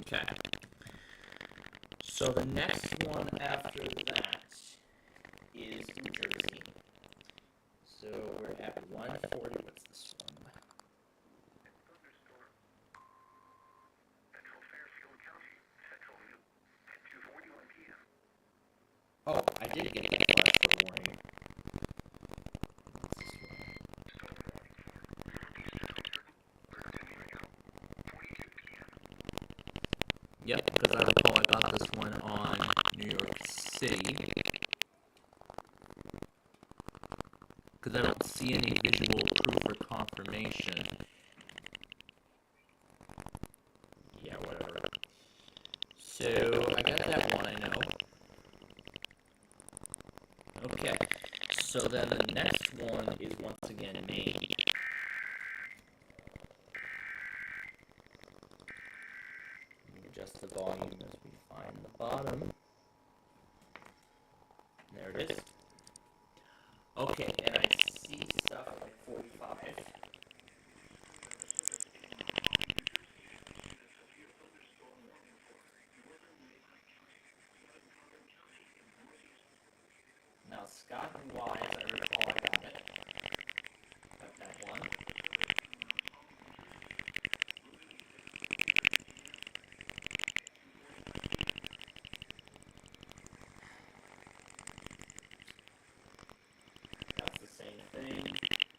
Okay. So the next one after that is New Jersey. So we're at 140. What's this one? Thunderstorm. Central Fairfield County, Centralville, at 2:41 p.m. Oh, I did get a cluster warning. What's this one? Storm warning for northeast Central continuing out 42 p.m. Yep, because I recall I got this one on New York City. Because I don't see any visual proof or confirmation. Yeah, whatever. So, I got that one, I know. Okay, so then the next one is once again Maine. Adjust the volume as we find the bottom. There it is. Okay, and I see stuff like 45. Now, Scott and Wise, I recall I got it. Got that one. That's the same thing.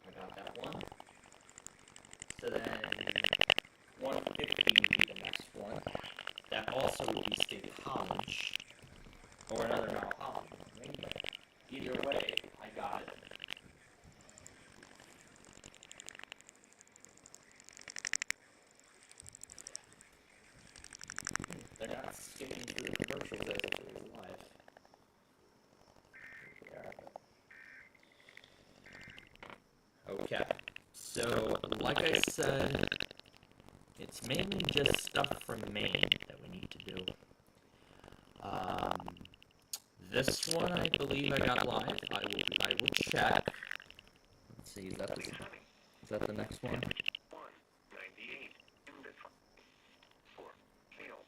I got that one. So then 150 would be the next one. That also would be State College. Or another Mount Holly. Either way, I got it. They're not skipping through the commercials as if it was live. Okay, so like I said, it's mainly just stuff from Maine that we need to do. This one I believe I got live. I will check. Let's see, is that the next one? 198 for Kale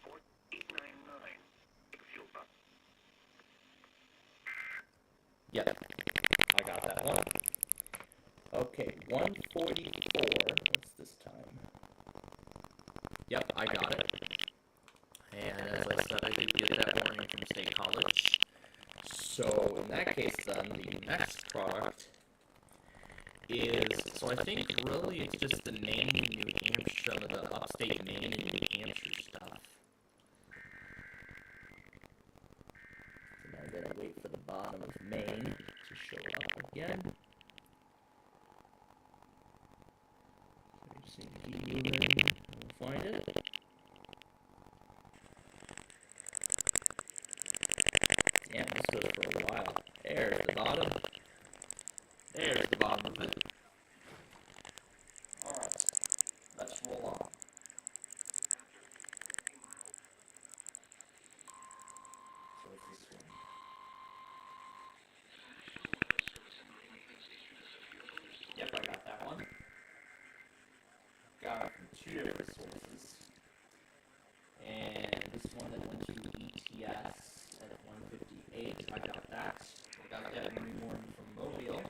4899 fuel pump. Yep, I got that one. Okay, 144. What's this time? Yep, I got it. And as I said, I did get that warning from State College. So in that case, then the next product is, so I think really it's just the Maine, New Hampshire, some of the upstate Maine and New Hampshire stuff. So now I gotta wait for the bottom of Maine to show up again. So you see, keep moving, we'll find it. Damn, this goes for a while. There's the bottom. There's the bottom of it. Alright, let's roll on. So what's this one? Yep, I got that one. Got it from 2 different sources. And this one that went to ETS at 158, I got that. I got that early morning from Mobile.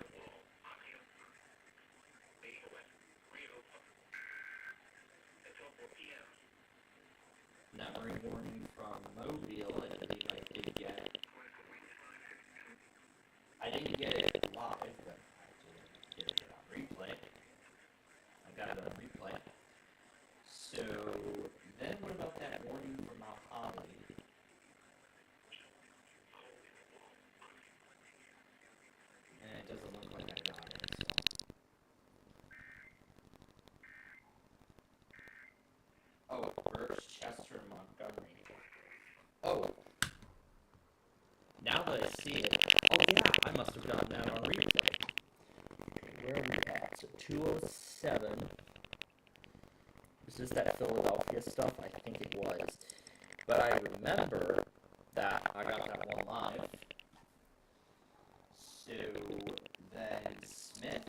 That early morning from Mobile, I believe I did get. I didn't get it live, but I did get it on replay. I got it on replay. So then what about that warning from Mount Holly? And it doesn't look like I got it, so. Oh, Birch, Chester, and Montgomery. Oh. Now that I see it, oh yeah, I must have gotten that on replay. Where are we at? So 207. Is this that Philadelphia stuff? I think it was. But I remember that I got that one live. So then Smith,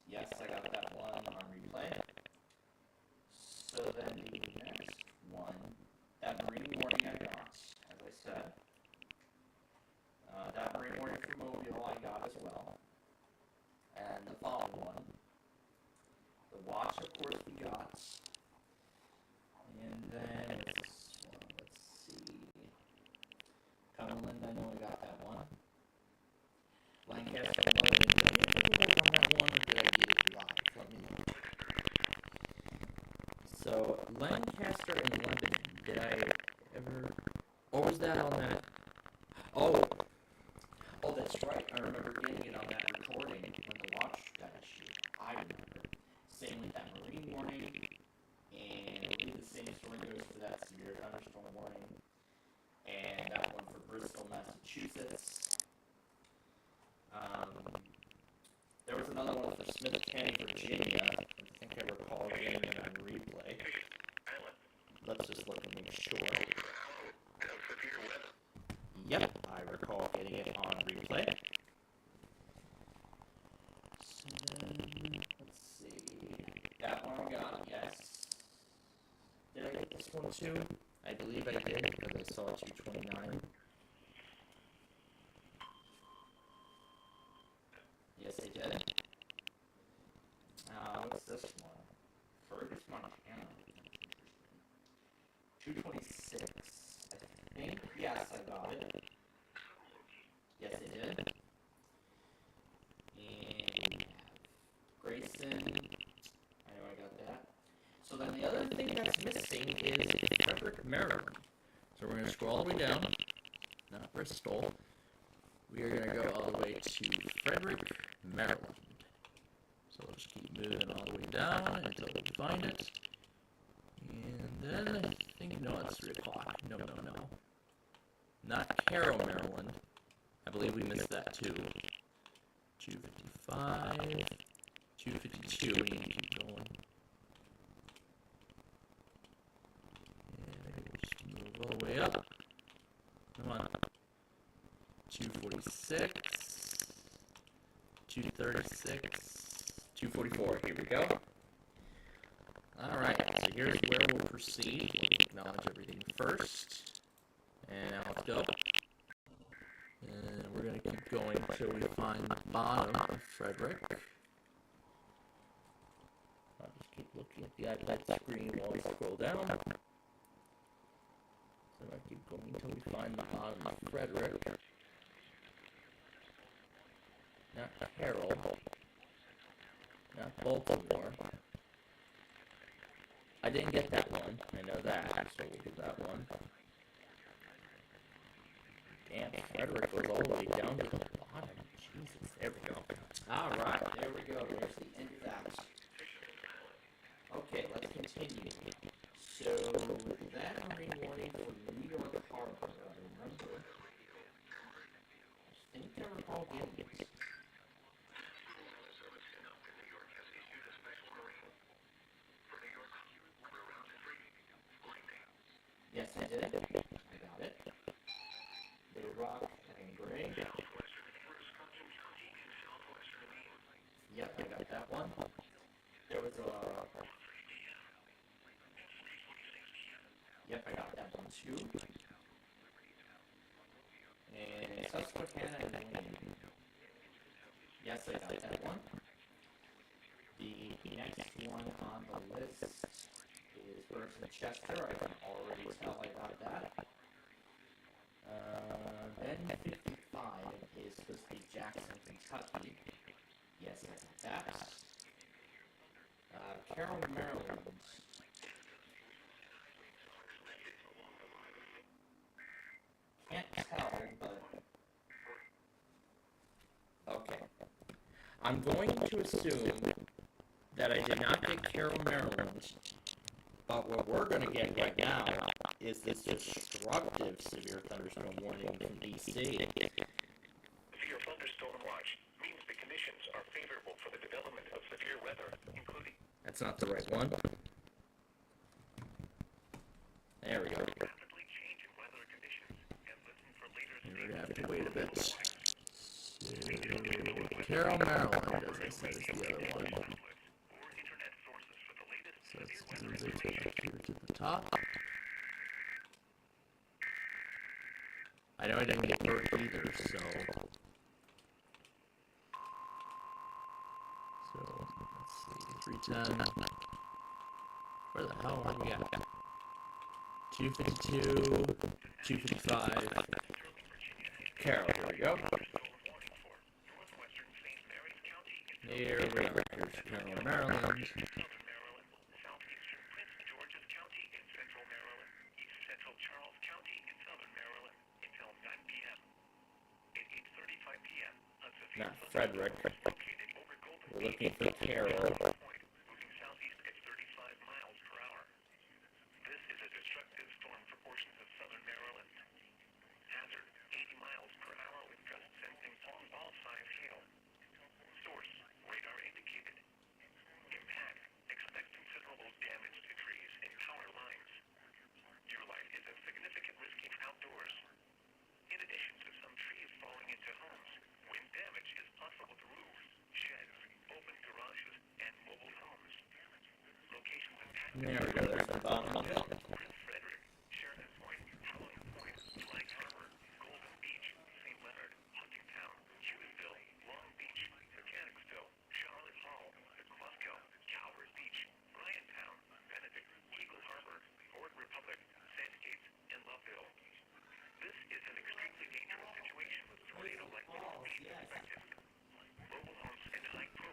yes, I got that one on replay. So then the next one, that Marine Warning I got, as I said. That Marine Warning from Mobile I got as well. And the following one, the watch, of course, we got. And then, let's see. Cumberland, I know I got that one. Lancaster, I think on that one, or did I get it live? Let me know. So, Lancaster and London, did I ever, or was that on that? Oh, that's right. I remember getting it on that recording when the watch got issued. I remember. Same with that Marine Warning, and I believe the same story goes for that severe thunderstorm warning, and that one for Bristol, Massachusetts. There was another one for Smithtown, Virginia. I think I recall getting it on replay. Let's just look and make sure. Yep, I recall getting it on replay. So then, let's see. That one I got, yes. Did I get this one too? I believe I did, because I saw 229. Yes, I did. What's this one? Fergus, Montana. 226. I think, yes, I got it. Yes, I did. And Grayson. I know I got that. So then the other thing that's missing is Frederick, Maryland. So we're going to scroll all the way down. Not Bristol. We are going to go all the way to Frederick, Maryland. So we'll just keep moving all the way down until we find it. And then I think, no, it's 3 o'clock. No. Not Carroll, Maryland. I believe we missed that too. 255, 252, we need to keep going. And we'll just move all the way up. Come on. 246, 236, 244. Here we go. Alright, so here's where we'll proceed. We'll acknowledge everything first. And now let's go. And we're going to keep going until we find the bottom of Frederick. I'll just keep looking at the iPad screen while we scroll down. So I'll keep going until we find the bottom of Frederick. Not Carroll. Not Baltimore. I didn't get that one. I know that, so we'll do that one. Damn, Frederick was all the way down to the bottom. Jesus, there we go. Alright, there we go. There's the end of that. Okay, let's continue. So, that Marine Warning for New York Harbor, I remember. I think I recall getting it. Yes, I did. I got it. Little Rock and Gray. Yep, I got that one. There was a... Yep, I got that one too. And Susquehanna and Wayne. Yes, I got that one. The next one on the list is Burton Chester. I can already tell I got that. Then 55 is supposed to be Jackson, Kentucky. Yes, I got that. Carroll, Maryland. Can't tell, but... Okay. I'm going to assume that I did not get Carroll, Maryland, but what we're going to get right now is this destructive severe thunderstorm warning from DC. Severe thunderstorm watch means the conditions are favorable for the development of severe weather, including... That's not the right one. We're gonna have to wait a bit. So, Carroll, Maryland, as I said, is the other one. So let's move it up here to the top. I know I didn't get Bert either, so let's see, 310. Where the hell are we at? 252, 255. Carroll, here we go. Here we are. Here's Carroll, Maryland. Not Frederick. We're looking for Carroll. There we go, there's the bottom of it.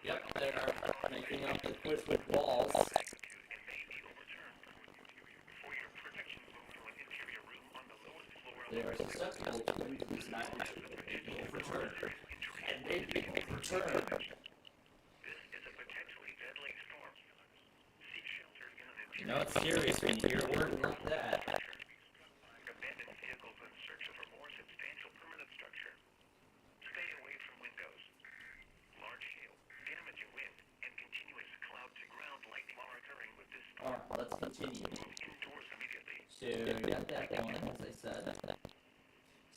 Yep, they are making up the cliff with walls. They are susceptible to these nitrogen being overturned. And may be overturned. You know, it's serious when you hear a word like that. Alright, let's continue. So, we got that going, as I said.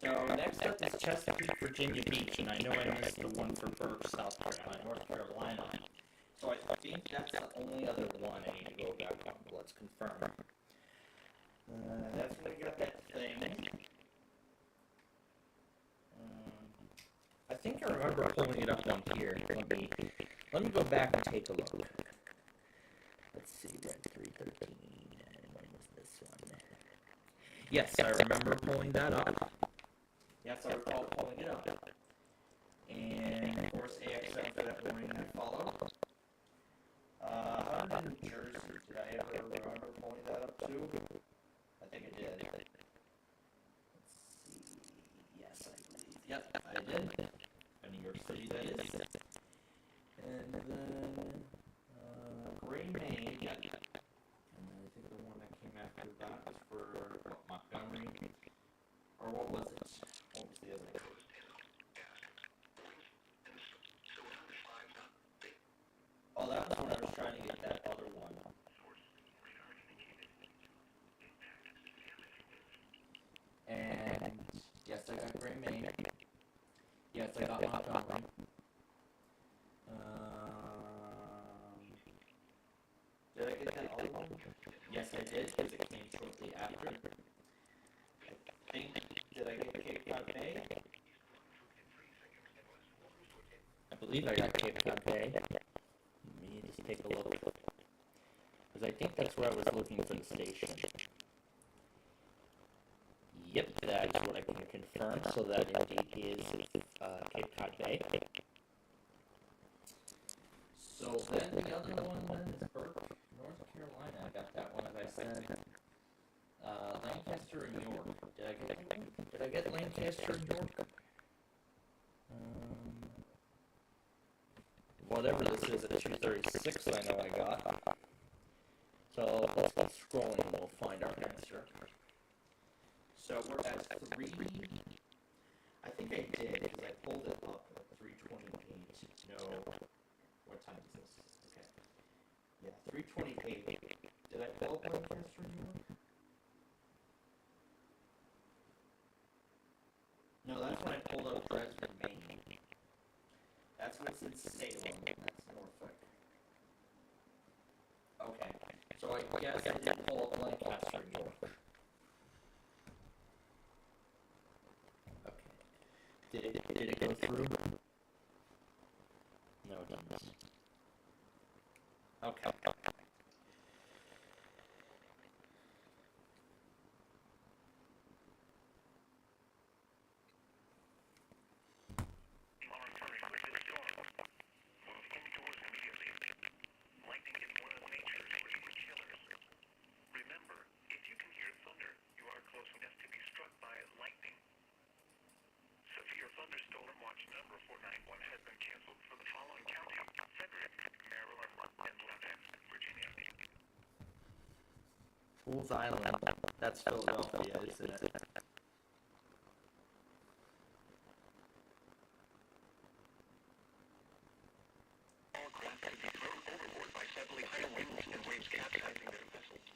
So, next up is Chesapeake, Virginia Beach, and I know I missed the one for Burke, South Carolina, North Carolina. So I think that's the only other one I need to go back on, but let's confirm. That's when we got that thing. I think I remember pulling it up down here. Let me go back and take a look. Let's see, that 313, and when was this one? Yes, I remember pulling that up. Yes, I recall pulling it up. And, of course, AXL for that morning I followed. How did New Jersey, did I ever remember pulling that up too? I think I did. Let's see, yes, I believe, yep, I did. New York City, that is. And then, Gray, Maine, and then I think the one that came after that was for Montgomery, or what was it? What was the other one? Oh, that was when I was trying to get that other one. And, yes, I got Gray, Maine. Yes, I got Montgomery. Did I get that other one? Yes, I did, because it came shortly after. I think, did I get Cape Cod Bay? I believe I got Cape Cod Bay. Let me just take a look. Because I think that's where I was looking for the station. Yep, that's what I can confirm, so that indeed is Cape Cod Bay. So then the other one then is Burke, North Carolina. I got that one, as I said. Lancaster and York. Did I get Lancaster and York? Whatever this is at 236, I know I got. So let's keep scrolling and we'll find our answer. So we're at 3. I think I did, because I pulled it up at 328. No. What time is this? Okay. Yeah, 328. Did I pull up Lancaster, New York? No, that's when I pulled up Dresden, Maine. That's what's in Salem. That's Norfolk. Okay. So I guess I didn't pull up Lancaster, New York. Okay. Did it go through? No, it didn't. Okay. Thunderstorm watch number 491 has been canceled for the following counties: Frederick, Maryland, and Lafayette, Virginia. Fool's Island. That's Philadelphia, isn't it? All craft could be thrown overboard by suddenly higher winds and waves capsizing their vessels.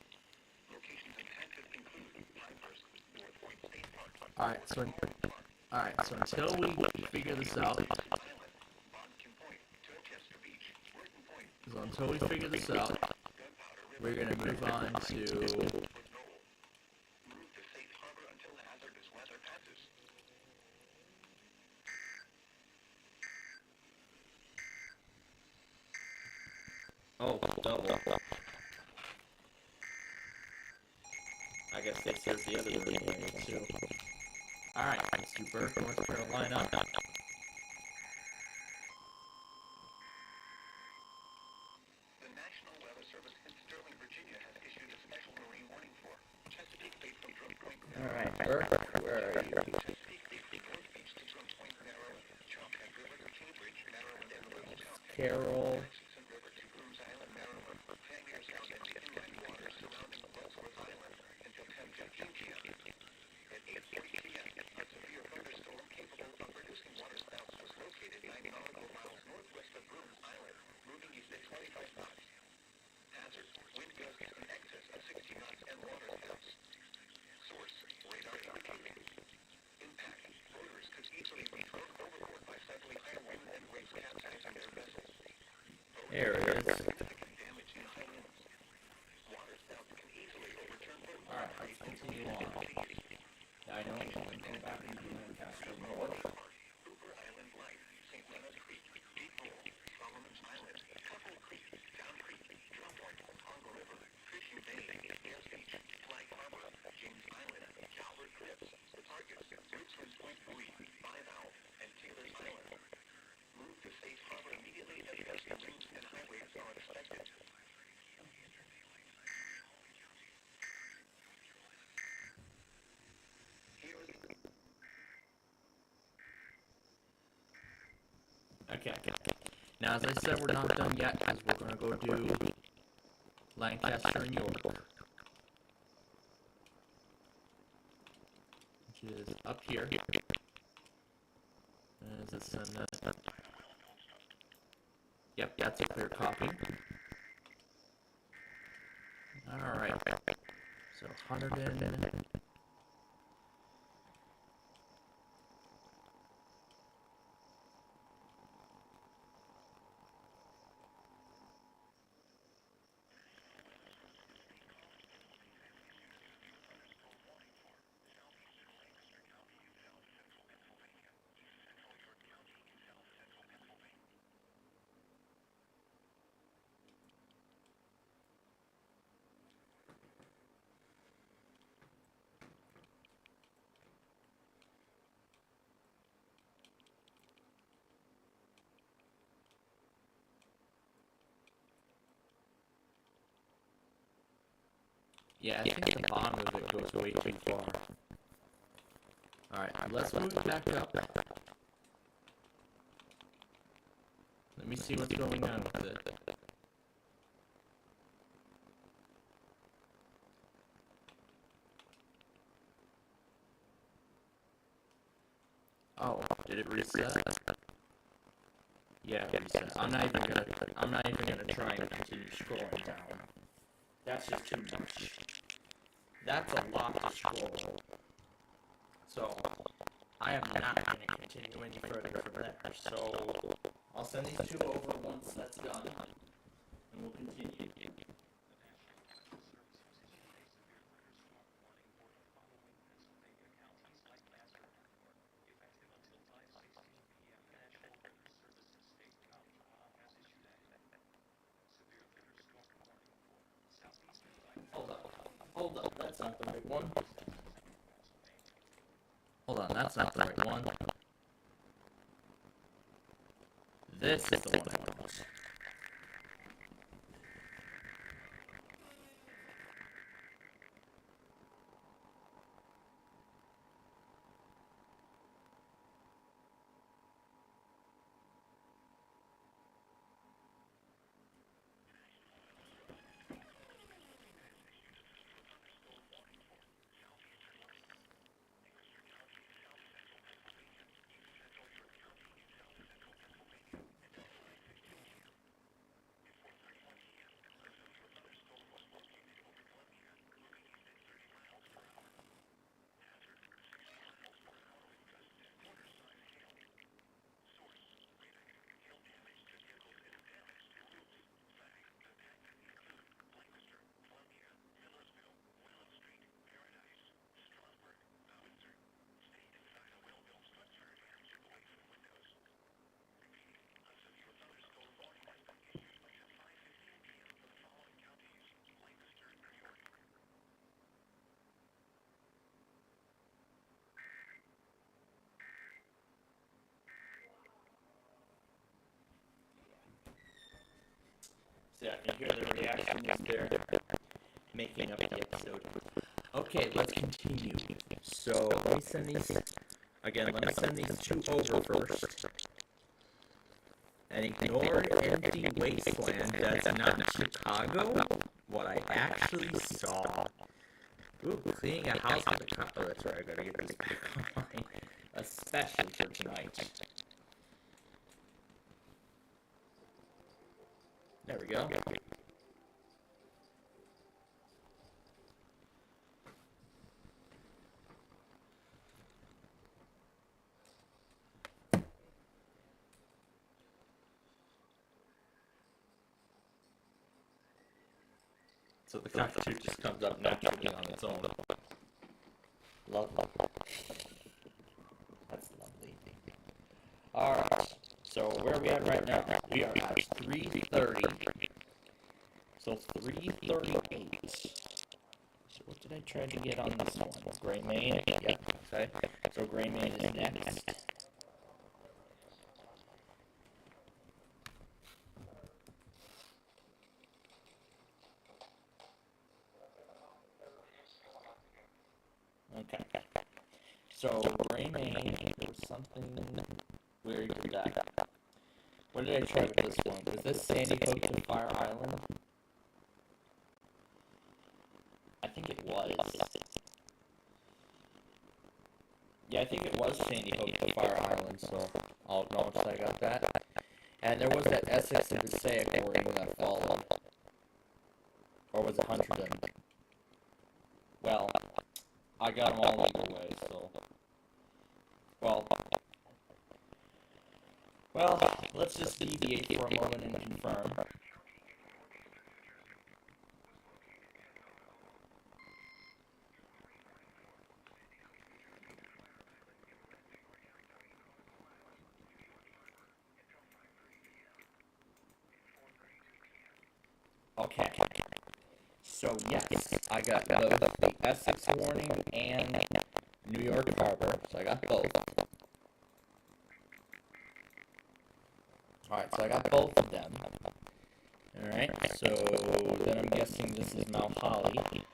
Locations in Texas include Pinehurst, North Point State Park. Alright, so until we figure this out, we're gonna move on to double. I guess this is the other way too. Alright, let's do Burke, North Carolina. The National Weather Service in Sterling, Virginia has issued a special marine warning for Chesapeake Bay from Drum Point. Alright, Burke, where are you? Chesapeake Bay from North Beach to Drum Point, Maryland. Chalkhead River to Cambridge, Maryland, and Little Chalkhead. Carroll. Hutchinson River to Groom Island, Maryland. Tangiers County and the inland waters surrounding Ellsworth Island until 10:15 p.m. At 8:40 p.m., a severe thunderstorm capable of producing waterspouts was located 9 nautical miles northwest of Groom Island, moving east at 25 knots. Hazard: wind gusts in excess of 60 knots and waterspouts. Source: radar indicating. Impact: rotors could easily be thrown overboard by suddenly higher wind and waves capsizing their vessels. There it is. Significant damage in high winds. Waterspouts can easily overturn boats. Alright, let's continue on. Now I know I'm going to go back and do Lancaster North. Hoover Island Light, St. Leonard Creek, Deep Hole, Solomon's Island, Couple Creek, Down Creek, Drum Point, Congo River, Fishing Bay, Ayers Beach, Flag Harbor, James Island, Calvert Cliffs, The Targets, Richmond Point Buoy, Five Owl, and Taylor's Island. Move to safe harbor immediately as gusty winds and high waves are expected. Okay. Now, as I said, we're not done yet, because we're going to go do Lancaster and York, which is up here. Is this in the... Yep, that's a clear copy. Alright. So, 100 and... Yeah, I think the bottom of it goes way too far. Alright, let's move it back up. Let me see what's going on with it. Oh, did it reset? Yeah, it reset. I'm not even gonna try and continue scrolling down. That's just too much. That's a lot to scroll. So, I am not going to continue any further from there. So I'll send these two over once that's done, and we'll continue. Hold up, that's not the right one. Hold on, that's not the right one. This is the one I want. So yeah, I can hear the reaction is there, making up the episode. Okay, let's continue. So let me send these, again, let me send these two over first. An ignored empty wasteland that's not Chicago? What I actually saw. Ooh, cleaning a house with a cup. Oh, that's right, I gotta get these back online. Especially for tonight. There we go. So the cockatoo just comes up naturally on its own. Lovely. That's lovely. Alright, so where are we at right now? We are at 3:30. So 3:38. So what did I try to get on this one? Gray Main? Yeah, okay. So Gray Main is next. Okay. So Gray Main, there was something weird with that. What did I try with this one? Was this Sandy Hook to Fire Island? I think it was. Yeah, I think it was Sandy Hook to Fire Island, so I'll acknowledge that I got that. And there was that Essex to Passaic wording that followed. Or was it Hunterdon? Well, I got them all either way, so... Well, let's just deviate for a moment and confirm. Okay. So, yes, I got both the Essex warning and New York Harbor, so I got both. Alright, so I got both of them. Alright, so then I'm guessing this is Mount Holly.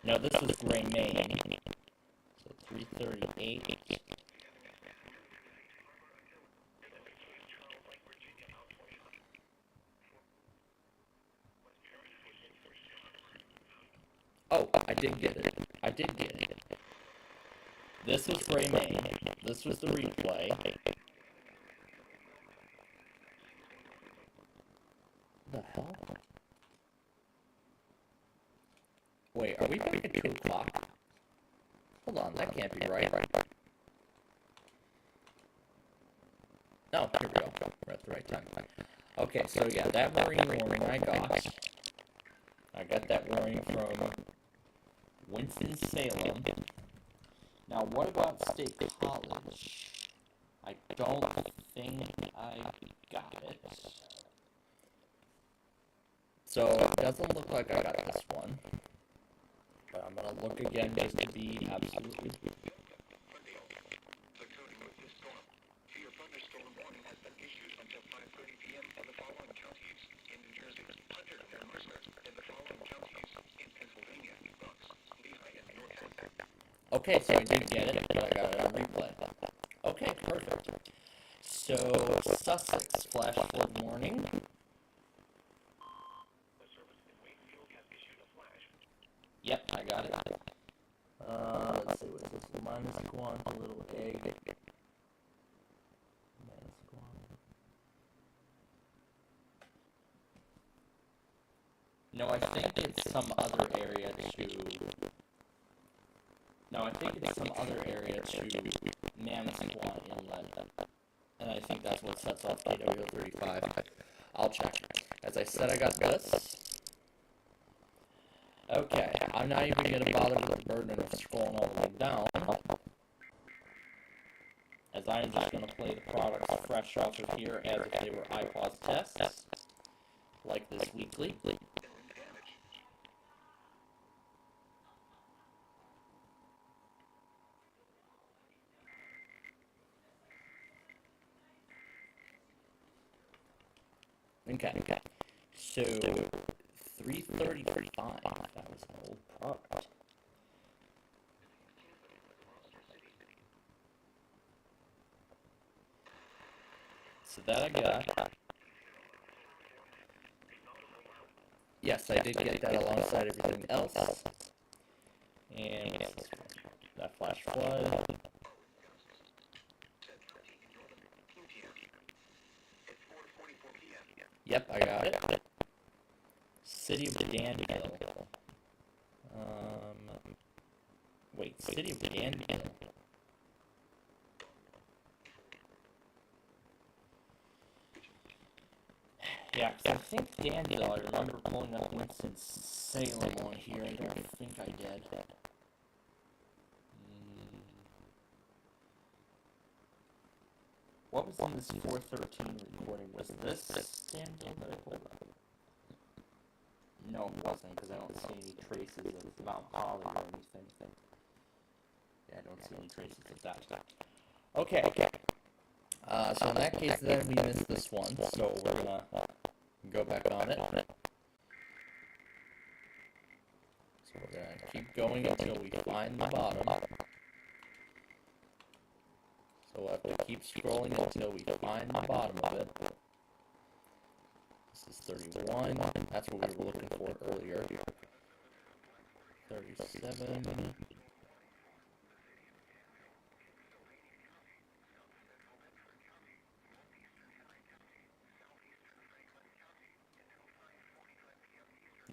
No, this is Gray Main. So 3:38. Oh, I did get it. I did get it. This was Gray Main. This was the replay. The hell? Wait, are we back at 2 o'clock? Hold on, that can't be right. Oh, here we go. We're at the right time. Okay, so yeah, that marine warning I got. I got that warning from Winston-Salem. Now, what about State College? I don't think I got it. So, it doesn't look like I got this one. But I'm going to look again just to be absolutely... The coding with this storm. Severe thunderstorm warning has been issued until 5:30 p.m. in the following counties: in New Jersey, Hunter and Mercer; in the following counties: in Pennsylvania, Bucks, Lehigh, and Norfolk. Okay, so I did get it, but I got it on replay. Okay, perfect. So, Sussex, flash flood warning. The service in Wakefield has issued a flash. Yep, I got it. Let's see, what's this? Manasquan, a little egg. Manasquan. No, I think it's some other area to... No, I think it's some other area to Manasquan Inlet. And I think that's what sets off KW35. I'll check. As I said, I got this. Okay, I'm not even going to bother with the burden of scrolling all the way down, as I am just going to play the products fresh off of here as if they were iPod tests, like this weekly. Okay, so 335, that was an old product. So that I got. Yes, I did get that alongside everything else. And that flash flood. Yep, I got it. City of Danville. Wait, City of Danville. Yeah, because I think Danville, I remember pulling up Winston-Salem on here. I don't think I did. What was in this 413 recording? Was this Danville that I pulled up? No, it wasn't, because I don't see any traces of Mount Holly or anything. Yeah, I don't see any traces of that. Okay. So in that case, then we missed this one, so we're gonna go back on it. So we're gonna keep going until we find the bottom. So we'll have to keep scrolling until we find the bottom of it. This is 31. That's what we were looking for earlier. 37.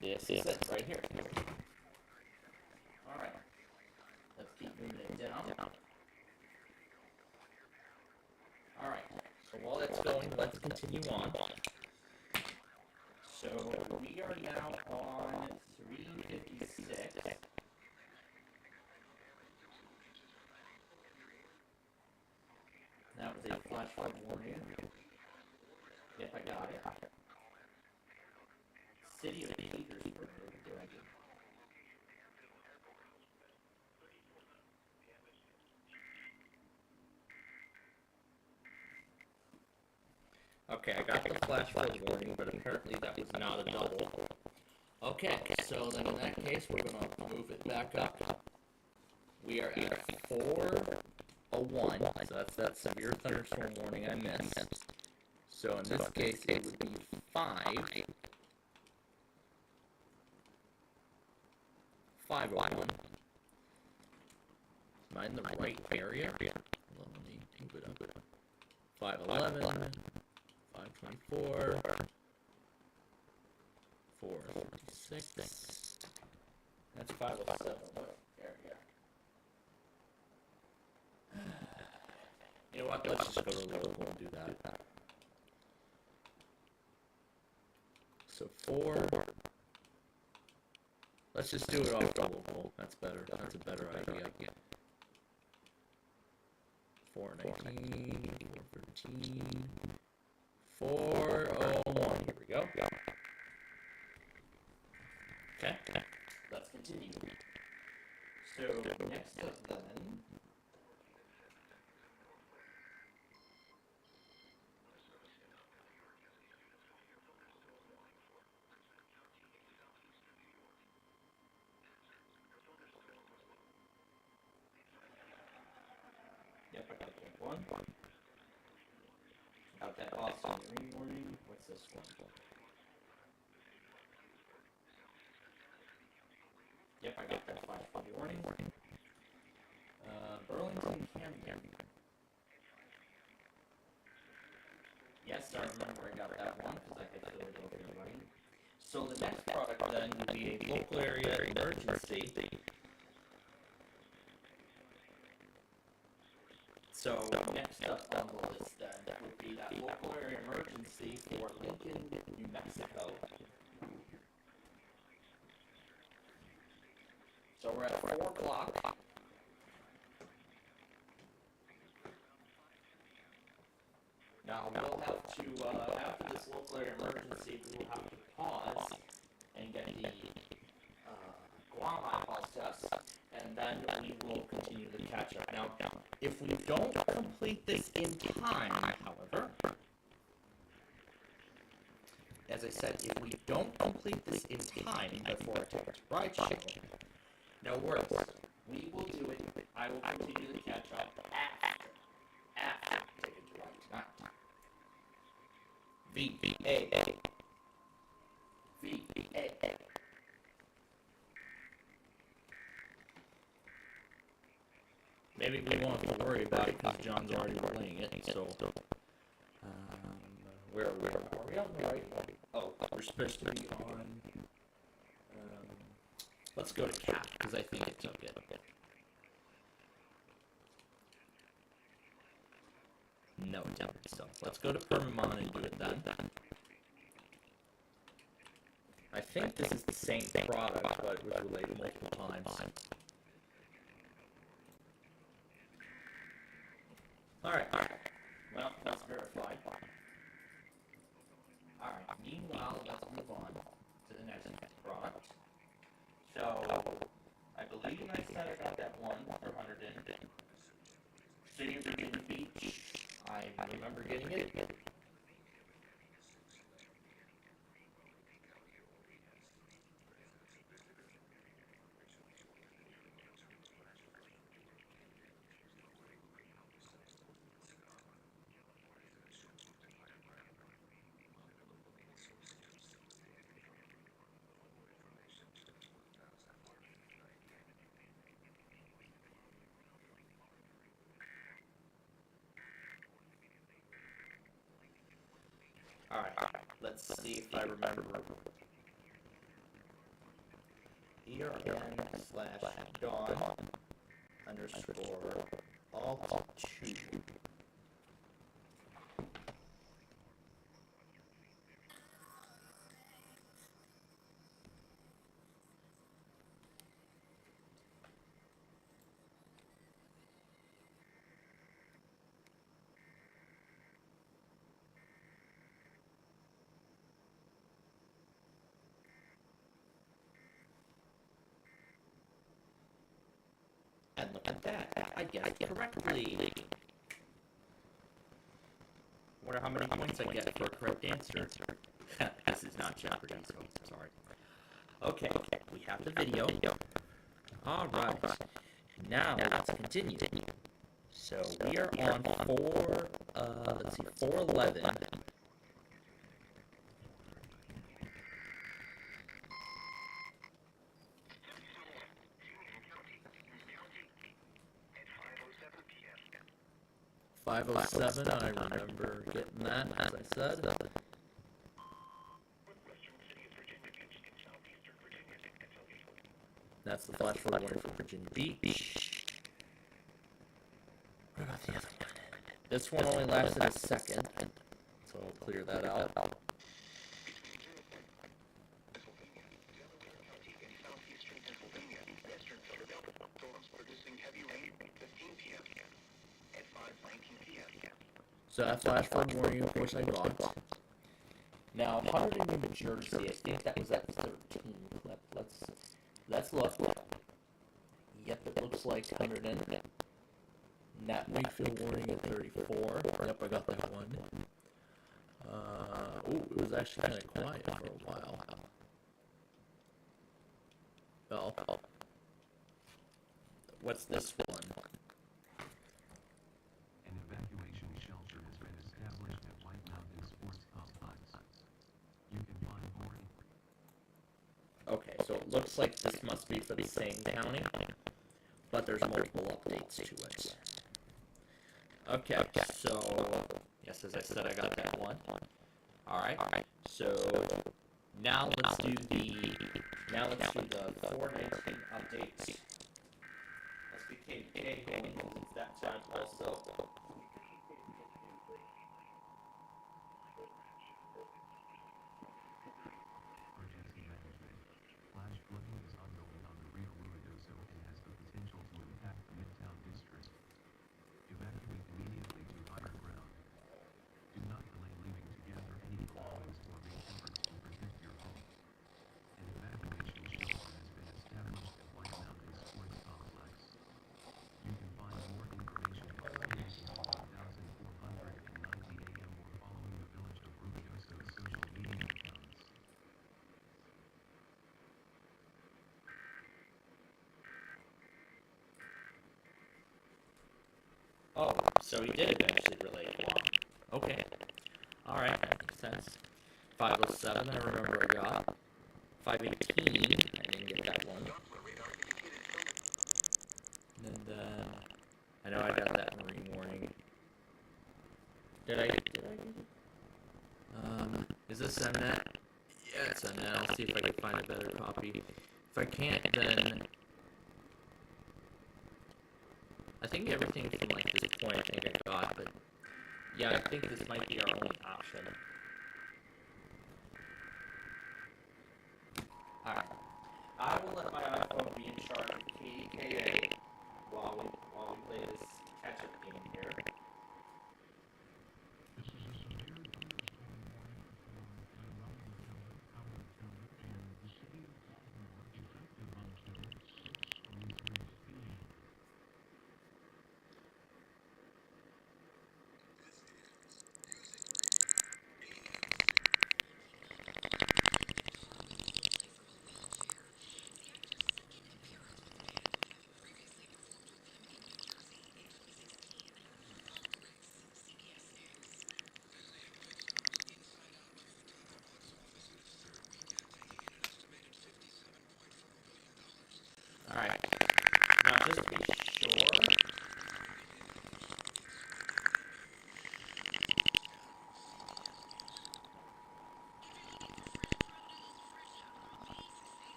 This is it right here. Alright. Let's keep moving it down. Alright. So while that's going, let's continue on. So we are now on 356. That was a flash flood warning. Yep, I got it. City of Petersburg. Okay, I got the flash flood warning, but apparently that was not a double. Okay, so then in that case, we're going to move it back up. We are at 401, so that's that severe thunderstorm warning I missed. So in this case, it would be 501. Am I in the right area? Let me move it up. 511. 524, 436, that's 507, what area? You know what, what? Let's just go to local and do that. So 4. Let's just do it off the local. That's better. That's a better idea. 419, 413, 401. Here we go. Okay. Let's continue. So next up then. Yep, I got that one. Got that Boston marine warning. What's this one? Yep, I got that 540 warning. Burlington Camden. Yes, I remember I got that one because I hit Philadelphia running. So the next product then would be a local area emergency. So next up on the list then would be that local area emergency for Lincoln, New Mexico. So we're at 4 o'clock. Now we'll have to, after this local area emergency, we will have to pause and get the Guam eyeballs test, and then we will continue the catch-up. Now, if we don't complete this in time, however, as I said, if we don't complete this in time before our ticket ride show, no worries. We will do it. I will continue the catch-up after ticket to ride tonight. VA. Maybe we won't have to worry about it because John's already playing it, so... where are we on the right? Oh, we're supposed to be on... let's go to Cap, because I think it's okay. No, it didn't. So let's go to Permamon and do it then. I think this is the same product, but it was related multiple times. Alright. Well, that's verified. Alright, meanwhile, let's move on to the next product. So, I believe I said I got that one for 100 in. City of Virginia Beach. I remember getting it. Alright, let's see if I remember. ERN/Dawn_alt2. And look at that, I guessed correctly. Wonder how many points I get for a correct answer. This is not Jeopardy, so sorry. Okay, we have the video. Alright, now let's continue. So we are on 411. .507, I remember getting that, as I said. That's the flash forward warning for Virginia Beach. What about the other one? This one only lasted a second, so I'll clear that out. So that flash flood warning, of course, I got. Now, 100 in New Jersey, I think that was at 13. Let's look. Yep, it looks like 100 in. Nat Wakefield warning at 34. Yep, I got that one. Ooh, it was actually kind of quiet for a while. Well, what's this one? An evacuation shelter has been established at White Mountain Sports Complex. You can find more. Okay, so it looks like this must be for the same county, but there's multiple updates to it. Okay, so yes, as I said, I got that one. All right, so now let's do the 419 updates. SPCPlainfield going because it's that time also. Emergency management. Flash flooding is ongoing on the Rio Ruidoso and has the potential to impact the Midtown District. Evacuate immediately to higher ground. Do not delay leaving to gather any belongings or make efforts to protect your home. An evacuation shelter has been established at White Mountain Sports Complex. You can find more information by calling 1490 AM or following the Village of Ruidoso's social media accounts. Oh, so he did eventually relay it along. Okay. Alright, that makes sense. 507, I remember I got. 518, I didn't get that one. And then, I know I got that marine warning. Did I get it? Is this MNet? Yeah, it's MNet. I'll see if I can find a better copy. If I can't, then I think everything from like this point I think I got, but yeah, I think this might be our only option. Alright. I will let my iPhone be in charge of KDKA while we play this catch-up game here. This is a severe thunderstorm warning for Loudoun County, Howard County, and the city of Baltimore, effective until 6:03 p.m.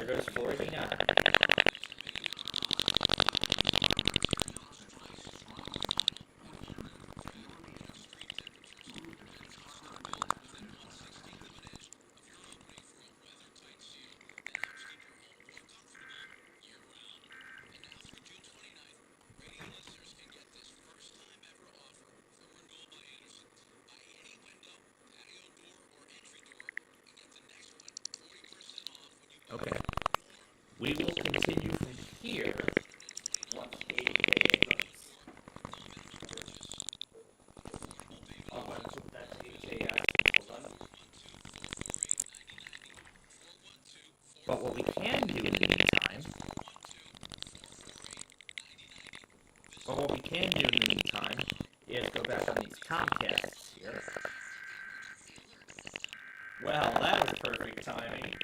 there goes 489. Okay. We will continue from here once AJ joins. I'm going to put that to AJ. Hold on. But what we can do in the meantime, is go back on these Comcasts here. Well, that was perfect timing.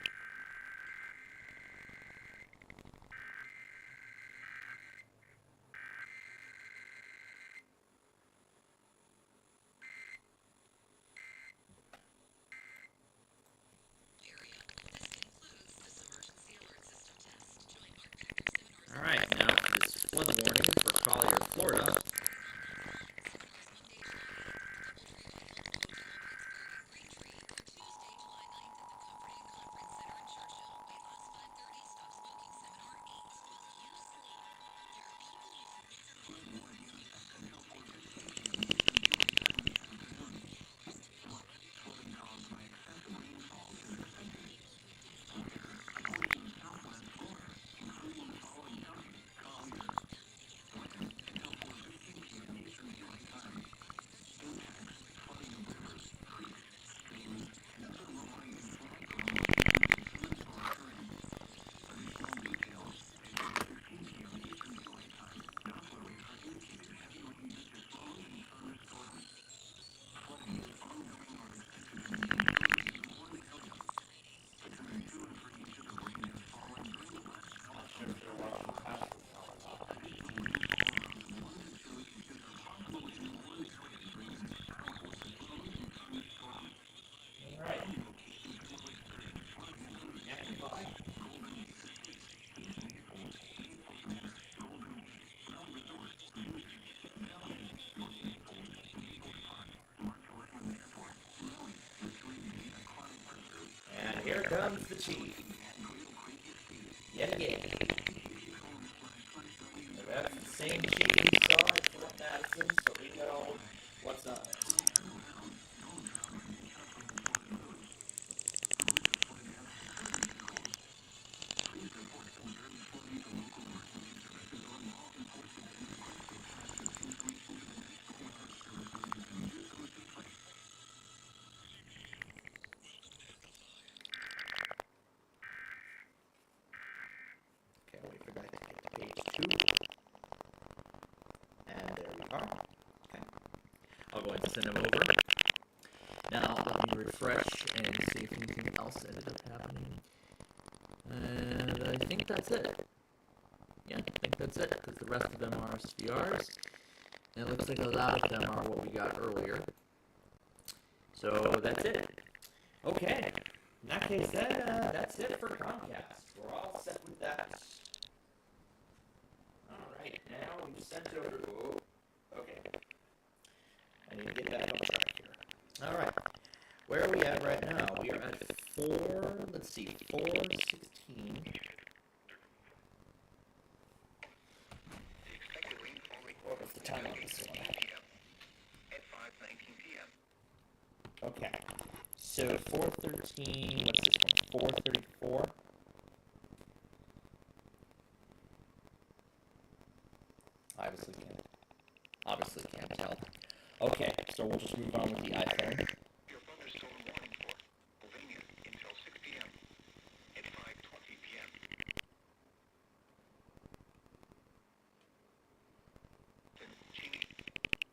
Alright, now to this flood warning for Collier, Florida. And here comes the chief. Yet again. That's the same chief we saw at Fort Madison, so we know what's on it. Okay, wait for that to get to page 2. And there we are. Okay. I'll go ahead and send them over. Now, let me refresh and see if anything else ended up happening. And I think that's it. Yeah, I think that's it, because the rest of them are SVRs. And it looks like a lot of them are what we got earlier. So that's it. Okay. In that case, that's it for Comcast. We're all set with that. Alright, now we've sent over. Whoa. Okay. I need to get that up track here. Alright. Where are we at right now? We are at 4:16. What was the time on this one? At 5:19 p.m. Okay. So 4:13, what's this one? 4:34? Obviously can't tell. Okay, so we'll just move on with the iPhone. Your thunderstorm warning for Pennsylvania until 6 p.m. At 5:20 p.m.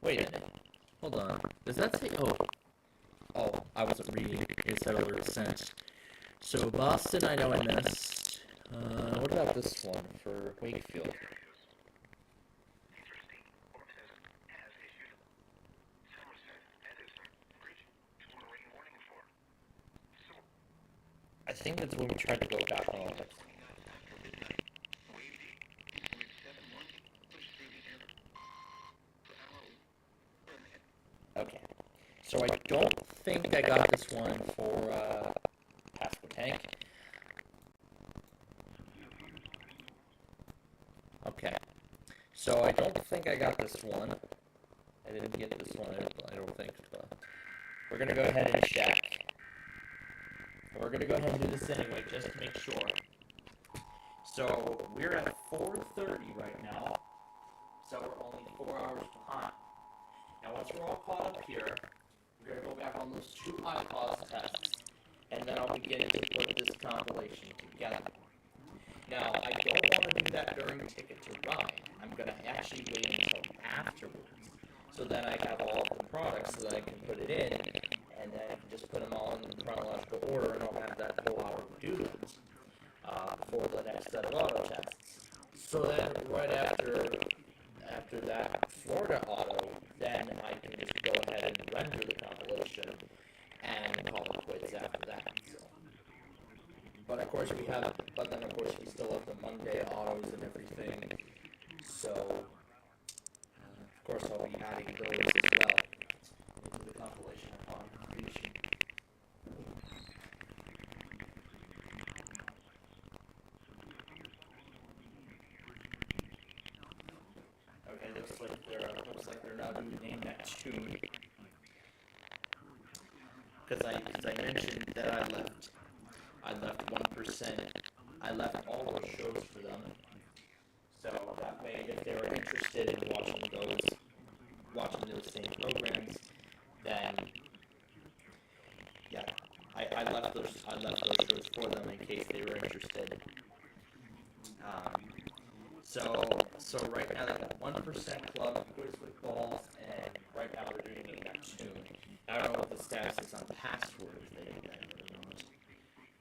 Wait a minute. Hold on. Does that say... Oh, I wasn't reading. It said alert sent. So Boston, I know I missed. What about this one for Wakefield? I think that's when we tried to go back home. So I don't think I got this one for Passport Tank. Okay. So I don't think I got this one. I didn't get this one, I don't think. But we're going to go ahead and check. We're going to go ahead and do this anyway, just to make sure. So we're at 4:30 right now. So we're only 4 hours behind. Now once we're all caught up here, we're going to go back on those 2 iPods tests, and then I'll begin to put this compilation together. Now, I don't want to do that during Ticket to Ride. I'm going to actually wait until afterwards, so then I have all of the products so that I can put it in, and then I can just put them all in chronological order, and I'll have that whole hour to do that for the next set of auto tests. So then, right after that Florida auto, then I can just go ahead and render the compilation and call it quits after that. So. But of course we still have the Monday autos and everything. So of course I'll be adding those as well into the compilation upon completion. Okay, looks like they're now doing name that tune. Because I mentioned that I left 1%. I left all those shows for them. So that way, if they were interested in watching those same programs, then yeah, I left those shows for them in case they were interested. So right now that 1% club quiz with balls, and right now they're doing that tune. I don't know what the status is on passwords. They did that or not.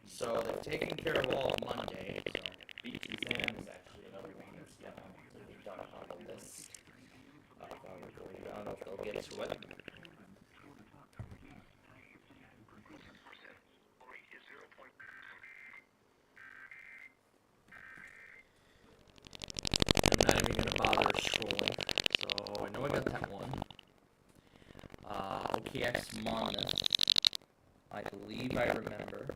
So they've taken care of all of Monday. So beach exam is actually another one that's to be done on the list. I don't know if they'll get to it. I'm not even going to bother scrolling. So I know I got that one. OKX Monmouth. I believe I remember.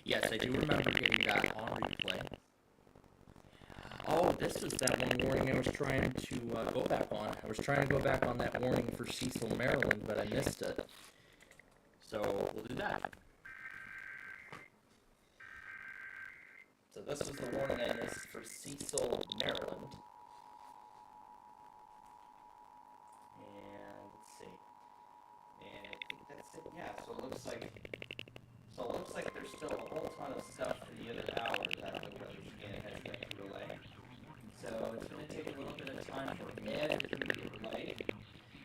Yes, I do remember getting that on replay. Oh, this was that one warning I was trying to go back on. I was trying to go back on that warning for Cecil, Maryland, but I missed it. So we'll do that. So this was the warning I missed for Cecil, Maryland. And let's see. And I think that's it. Yeah, so it looks like there's still a whole ton of stuff for the other hour that the weather scan has been relayed. So it's going to take a little bit of time for everything to be relayed.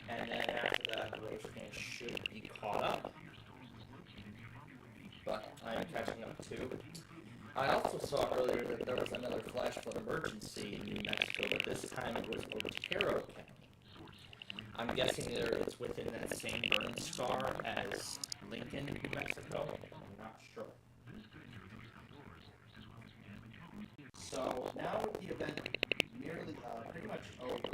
And then after that, the weather scan should be caught up. But I'm catching up too. I also saw earlier that there was another flash flood emergency in New Mexico, but this time it was Otero County. I'm guessing it's within that same burn scar as Lincoln, New Mexico. I'm not sure. So now with the event nearly pretty much over,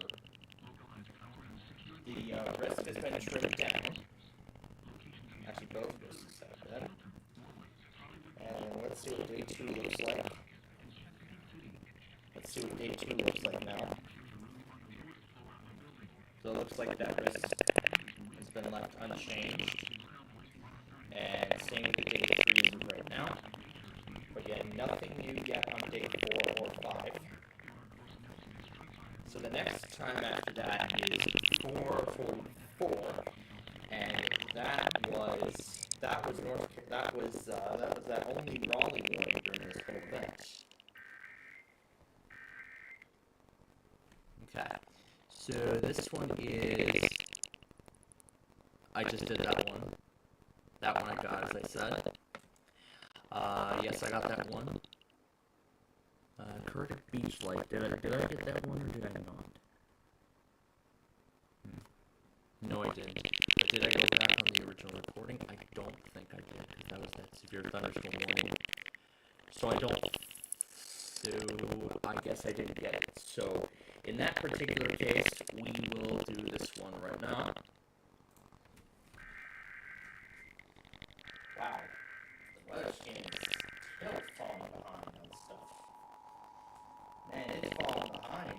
the risk has been trimmed down. Actually, both risks have been. And let's see what day 2 looks like. Let's see what day 2 looks like now. So it looks like that risk has been left unchanged. And same with day 3 as of right now. But yet nothing new yet on day 4 or 5. So the next time after that is 4:44, and that was that only Raleigh warning during this whole event. Okay, so this one is, I just did that one. That one I got, as I said. Yes, I got that one. Current Beach Light. Did I get that one or did I not? No, I didn't. But did I go back on the original recording? I don't think I did, because that was that severe thunderstorm warning. So I guess I didn't get it. So in that particular case, we will do this one right now. This game's still falling behind on stuff. Man, it's falling behind.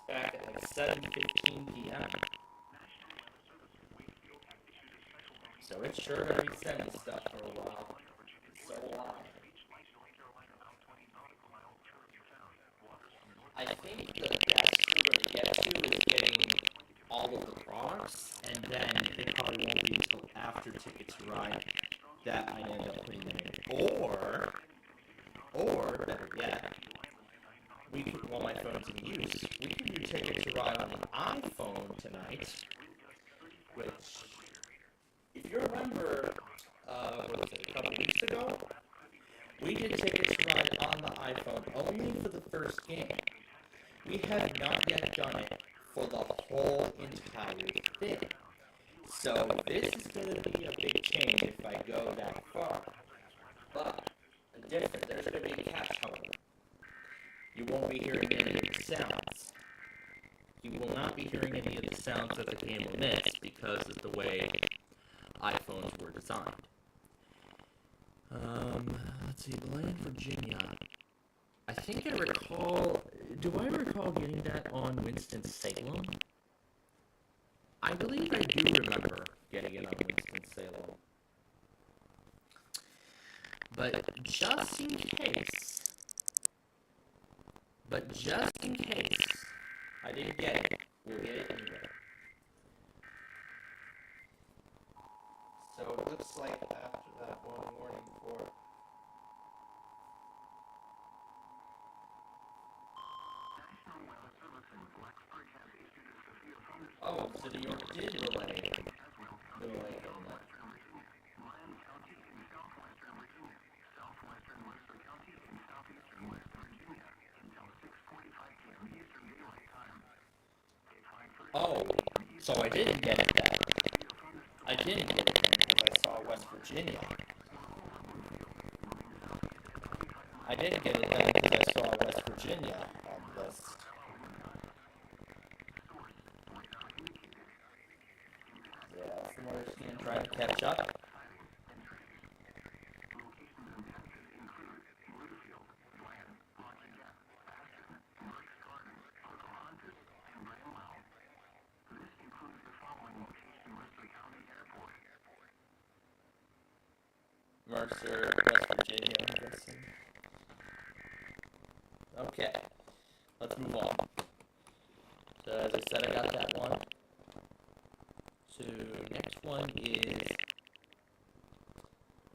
Back at like 7:15 p.m. So it's sure gonna be sending stuff for a while. So why? I think the best we're gonna get to is getting all of the products, and then it probably won't be until after Tickets to Ride that I end up putting them in. Or better yet, we could, while my phone's in use, we could do Ticket to Ride on the iPhone tonight, which, if you remember, what was it, a couple weeks ago? We did Ticket to Ride on the iPhone only for the first game. We have not yet done it for the whole entire thing. So this is going to be a big change if I go that far. But there's going to be a catch, however. You won't be hearing any of the sounds. You will not be hearing any of the sounds that the game will miss because of the way iPhones were designed. Let's see, Bland, Virginia. I think I recall... Do I recall getting that on Winston-Salem? I believe I do remember getting it on Winston-Salem. But just in case... I didn't get it. We'll get it anyway. So it looks like after that one morning for... Oh, so New York did relay in that. Oh, so I didn't get it then. I didn't get it because I saw West Virginia. I didn't get it then because I saw West Virginia on the list. Yeah, from what I've seen, trying to catch up. Mercer, West Virginia, I'm guessing. Okay, let's move on. So as I said, I got that one. So next one is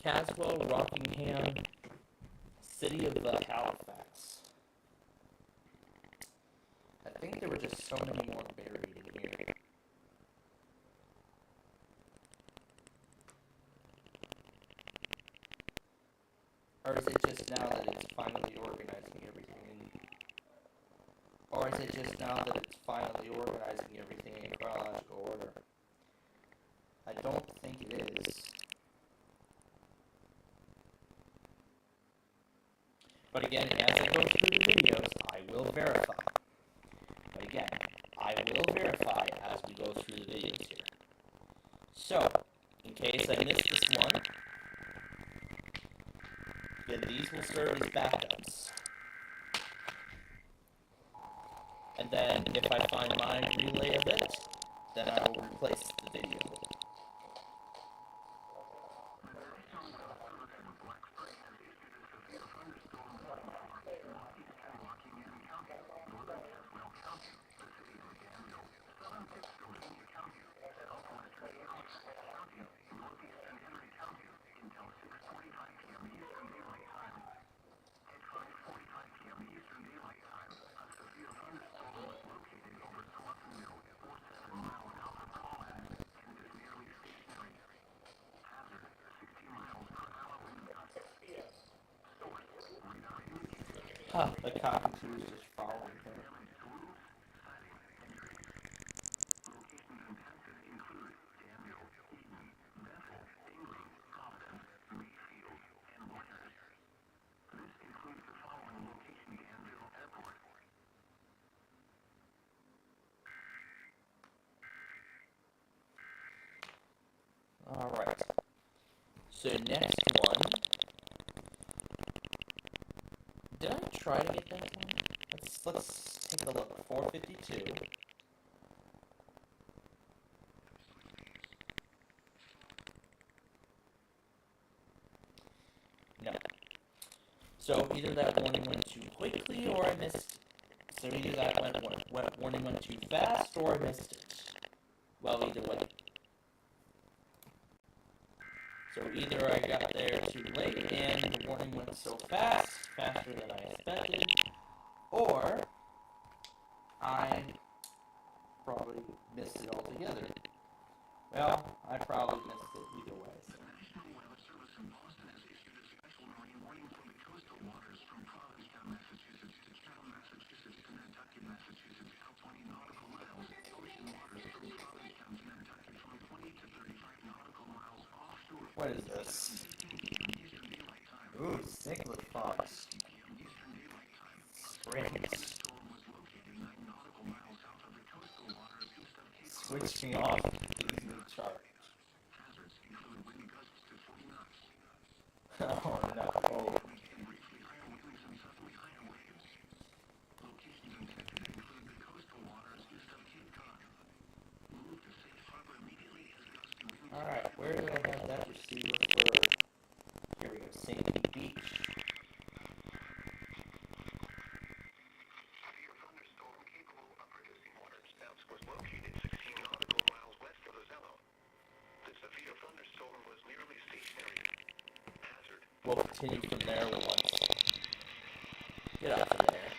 Caswell, Rockingham, City of Halifax. I think there were just so many more buried in here. Or is it just now that it's finally organizing everything in chronological order? I don't think it is. But again, as I go through the videos, I will verify. But again, I will verify as we go through the videos here. So, in case I missed this one, then these will serve as backups. And then, if I find my relay of it, then I will replace the video with it. The cockatoo is just following him. Alright. So next one, did I try to get that one? Let's take a look. 452. No. So either that warning went too quickly or I missed. So either that warning went too fast or I missed it. Well, either way. So either I got there too late and the warning went so fast, faster than I expected, or I probably missed it altogether. Well, I probably missed it either way. So. What is this? Ooh, Cichlid Fox. Springs. Switch me off. Please recharge. Oh no. Alright, where do I have that receiver for? Here we go, Sandy Beach. Severe thunderstorm capable of producing water spouts was located 16 nautical miles west of Ozello. The severe thunderstorm was nearly stationary. Hazard. We'll continue from there once. Get out of there.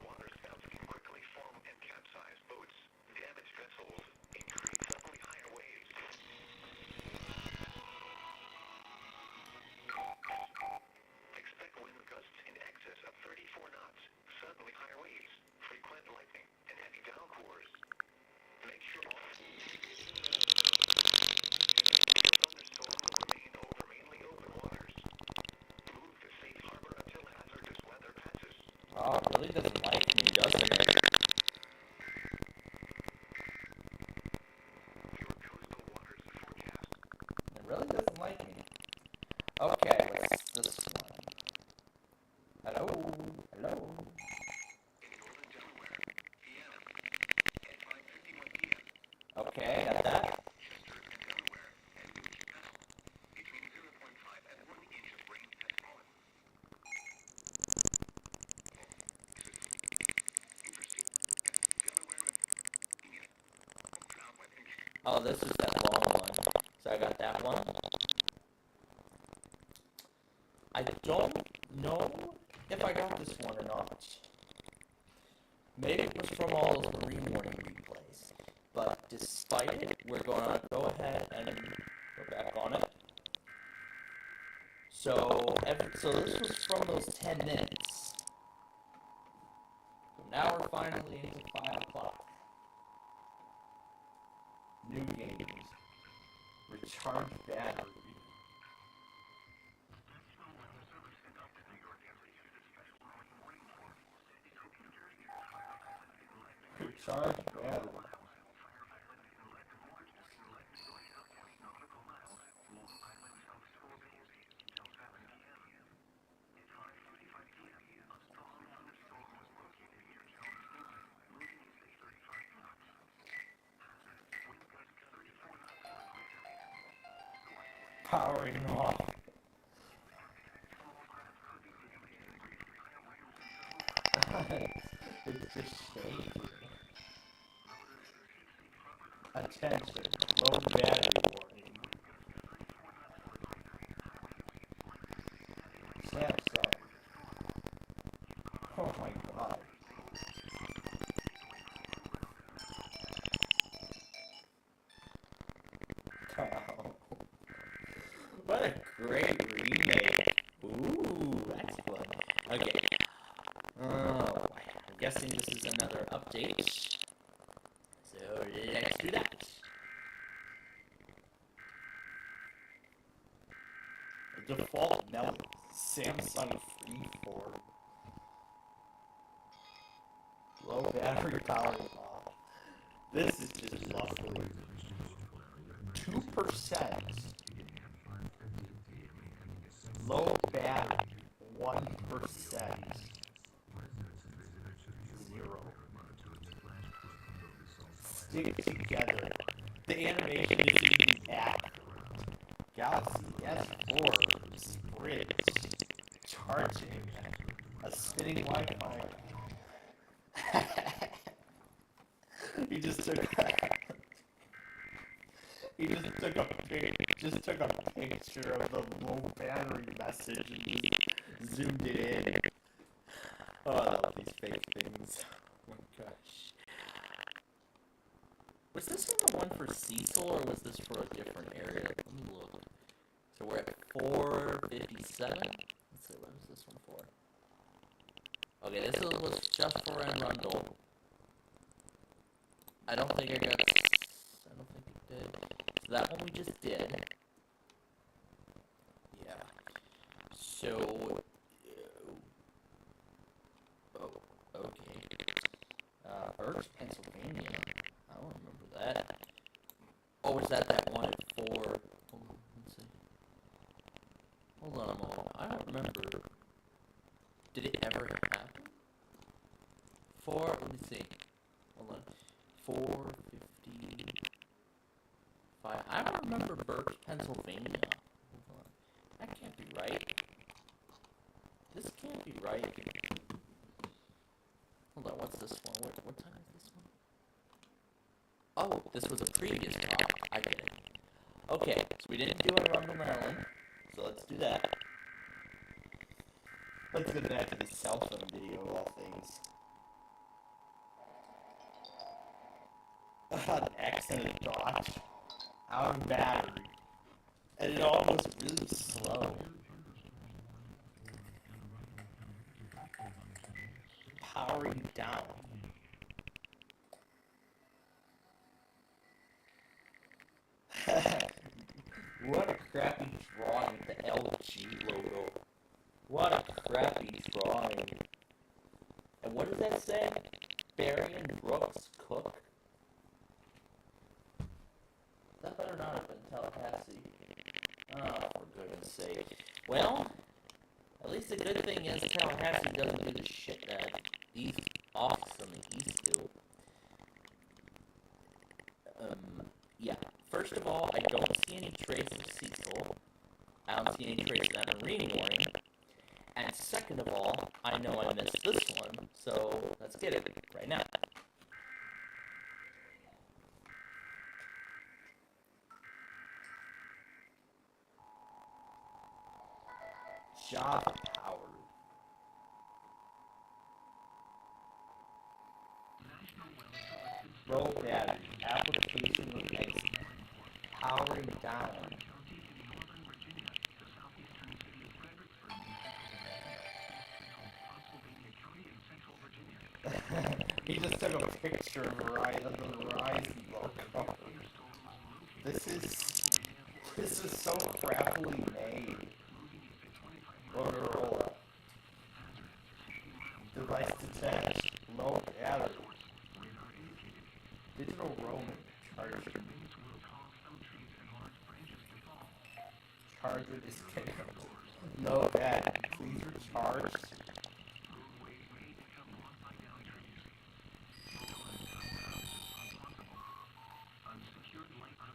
Water spouts can quickly form and capsize boats, damage vessels, and create suddenly higher waves. Expect wind gusts in excess of 34 knots, suddenly higher waves, frequent lightning, and heavy downpours. Make sure thunderstorm will remain over mainly open waters. Move to safe harbor until hazardous weather passes. Oh, it really doesn't like me, doesn't it? Your coastal waters forecast. It really doesn't like me. Okay, what's this one? Hello? Hello? In northern Delaware, Vienna, at 5:51 p.m. Okay, got that. Chester and Delaware, and Newton Channel, between 0.5 and 1 inch of rain has fallen. Interesting. Delaware and Virginia, southwest and Oh, this is that long one. So I got that one. I don't know if I got this one or not. Maybe it was from all those marine warning replays. But despite it, we're going to go ahead and go back on it. So this was from those 10 minutes. So now we're finally into 5 o'clock. New games. Recharge battery. Recharge battery. Powering off. It's just shaking. Attention, low battery warning. Samsung. Oh my god. Wow. What a great remake. Ooh, that's fun. Okay. I'm guessing this is another update. So let's do that. The default Mel Samsung Freeform. Low battery power off. This is just lovely. 2%. Low battery, 1%. 0. Stick together. The animation isn't even accurate. Galaxy S4 Sprint. Charging. A spinning Wi-Fi. He just took a picture of the low battery message and just zoomed it in. Oh, I love these fake things. Oh my gosh. Was this one the one for Cecil, or was this for a different area? Let me look. So we're at 457. Let's see, what was this one for? Okay, this was just for Rundle. I don't think it did. So that one we just did. Yeah. So, okay. Birch, Pennsylvania. I don't remember that. Oh, was that one at 4? Let's see. Hold on a moment. I don't remember. Did it ever happen? 4, let me see. Hold on. 455. I don't remember Birch, Pennsylvania. Hold on. That can't be right. This can't be right. Hold on, what's this one? What time is this one? Oh, this was a previous pop. I get it. Okay, so we didn't do Arundel, Maryland. So let's do that. Let's get back to the cell phone video of all things. An accident Dodge. Out of battery. And it almost really slow. Powering down. What a crappy drawing with the LG logo. What a crappy drawing. And what does that say? Barry and Brooks cook? That better not have been Tallahassee. Oh, for goodness sake. Well, at least the good thing is Tallahassee doesn't do the shit that these offices on the East do. Yeah. First of all, I don't see any trace of Cecil. I don't see any trace of that marine warning. And second of all, I know I missed this one, so let's get it right now. Java powered. Low battery. Application replacement. Powering down. He just took a picture of the Verizon logo. This is so crappily made. Motorola. Device detached. Low battery. Digital roaming. Charger. Charger disconnect. No battery. Please recharge.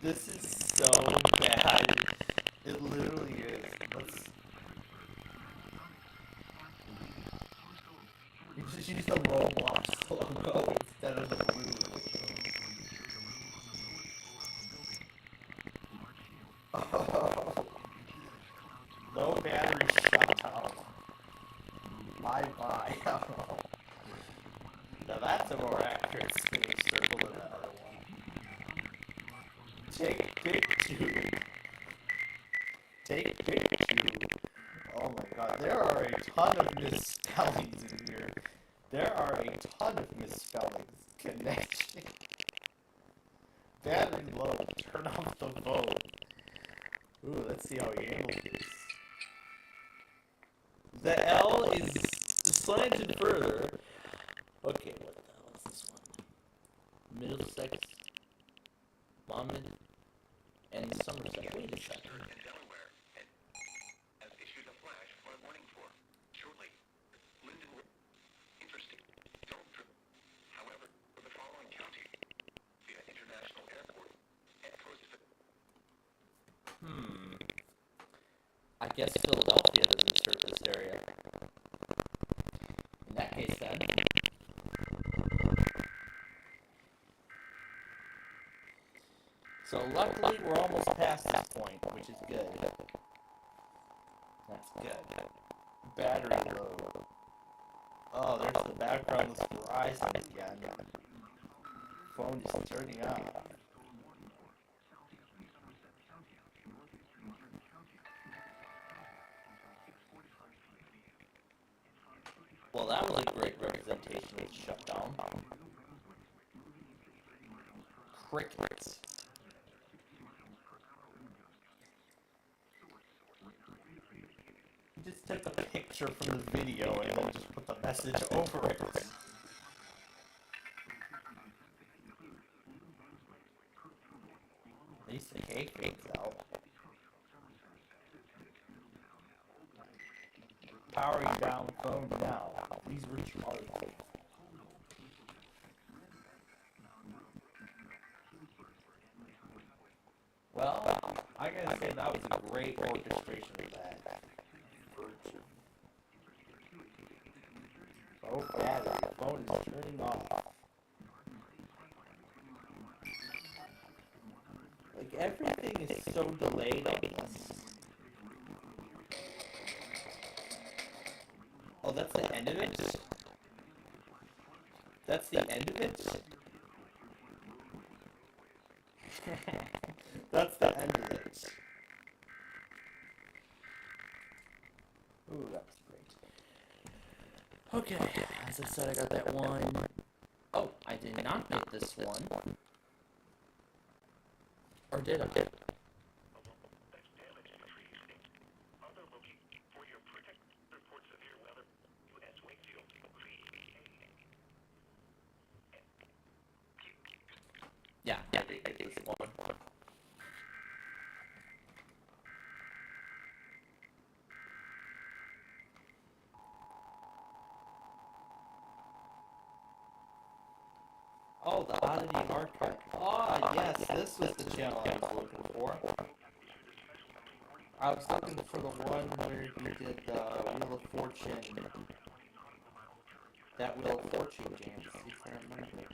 This is so bad. It literally is. You should use the Roblox logo instead of the blue logo. Oh. Low battery shutdown. Bye-bye. Now that's a more accurate spinning circle than that other one. Take pick two. Take pick two. Oh my god, there are a ton of misspellings in here. There are a ton of misspellings. Connection. Battery low. Turn off the vote. Ooh, let's see how he handles this. The L is slanted further. Okay, what the hell is this one? Middlesex, Monmouth, and I guess Philadelphia doesn't serve this area. In that case, then. So luckily, we're almost past this point, which is good. That's good. Battery low. Oh, there's the background rising again. Phone is turning on. Well, that was a great representation of the shutdown. Crickets. You just took a picture from the video and then just put the message over it. At least the cake out. Powering down phone now. Please recharge. Well, I gotta say that was a great orchestration of that. Oh, battery. The phone is turning off. Like, everything is so delayed on this. Oh, that's the end of it? That's the end of it? That's the end of it. Ooh, that was great. Okay, as I said, I got that one. Oh, I did not get this one. Or did I? Yeah, I did get this one. Oh, the Oddity Archive. Oh, yes, this was the channel I was looking for. I was looking for the one where you did Wheel of Fortune. That Wheel of Fortune game. See if I remember.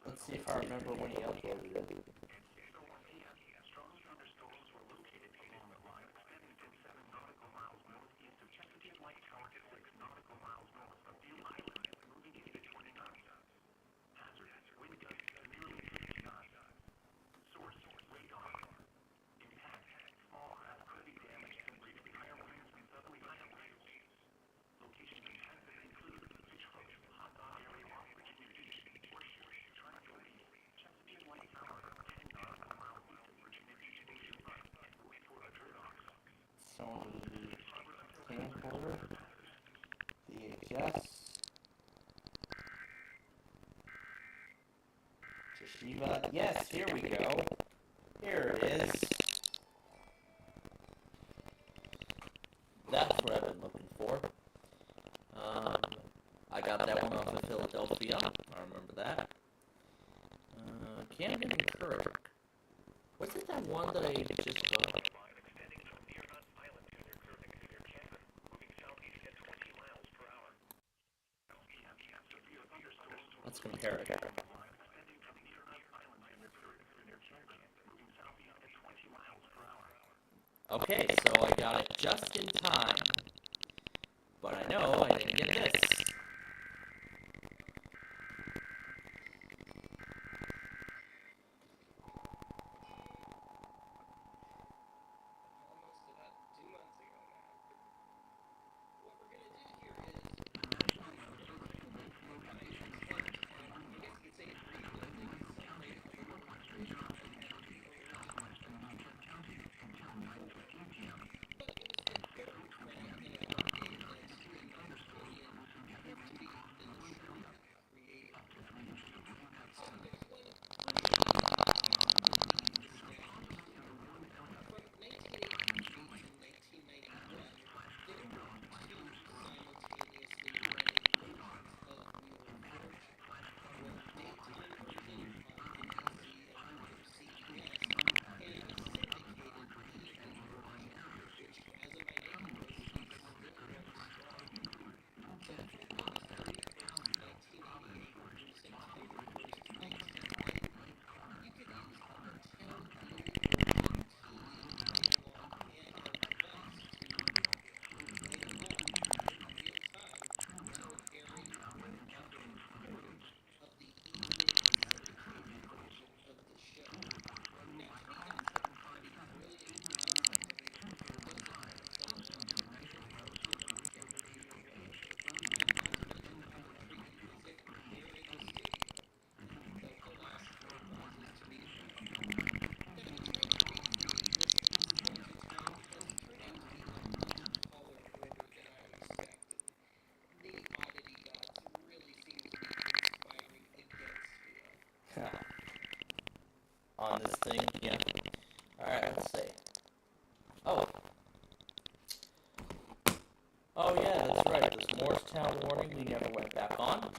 Let's see if I remember when he uploaded it. Sony camcorder, VHS, Toshiba. Yes, here we go. Here it is. That's what I've been looking for. I got that one off of Philadelphia. I remember that. Camden and Kirk. Was it that one that I just got? Let's compare it. Okay, so I got it just in time. But I know I didn't get this. on this thing. Yeah. Alright, let's see. Oh. Oh yeah, that's right. This Morristown warning we never went back on.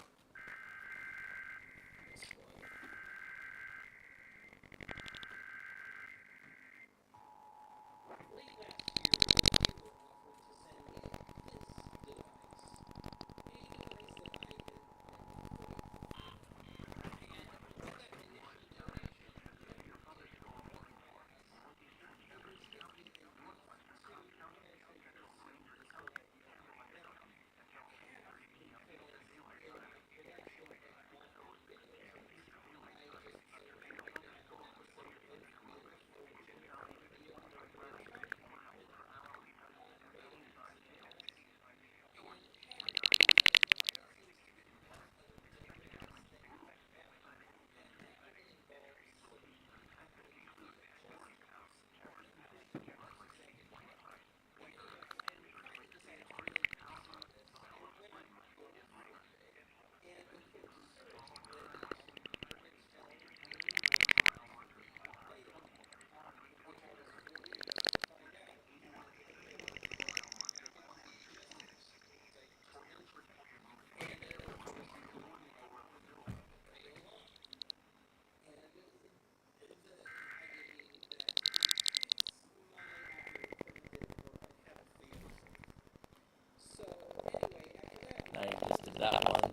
Now you just did that one.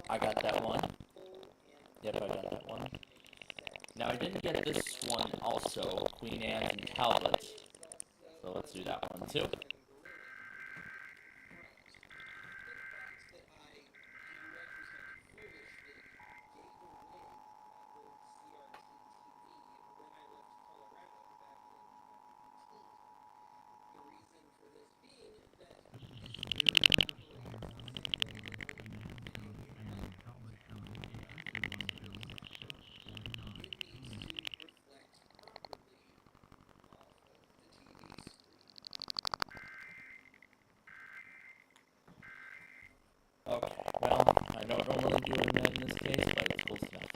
I got that one. Yep, I got that one. Now I didn't get this one also, Queen Anne and Talbot. So let's do that one too. Okay, well, I don't normally do that in this case, but it's close enough.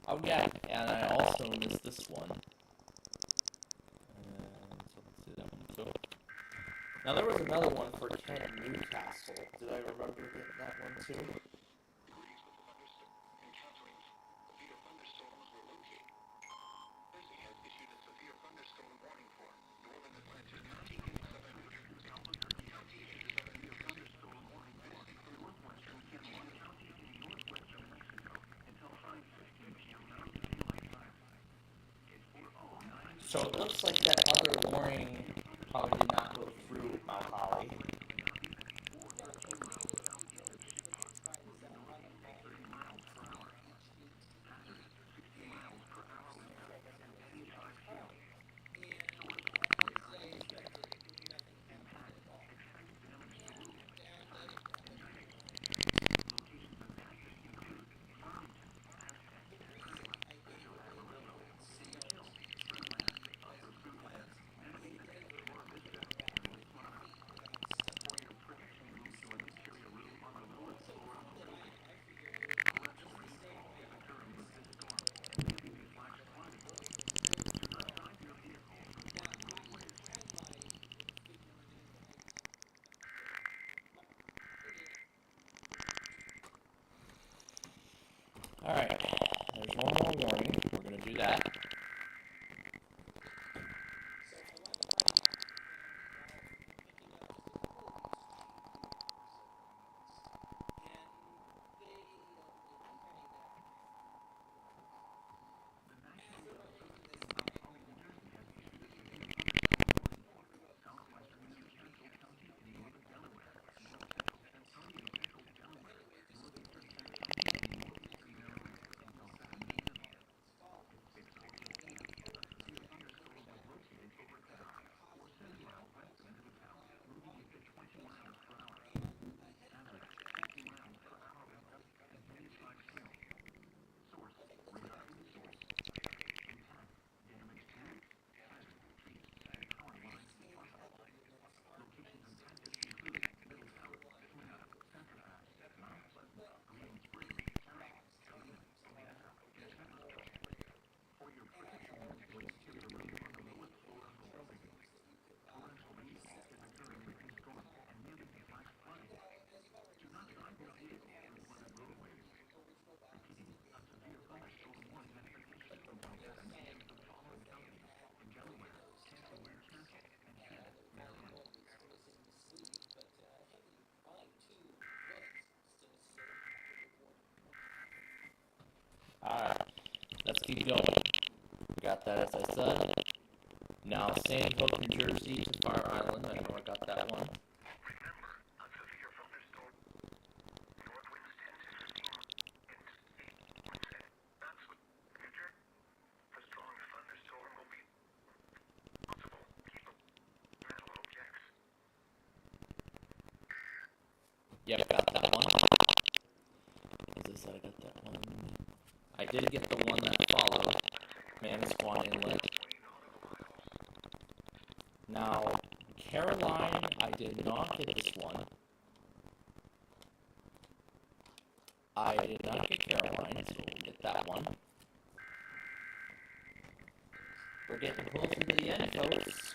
Oh yeah, and I also missed this one. So let's do that one too. Now there was another one for Ken Newcastle. Did I remember getting that one too? So it looks like that other warning probably did not go through Mount Holly. keep going. Got that, as I said. Now, Sandy Hook, New Jersey to Fire Island. I know I got that one. Remember, a severe thunderstorm. North winds 10 to 15 and 8 winds. That's what future. A strong thunderstorm will be possible. Keep metal objects. Yep, got that one. As I said, I got that one. I did get the one that followed Manasquan Inlet. Now, Caroline, I did not get this one. I did not get Caroline, so we'll get that one. We're getting closer to the end, folks.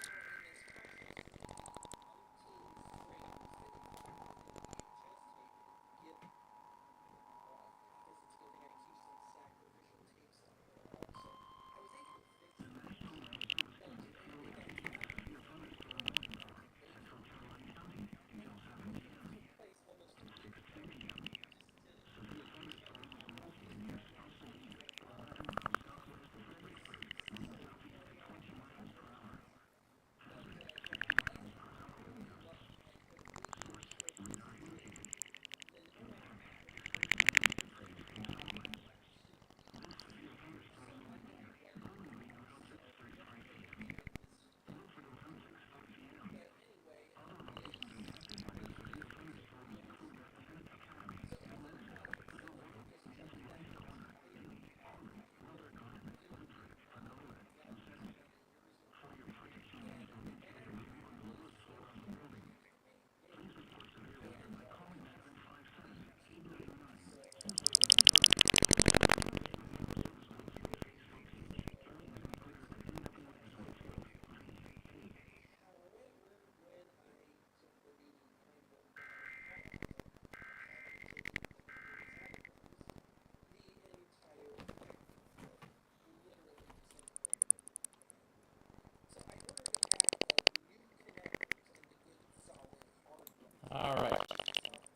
Alright.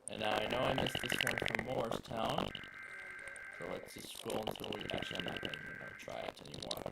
And now I know I missed this one from Morristown. So let's just scroll until we actually I'm not even going to try it anymore.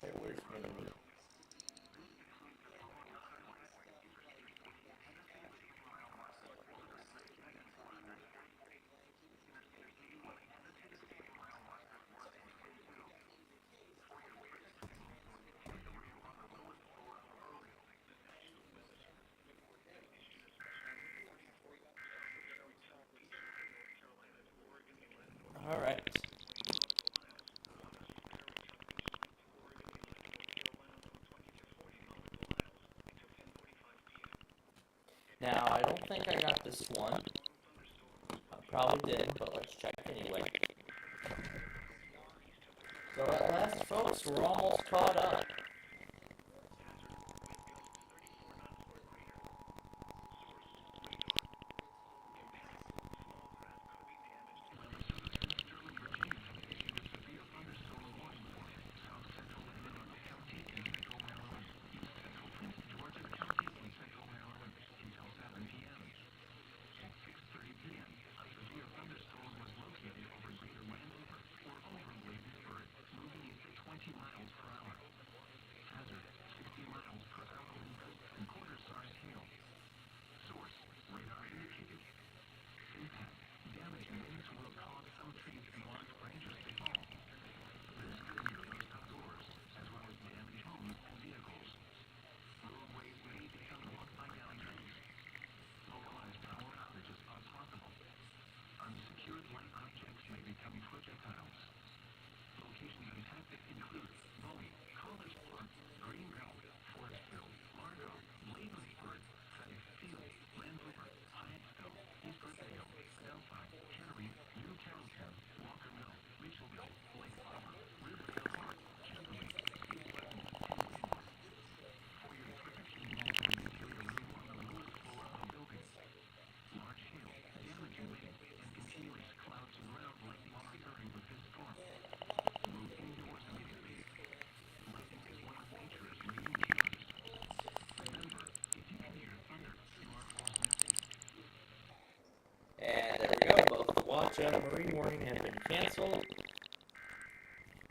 Okay, where's my... Alright. Now, I don't think I got this one. I probably did, but let's check anyway. So at last, folks, we're almost caught up. And there we go, both the watch and marine warning have been canceled.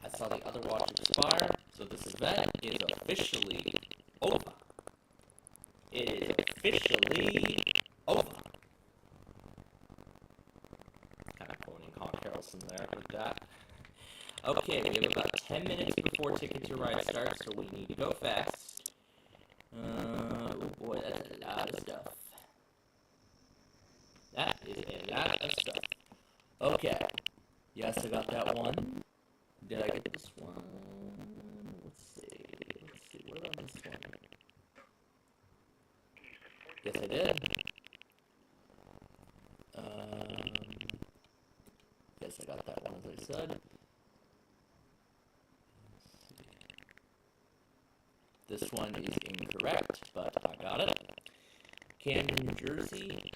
I saw the other watch expire, so this event is officially over. It is officially over. Kind of quoting Hawk Harrelson there with that. Okay, we have about 10 minutes before Ticket to Ride starts, so we need to go fast. Oh boy, that's a lot of stuff. That is a lot of stuff. Okay. Yes, I got that one. Did I get this one? Let's see. What about this one? Yes, I did. Yes, I got that one, as I said. This one is incorrect, but I got it. Camden, New Jersey.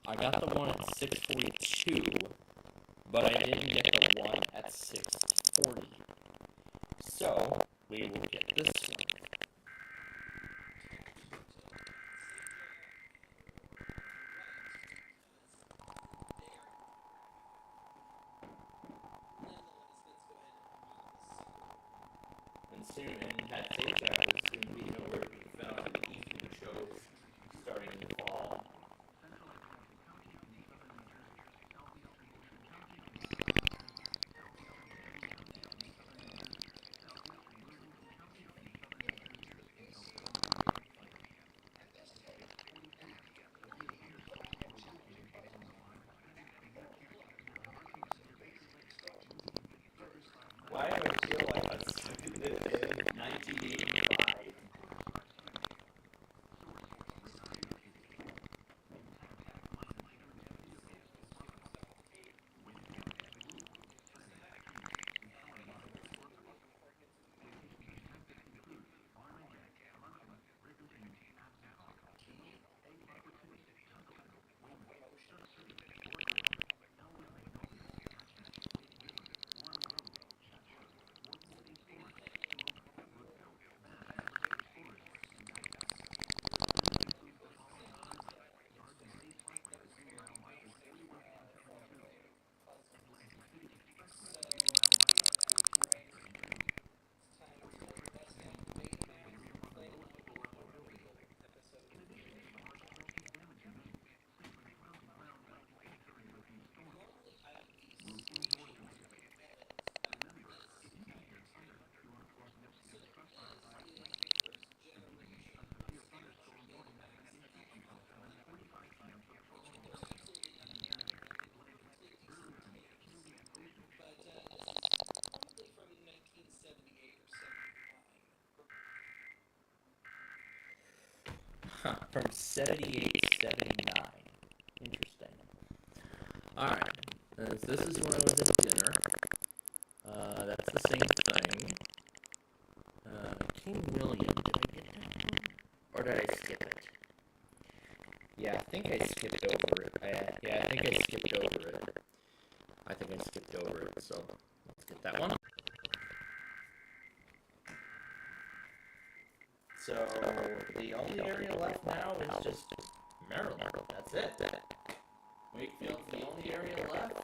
I got the one at 6:42, but I didn't get the one at 6:40. So, we will get this one. And soon, and that safe track will soon be nowhere to be found in evening shows starting in the fall. Why do I feel like I'm stuck in 1985? From 78 to 79. Interesting. Alright. This is when I was at dinner. That's the same thing. King William, did I get that one? Or did I skip it? Yeah, I think I skipped over it. I think I skipped over it. I think I skipped over it, so let's get that one. So, the only area left now is just Maryland. That's it. Wakefield's the only area left.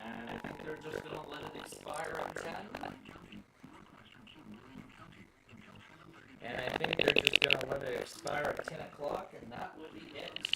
And I think they're just going to let it expire at 10. And I think they're just going to let it expire at 10 o'clock, and that will be it.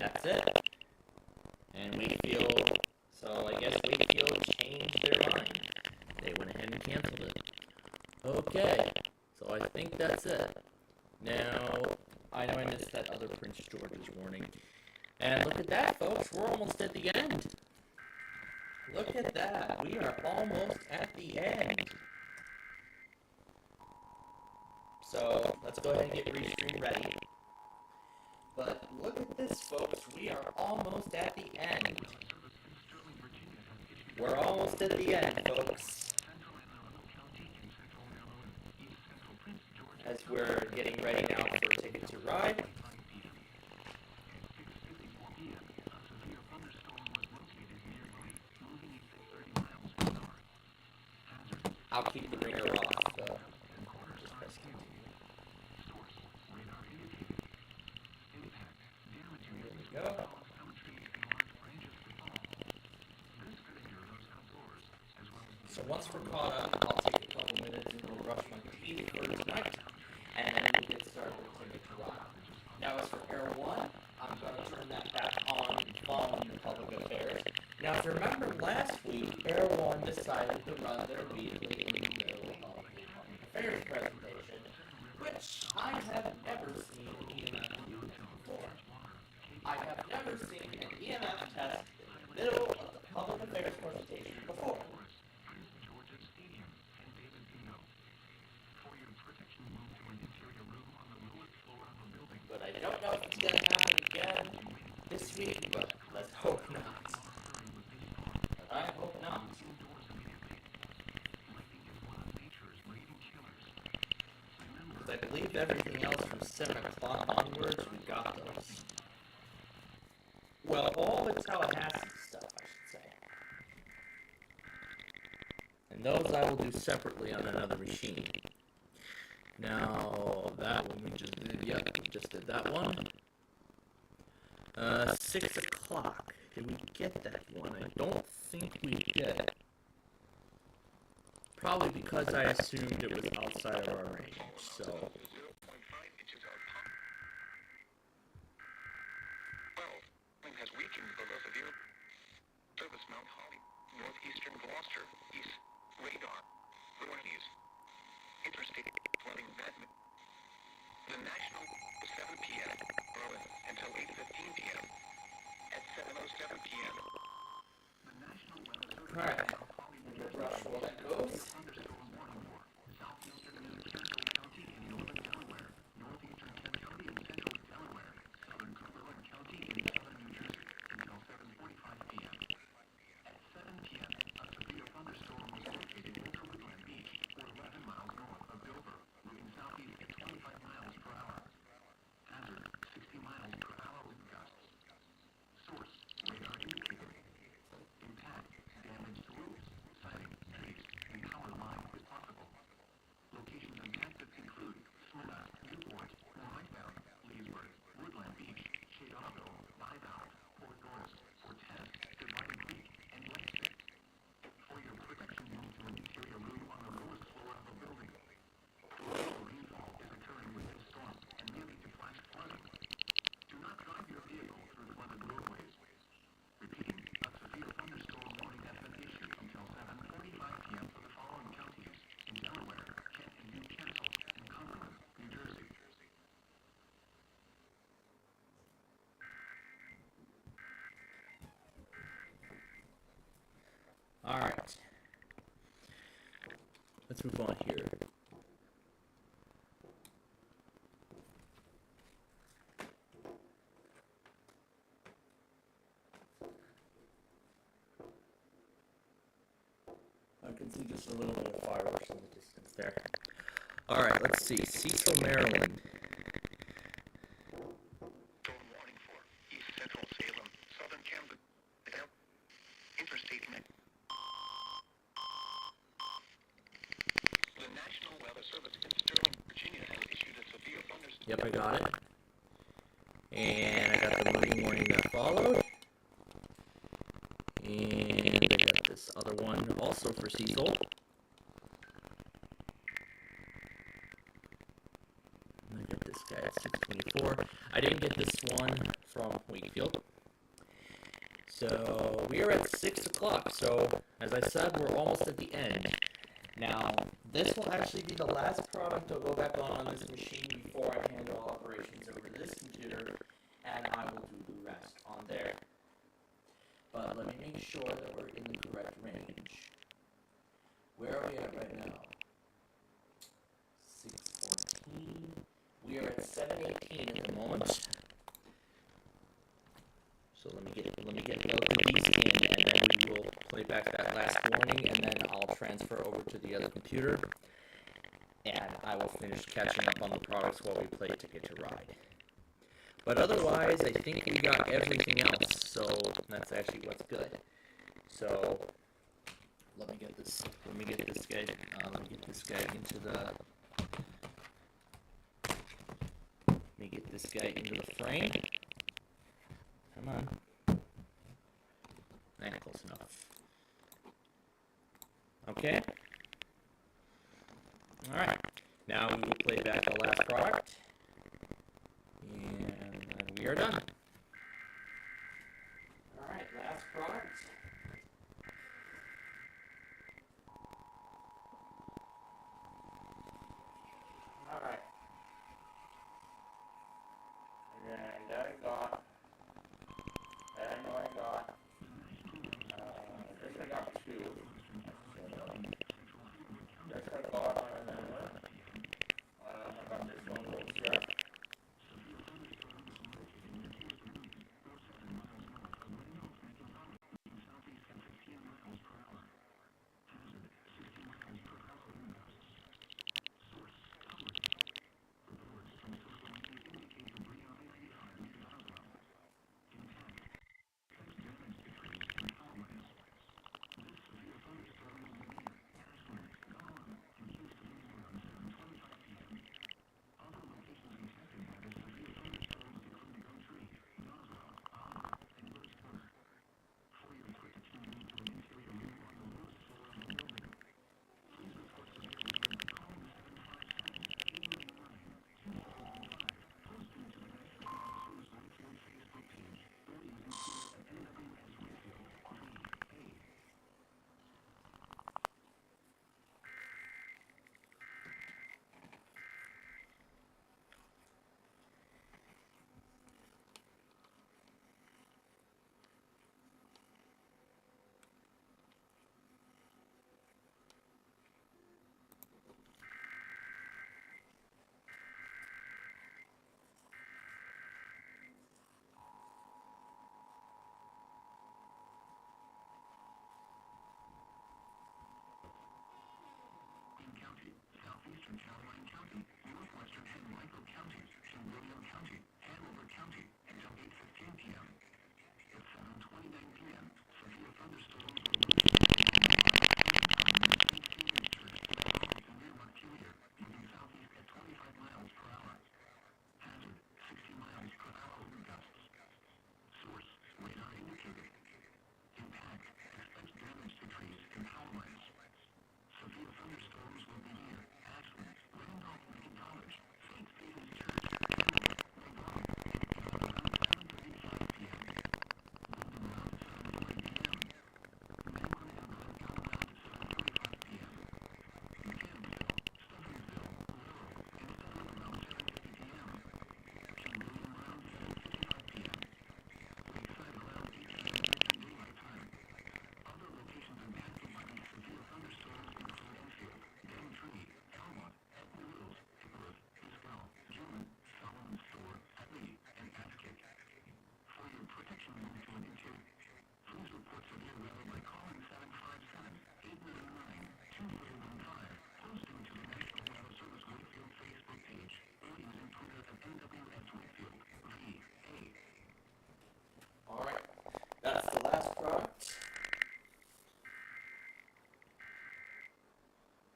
And that's it. And Wakefield, so I guess Wakefield changed their mind. They went ahead and canceled it. Okay, so I think that's it. Now, I know I missed that other Prince George's warning. And look at that, folks, we're almost at the end. Look at that, we are almost at the end. So, let's go ahead and get Restream ready. But look at this, folks, we are almost at the end. We're almost at the end, folks. As we're getting ready now for Ticket to Ride. I'll keep the ringer off. Just press continue. There we go. So once we're caught up, I'll take a couple minutes and go brush my teeth for tonight, and then we'll get started with Ticket to Ride. Now as for Air 1, I'm going to turn that back on following the public affairs. Now if you remember last week, Air 1 decided to run their immediately in the middle of the public affairs presentation, which I have never seen an EMF do before. I have never seen an EMF test in the middle of the public affairs presentation before. But I don't know if it's going to happen again this week, but let's hope not. But I hope not. Because I believe everything else from 7 o'clock onwards, we got those. Well, all the Tallahassee stuff, I should say. And those I will do separately on another machine. Now, that one we just did, yep, we just did that one. 6 o'clock. Did we get that one? I don't think we did. Probably because I assumed it was outside of our range, so. Has weakened below severe service Mount Holly, northeastern Gloucester, east radar, northeast, interstate flooding Batman. The national 7 p.m. Berlin until 8:15 p.m. At 7:07 p.m. The national weather service. All right. We'll brush while that goes. Thunderstorm warning for southeastern and central county in northern Delaware, northeastern Kent County and central Delaware, southern Cumberland County in southern New Jersey until 7:45 p.m. At 7 p.m., a severe thunderstorm was located over Woodland Beach, or 11 miles north of Dover, moving southeast at 25 miles per hour. Hazard, 60 miles per hour wind gusts. Source, radar indicator. Impact, damage to roofs, siding, trees, and power lines is possible. Locations impacted include Smyrna, Newport, Northbound, Leesburg, Woodland Beach, Chicago, Liveout, Fort Norris, Fortes, Dividing Creek, and Lexington. For your protection, move to an interior room on the lowest floor of the building. Torrential rainfall is occurring with this storm and may lead to flash flooding. Do not drive your vehicle through flooded roadways. Repeating, a severe thunderstorm warning has been issued until 7:45 p.m. for the following counties in Delaware, Kent and Newcastle, and Cumberland, New Jersey. All right. Let's move on here. I can see just a little bit of fireworks in the distance there. All right, let's see. Cecil, Maryland. Storm warning for east central Salem, southern Camden, interstate. The National Weather Service in Sterling, Virginia has issued a severe thunderstorm. Yep, I got it. And I got the moving warning that followed. And I got this other one also for Cecil. And I got this guy at 624. I didn't get this one from Wakefield. So we are at 6 o'clock. So as I said, we're almost at the end. Now, this will actually be the last product I'll go back on this machine before I hand all operations over to this computer, and I will do the rest on there. But let me make sure that we're in the correct range. Where are we at right now? 614. We are at 718 at the moment. So let me get both of these in, and then we will play back that last warning, and then I'll transfer over to the other computer, and I will finish catching up on the products while we play Ticket to Ride. But otherwise, I think we got everything else, so that's actually what's good. So let me get this guy into the frame. Come on. Close enough. Okay. Alright. Now we will play back the last product. And then we are done. Alright, last product. Alright. And I got two. I got this one over here. That's the last product.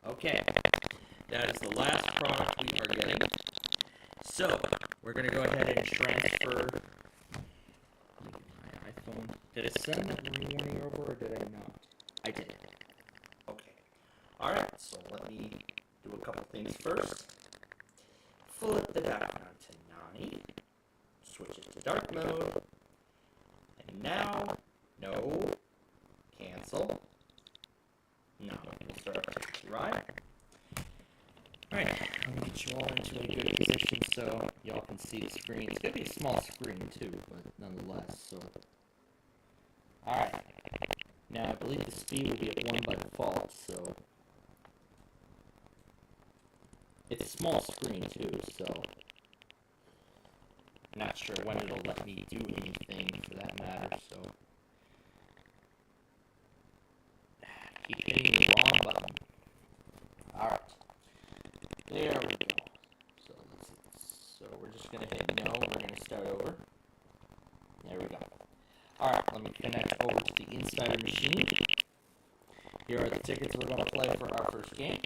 Okay, that is the last product we are getting. So, we're going to go ahead and transfer my iPhone. Did it send that warning over or did I not? I did. Okay. Alright, so let me do a couple things first. Flip the background to 9. Switch it to dark mode. And now, no, cancel. No, we'll start right. Alright, let me get you all into a good position so y'all can see the screen. It's going to be a small screen too, but nonetheless, so. Alright, now I believe the speed will be at 1 by default, so. It's a small screen too, so. I'm not sure when it'll let me do anything for that matter, so. Keep hitting the wrong button. Alright. There we go. So we're just gonna hit no, we're gonna start over. There we go. Alright, let me connect over to the insider machine. Here are the tickets we're gonna play for our first game.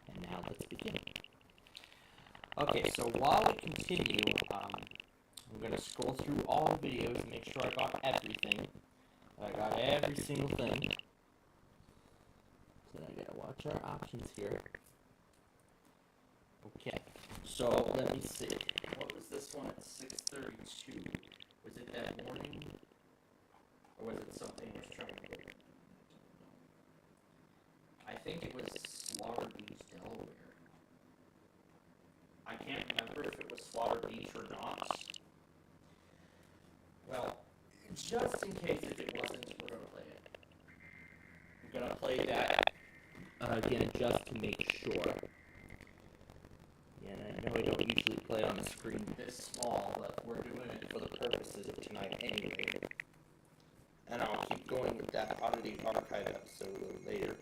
And now let's begin. Okay, so while we continue, I'm gonna scroll through all the videos and make sure I got everything. I got every single thing. So I gotta watch our options here. Okay, so let me see. What was this one at 6:32? Was it that morning? Or was it something I was trying to get? I think it was Slaughter Beach, Delaware. I can't remember if it was Slaughter Beach or not. Well, just in case if it wasn't, we're going to play it. I'm going to play that again just to make sure. And I know I don't usually play on a screen this small, but we're doing it for the purposes of tonight anyway. And I'll keep going with that Oddity Archive episode a little later.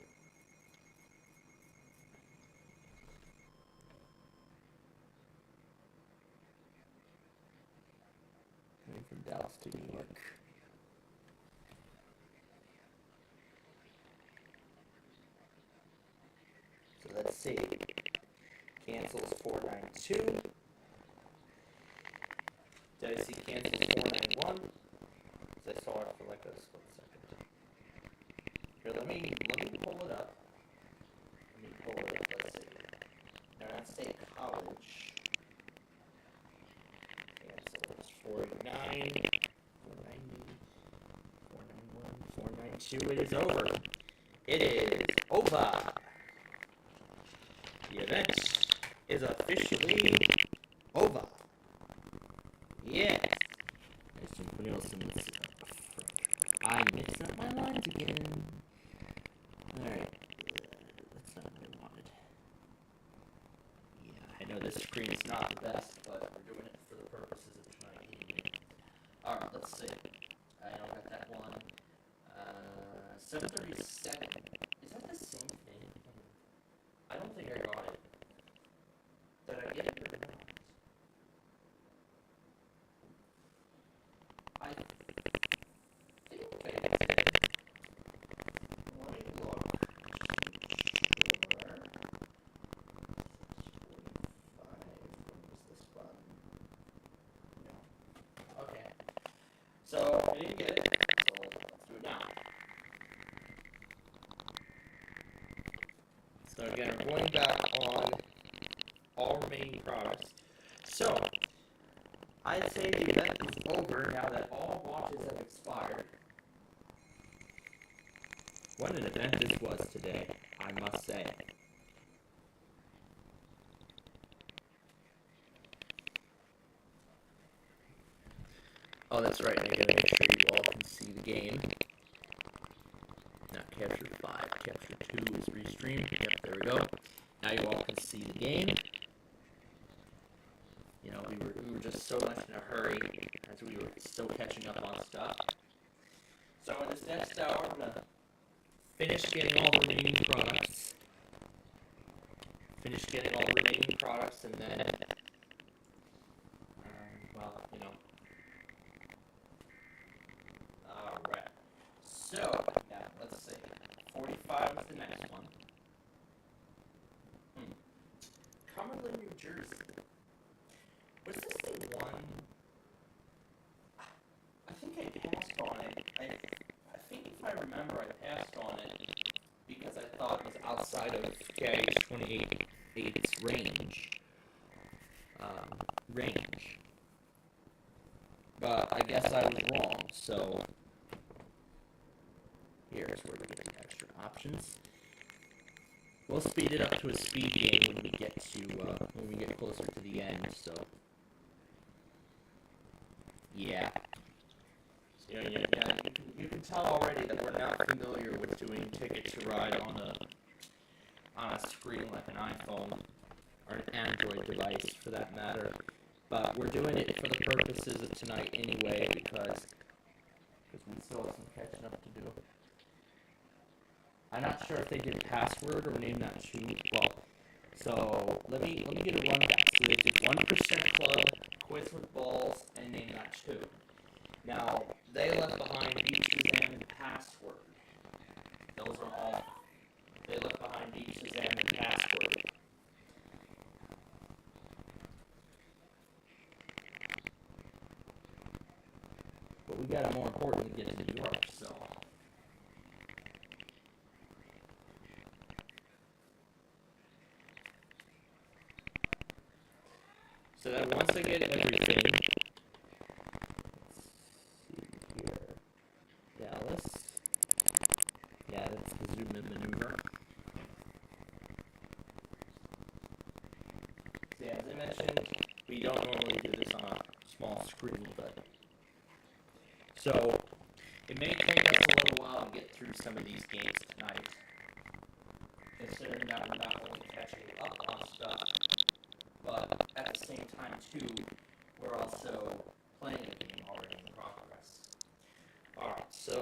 Coming from Dallas to New York. So let's see. Cancels 492. Did I see cancels 491? Because I saw it for like a split second. Here, let me pull it up. Let's see. Narragansett State College. Cancels 489, 490, 491, 492. It is over. It is over. The event is officially over. Yes. There's something else in this. I mixed up my lines again. Alright. That's not what I wanted. Yeah, I know this screen is not the best, but we're doing it for the purposes of tonight. Alright, let's see. I don't got that one. 737. Is that the same thing? I don't think I got it. Did I get it or not? I think I did. Let me look. Sure. 645. What was this button? No. Okay. So I didn't get it. So let's do it now. So again, we're going back on all remaining products. So, I'd say the event is over now that all watches have expired. What an event this was today, I must say. Oh, that's right, I gotta make sure you all can see the game. Not capture 5, capture 2 is restreamed. Yep, there we go. Now you all can see the game. You know, we were just so much in a hurry as we were still catching up on stuff. So in this next hour, I'm gonna finish getting all the remaining products. And then, well, you know. Alright. So, now, let's see. 45 is the next one. Cumberland, New Jersey. Was this the one? I think I passed on it. I think if I remember, I passed on it because I thought it was outside of Caddy's 28's range. but I guess I was wrong. So here's where we get the extra options. We'll speed it up to a speed game when we get closer to the end. So yeah. So, you can tell already that we're not familiar with doing Ticket to Ride on a screen like an iPhone or an Android device for that matter. But we're doing it for the purposes of tonight anyway because we still have some catching up to do. I'm not sure if they did password or name that tune. Well, so let me get a rundown. So they did 1% Club, Quiz with Balls, and name that tune. Now they left behind Beat Shazam and Password. Those are all. They left behind Beat Shazam and Password. But we got it more important to get to New York, so. So that once I get everything, let's see here, Dallas, yeah, that's the zoom in maneuver. So yeah, as I mentioned, we don't normally do this on a small screen, but so it may take us a little while to get through some of these games tonight, considering that we're not only catching up on stuff, but at the same time too, we're also playing the game already in progress. Alright, so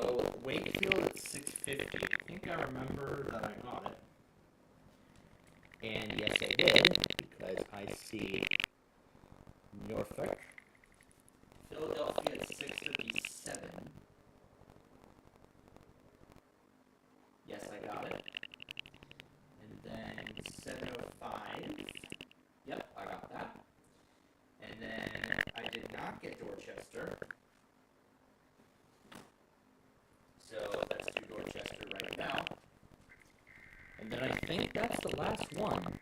Wakefield at 650. I think I remember that I got it. And yes, I did, because I see Norfolk. Philadelphia at 657. Yes, I got it. And then 705. Yep, I got that. And then I did not get Dorchester. So let's do Dorchester right now. And then I think that's the last one.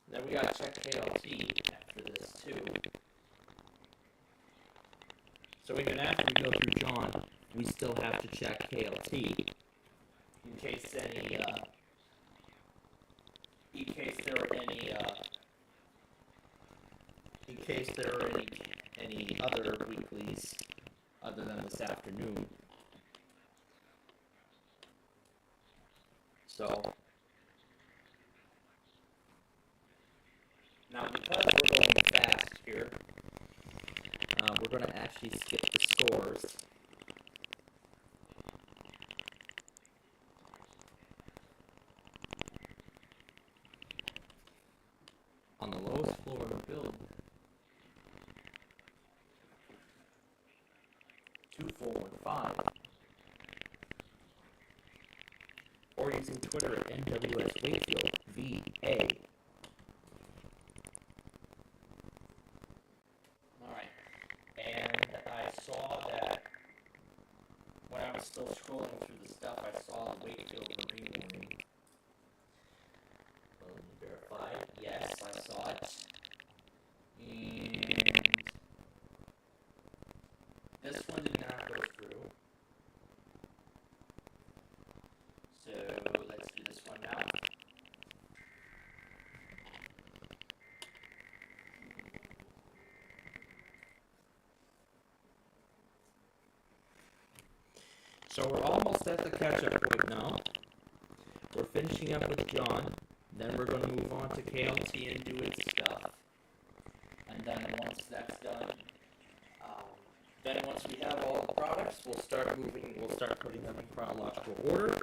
Then we gotta check KLT after this too. So even after we go through John, we still have to check KLT in case there are any other weeklies other than this afternoon. So now because we're going fast here, we're going to actually skip the scores. On the lowest floor of the building, 2415, or using Twitter at NWS Wakefield VA. Alright, and I saw that when I was still scrolling through the stuff, I saw the Wakefield Marine warning. Let me verify. Yes, I saw it. And this one did not go through. So let's do this one now. So we're almost at the catch-up point now. We're finishing up with John. Then we're going to move on to KLT and do its stuff. And then once that's done, then once we have all the products, we'll start putting them in chronological order.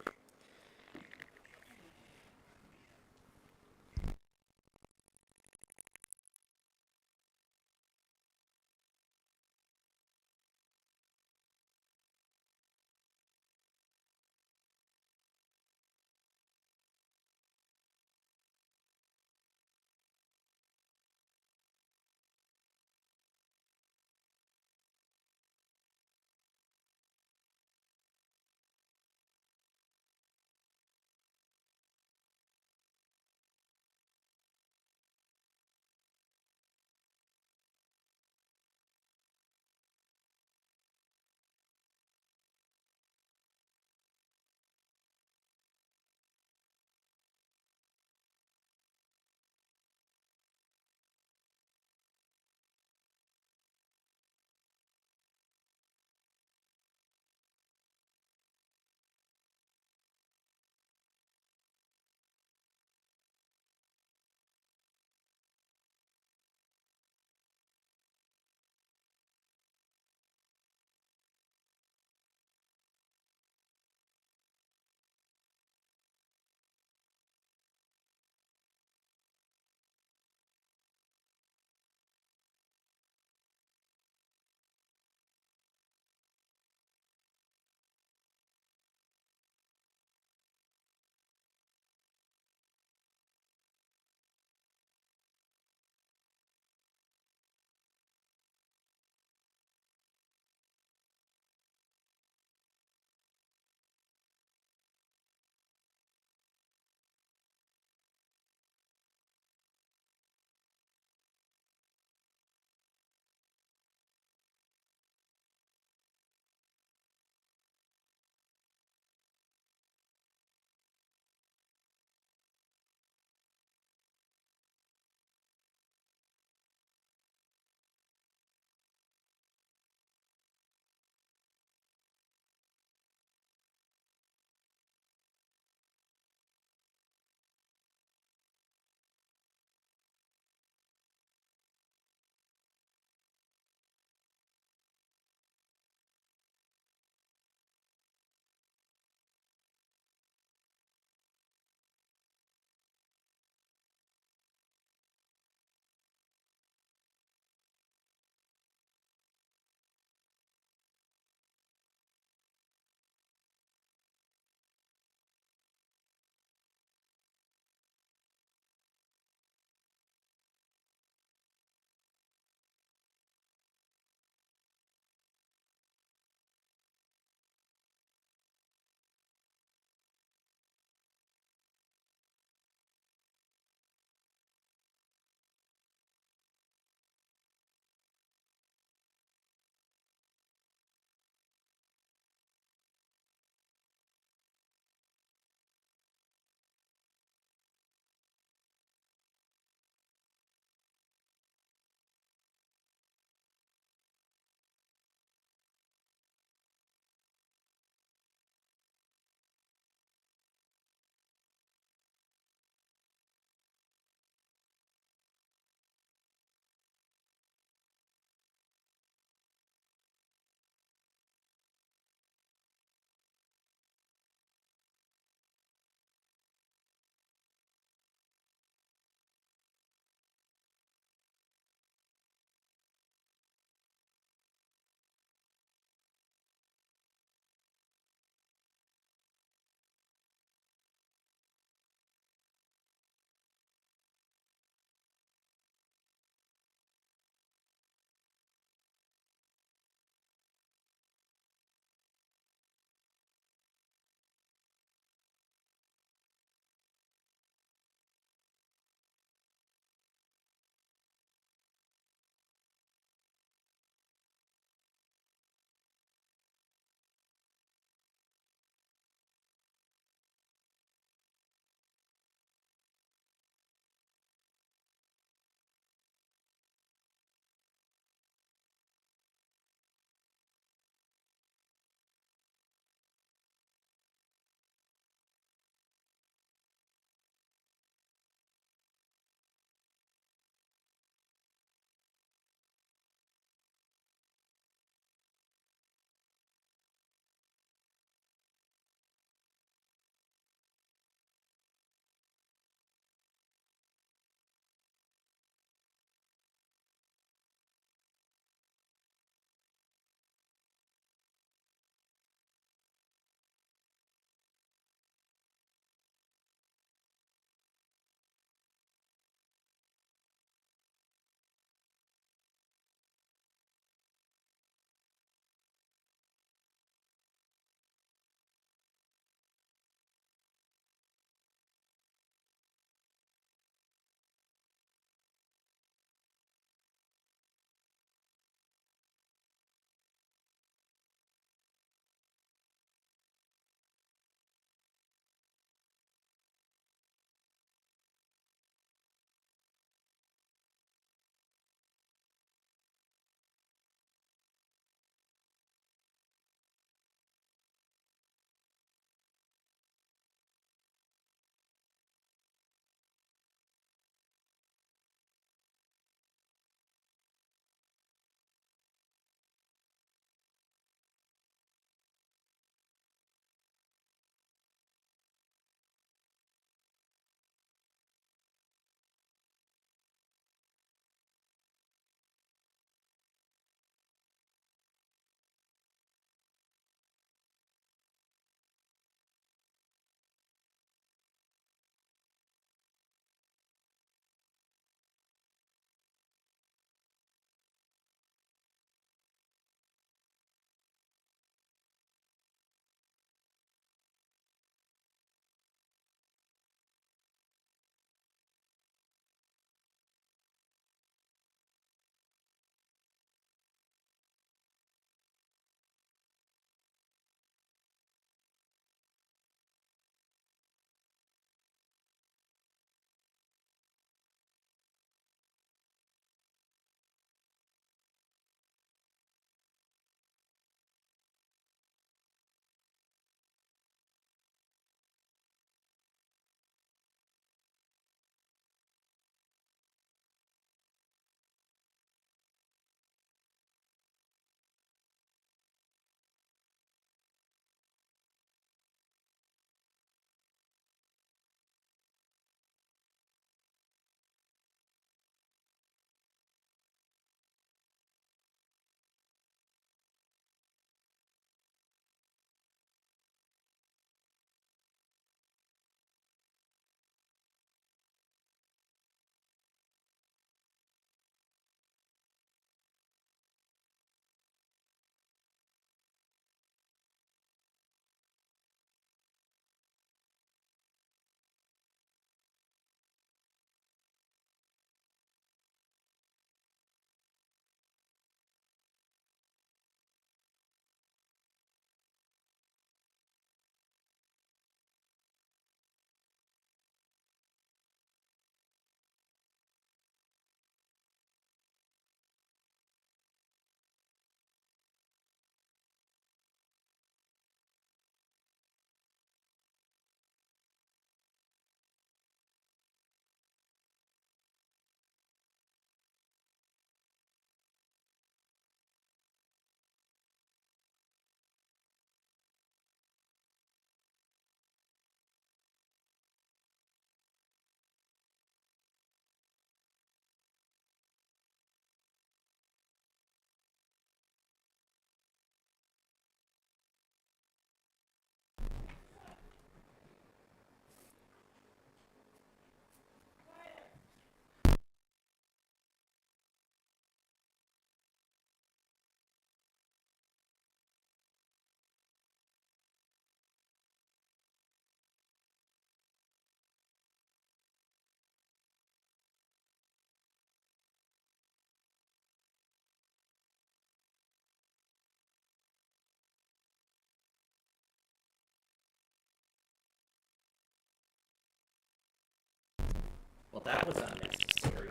Well, that was unnecessary.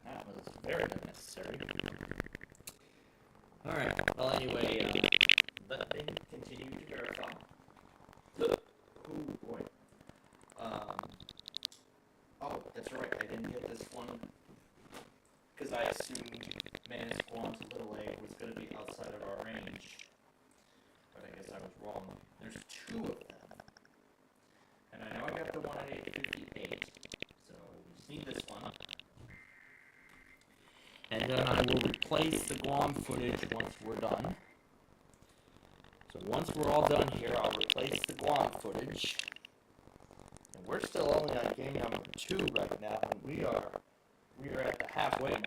That was very unnecessary. Alright, well anyway, let me continue to verify. Oh boy. Oh, that's right, I didn't get this one because I assumed Manus Guam's little egg was going to be outside of our range. But I guess I was wrong. There's two of them. And I know I got the one at 858, so we just need this one. And then I will replace the Guam footage once we're done. So once we're all done here, I'll replace the Guam footage. And we're still only on game number 2 right now, and we are at the halfway mark.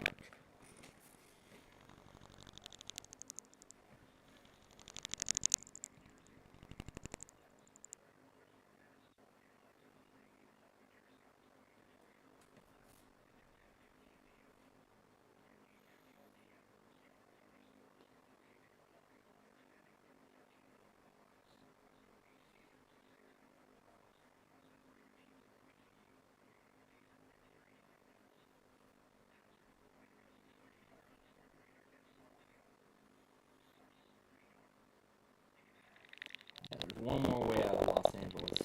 There's one more way out of Los Angeles.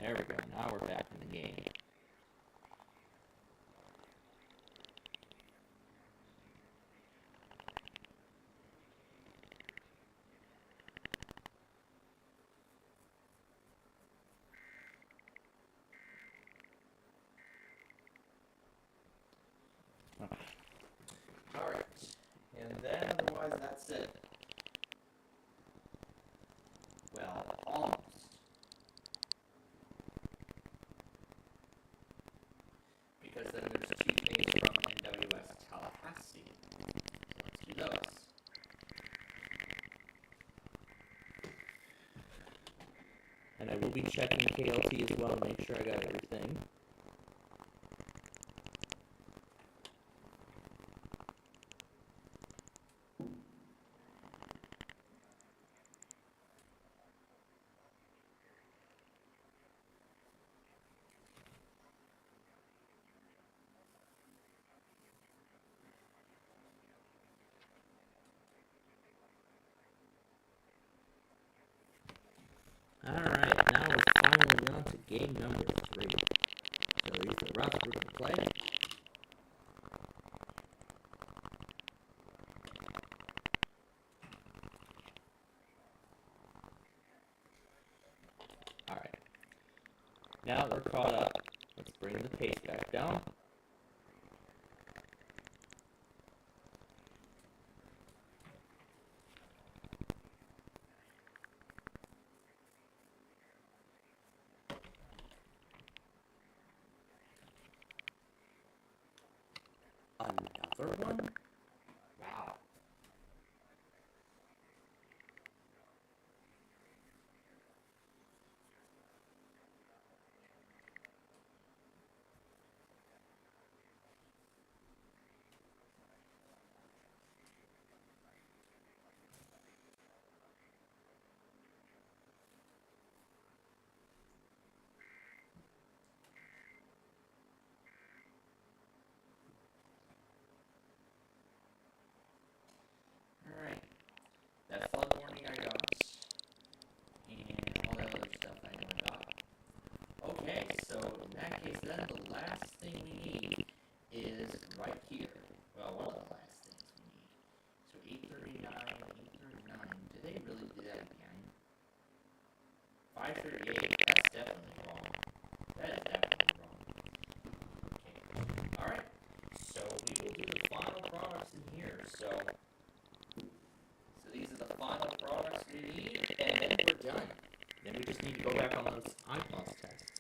There we go. Now we're back in the game. Alright. And then otherwise that's it. Well, almost. Because then there's 2 things from NWS Tallahassee. So let's do those. And I will be checking KLT as well to make sure I got everything. Alright, now we're finally on to game number 3. So these are the routes we're going to play. Alright. Now we're caught up. Let's bring the pace back down. Another one? Wow. Alright. That flood warning I got. And all that other stuff I know I got. Okay, so in that case then the last thing we need is right here. Well, one of the last things we need. So 839, 839. Did they really do that again? 538, that's definitely wrong. That is definitely wrong. Okay. Alright. So we will do the final products in here. So these are the final products we need, and then we're done. Then we just need to go back on those iPlus tests.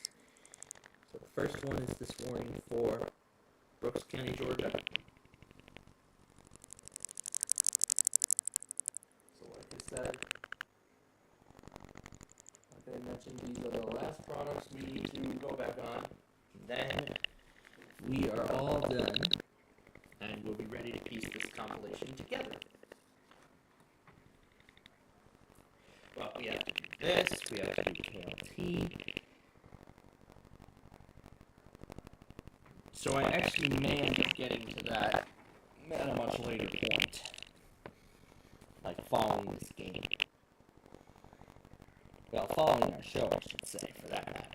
So the first one is this warning for Brooks County, Georgia. So like I said, like I mentioned, these are the last products we need to go back on. And then we are all done, and we'll be ready to piece this compilation together. Well, we have to do this, we have to do KLT. So I actually may end up getting to that at a much later point. Like following this game. Well, following our show, I should say, for that matter.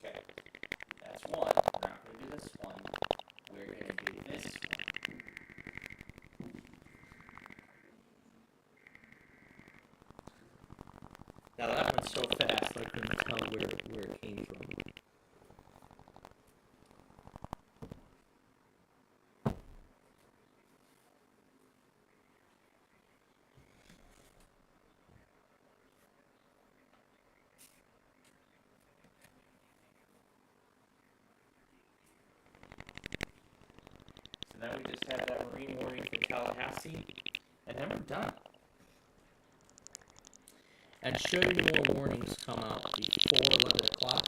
Okay, that's one. We're not going to do this one. We're going to do this one. Now that one's so fast, I couldn't tell where it came from. So now we just have that Marine warning for Tallahassee, and then we're done. And should any more warnings come out before 11 o'clock,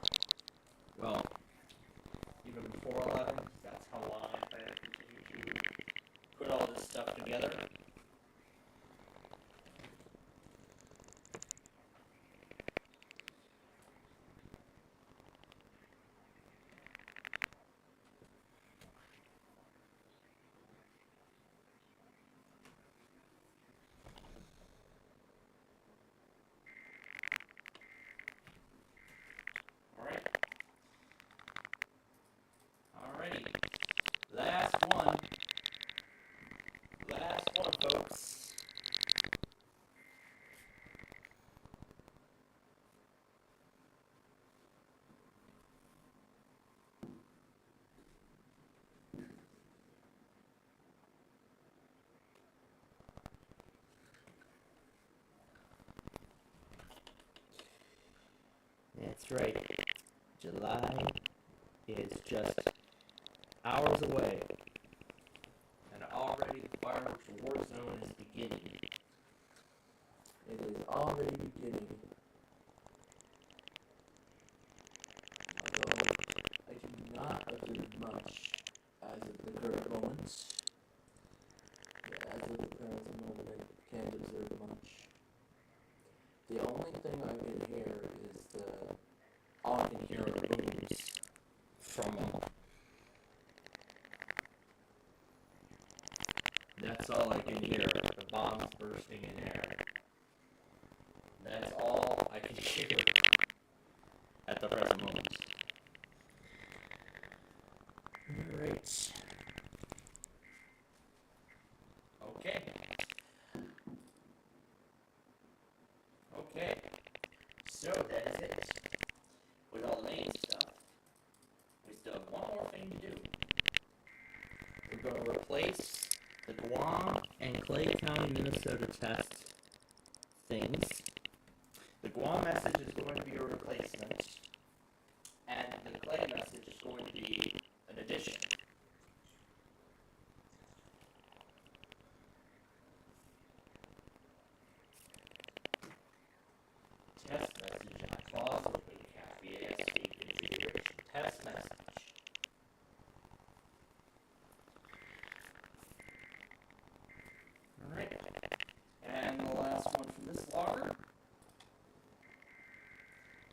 well, even before 11, that's how long I plan to continue to put all this stuff together. Alrighty. Last one. Last one, folks. That's right. July is just hours away, and already the fireworks war zone is beginning. It is already beginning. Although I do not observe much as of the current moment. As of the present moment, I can't observe much. The only thing I can hear is the often hear booms from them. That's all I can hear, the bombs bursting in air. That's all I can hear at the present moment. Alright. Okay. Okay. So that is it. With all the main stuff. We still have one more thing to do. We're going to replace the Guam and Clay County, Minnesota test things. The Guam message is going to be a replacement, and the Clay message is going to be an addition. Test message and clause opening cap VASD configuration. Test message. Alright. And the last one from this logger.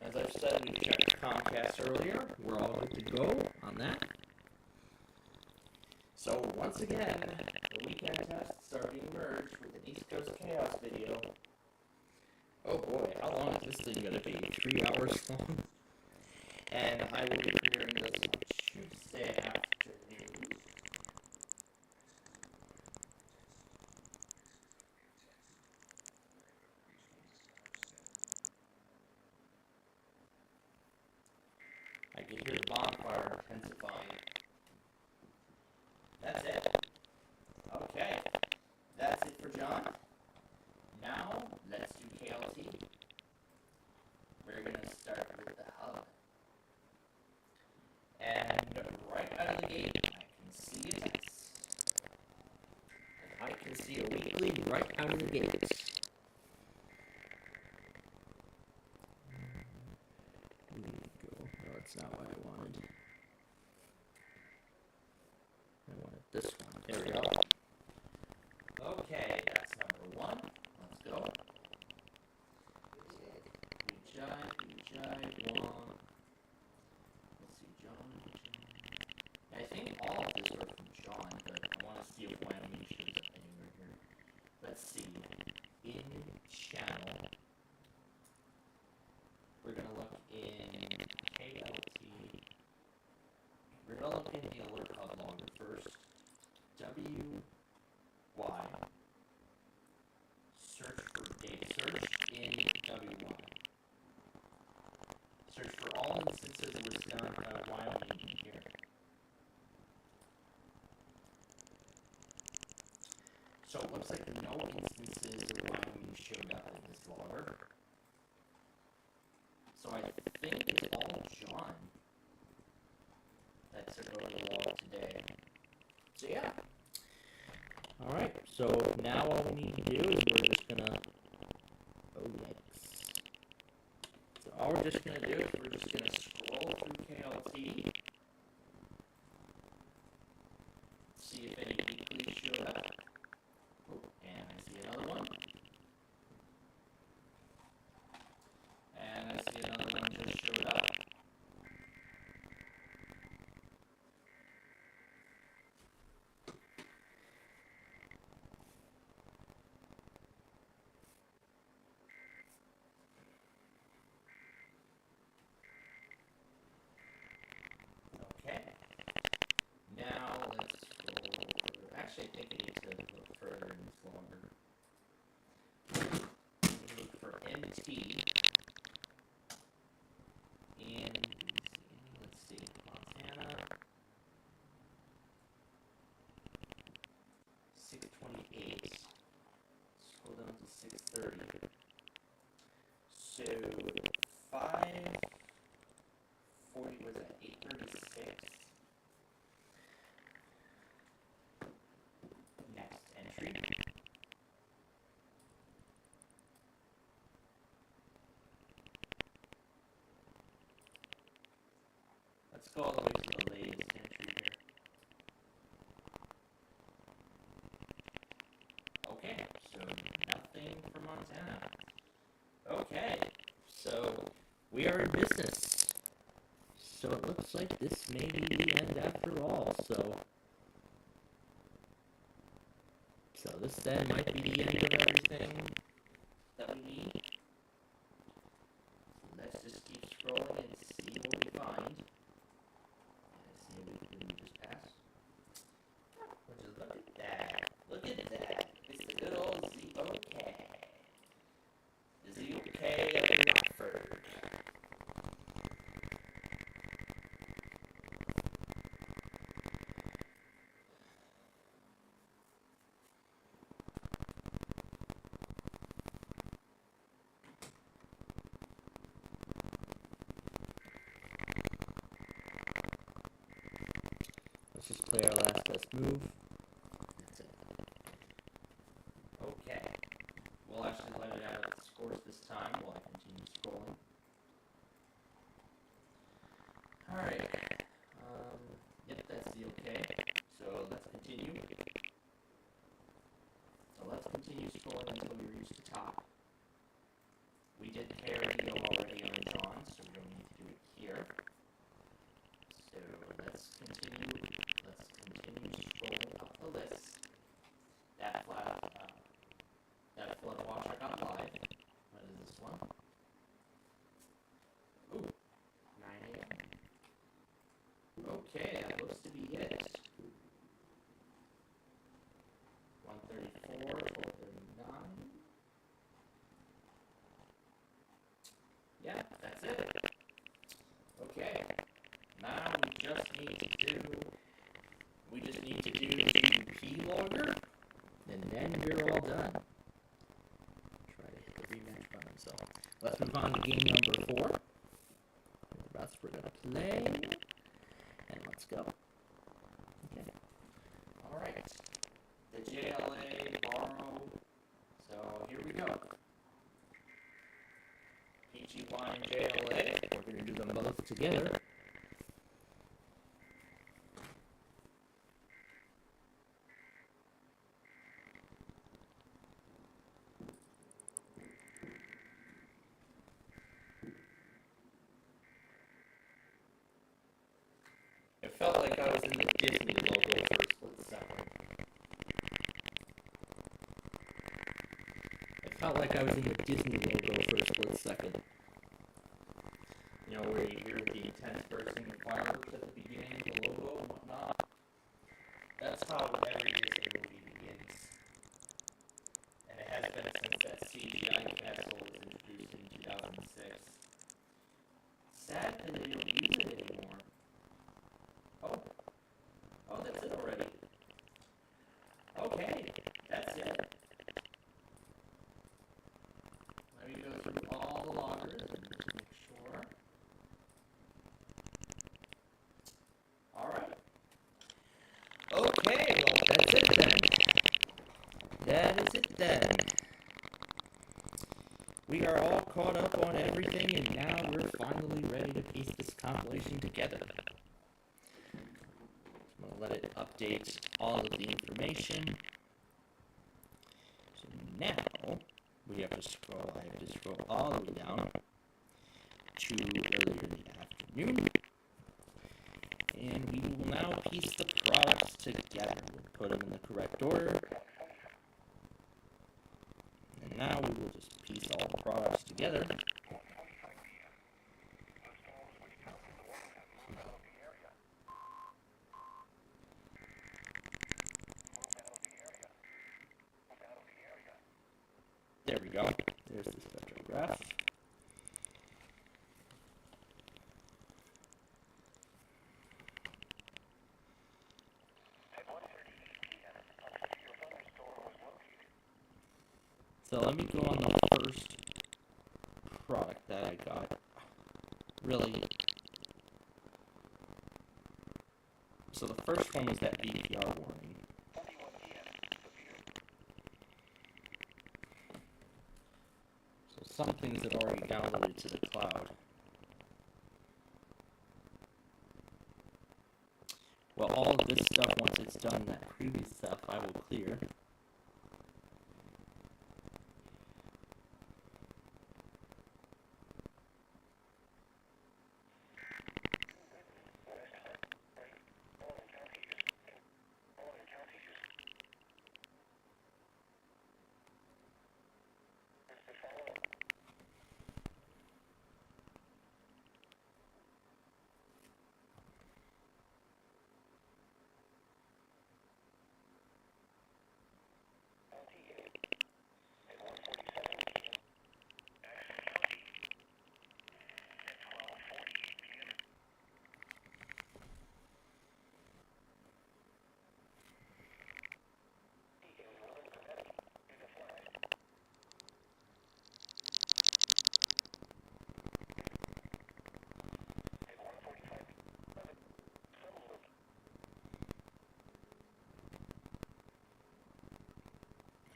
As I've said, we checked Comcast earlier. We're all good to go on that. So once again, the weekend tests are being merged with an East Coast Chaos video. Oh boy, how long is this thing going to be? 3 hours long? And I will be premiering this on Tuesday afternoon. I can hear the bonfire intensifying. That's it. Okay. That's it for John. Now, let's do KLT. We're going to start with the hub. And right out of the gate, I can see it. I can see a weekly right out of the gate. There we go. No, that's not what I wanted. I wanted this one. There we go. Okay, that's number 1. Let's go. Ujai, 1. Let's see, John. I think all of these are from John, but I want to see if Wyoming shows up anywhere here. Let's see. In channel, we're going to look in KLT. We're going to look in the alert hub logger first. WY. Search for data. Search in WY. Search for all instances of Wisconsin, Wyoming in here. So it looks like no instances of Wyoming showed up in this logger. So I think it's all John that took over the log today. So yeah. Alright, so now all we need to do is we're just gonna, oh yikes. So all we're just gonna do is we're just gonna scroll through KLT, see if any weeklies show up. Oh, and I see another one. And I see another one just showed up. Okay. Now let's go further. Actually, I think I need to look further in this longer. Look for MT in, let's see, Montana, 628. Scroll down to 630. So 540 was at 836. Next entry. Let's go all the way to the latest entry here. Okay, so nothing from Montana. Okay, so we are in business. So it looks like this may be the end after all, so this then might be the end of everything that we need. So let's just keep scrolling and see what we find. And see if we can just pass. Would you look at that? Look at that. It's the good old ZOK. The ZOK of Rockford. Let's just play our last best move. That's it. Okay. We'll actually let it out of the scores this time while I continue scrolling. Alright. Yep, that's the okay. So let's continue. So let's continue scrolling until we reach the top. We did pair deal already on John, so we don't need to do it here. So let's continue scrolling up the list. That flood watch I got live. What is this one? Ooh, 9 a.m. Okay, that looks to be it. 134, 439. Yeah, that's it. Okay. we just need to do the keylogger, and then we're all done. Try to hit the rematch button. So let's move on to game number 4. The rest we're gonna play, and let's go. Okay. All right. The JLA borrow. So here we go. PGY and JLA. We're gonna do them both together. It felt like I was in the Disney logo for a split second. It felt like I was in the Disney logo for a split second. You know, where you hear the intense bursting of fireworks at the beginning, the logo and whatnot. That's how every Disney movie begins. And it has been since that CGI castle was introduced in 2006. Sad that they don't use it anymore. Oh, that's it already. Okay, that's it. Let me go through all the loggers and just make sure. Alright. Okay, well, that's it then. That is it then. We are all caught up on everything, and now we're finally ready to piece this compilation together. I'm going to let it update all of the information. So now, we have to scroll, I have to scroll all the way down to earlier in the afternoon. And we will now piece the products together. We'll put them in the correct order. And now we will just piece all the products together. There we go. There's the spectrograph. So let me go on the first product that I got. Really. So the first one was that VPR warning. So some things have already downloaded to the cloud. Well, all of this stuff, once it's done, that previous stuff, I will clear.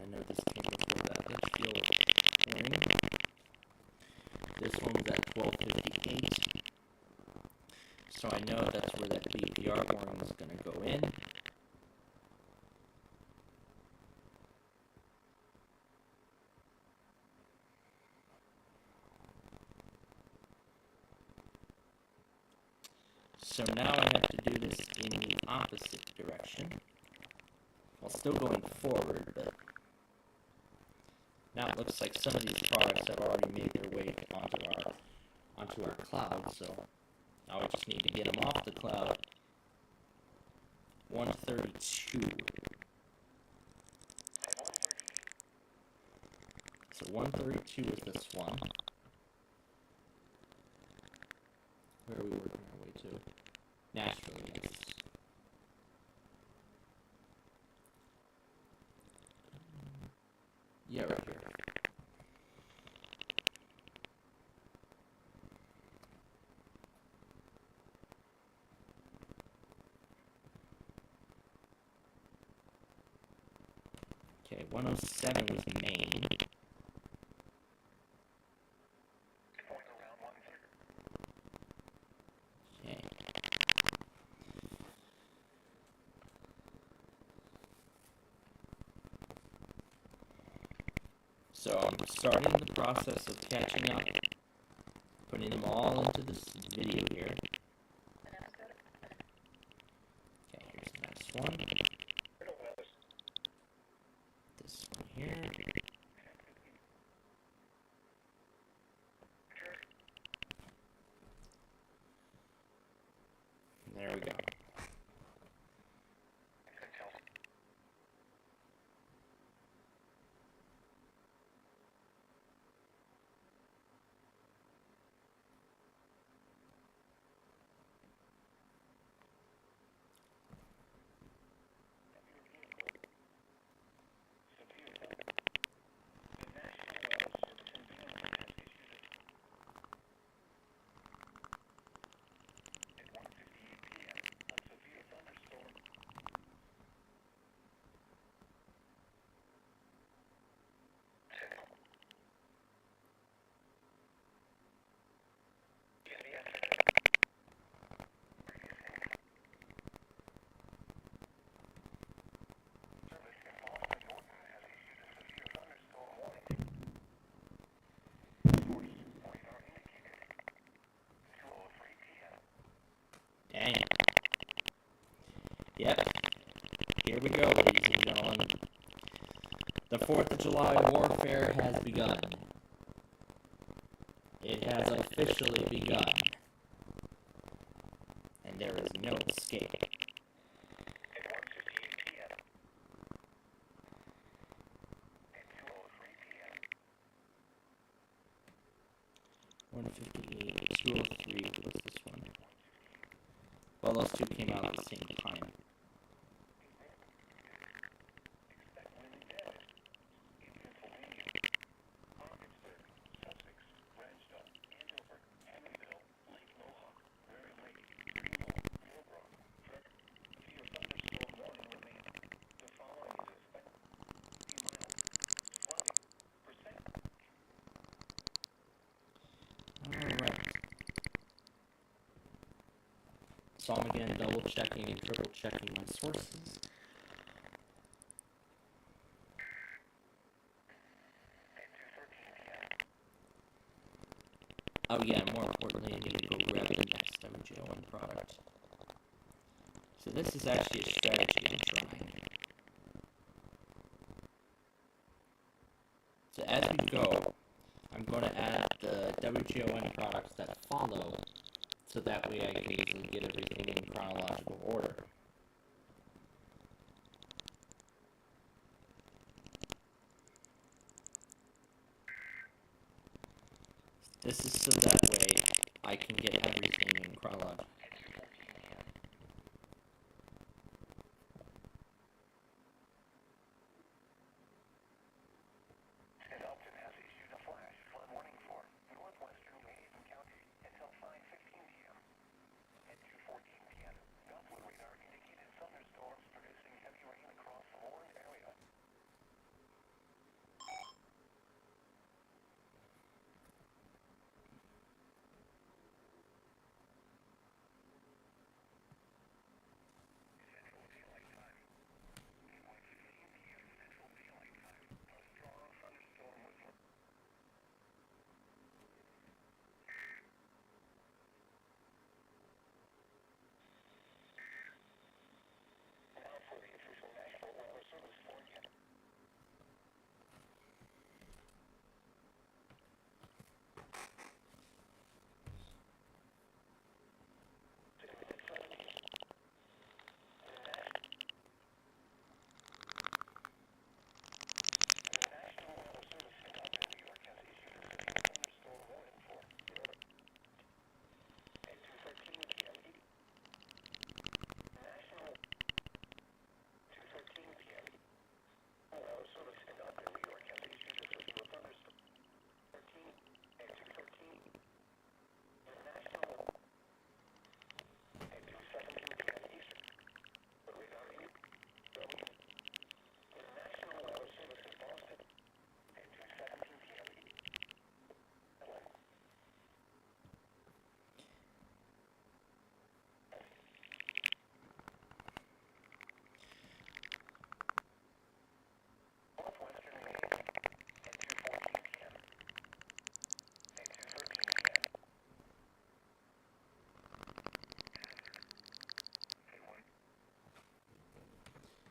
I know this came before that Litchfield warning. This one was at 1258. So I know that's where that VPR warning is going to go in. So now I have to do this in the opposite direction. While still going forward, but now it looks like some of these products have already made their way onto our cloud, so now we just need to get them off the cloud. 132. So 132 is this one. Where are we working our way to? Naturally, yes. Yeah, right here. Okay, 107 was Maine. Okay. So I'm starting the process of catching up, putting them all into this video here. Okay, here's the next one. This one here. And there we go. Dang. Yep. Here we go, ladies and gentlemen. The 4th of July warfare has begun. It has officially begun. And there is no escape. At 1:58, 2:03. What's this one? Well, those two came out at the same time. Alright. So I'm again double checking and triple checking my sources. Oh yeah, more importantly, I need to go grab the next WJON product. So this is actually a strategy I'm trying. So as we go, I'm going to add the WJON products that follow, so that way I can easily get everything in chronological order. This is so that way I can get everything in chronological.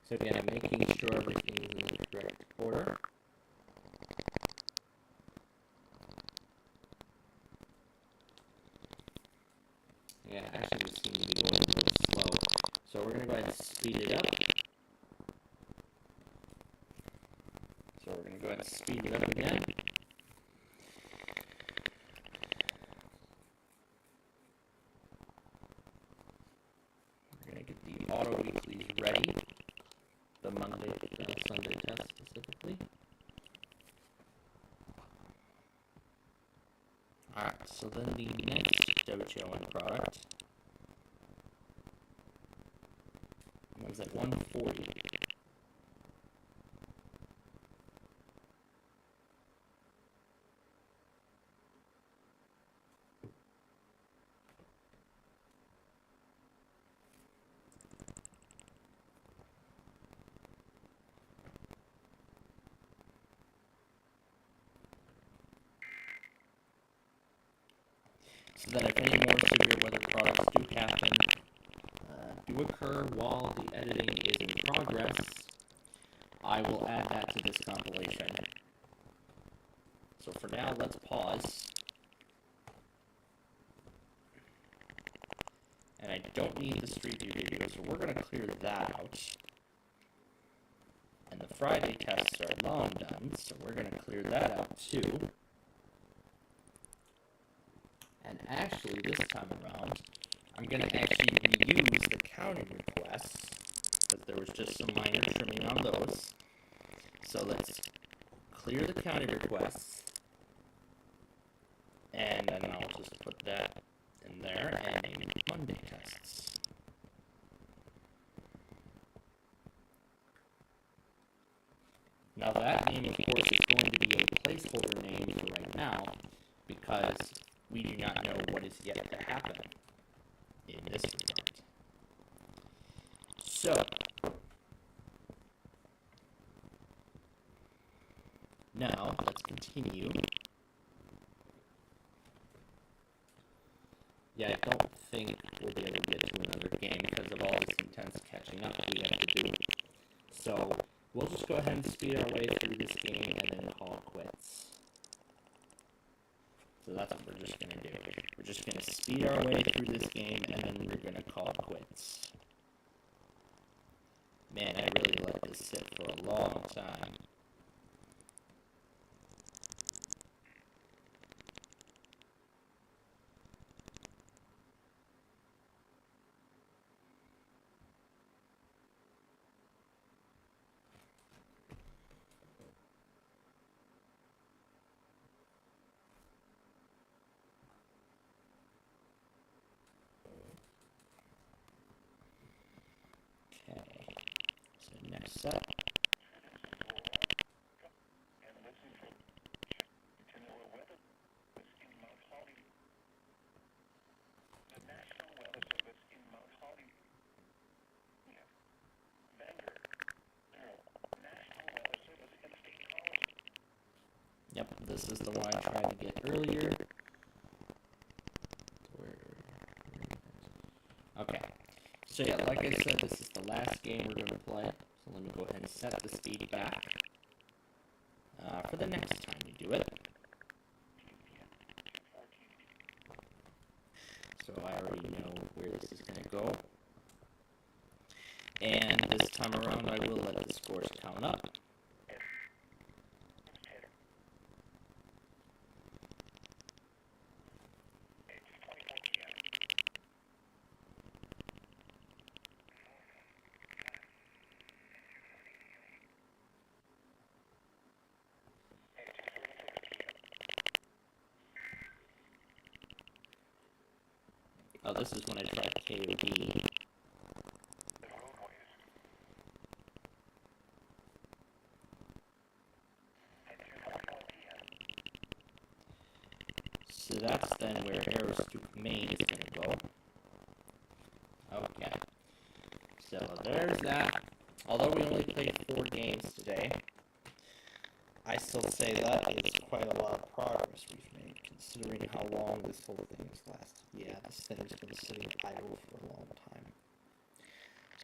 So again, I'm making sure everything is in the correct order. Yeah, actually this seems to be going a little slow. So we're going to go ahead and speed it up. So we're going to go ahead and speed it up again. We're going to get the auto weeklies ready. The Monday and Sunday test specifically. Alright, so then the next dojo and product was at 140. So that if any more severe weather products do occur while the editing is in progress, I will add that to this compilation. So for now, let's pause. And I don't need the Street View video, so we're going to clear that out. And the Friday tests are long done, so we're going to clear that out too. And actually, this time around, I'm going to actually reuse the counting requests, because there was just some minor trimming on those. So let's clear the counting requests, and then I'll just put that in there and name it Monday tests. Now that name, of course, is going to be a placeholder name for right now, because we do not know what is yet to happen in this regard. So, now let's continue. Yeah, I don't think we'll be able to get to another game because of all this intense catching up we have to do. So, we'll just go ahead and speed our way through this game and then call it quits. So that's what we're just going to do. We're just going to speed our way through this game, and then we're going to call it quits. Man, I really let this sit for a long time. Okay, so next up. Yep, this is the one I tried to get earlier. Okay, so yeah, like I said, this is the last game we're going to play. So let me go ahead and set the speed back for the next time we do it. So I already know where this is going to go. And this time around, I will let the scores count up. Oh, this is when I tried KOD. So that's then where Aerostoop Main is going to go. Okay. So there's that. Although we only played 4 games today, I still say that is quite a lot of progress we've made, considering how long this whole thing has lasted. Yeah, this thing has been sitting idle for a long time.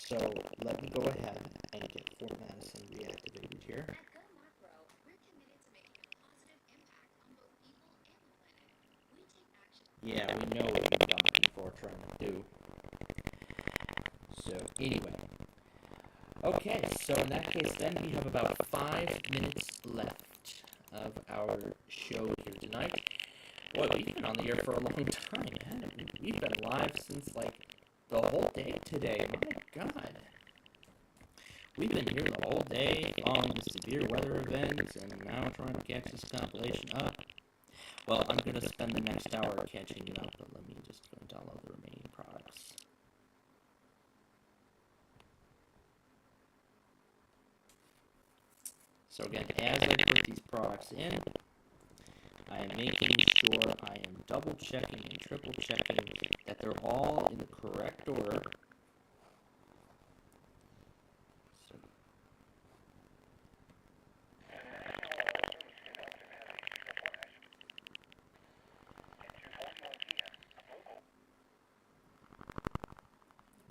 So let me go ahead and get Fort Madison reactivated here. At Go Macro, we're committed to making a positive impact on both people and the planet. We take action. Yeah, we know what you dumb people are trying to do. So anyway. Okay, so in that case then we have about 5 minutes left of our show here tonight. Boy, we've been on the air for a long time, man. We've been live since like the whole day today. My God. We've been here the whole day on the severe weather events and now trying to catch this compilation up. Well, I'm going to spend the next hour catching it up, but let me just go and download the remaining products. So again, as I put these products in, I am making sure I am double checking and triple checking that they're all in the correct order. So,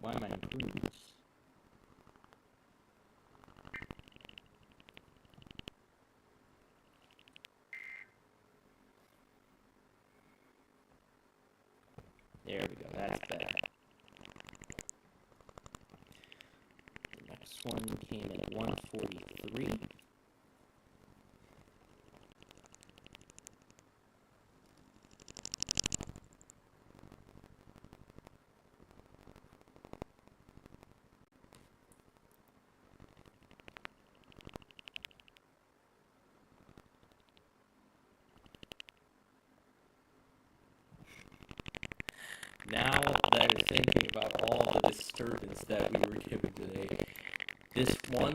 why am I including this? There we go, that's better. The next one came at 143. Now that is thinking about all the disturbance that we were given today, this one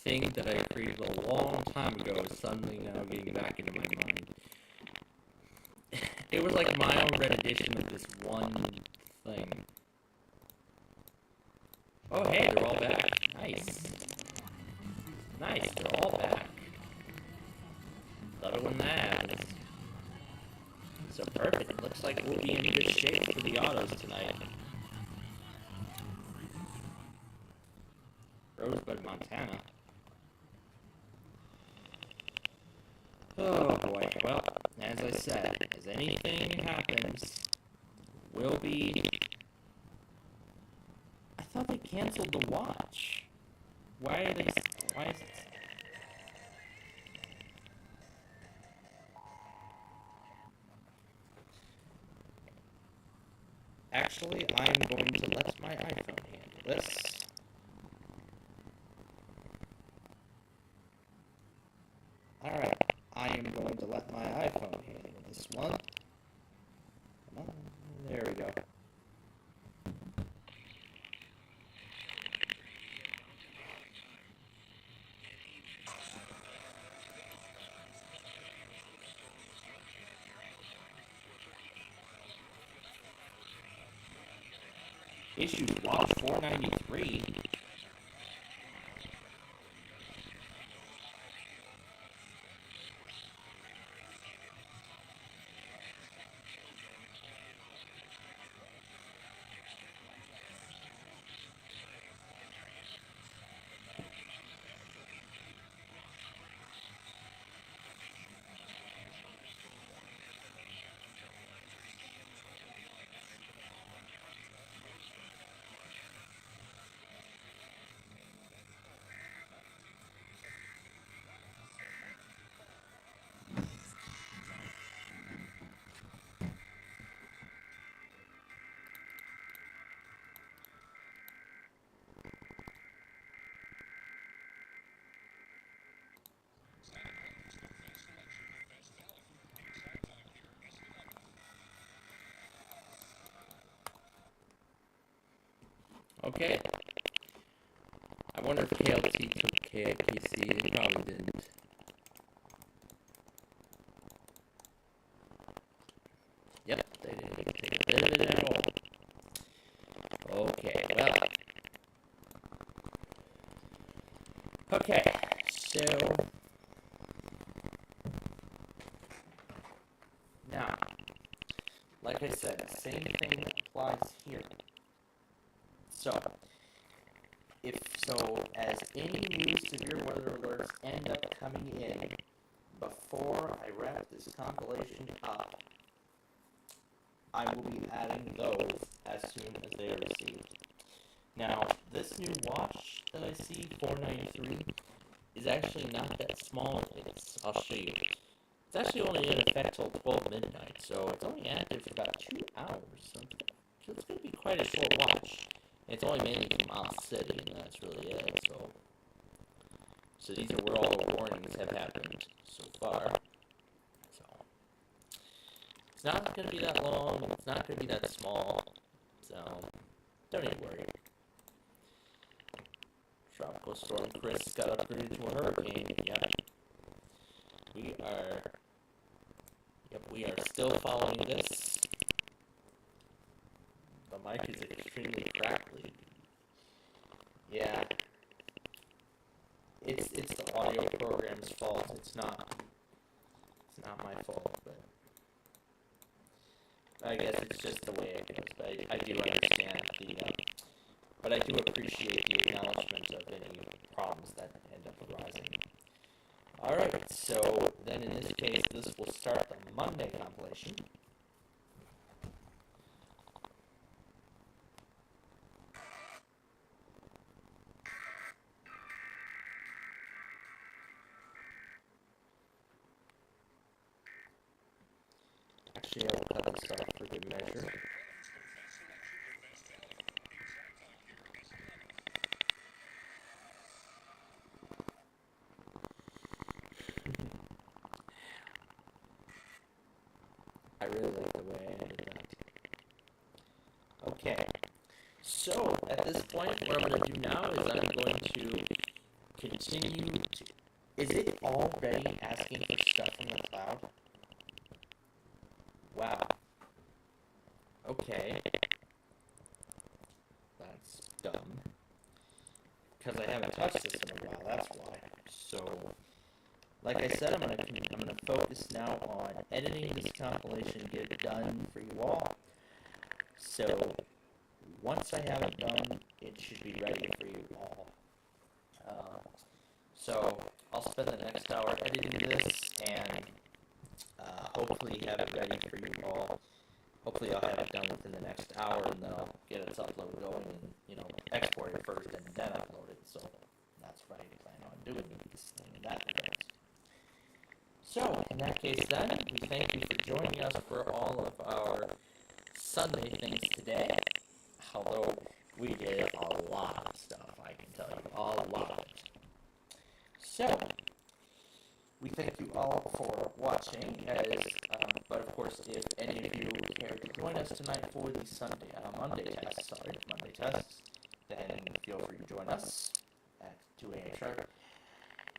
thing that I created a long time ago is suddenly now getting back into my mind. It was like my own red edition of this one thing. Oh hey, they're all back. Nice. Nice, they're all back. Love it when that happens. So perfect. It looks like we'll be in good shape for the autos tonight. Rosebud, Montana. Oh boy. Well, as I said, as anything happens, we'll be... I thought they canceled the watch. Why are they... Why is it... Actually, I'm going to let my iPhone handle this. Alright, I am going to let my iPhone handle this one. Come on, there we go. Issues watch 493. Okay. I wonder if KLT took KIPC. They probably didn't. Yep, they didn't take a bit of it at all. Okay, well. Okay, so. Now, like I said, the same thing applies here. So, if so, as any new severe weather alerts end up coming in before I wrap this compilation up, I will be adding those as soon as they are received. Now, this new watch that I see, 493, is actually not that small. I'll show you. It's actually only in effect till 12 midnight, so it's only active for about 2 hours. So it's going to be quite a short watch. And it's only mainly from Miles City, and that's really it. So these are where all the warnings have happened so far. So it's not going to be that long. It's not going to be that small. So don't even worry. Tropical Storm Chris got upgraded to a hurricane. We are still following this. The mic is extremely crackly. Yeah. It's the audio program's fault. It's not my fault, but I guess it's just the way it goes. But I do understand but I do appreciate the acknowledgement of any problems that end up arising. Alright, so then in this case, this will start the Monday compilation. Actually, I will cut this off for good measure. I really like the way I ended that. Okay, so at this point, what I'm going to do now is I'm going to continue to... Is it already asking for stuff from the cloud? Wow. Okay. That's dumb. Because I haven't touched this in a while, that's why. So, like I said, I'm gonna focus now on editing this compilation, get it done for you all. So, once I have it done, it should be ready for you all. So, I'll spend the next hour editing this, and hopefully have it ready for you all. Hopefully I'll have it done within the next hour, and then I'll get its upload going, and, export it first, and then upload it. So, that's what I plan on doing this thing in that regard. So, in that case then, we thank you for joining us for all of our Sunday things today. Although, we did a lot of stuff, I can tell you. A lot of it. So, we thank you all for watching, but of course, if any of you care to join us tonight for the Monday tests, then feel free to join us at 2 a.m. sharp.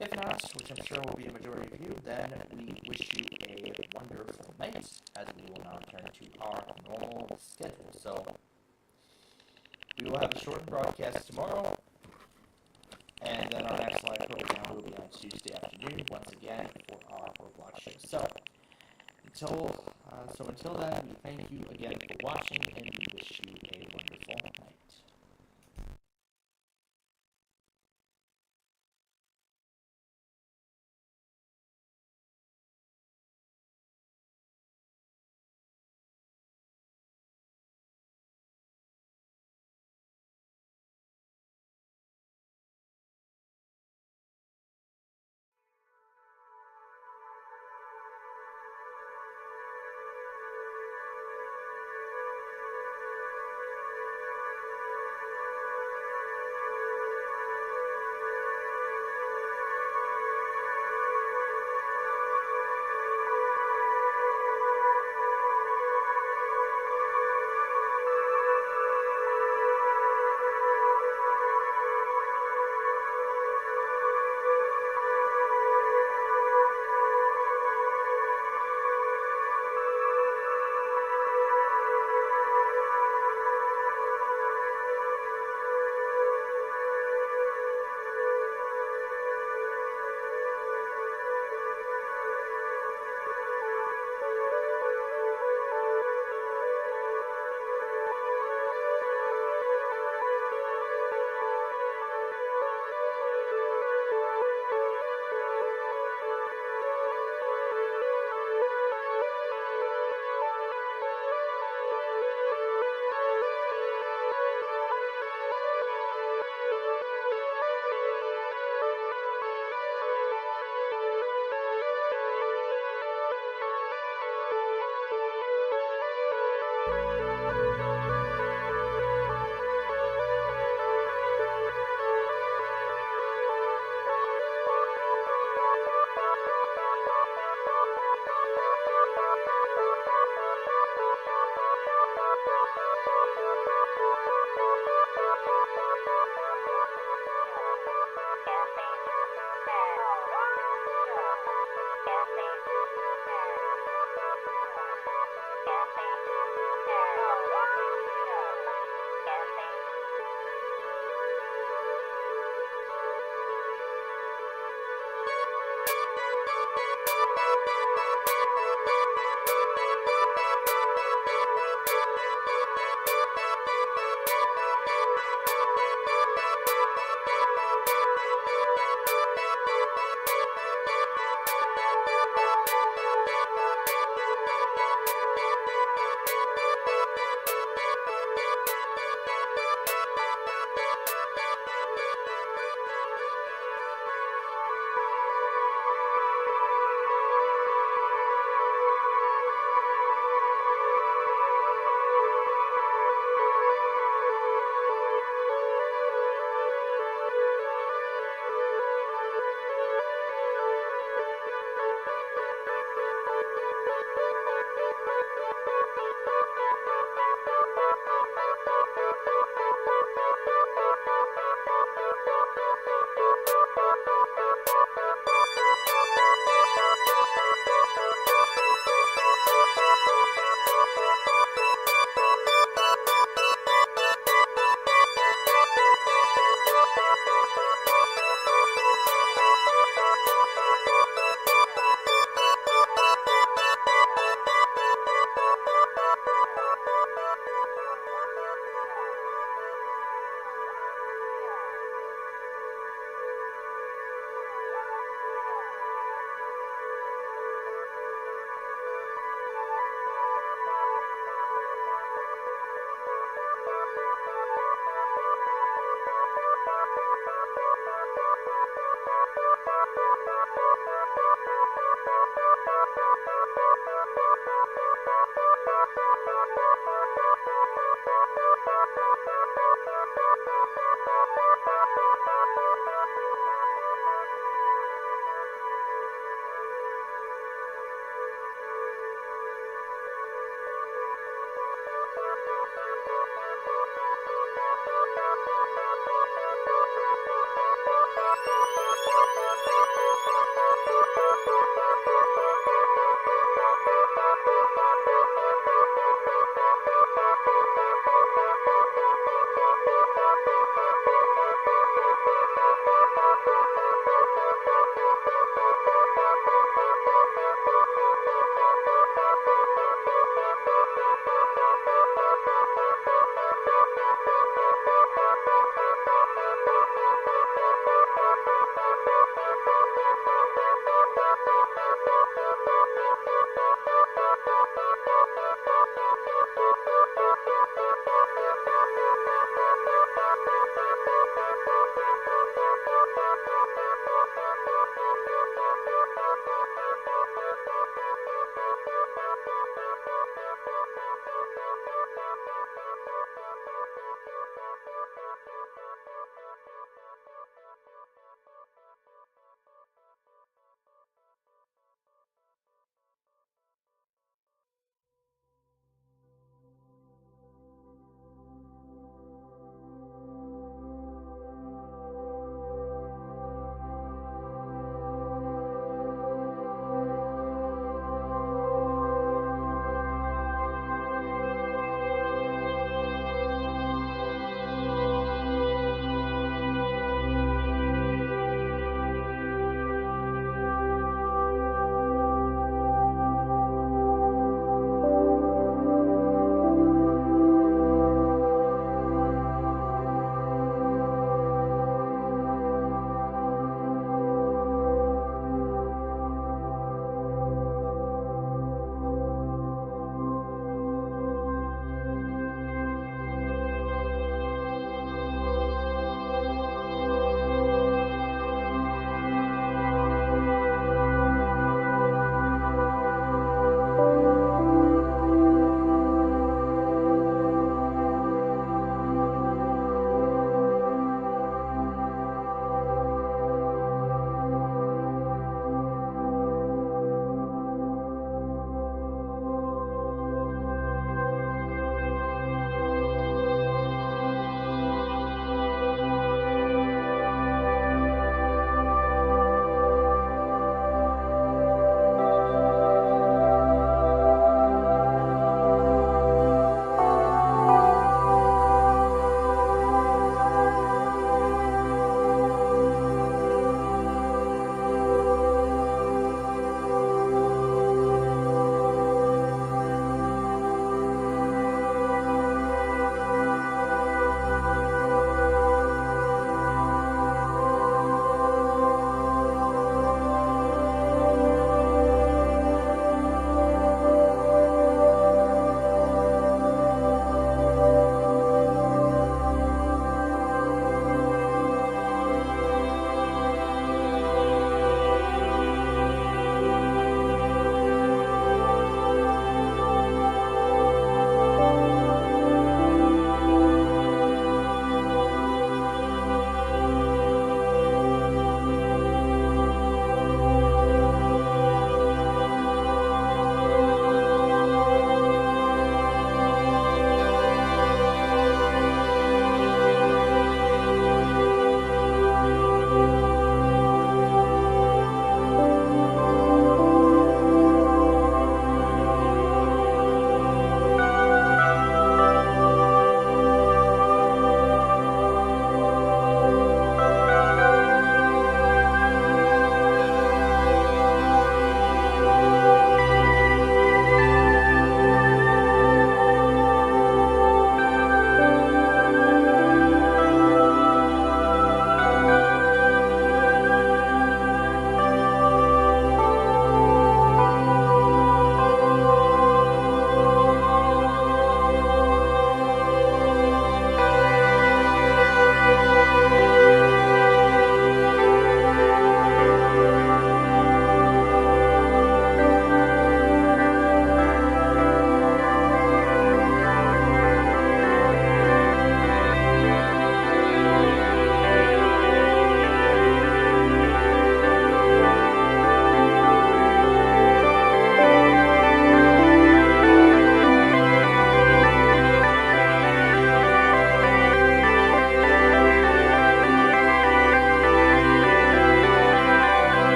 If not, which I'm sure will be a majority of you, then we wish you a wonderful night, as we will now return to our normal schedule. So, we will have a shortened broadcast tomorrow, and then our next live program will be on Tuesday afternoon, once again, for our Roblox show. So, until then, we thank you again for watching, and we wish you a wonderful night.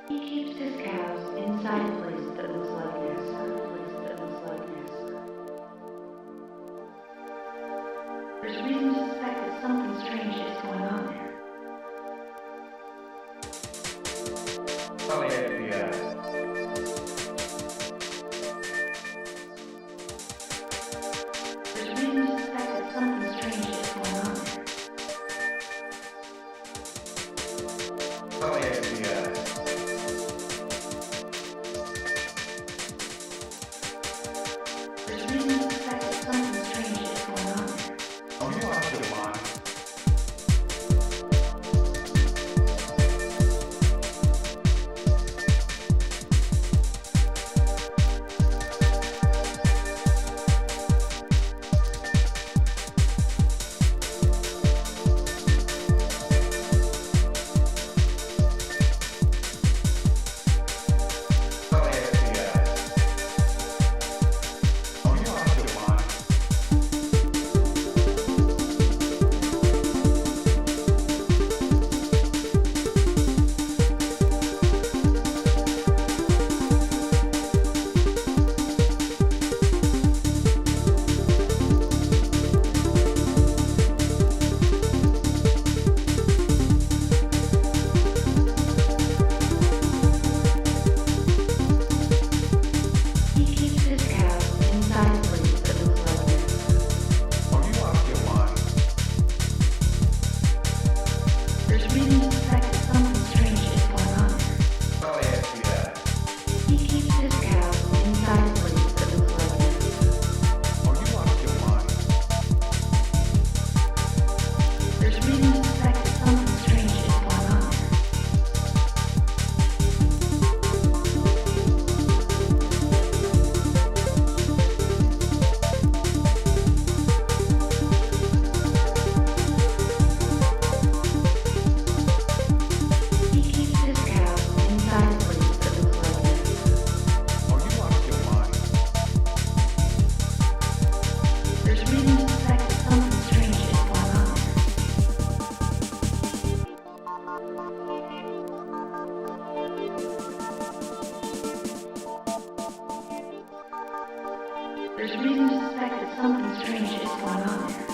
He keeps his cows inside a place that looks like this. There's reason to suspect that something strange is going on there. Call the FBI. There's reason to suspect that something strange is going on there. Call the FBI. There's reason to suspect that something strange is going on there. Are you out of your mind? Call the FBI. Are you out of your mind? He keeps his cows inside a place that looks like this. Are you out of your mind? There's reason to suspect that something strange is going on there. Call the FBI. He keeps his cows inside a place that looks like this. Are you out of your mind? There's reason to suspect that something strange is going on there. He keeps his cows inside a place that looks like this. Are you out of your mind? There's reason to suspect that something strange is going on there. There's reason to suspect that something strange is going on there.